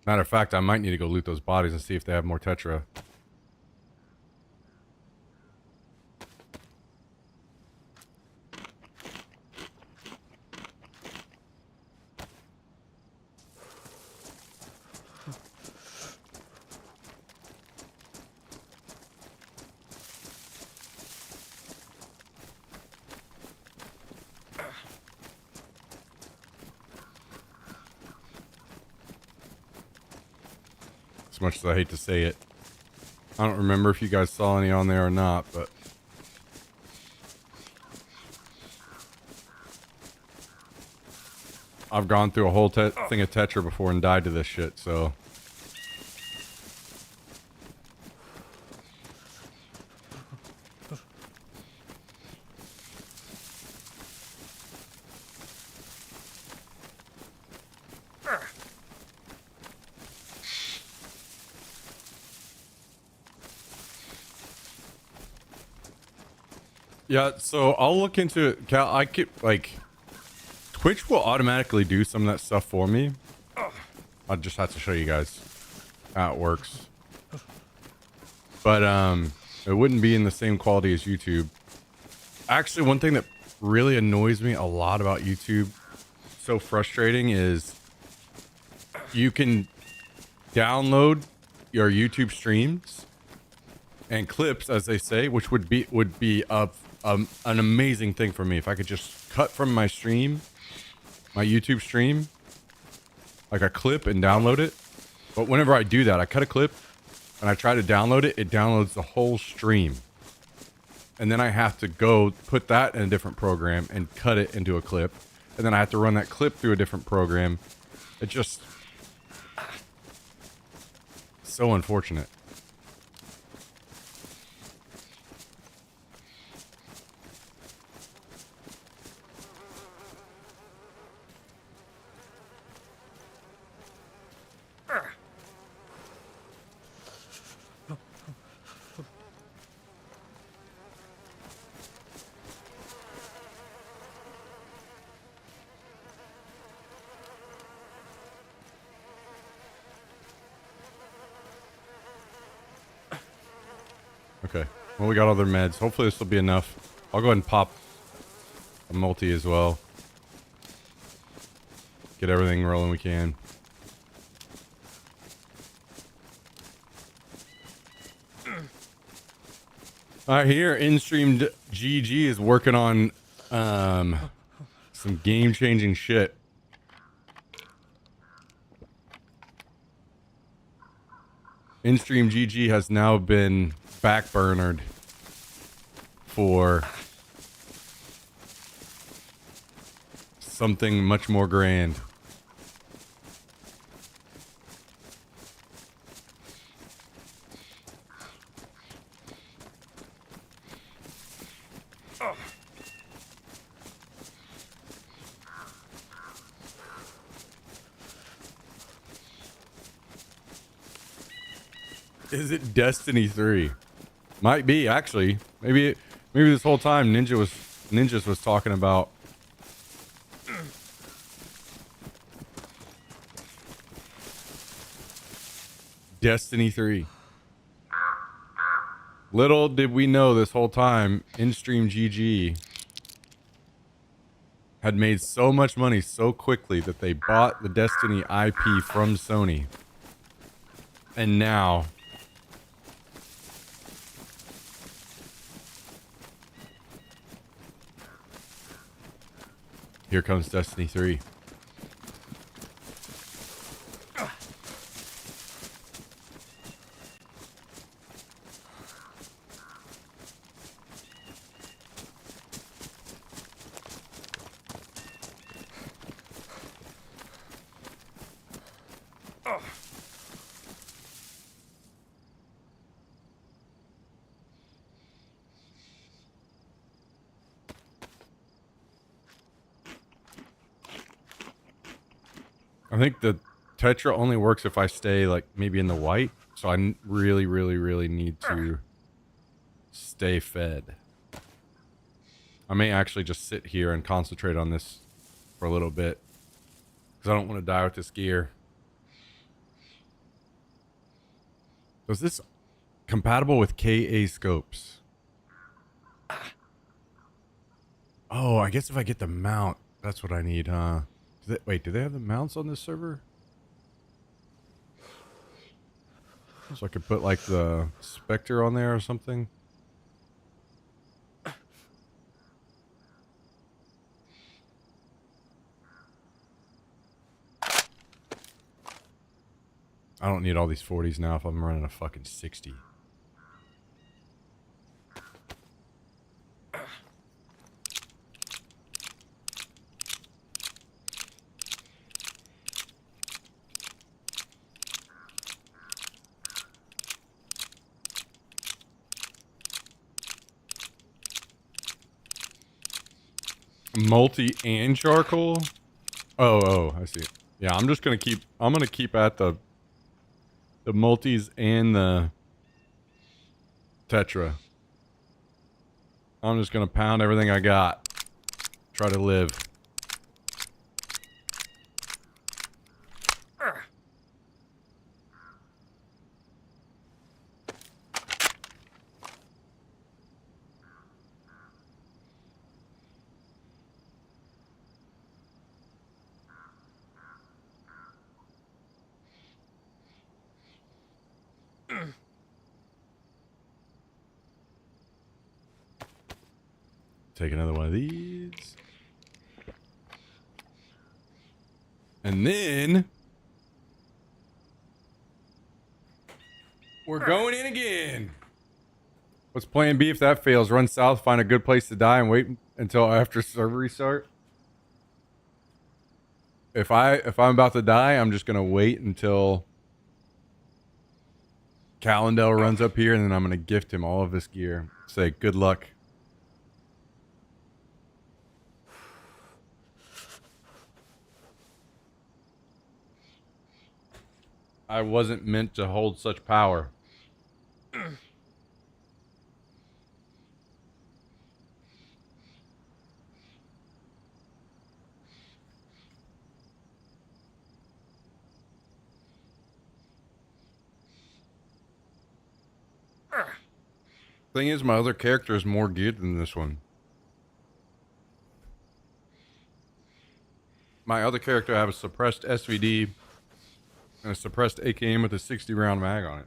Matter of fact, I might need to go loot those bodies and see if they have more Tetra. As much as I hate to say it. I don't remember if you guys saw any on there or not, but... I've gone through a whole thing of Tetra before and died to this shit, so... Yeah, so I'll look into it. Cal, I could, like... Twitch will automatically do some of that stuff for me. I'll just have to show you guys how it works. But, it wouldn't be in the same quality as YouTube. Actually, one thing that really annoys me a lot about YouTube, so frustrating, is you can download your YouTube streams and clips, as they say, which would be an amazing thing for me if I could just cut from my stream, my YouTube stream, like a clip and download it. But whenever I do that, I cut a clip and I try to download it, it downloads the whole stream. And then I have to go put that in a different program and cut it into a clip. And then I have to run that clip through a different program. It just... so unfortunate. Okay. Well, we got other meds. Hopefully this will be enough. I'll go ahead and pop a multi as well. Get everything rolling we can. Alright, here, InStream GG is working on some game-changing shit. InStream GG has now been backburnered for something much more grand. Is it Destiny 3? Might be, actually. Maybe this whole time Ninjas was talking about Destiny 3. Little did we know this whole time InStream GG had made so much money so quickly that they bought the Destiny IP from Sony. And now here comes Destiny 3. I think the Tetra only works if I stay like maybe in the white. So I really, really, really need to stay fed. I may actually just sit here and concentrate on this for a little bit. Because I don't want to die with this gear. Was this compatible with KA scopes? Oh, I guess if I get the mount, that's what I need, huh? Wait, do they have the mounts on this server? So I could put like the Spectre on there or something. I don't need all these 40s now if I'm running a fucking 60. Multi and charcoal? Oh, I see. Yeah, I'm gonna keep at the multis and the Tetra. I'm just gonna pound everything I got. Try to live. take another one of these. And then we're going in again. What's plan B if that fails? Run south, find a good place to die, and wait until after server restart. If I'm about to die, I'm just gonna wait until Callendale runs up here, and then I'm gonna gift him all of this gear. Say good luck. I wasn't meant to hold such power. Thing is, my other character is more geared than this one. My other character, I have a suppressed SVD and a suppressed AKM with a 60 round mag on it.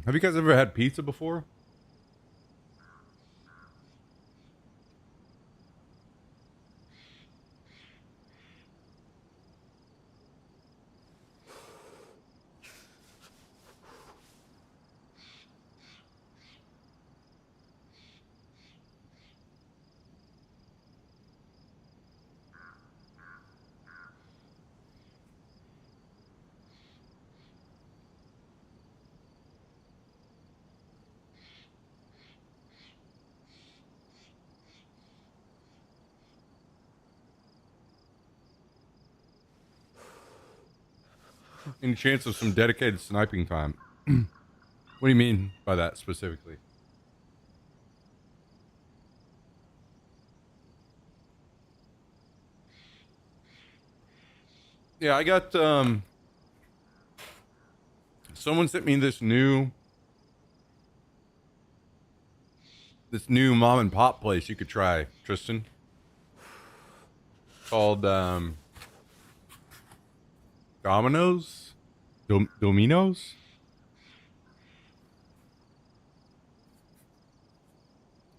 Have you guys ever had pizza before? Any chance of some dedicated sniping time? What do you mean by that specifically? Yeah, I got someone sent me this new mom and pop place you could try, Tristan. Called Domino's? Domino's?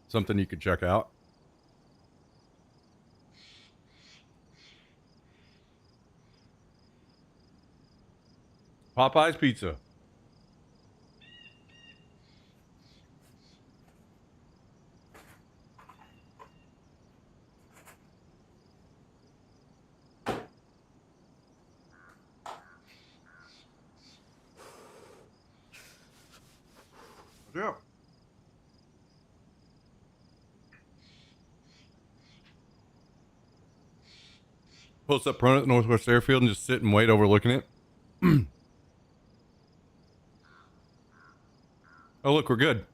Something you could check out. Popeye's Pizza. Yeah. Post up prone at Northwest Airfield and just sit and wait overlooking it. Oh, look, we're good.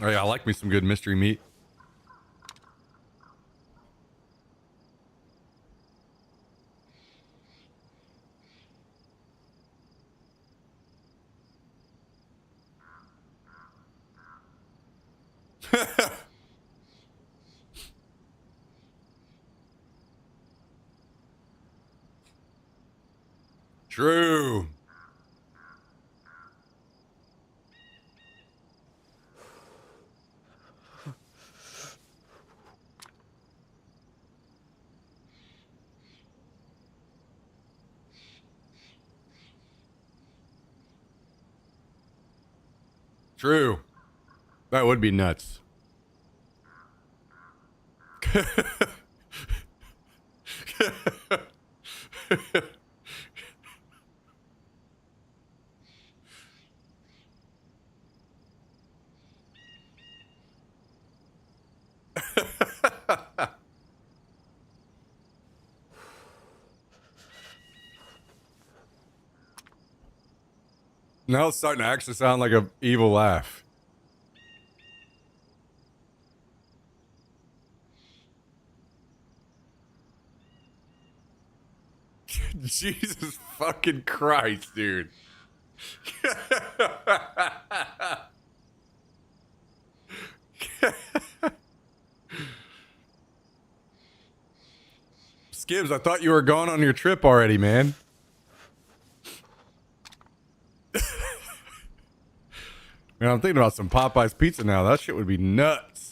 Oh, yeah, I like me some good mystery meat. True. True. That would be nuts. Now it's starting to actually sound like an evil laugh. Jesus fucking Christ, dude. Skibbs, I thought you were gone on your trip already, man. Man, I'm thinking about some Popeye's pizza now. That shit would be nuts.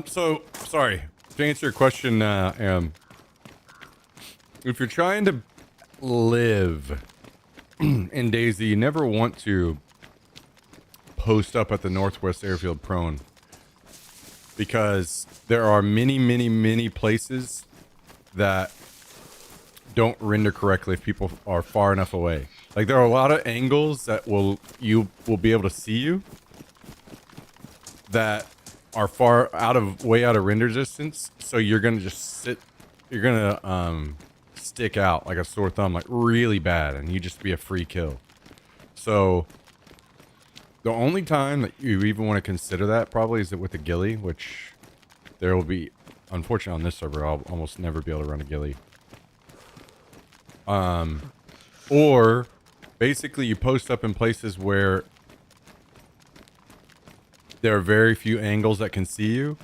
So sorry to answer your question. If you're trying to live in Daisy, you never want to post up at the Northwest Airfield prone because there are many places that don't render correctly if people are far enough away. Like there are a lot of angles that you will be able to see you that are way out of render distance, so you're gonna just you're gonna stick out like a sore thumb, like really bad, and you just be a free kill. So the only time that you even want to consider that probably is with the ghillie, which there will be, unfortunately on this server, I'll almost never be able to run a ghillie. Or basically you post up in places where there are very few angles that can see you,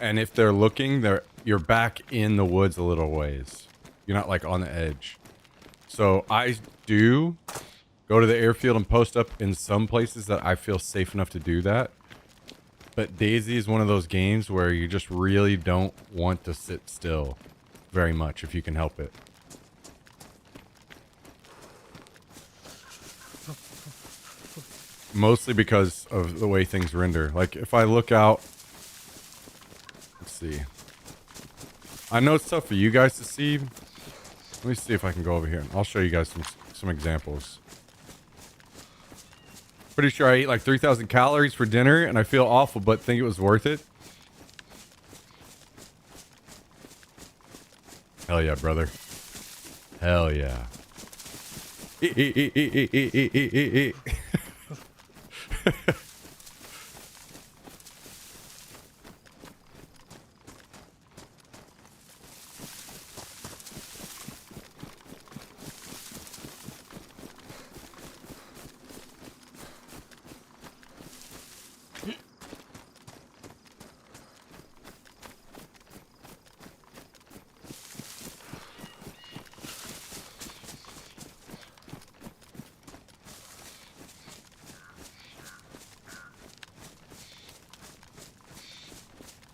and if they're looking, you're back in the woods a little ways. You're not like on the edge. So I do go to the airfield and post up in some places that I feel safe enough to do that. But Daisy is one of those games where you just really don't want to sit still very much if you can help it. Mostly because of the way things render. Like if I look out, let's see. I know it's tough for you guys to see. Let me see if I can go over here and I'll show you guys some examples. Pretty sure I ate like 3,000 calories for dinner and I feel awful, but think it was worth it. Hell yeah, brother. Hell yeah.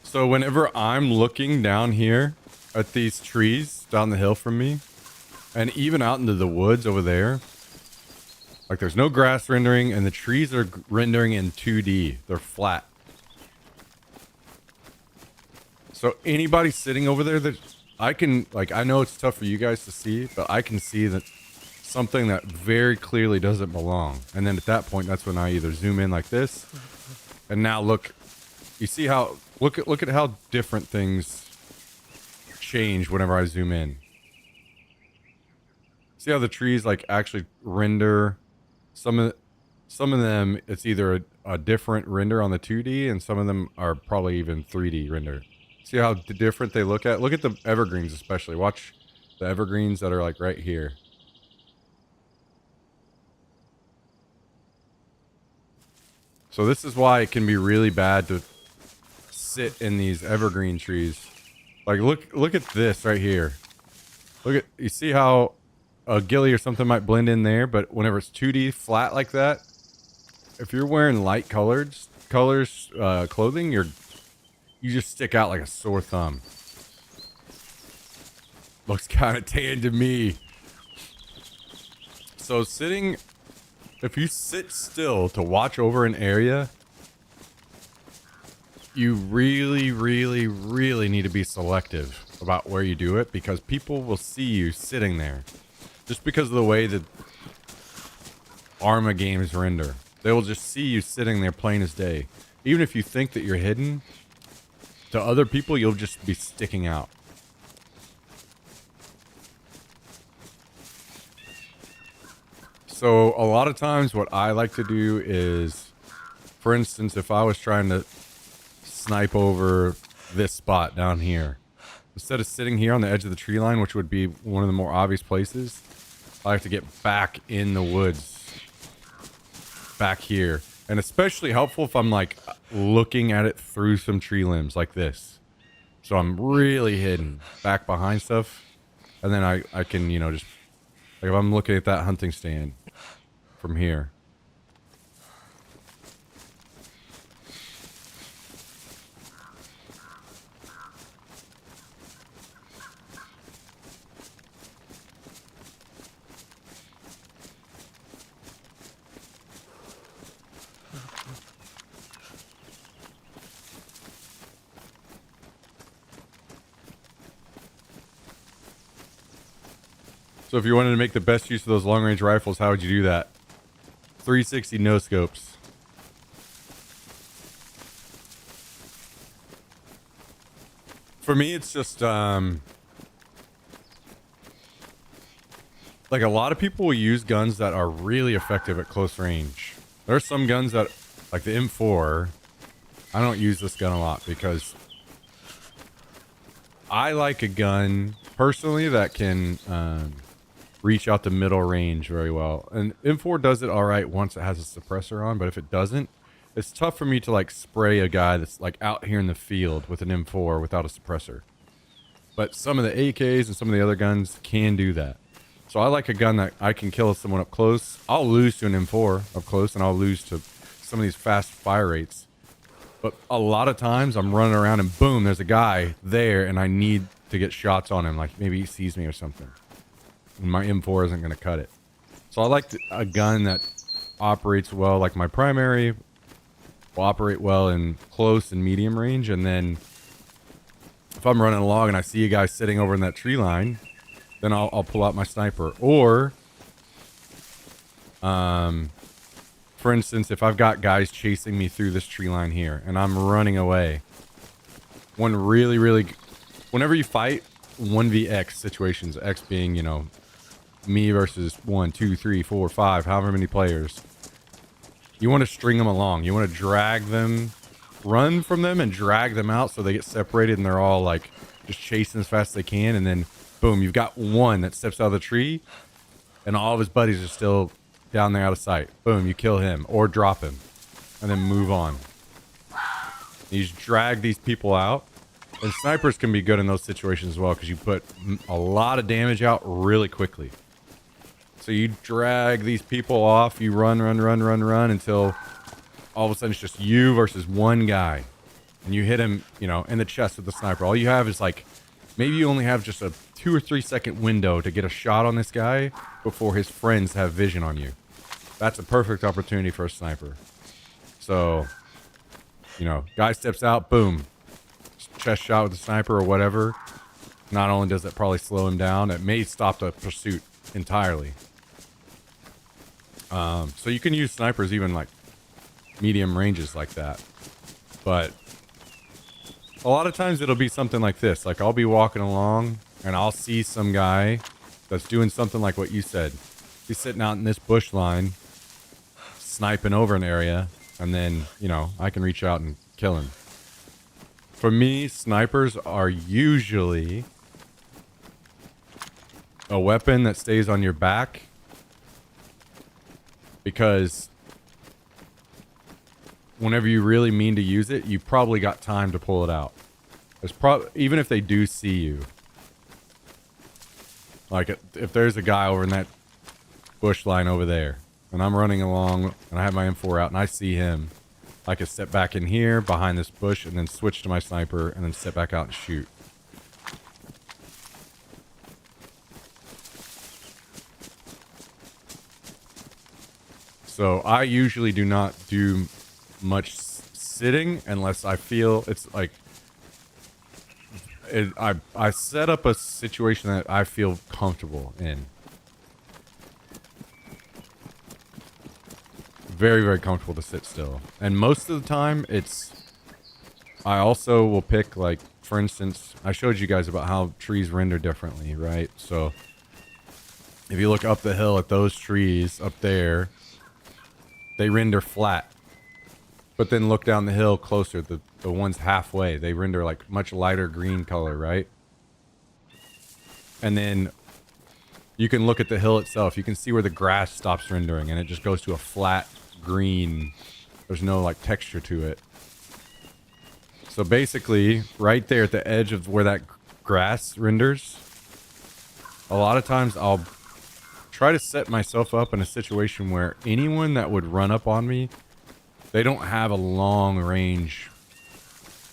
So whenever I'm looking down here at these trees down the hill from me, and even out into the woods over there, like there's no grass rendering and the trees are rendering in 2D. They're flat. So anybody sitting over there that I can, like, I know it's tough for you guys to see, but I can see that something that very clearly doesn't belong. And then at that point, that's when I either zoom in like this, and now look, you see how, look at how different things change whenever I zoom in. See how the trees like actually render some of them, it's either a different render on the 2D and some of them are probably even 3D render. See how different they look at? Look at the evergreens especially. Watch the evergreens that are like right here. So this is why it can be really bad to sit in these evergreen trees. Like look at this right here. You see how a ghillie or something might blend in there, but whenever it's 2D flat like that, if you're wearing light colors clothing, you just stick out like a sore thumb. Looks kind of tan to me. So if you sit still to watch over an area, you really, really, really need to be selective about where you do it, because people will see you sitting there just because of the way that Arma games render. They will just see you sitting there plain as day. Even if you think that you're hidden, to other people, you'll just be sticking out. So a lot of times what I like to do is, for instance, if I was trying to snipe over this spot down here, instead of sitting here on the edge of the tree line, which would be one of the more obvious places, I like to get back in the woods, back here. And especially helpful if I'm like looking at it through some tree limbs like this. So I'm really hidden back behind stuff. And then I can, just like if I'm looking at that hunting stand from here. So if you wanted to make the best use of those long-range rifles, how would you do that? 360 no scopes. For me, it's just like a lot of people will use guns that are really effective at close range. There are some guns that, like the M4, I don't use this gun a lot because I like a gun personally that can reach out to middle range very well. And M4 does it all right once it has a suppressor on, but if it doesn't, it's tough for me to like spray a guy that's like out here in the field with an M4 without a suppressor. But some of the AKs and some of the other guns can do that. So I like a gun that I can kill someone up close. I'll lose to an M4 up close, and I'll lose to some of these fast fire rates. But a lot of times I'm running around and boom, there's a guy there and I need to get shots on him. Like maybe he sees me or something. And my M4 isn't going to cut it. So I like a gun that operates well. Like my primary will operate well in close and medium range. And then if I'm running along and I see a guy sitting over in that tree line, then I'll pull out my sniper. Or, for instance, if I've got guys chasing me through this tree line here and I'm running away, whenever you fight 1vX situations, X being, me versus 1, 2, 3, 4, 5, however many players, you want to string them along. You want to drag them, run from them and drag them out so they get separated and they're all like just chasing as fast as they can. And then boom, you've got one that steps out of the tree and all of his buddies are still down there out of sight. Boom, you kill him or drop him and then move on. You just drag these people out. And snipers can be good in those situations as well because you put a lot of damage out really quickly. So you drag these people off, you run until all of a sudden it's just you versus one guy. And you hit him, in the chest with the sniper. All you have is like, maybe you only have just a 2 or 3 second window to get a shot on this guy before his friends have vision on you. That's a perfect opportunity for a sniper. So, guy steps out, boom. Chest shot with the sniper or whatever. Not only does it probably slow him down, it may stop the pursuit entirely. So you can use snipers even like medium ranges like that. But a lot of times it'll be something like this. Like I'll be walking along and I'll see some guy that's doing something like what you said. He's sitting out in this bush line, sniping over an area, and then, I can reach out and kill him. For me, snipers are usually a weapon that stays on your back because whenever you really mean to use it, you probably got time to pull it out. Even if they do see you. Like if there's a guy over in that bush line over there and I'm running along and I have my M4 out and I see him, I can step back in here behind this bush and then switch to my sniper and then step back out and shoot. So I usually do not do much sitting unless I feel it's like I set up a situation that I feel comfortable in. Very, very comfortable to sit still. And most of the time I also will pick, like, for instance, I showed you guys about how trees render differently, right? So if you look up the hill at those trees up there, they render flat. But then look down the hill closer, the ones halfway, they render like much lighter green color, right? And then you can look at the hill itself. You can see where the grass stops rendering and it just goes to a flat green. There's no like texture to it. So basically, right there at the edge of where that grass renders, a lot of times I'll try to set myself up in a situation where anyone that would run up on me, they don't have long range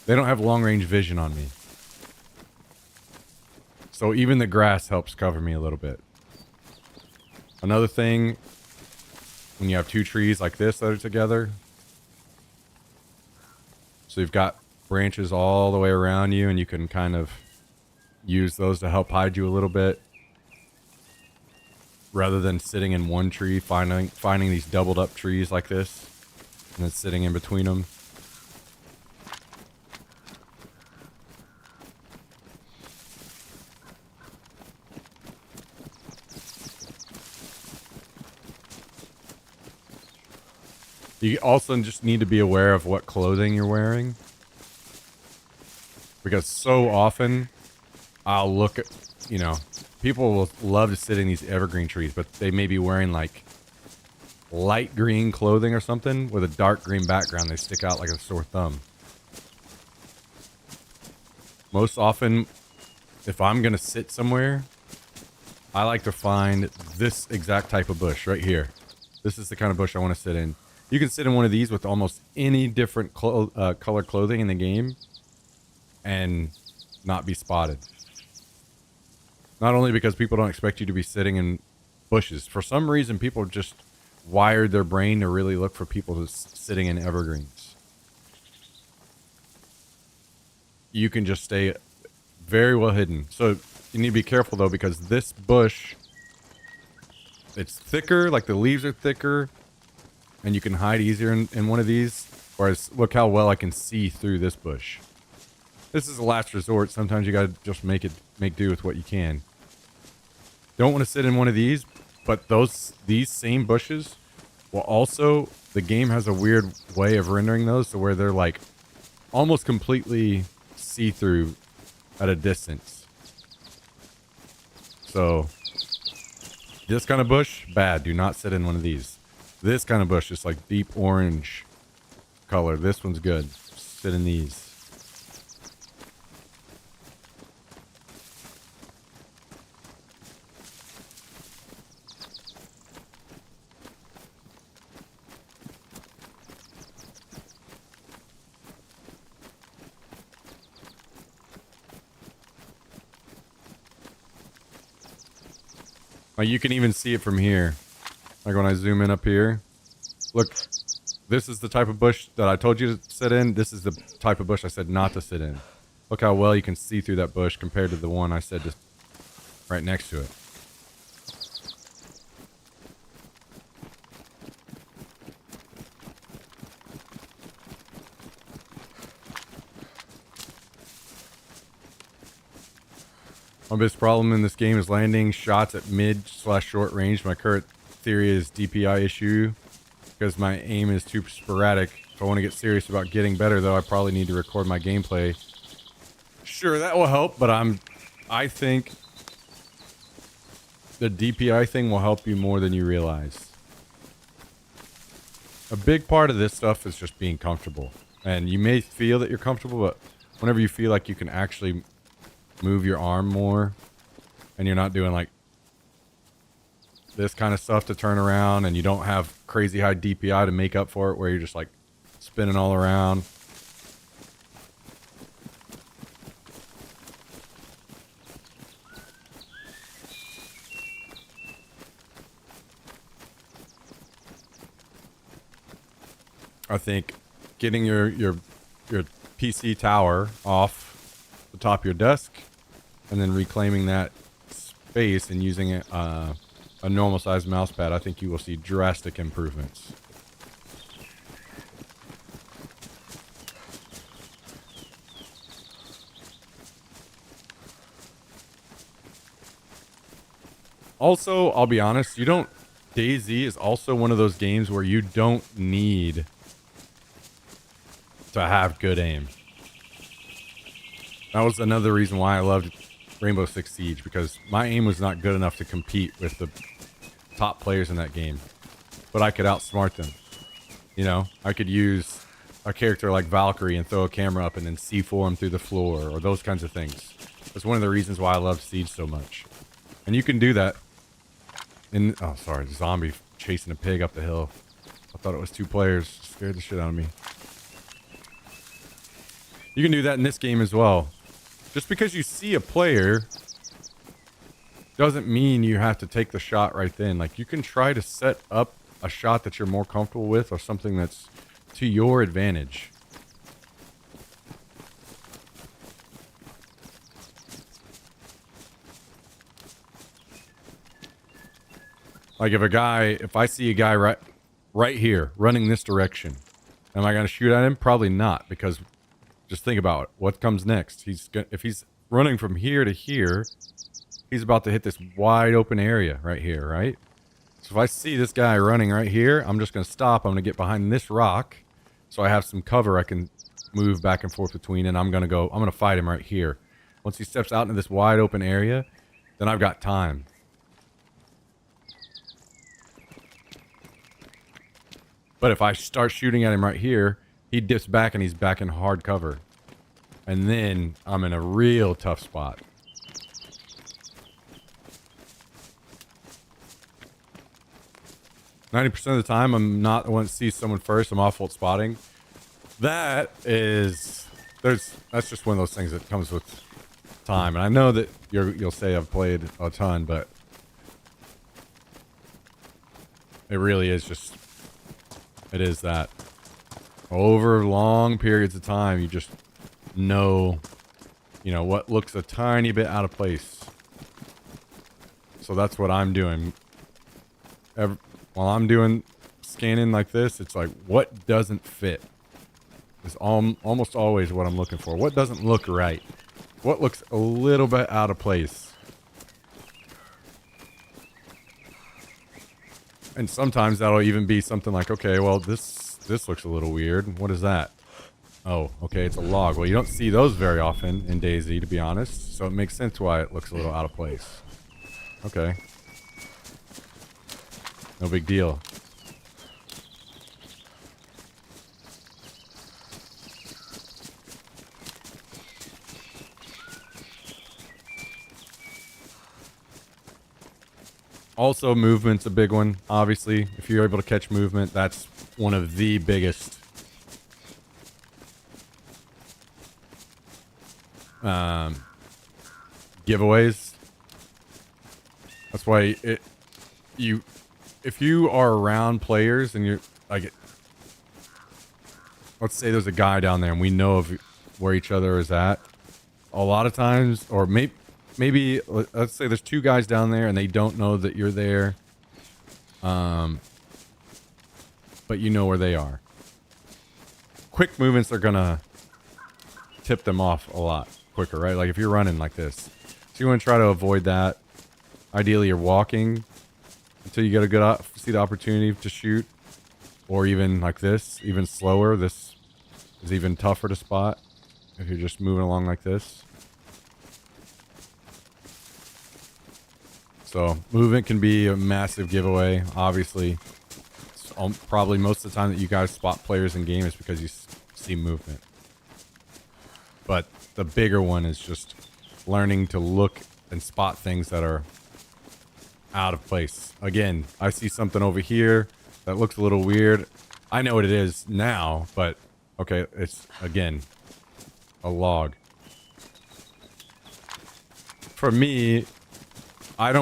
vision on me. So even the grass helps cover me a little bit. Another thing, when you have two trees like this that are together, so you've got branches all the way around you and you can kind of use those to help hide you a little bit. Rather than sitting in one tree, finding these doubled up trees like this, and then sitting in between them. You also just need to be aware of what clothing you're wearing. Because so often, I'll look at, you know, people will love to sit in these evergreen trees, but they may be wearing like light green clothing or something with a dark green background. They stick out like a sore thumb. Most often, if I'm going to sit somewhere, I like to find this exact type of bush right here. This is the kind of bush I want to sit in. You can sit in one of these with almost any different color clothing in the game and not be spotted. Not only because people don't expect you to be sitting in bushes. For some reason, people just wired their brain to really look for people sitting in evergreens. You can just stay very well hidden. So you need to be careful though, because this bush, it's thicker, like the leaves are thicker, and you can hide easier in one of these. Whereas look how well I can see through this bush. This is a last resort. Sometimes you gotta just make do with what you can. Don't want to sit in one of these, but these same bushes will also, the game has a weird way of rendering those to where they're like almost completely see-through at a distance. So this kind of bush, bad. Do not sit in one of these. This kind of bush is like deep orange color. This one's good. Sit in these. Like you can even see it from here. Like when I zoom in up here. Look, this is the type of bush that I told you to sit in. This is the type of bush I said not to sit in. Look how well you can see through that bush compared to the one I said just right next to it. My biggest problem in this game is landing shots at mid/short range. My current theory is DPI issue because my aim is too sporadic. If I want to get serious about getting better, though, I probably need to record my gameplay. Sure, that will help, but I think the DPI thing will help you more than you realize. A big part of this stuff is just being comfortable. And you may feel that you're comfortable, but whenever you feel like you can actually move your arm more and you're not doing like this kind of stuff to turn around and you don't have crazy high DPI to make up for it where you're just like spinning all around. I think getting your PC tower off the top of your desk and then reclaiming that space and using it, a normal sized mouse pad, I think you will see drastic improvements. Also, I'll be honest, DayZ is also one of those games where you don't need to have good aim. That was another reason why I loved Rainbow Six Siege, because my aim was not good enough to compete with the top players in that game. But I could outsmart them. You know, I could use a character like Valkyrie and throw a camera up and then C4 him through the floor, or those kinds of things. That's one of the reasons why I loved Siege so much. And you can do that oh, sorry, zombie chasing a pig up the hill. I thought it was 2 players. Scared the shit out of me. You can do that in this game as well. Just because you see a player doesn't mean you have to take the shot right then. Like, you can try to set up a shot that you're more comfortable with, or something that's to your advantage. Like, if I see a guy right here running this direction, am I going to shoot at him? Probably not, because just think about it. What comes next? If he's running from here to here, he's about to hit this wide open area right here, right? So if I see this guy running right here, I'm just going to stop. I'm going to get behind this rock so I have some cover I can move back and forth between, and I'm going to fight him right here. Once he steps out into this wide open area, then I've got time. But if I start shooting at him right here, he dips back and he's back in hard cover. And then I'm in a real tough spot. %90 of the time, I'm not the one that sees someone first. I'm off-fault spotting. That's just one of those things that comes with time. And I know that you'll say I've played a ton, but it really is just... It is that. Over long periods of time, you just know, what looks a tiny bit out of place. So that's what I'm doing. While I'm doing scanning like this, it's like, what doesn't fit? It's almost always what I'm looking for. What doesn't look right? What looks a little bit out of place? And sometimes that'll even be something like, okay, well, this looks a little weird. What is that? Oh, okay, it's a log. Well, you don't see those very often in DayZ, to be honest. So it makes sense why it looks a little out of place. Okay. No big deal. Also, movement's a big one, obviously. If you're able to catch movement, that's one of the biggest giveaways. That's why if you are around players and you're like, let's say there's a guy down there and we know of where each other is at, a lot of times, or maybe let's say there's 2 guys down there and they don't know that you're there, but you know where they are. Quick movements are gonna tip them off a lot quicker, right? Like if you're running like this, so you want to try to avoid that. Ideally, you're walking until you get a good see the opportunity to shoot, or even like this, even slower. This is even tougher to spot if you're just moving along like this. So movement can be a massive giveaway. Obviously, it's probably most of the time that you guys spot players in game is because you see movement. But the bigger one is just learning to look and spot things that are out of place. Again, I see something over here that looks a little weird. I know what it is now, but okay, it's again a log. For me, I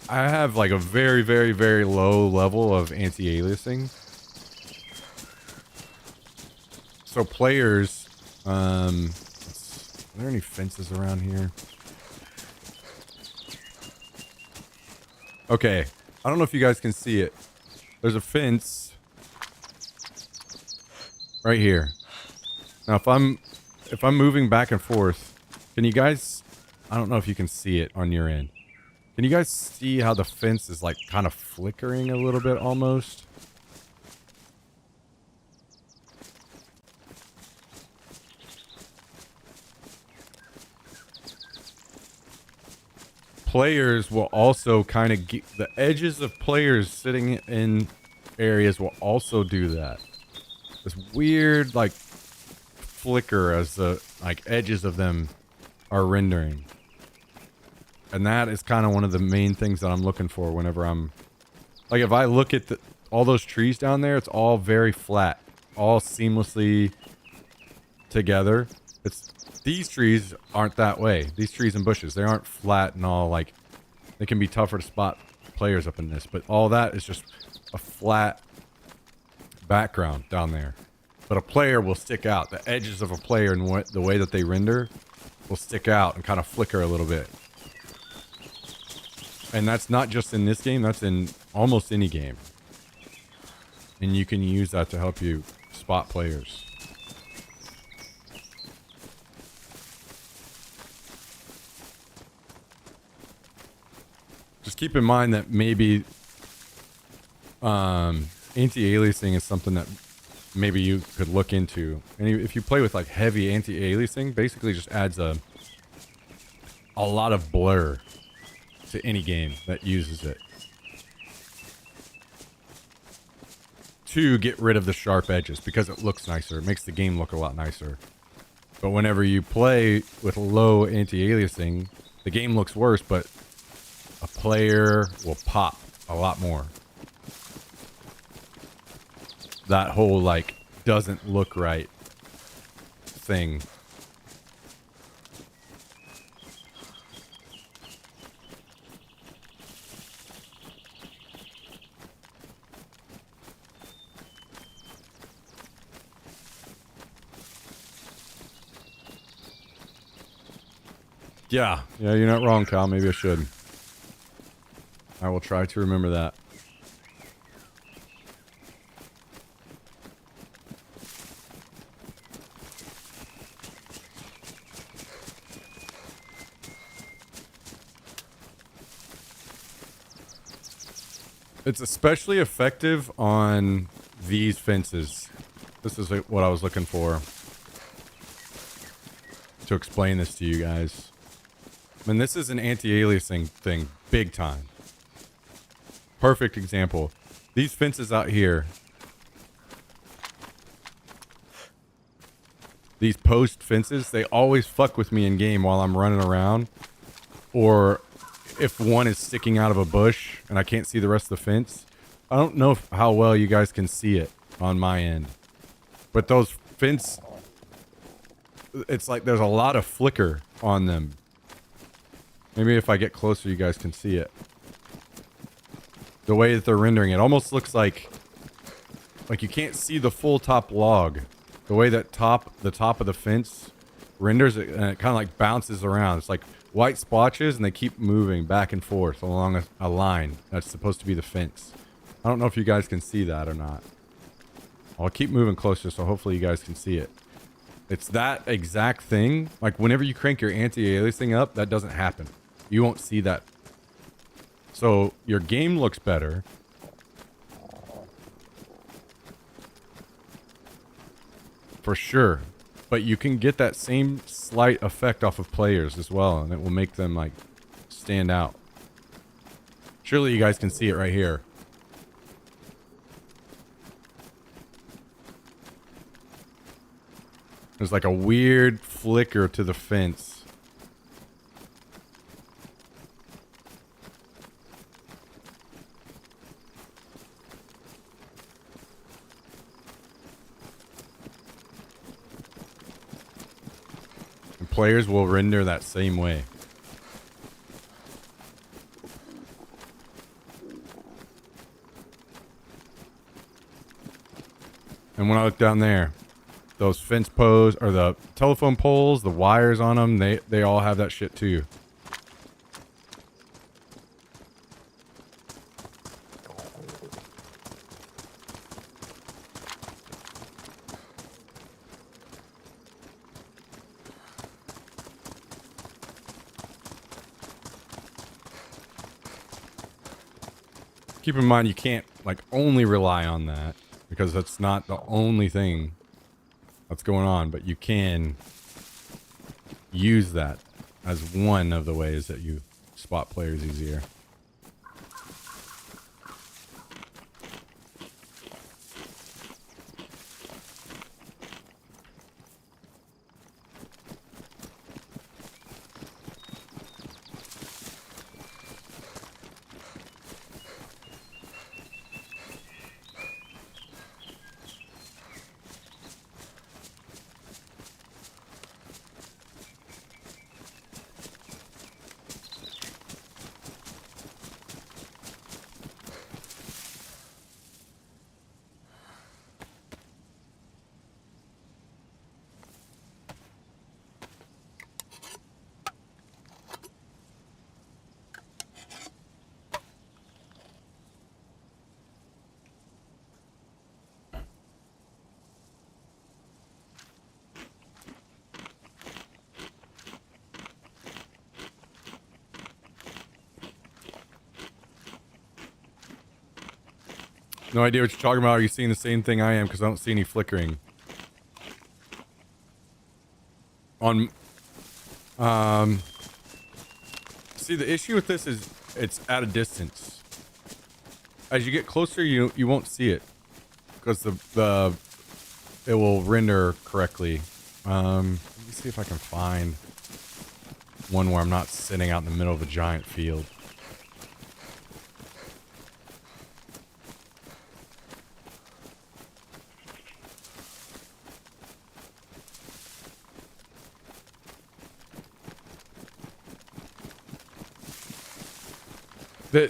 have like a very, very, very low level of anti-aliasing. So players, are there any fences around here? Okay, I don't know if you guys can see it. There's a fence right here. Now, if I'm moving back and forth, can you guys? I don't know if you can see it on your end. Can you guys see how the fence is like kind of flickering a little bit almost? Players will also kind of get the edges of players sitting in areas will also do that. This weird like flicker as the like edges of them are rendering. And that is kind of one of the main things that I'm looking for whenever I'm like, if I look at all those trees down there, it's all very flat, all seamlessly together. These trees aren't that way. These trees and bushes, they aren't flat and all like, they can be tougher to spot players up in this, but all that is just a flat background down there. But a player will stick out. The edges of a player and the way that they render will stick out and kind of flicker a little bit. And that's not just in this game, that's in almost any game. And you can use that to help you spot players. Just keep in mind that maybe anti-aliasing is something that maybe you could look into. And if you play with like heavy anti-aliasing, basically just adds a lot of blur to any game that uses it. To get rid of the sharp edges because it looks nicer. It makes the game look a lot nicer. But whenever you play with low anti-aliasing, the game looks worse, but a player will pop a lot more. That whole like doesn't look right thing. Yeah, you're not wrong, Kyle. Maybe I should. I will try to remember that. It's especially effective on these fences. This is what I was looking for to explain this to you guys. I mean, this is an anti-aliasing thing, big time. Perfect example. These fences out here, these post fences, they always fuck with me in game while I'm running around. Or if one is sticking out of a bush and I can't see the rest of the fence. I don't know how well you guys can see it on my end. But those fence, it's like there's a lot of flicker on them. Maybe if I get closer, you guys can see it. The way that they're rendering it almost looks like you can't see the full top log. The way that the top of the fence renders it, and it kind of like bounces around. It's like white splotches, and they keep moving back and forth along a line that's supposed to be the fence. I don't know if you guys can see that or not. I'll keep moving closer, so hopefully you guys can see it. It's that exact thing. Like whenever you crank your anti-aliasing up, that doesn't happen. You won't see that. So your game looks better. For sure. But you can get that same slight effect off of players as well, and it will make them like stand out. Surely you guys can see it right here. There's like a weird flicker to the fence. And players will render that same way. And when I look down there, those fence posts or the telephone poles, the wires on them, they all have that shit too. Keep in mind, you can't like only rely on that because that's not the only thing that's going on, but you can use that as one of the ways that you spot players easier. No idea what you're talking about. Are you seeing the same thing I am? Because I don't see any flickering. On, see, the issue with this is it's at a distance. As you get closer, you won't see it because it will render correctly. Let me see if I can find one where I'm not sitting out in the middle of a giant field.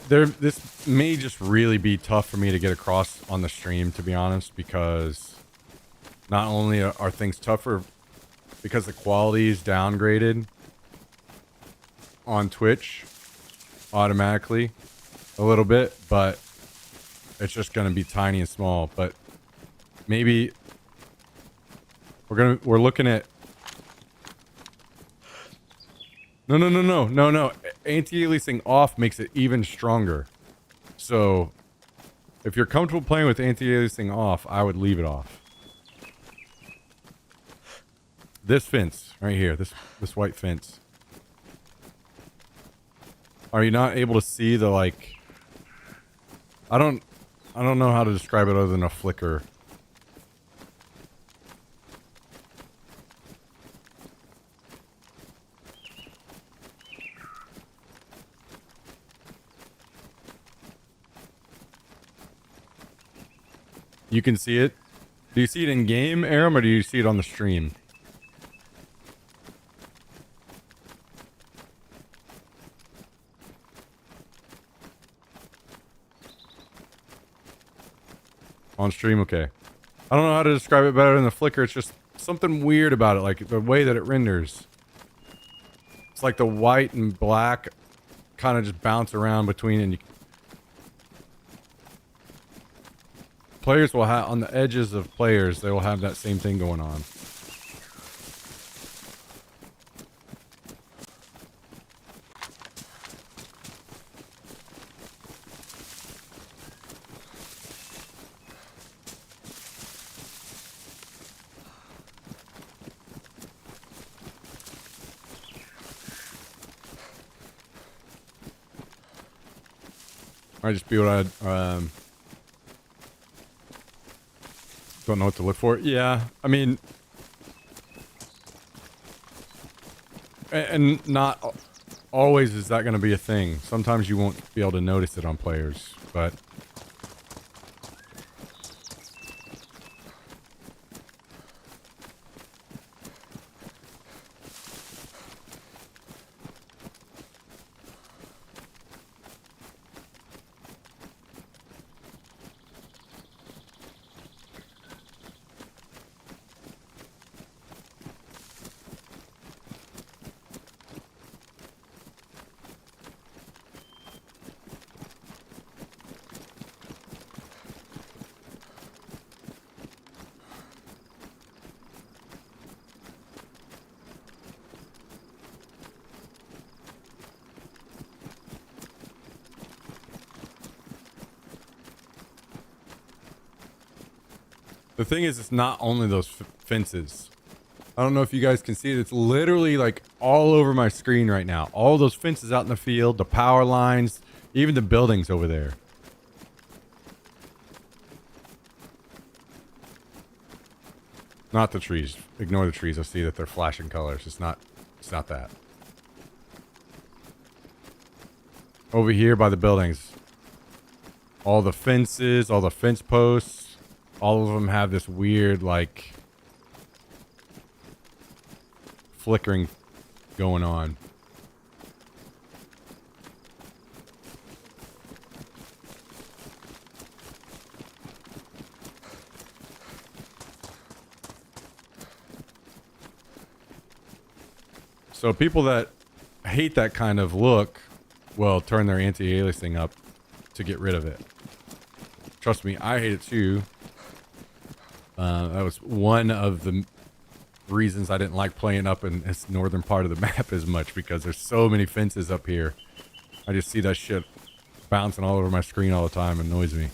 This may just really be tough for me to get across on the stream, to be honest, because not only are things tougher because the quality is downgraded on Twitch automatically a little bit, but it's just going to be tiny and small. But maybe we're looking at No. Anti-aliasing off makes it even stronger. So, if you're comfortable playing with anti-aliasing off, I would leave it off. This fence right here, this white fence. Are you not able to see the like? I don't know how to describe it other than a flicker. You can see it. Do you see it in game, Aram, or do you see it on the stream? On stream, okay. I don't know how to describe it better than the flicker. It's just something weird about it, like the way that it renders. It's like the white and black kind of just bounce around between, and players will have, on the edges of players, they will have that same thing going on. Might just be what I don't know what to look for. Yeah, I mean, and not always is that going to be a thing. Sometimes you won't be able to notice it on players, but The thing is, it's not only those fences. I don't know if you guys can see it. It's literally like all over my screen right now. All those fences out in the field, the power lines, even the buildings over there. Not the trees. Ignore the trees. I see that they're flashing colors. It's not that. Over here by the buildings. All the fences, all the fence posts, all of them have this weird, like, flickering going on. So people that hate that kind of look will turn their anti-aliasing up to get rid of it. Trust me, I hate it too. That was one of the reasons I didn't like playing up in this northern part of the map as much, because there's so many fences up here. I just see that shit bouncing all over my screen all the time. It annoys me.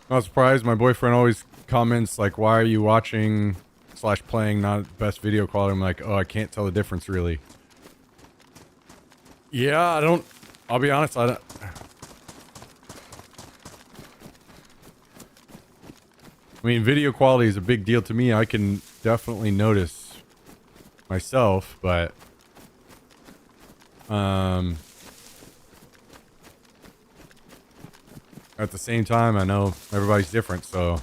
Not surprised. My boyfriend always comments like, "Why are you watching / playing not best video quality?" I'm like, "Oh, I can't tell the difference really." Yeah, I don't. I'll be honest. I don't. I mean, video quality is a big deal to me. I can definitely notice myself, but at the same time, I know everybody's different, so.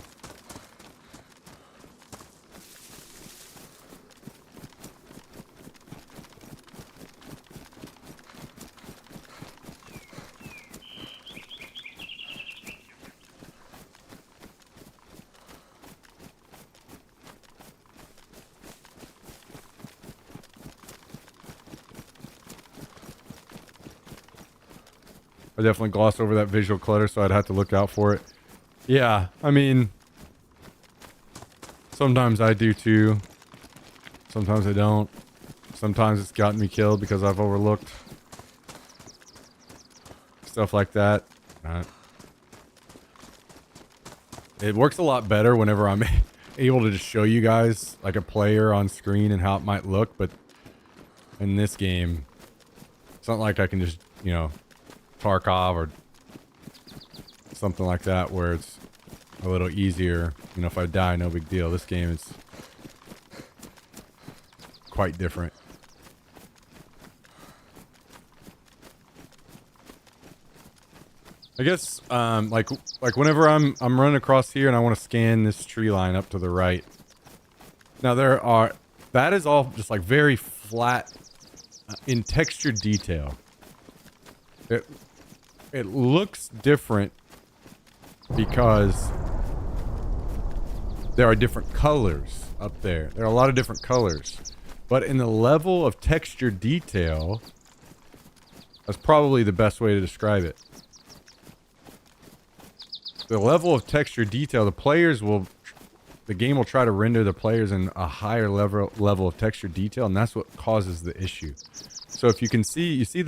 I definitely glossed over that visual clutter, so I'd have to look out for it. Yeah, I mean, sometimes I do too. Sometimes I don't. Sometimes it's gotten me killed because I've overlooked stuff like that. It works a lot better whenever I'm able to just show you guys like a player on screen and how it might look, but in this game, it's not like I can just, you know, Tarkov or something like that where it's a little easier. You know, if I die, no big deal. This game is quite different. I guess like whenever I'm running across here and I want to scan this tree line up to the right. Now that is all just like very flat in texture detail. It looks different because there are different colors up there. There are a lot of different colors. But in the level of texture detail, that's probably the best way to describe it. The level of texture detail, the game will try to render the players in a higher level of texture detail, and that's what causes the issue. So if you can see, you see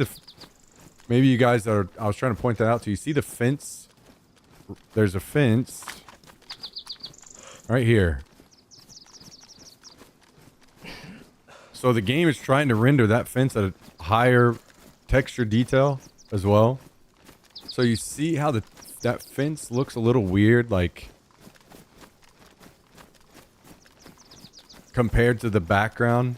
maybe you guys I was trying to point that out to you. See the fence? There's a fence right here. So the game is trying to render that fence at a higher texture detail as well. So you see how that fence looks a little weird, like compared to the background.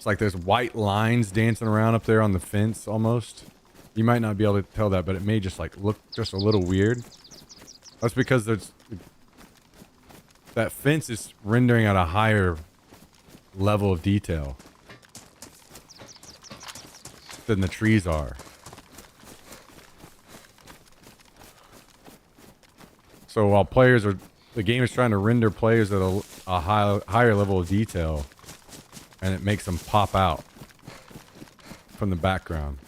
Like there's white lines dancing around up there on the fence almost. You might not be able to tell that, but it may just like look just a little weird. That's because that fence is rendering at a higher level of detail than the trees are. So while the game is trying to render players at a higher level of detail, and it makes them pop out from the background.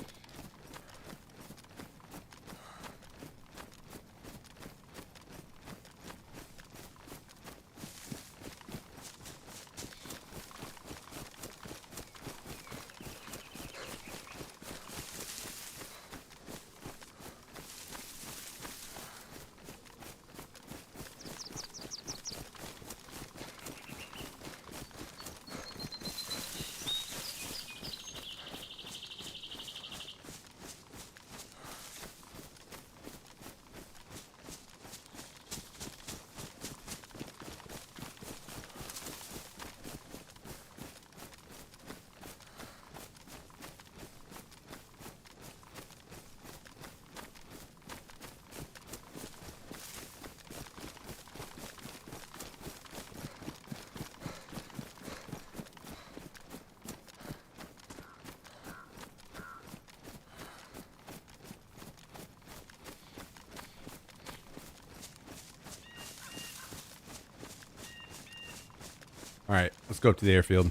All right, let's go up to the airfield.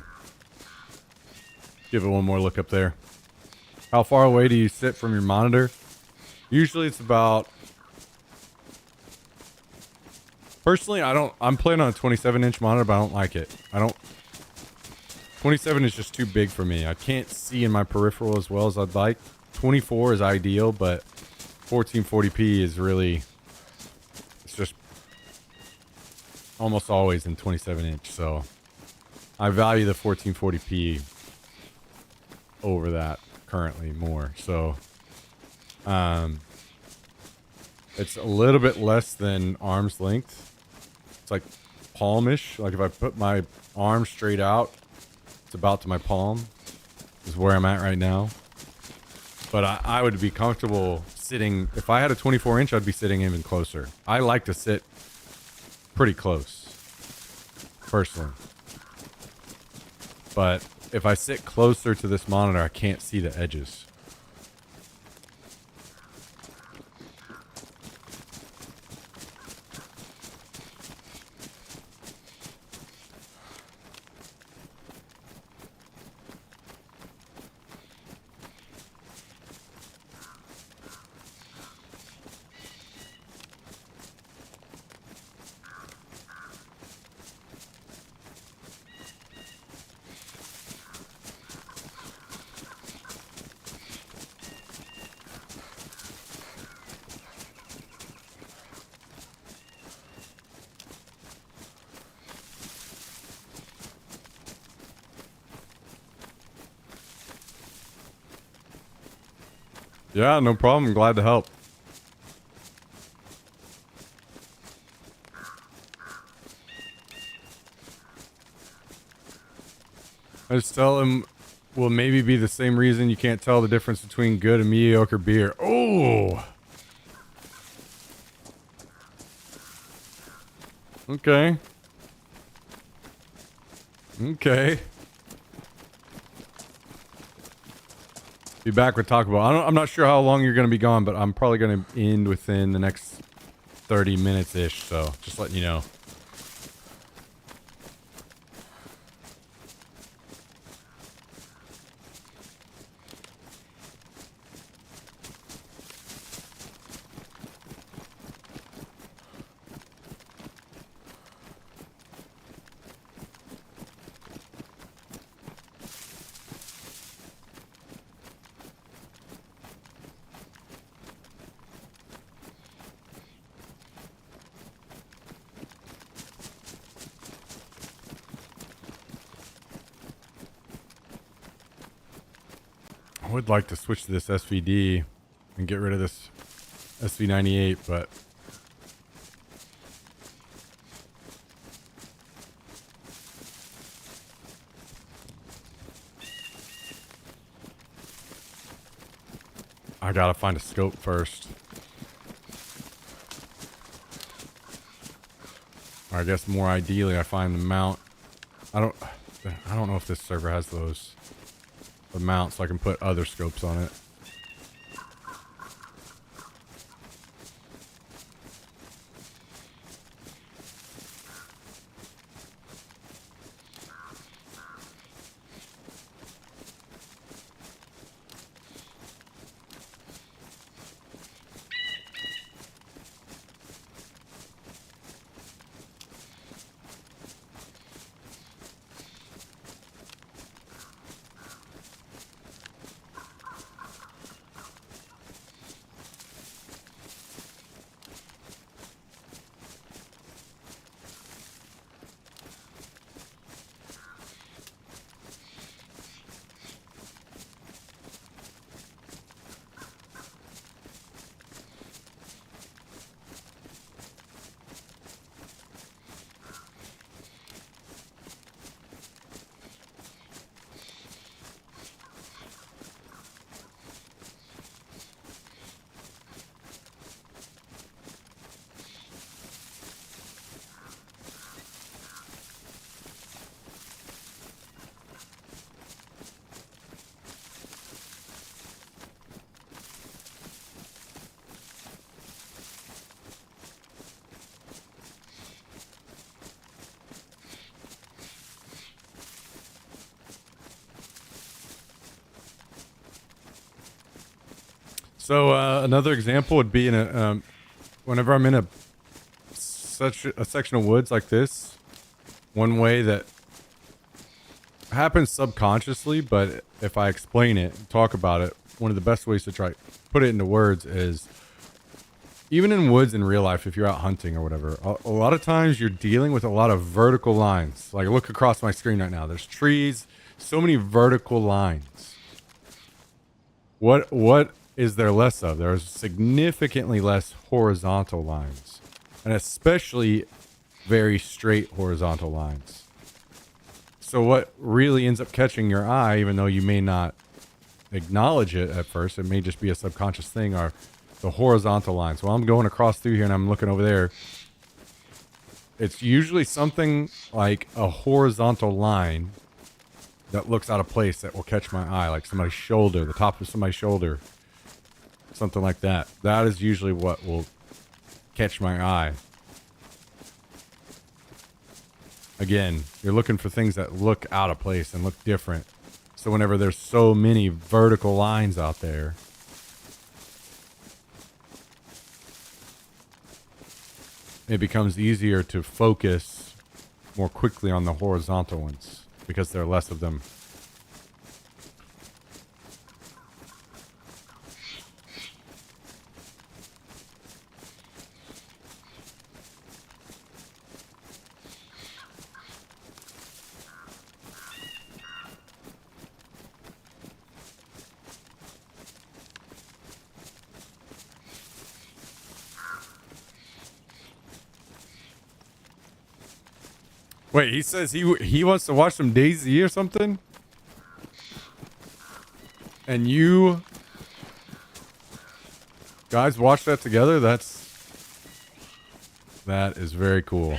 Give it one more look up there. How far away do you sit from your monitor? Usually it's about... Personally, I'm playing on a 27-inch monitor, but I don't like it. 27 is just too big for me. I can't see in my peripheral as well as I'd like. 24 is ideal, but 1440p is really... It's just almost always in 27-inch, so... I value the 1440p over that currently more. So, it's a little bit less than arm's length. It's like palmish. Like if I put my arm straight out, it's about to my palm is where I'm at right now. But I would be comfortable sitting. If I had a 24-inch, I'd be sitting even closer. I like to sit pretty close, personally. But if I sit closer to this monitor, I can't see the edges. Yeah, no problem. Glad to help. I just tell him will maybe be the same reason you can't tell the difference between good and mediocre beer. Oh! Okay. Okay. Be back with Taco Bell. I'm not sure how long you're going to be gone, but I'm probably going to end within the next 30 minutes-ish, so just letting you know. I would like to switch to this SVD and get rid of this SV98, but I gotta find a scope first. Or I guess more ideally I find the mount. I don't know if this server has those. The mount so I can put other scopes on it. So another example would be in a whenever I'm in such a section of woods like this, one way that happens subconsciously, but if I explain it, talk about it, one of the best ways to try put it into words is even in woods in real life, if you're out hunting or whatever, a lot of times you're dealing with a lot of vertical lines. Like look across my screen right now. There's trees, so many vertical lines. What is there less of? There's significantly less horizontal lines, and especially very straight horizontal lines. So what really ends up catching your eye, even though you may not acknowledge it at first, it may just be a subconscious thing, are the horizontal lines. While I'm going across through here and I'm looking over there, it's usually something like a horizontal line that looks out of place that will catch my eye, like somebody's shoulder, the top of somebody's shoulder, something like that. That is usually what will catch my eye. Again, you're looking for things that look out of place and look different. So whenever there's so many vertical lines out there, it becomes easier to focus more quickly on the horizontal ones because there are less of them. Wait, he says he wants to watch some DayZ or something? And you guys watch that together? That is very cool.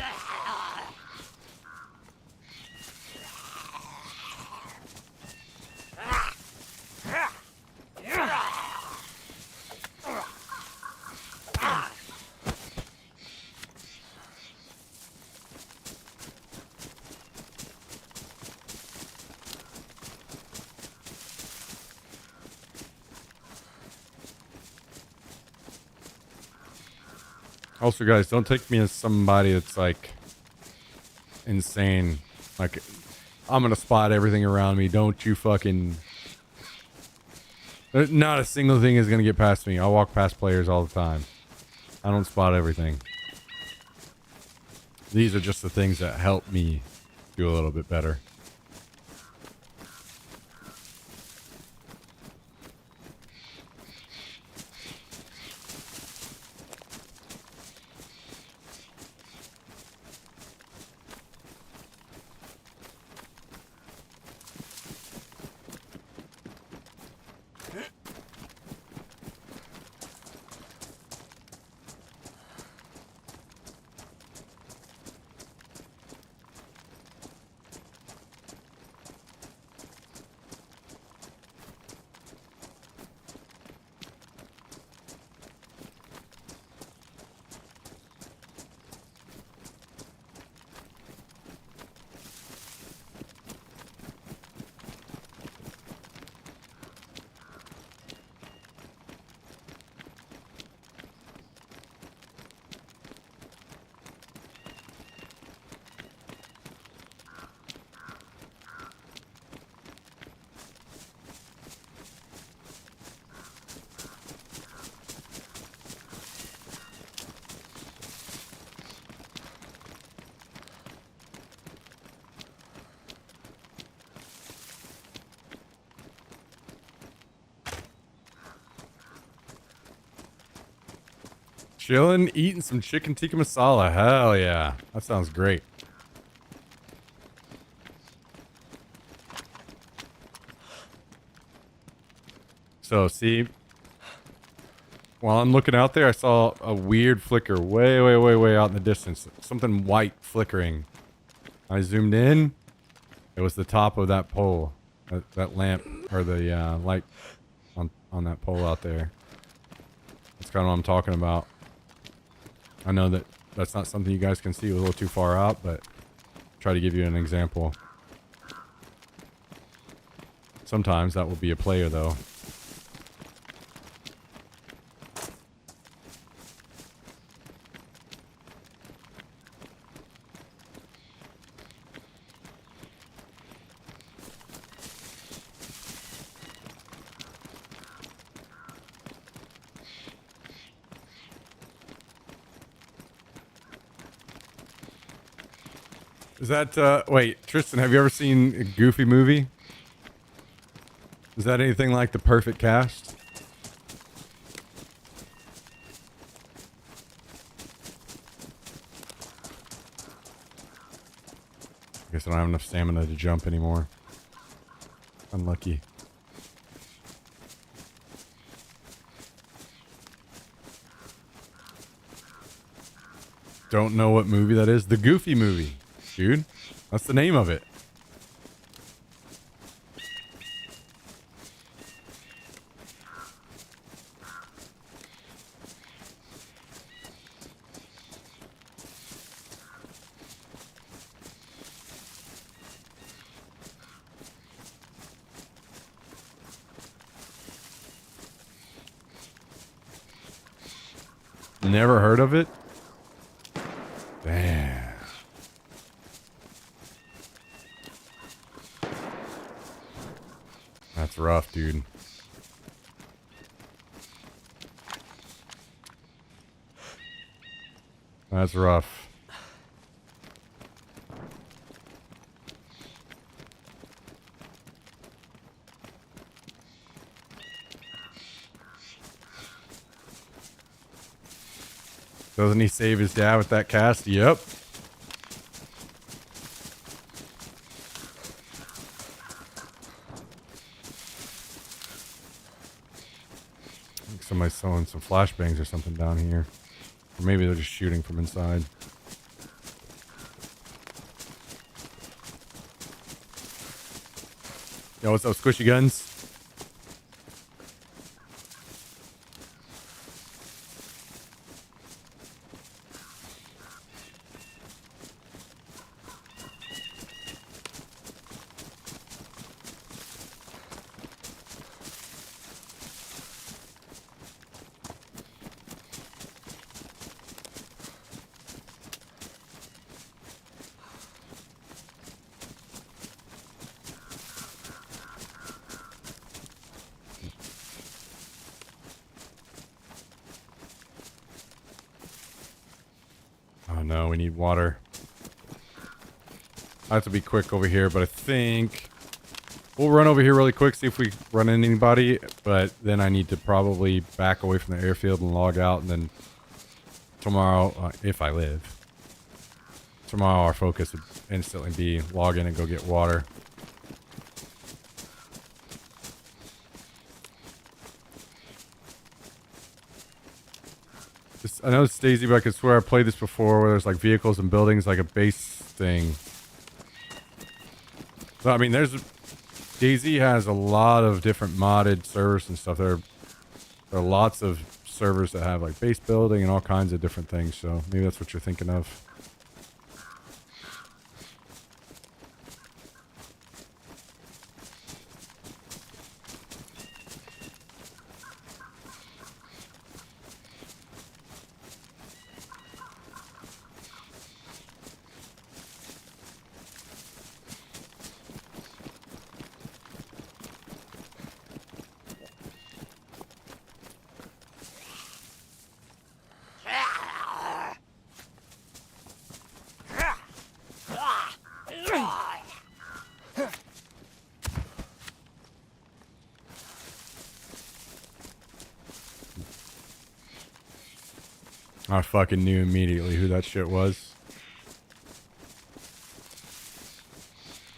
Also, guys, don't take me as somebody that's like insane. Like, I'm gonna spot everything around me. Don't you fucking... Not a single thing is gonna get past me. I walk past players all the time. I don't spot everything. These are just the things that help me do a little bit better. Chilling, eating some chicken tikka masala. Hell yeah. That sounds great. So, see, while I'm looking out there, I saw a weird flicker way, way, way, way out in the distance. Something white flickering. I zoomed in. It was the top of that pole. That lamp, or the light on that pole out there. That's kind of what I'm talking about. I know that that's not something you guys can see a little too far out, but try to give you an example. Sometimes that will be a player, though. Is that, wait, Tristan, have you ever seen a Goofy movie? Is that anything like The Perfect Cast? I guess I don't have enough stamina to jump anymore. Unlucky. Don't know what movie that is. The Goofy movie, dude. That's the name of it. Never heard of it? Damn. That's rough, dude. That's rough. Doesn't he save his dad with that cast? Yep. I think somebody's throwing some flashbangs or something down here. Or maybe they're just shooting from inside. Yo, what's up, Squishy Guns? Oh no, we need water. I have to be quick over here, but I think we'll run over here really quick, see if we run into anybody, but then I need to probably back away from the airfield and log out, and then tomorrow, if I live, tomorrow our focus would instantly be log in and go get water. I know it's Daisy, but I could swear I played this before where there's like vehicles and buildings, like a base thing. So, I mean, Daisy has a lot of different modded servers and stuff. There are lots of servers that have like base building and all kinds of different things. So maybe that's what you're thinking of. I fucking knew immediately who that shit was.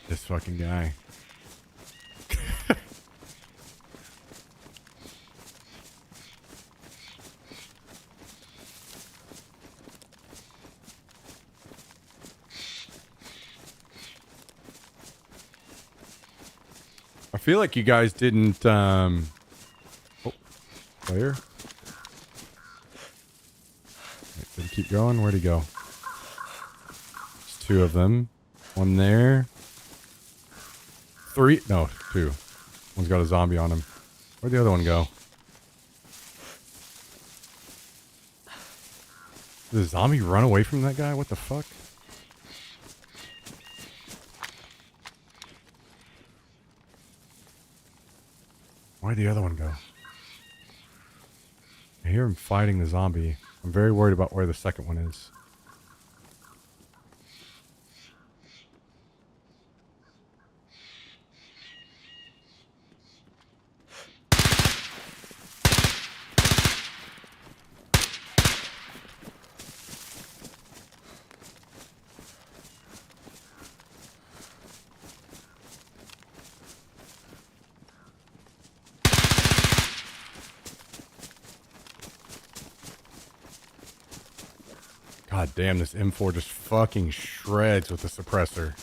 This fucking guy. I feel like you guys didn't, oh, player? Wait, did he keep going? Where'd he go? There's two of them. One there. Three? No, two. One's got a zombie on him. Where'd the other one go? Did the zombie run away from that guy? What the fuck? Where'd the other one go? I hear him fighting the zombie. I'm very worried about where the second one is. God damn, this M4 just fucking shreds with the suppressor.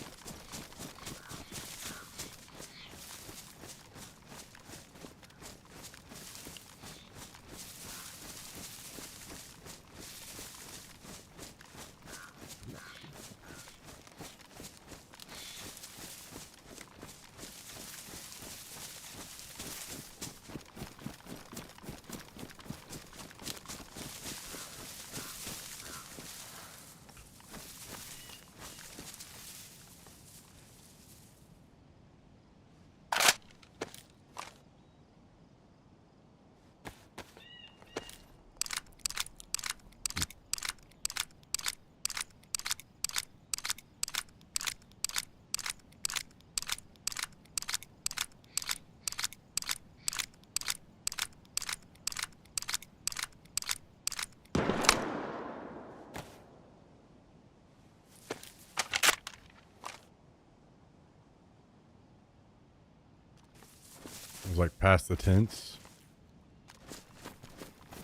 It was like past the tents.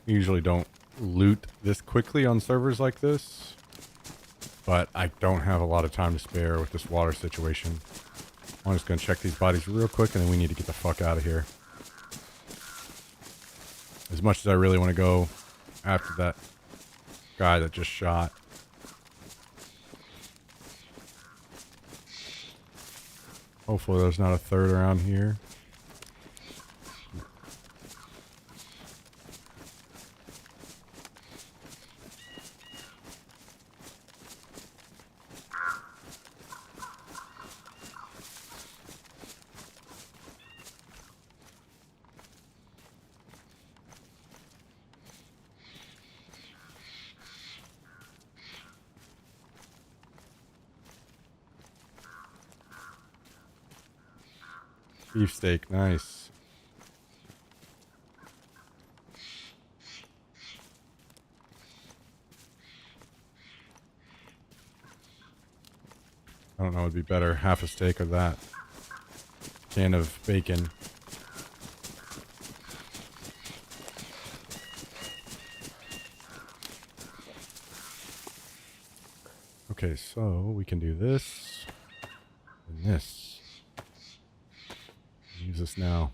Usually don't loot this quickly on servers like this, but I don't have a lot of time to spare with this water situation. I'm just gonna check these bodies real quick and then we need to get the fuck out of here. As much as I really want to go after that guy that just shot. Hopefully there's not a third around here. Beefsteak, nice. I don't know, it'd be better half a steak of that. Can of bacon. Okay, so we can do this and this. Use this now.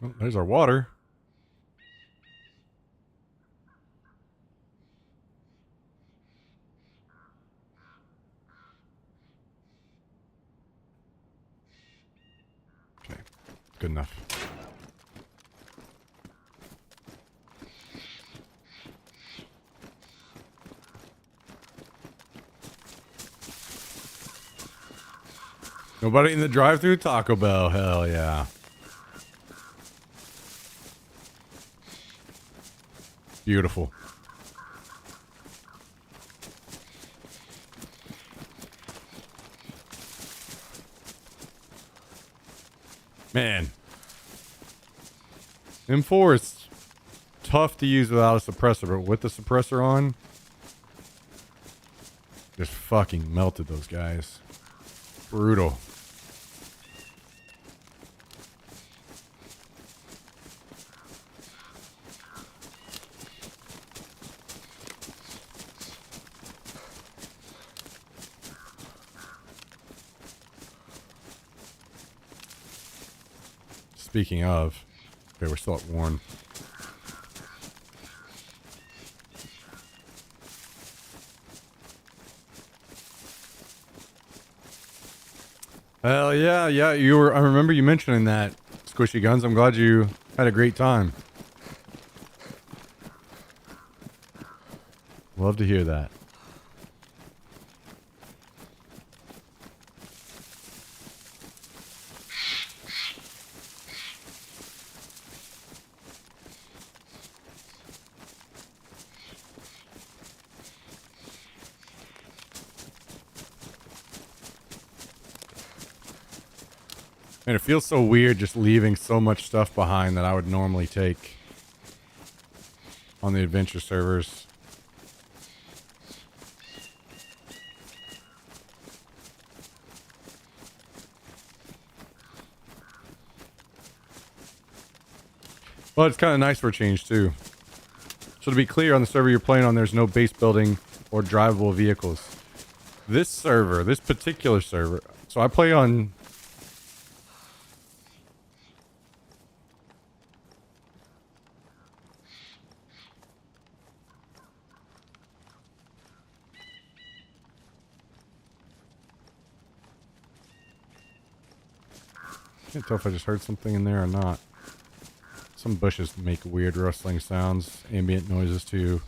Well, there's our water. Okay, good enough. Nobody in the drive-thru Taco Bell. Hell yeah. Beautiful. Man. M4 is tough to use without a suppressor, but with the suppressor on, just fucking melted those guys. Brutal. Speaking of, okay, we're still at Warren. Hell yeah, yeah. You were. I remember you mentioning that, Squishy Guns. I'm glad you had a great time. Love to hear that. And it feels so weird just leaving so much stuff behind that I would normally take on the adventure servers. Well, it's kind of nice for a change too. So to be clear, on the server you're playing on, there's no base building or drivable vehicles. This server, this particular server, so I play on... Can't tell if I just heard something in there or not. Some bushes make weird rustling sounds, ambient noises too.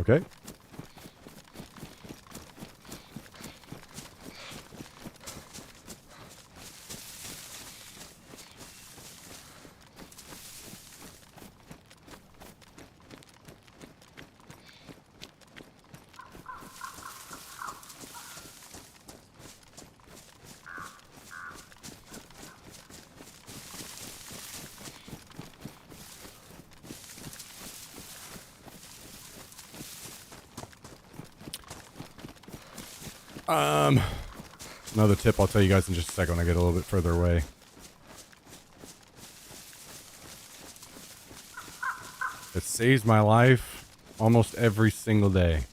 Okay. Another tip I'll tell you guys in just a second when I get a little bit further away. It saves my life almost every single day.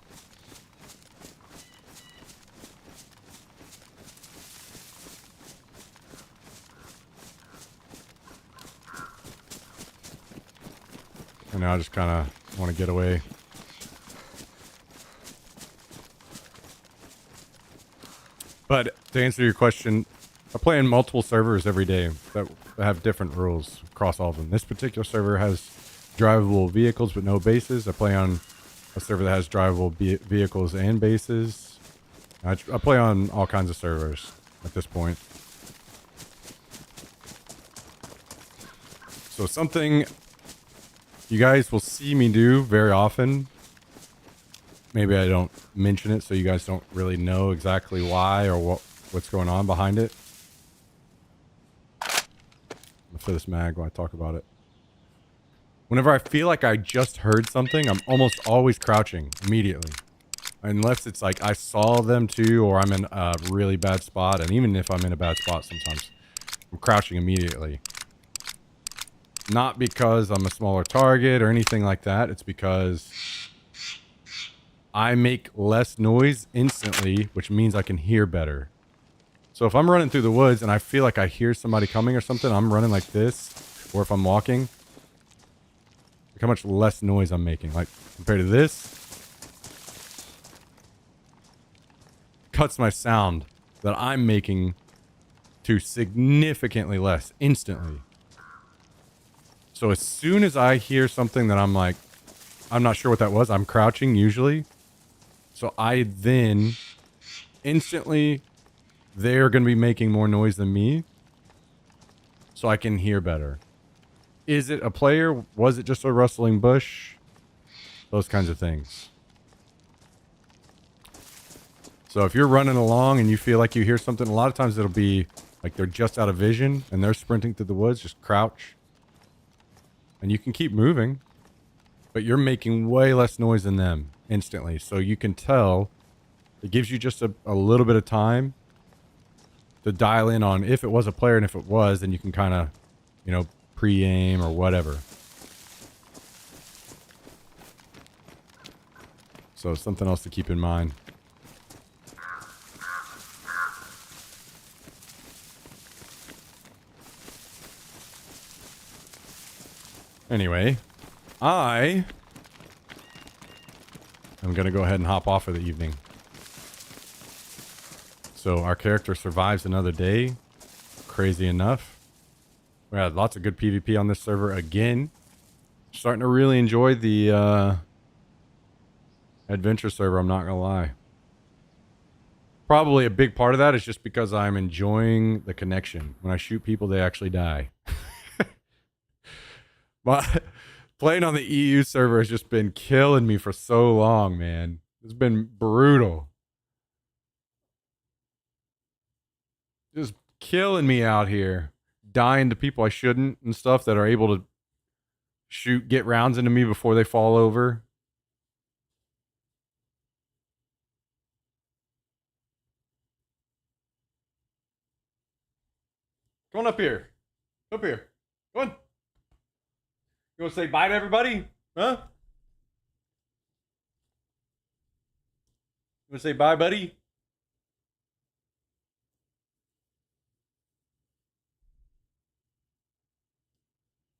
And now I just kind of want to get away. But to answer your question, I play in multiple servers every day that have different rules across all of them. This particular server has drivable vehicles but no bases. I play on a server that has drivable vehicles and bases. I play on all kinds of servers at this point. So something you guys will see me do very often. Maybe I don't mention it so you guys don't really know exactly why or what's going on behind it. I'm gonna fill this mag while I talk about it. Whenever I feel like I just heard something, I'm almost always crouching immediately. Unless it's like I saw them too, or I'm in a really bad spot. And even if I'm in a bad spot sometimes, I'm crouching immediately. Not because I'm a smaller target or anything like that. It's because I make less noise instantly, which means I can hear better. So if I'm running through the woods and I feel like I hear somebody coming or something, I'm running like this. Or if I'm walking, look how much less noise I'm making. Like compared to this, cuts my sound that I'm making to significantly less instantly. So as soon as I hear something that I'm like, I'm not sure what that was, I'm crouching usually. So I then instantly, they're going to be making more noise than me. So I can hear better. Is it a player? Was it just a rustling bush? Those kinds of things. So if you're running along and you feel like you hear something, a lot of times it'll be like they're just out of vision and they're sprinting through the woods, just crouch. And you can keep moving, but you're making way less noise than them instantly. So you can tell it gives you just a little bit of time to dial in on if it was a player, and if it was, then you can kind of, you know, pre-aim or whatever. So something else to keep in mind. Anyway, I'm going to go ahead and hop off for the evening. So our character survives another day. Crazy enough. We had lots of good PvP on this server again. Starting to really enjoy the adventure server, I'm not going to lie. Probably a big part of that is just because I'm enjoying the connection. When I shoot people, they actually die. But playing on the EU server has just been killing me for so long, man. It's been brutal. Just killing me out here. Dying to people I shouldn't and stuff that are able to get rounds into me before they fall over. Come on up here. Up here. Come on. You want to say bye to everybody? Huh? You want to say bye, buddy?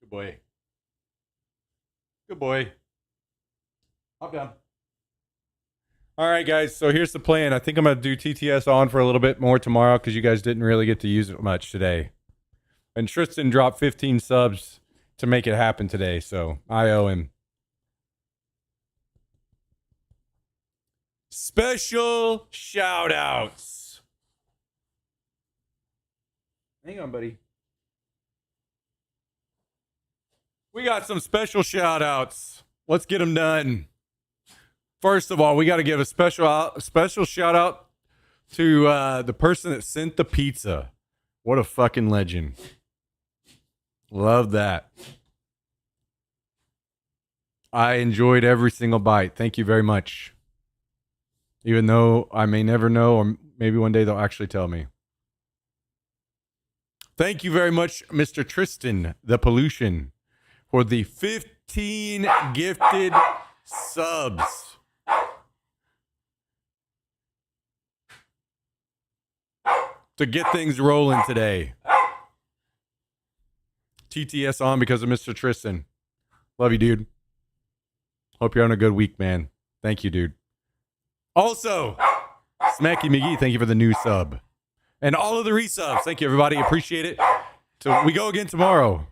Good boy. Good boy. Hop down. All right, guys. So here's the plan. I think I'm going to do TTS on for a little bit more tomorrow because you guys didn't really get to use it much today. And Tristan dropped 15 subs to make it happen today, so I owe him. Special shout outs. Hang on, buddy. We got some special shout outs. Let's get them done. First of all, we got to give a special shout out to the person that sent the pizza. What a fucking legend. Love that. I enjoyed every single bite. Thank you very much. Even though I may never know, or maybe one day they'll actually tell me. Thank you very much, Mr. Tristan, the Pollution, for the 15 gifted subs. To get things rolling today. TTS on because of Mr. Tristan. Love you, dude. Hope you're having a good week, man. Thank you, dude. Also, Smacky McGee, thank you for the new sub. And all of the resubs. Thank you, everybody. Appreciate it. So we go again tomorrow.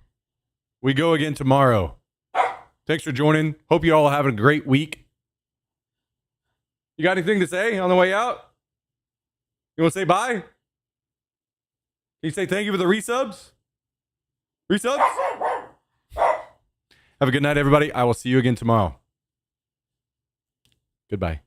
Thanks for joining. Hope you all have a great week. You got anything to say on the way out? You want to say bye? Can you say thank you for the resubs? Resubs? Have a good night, everybody. I will see you again tomorrow. Goodbye.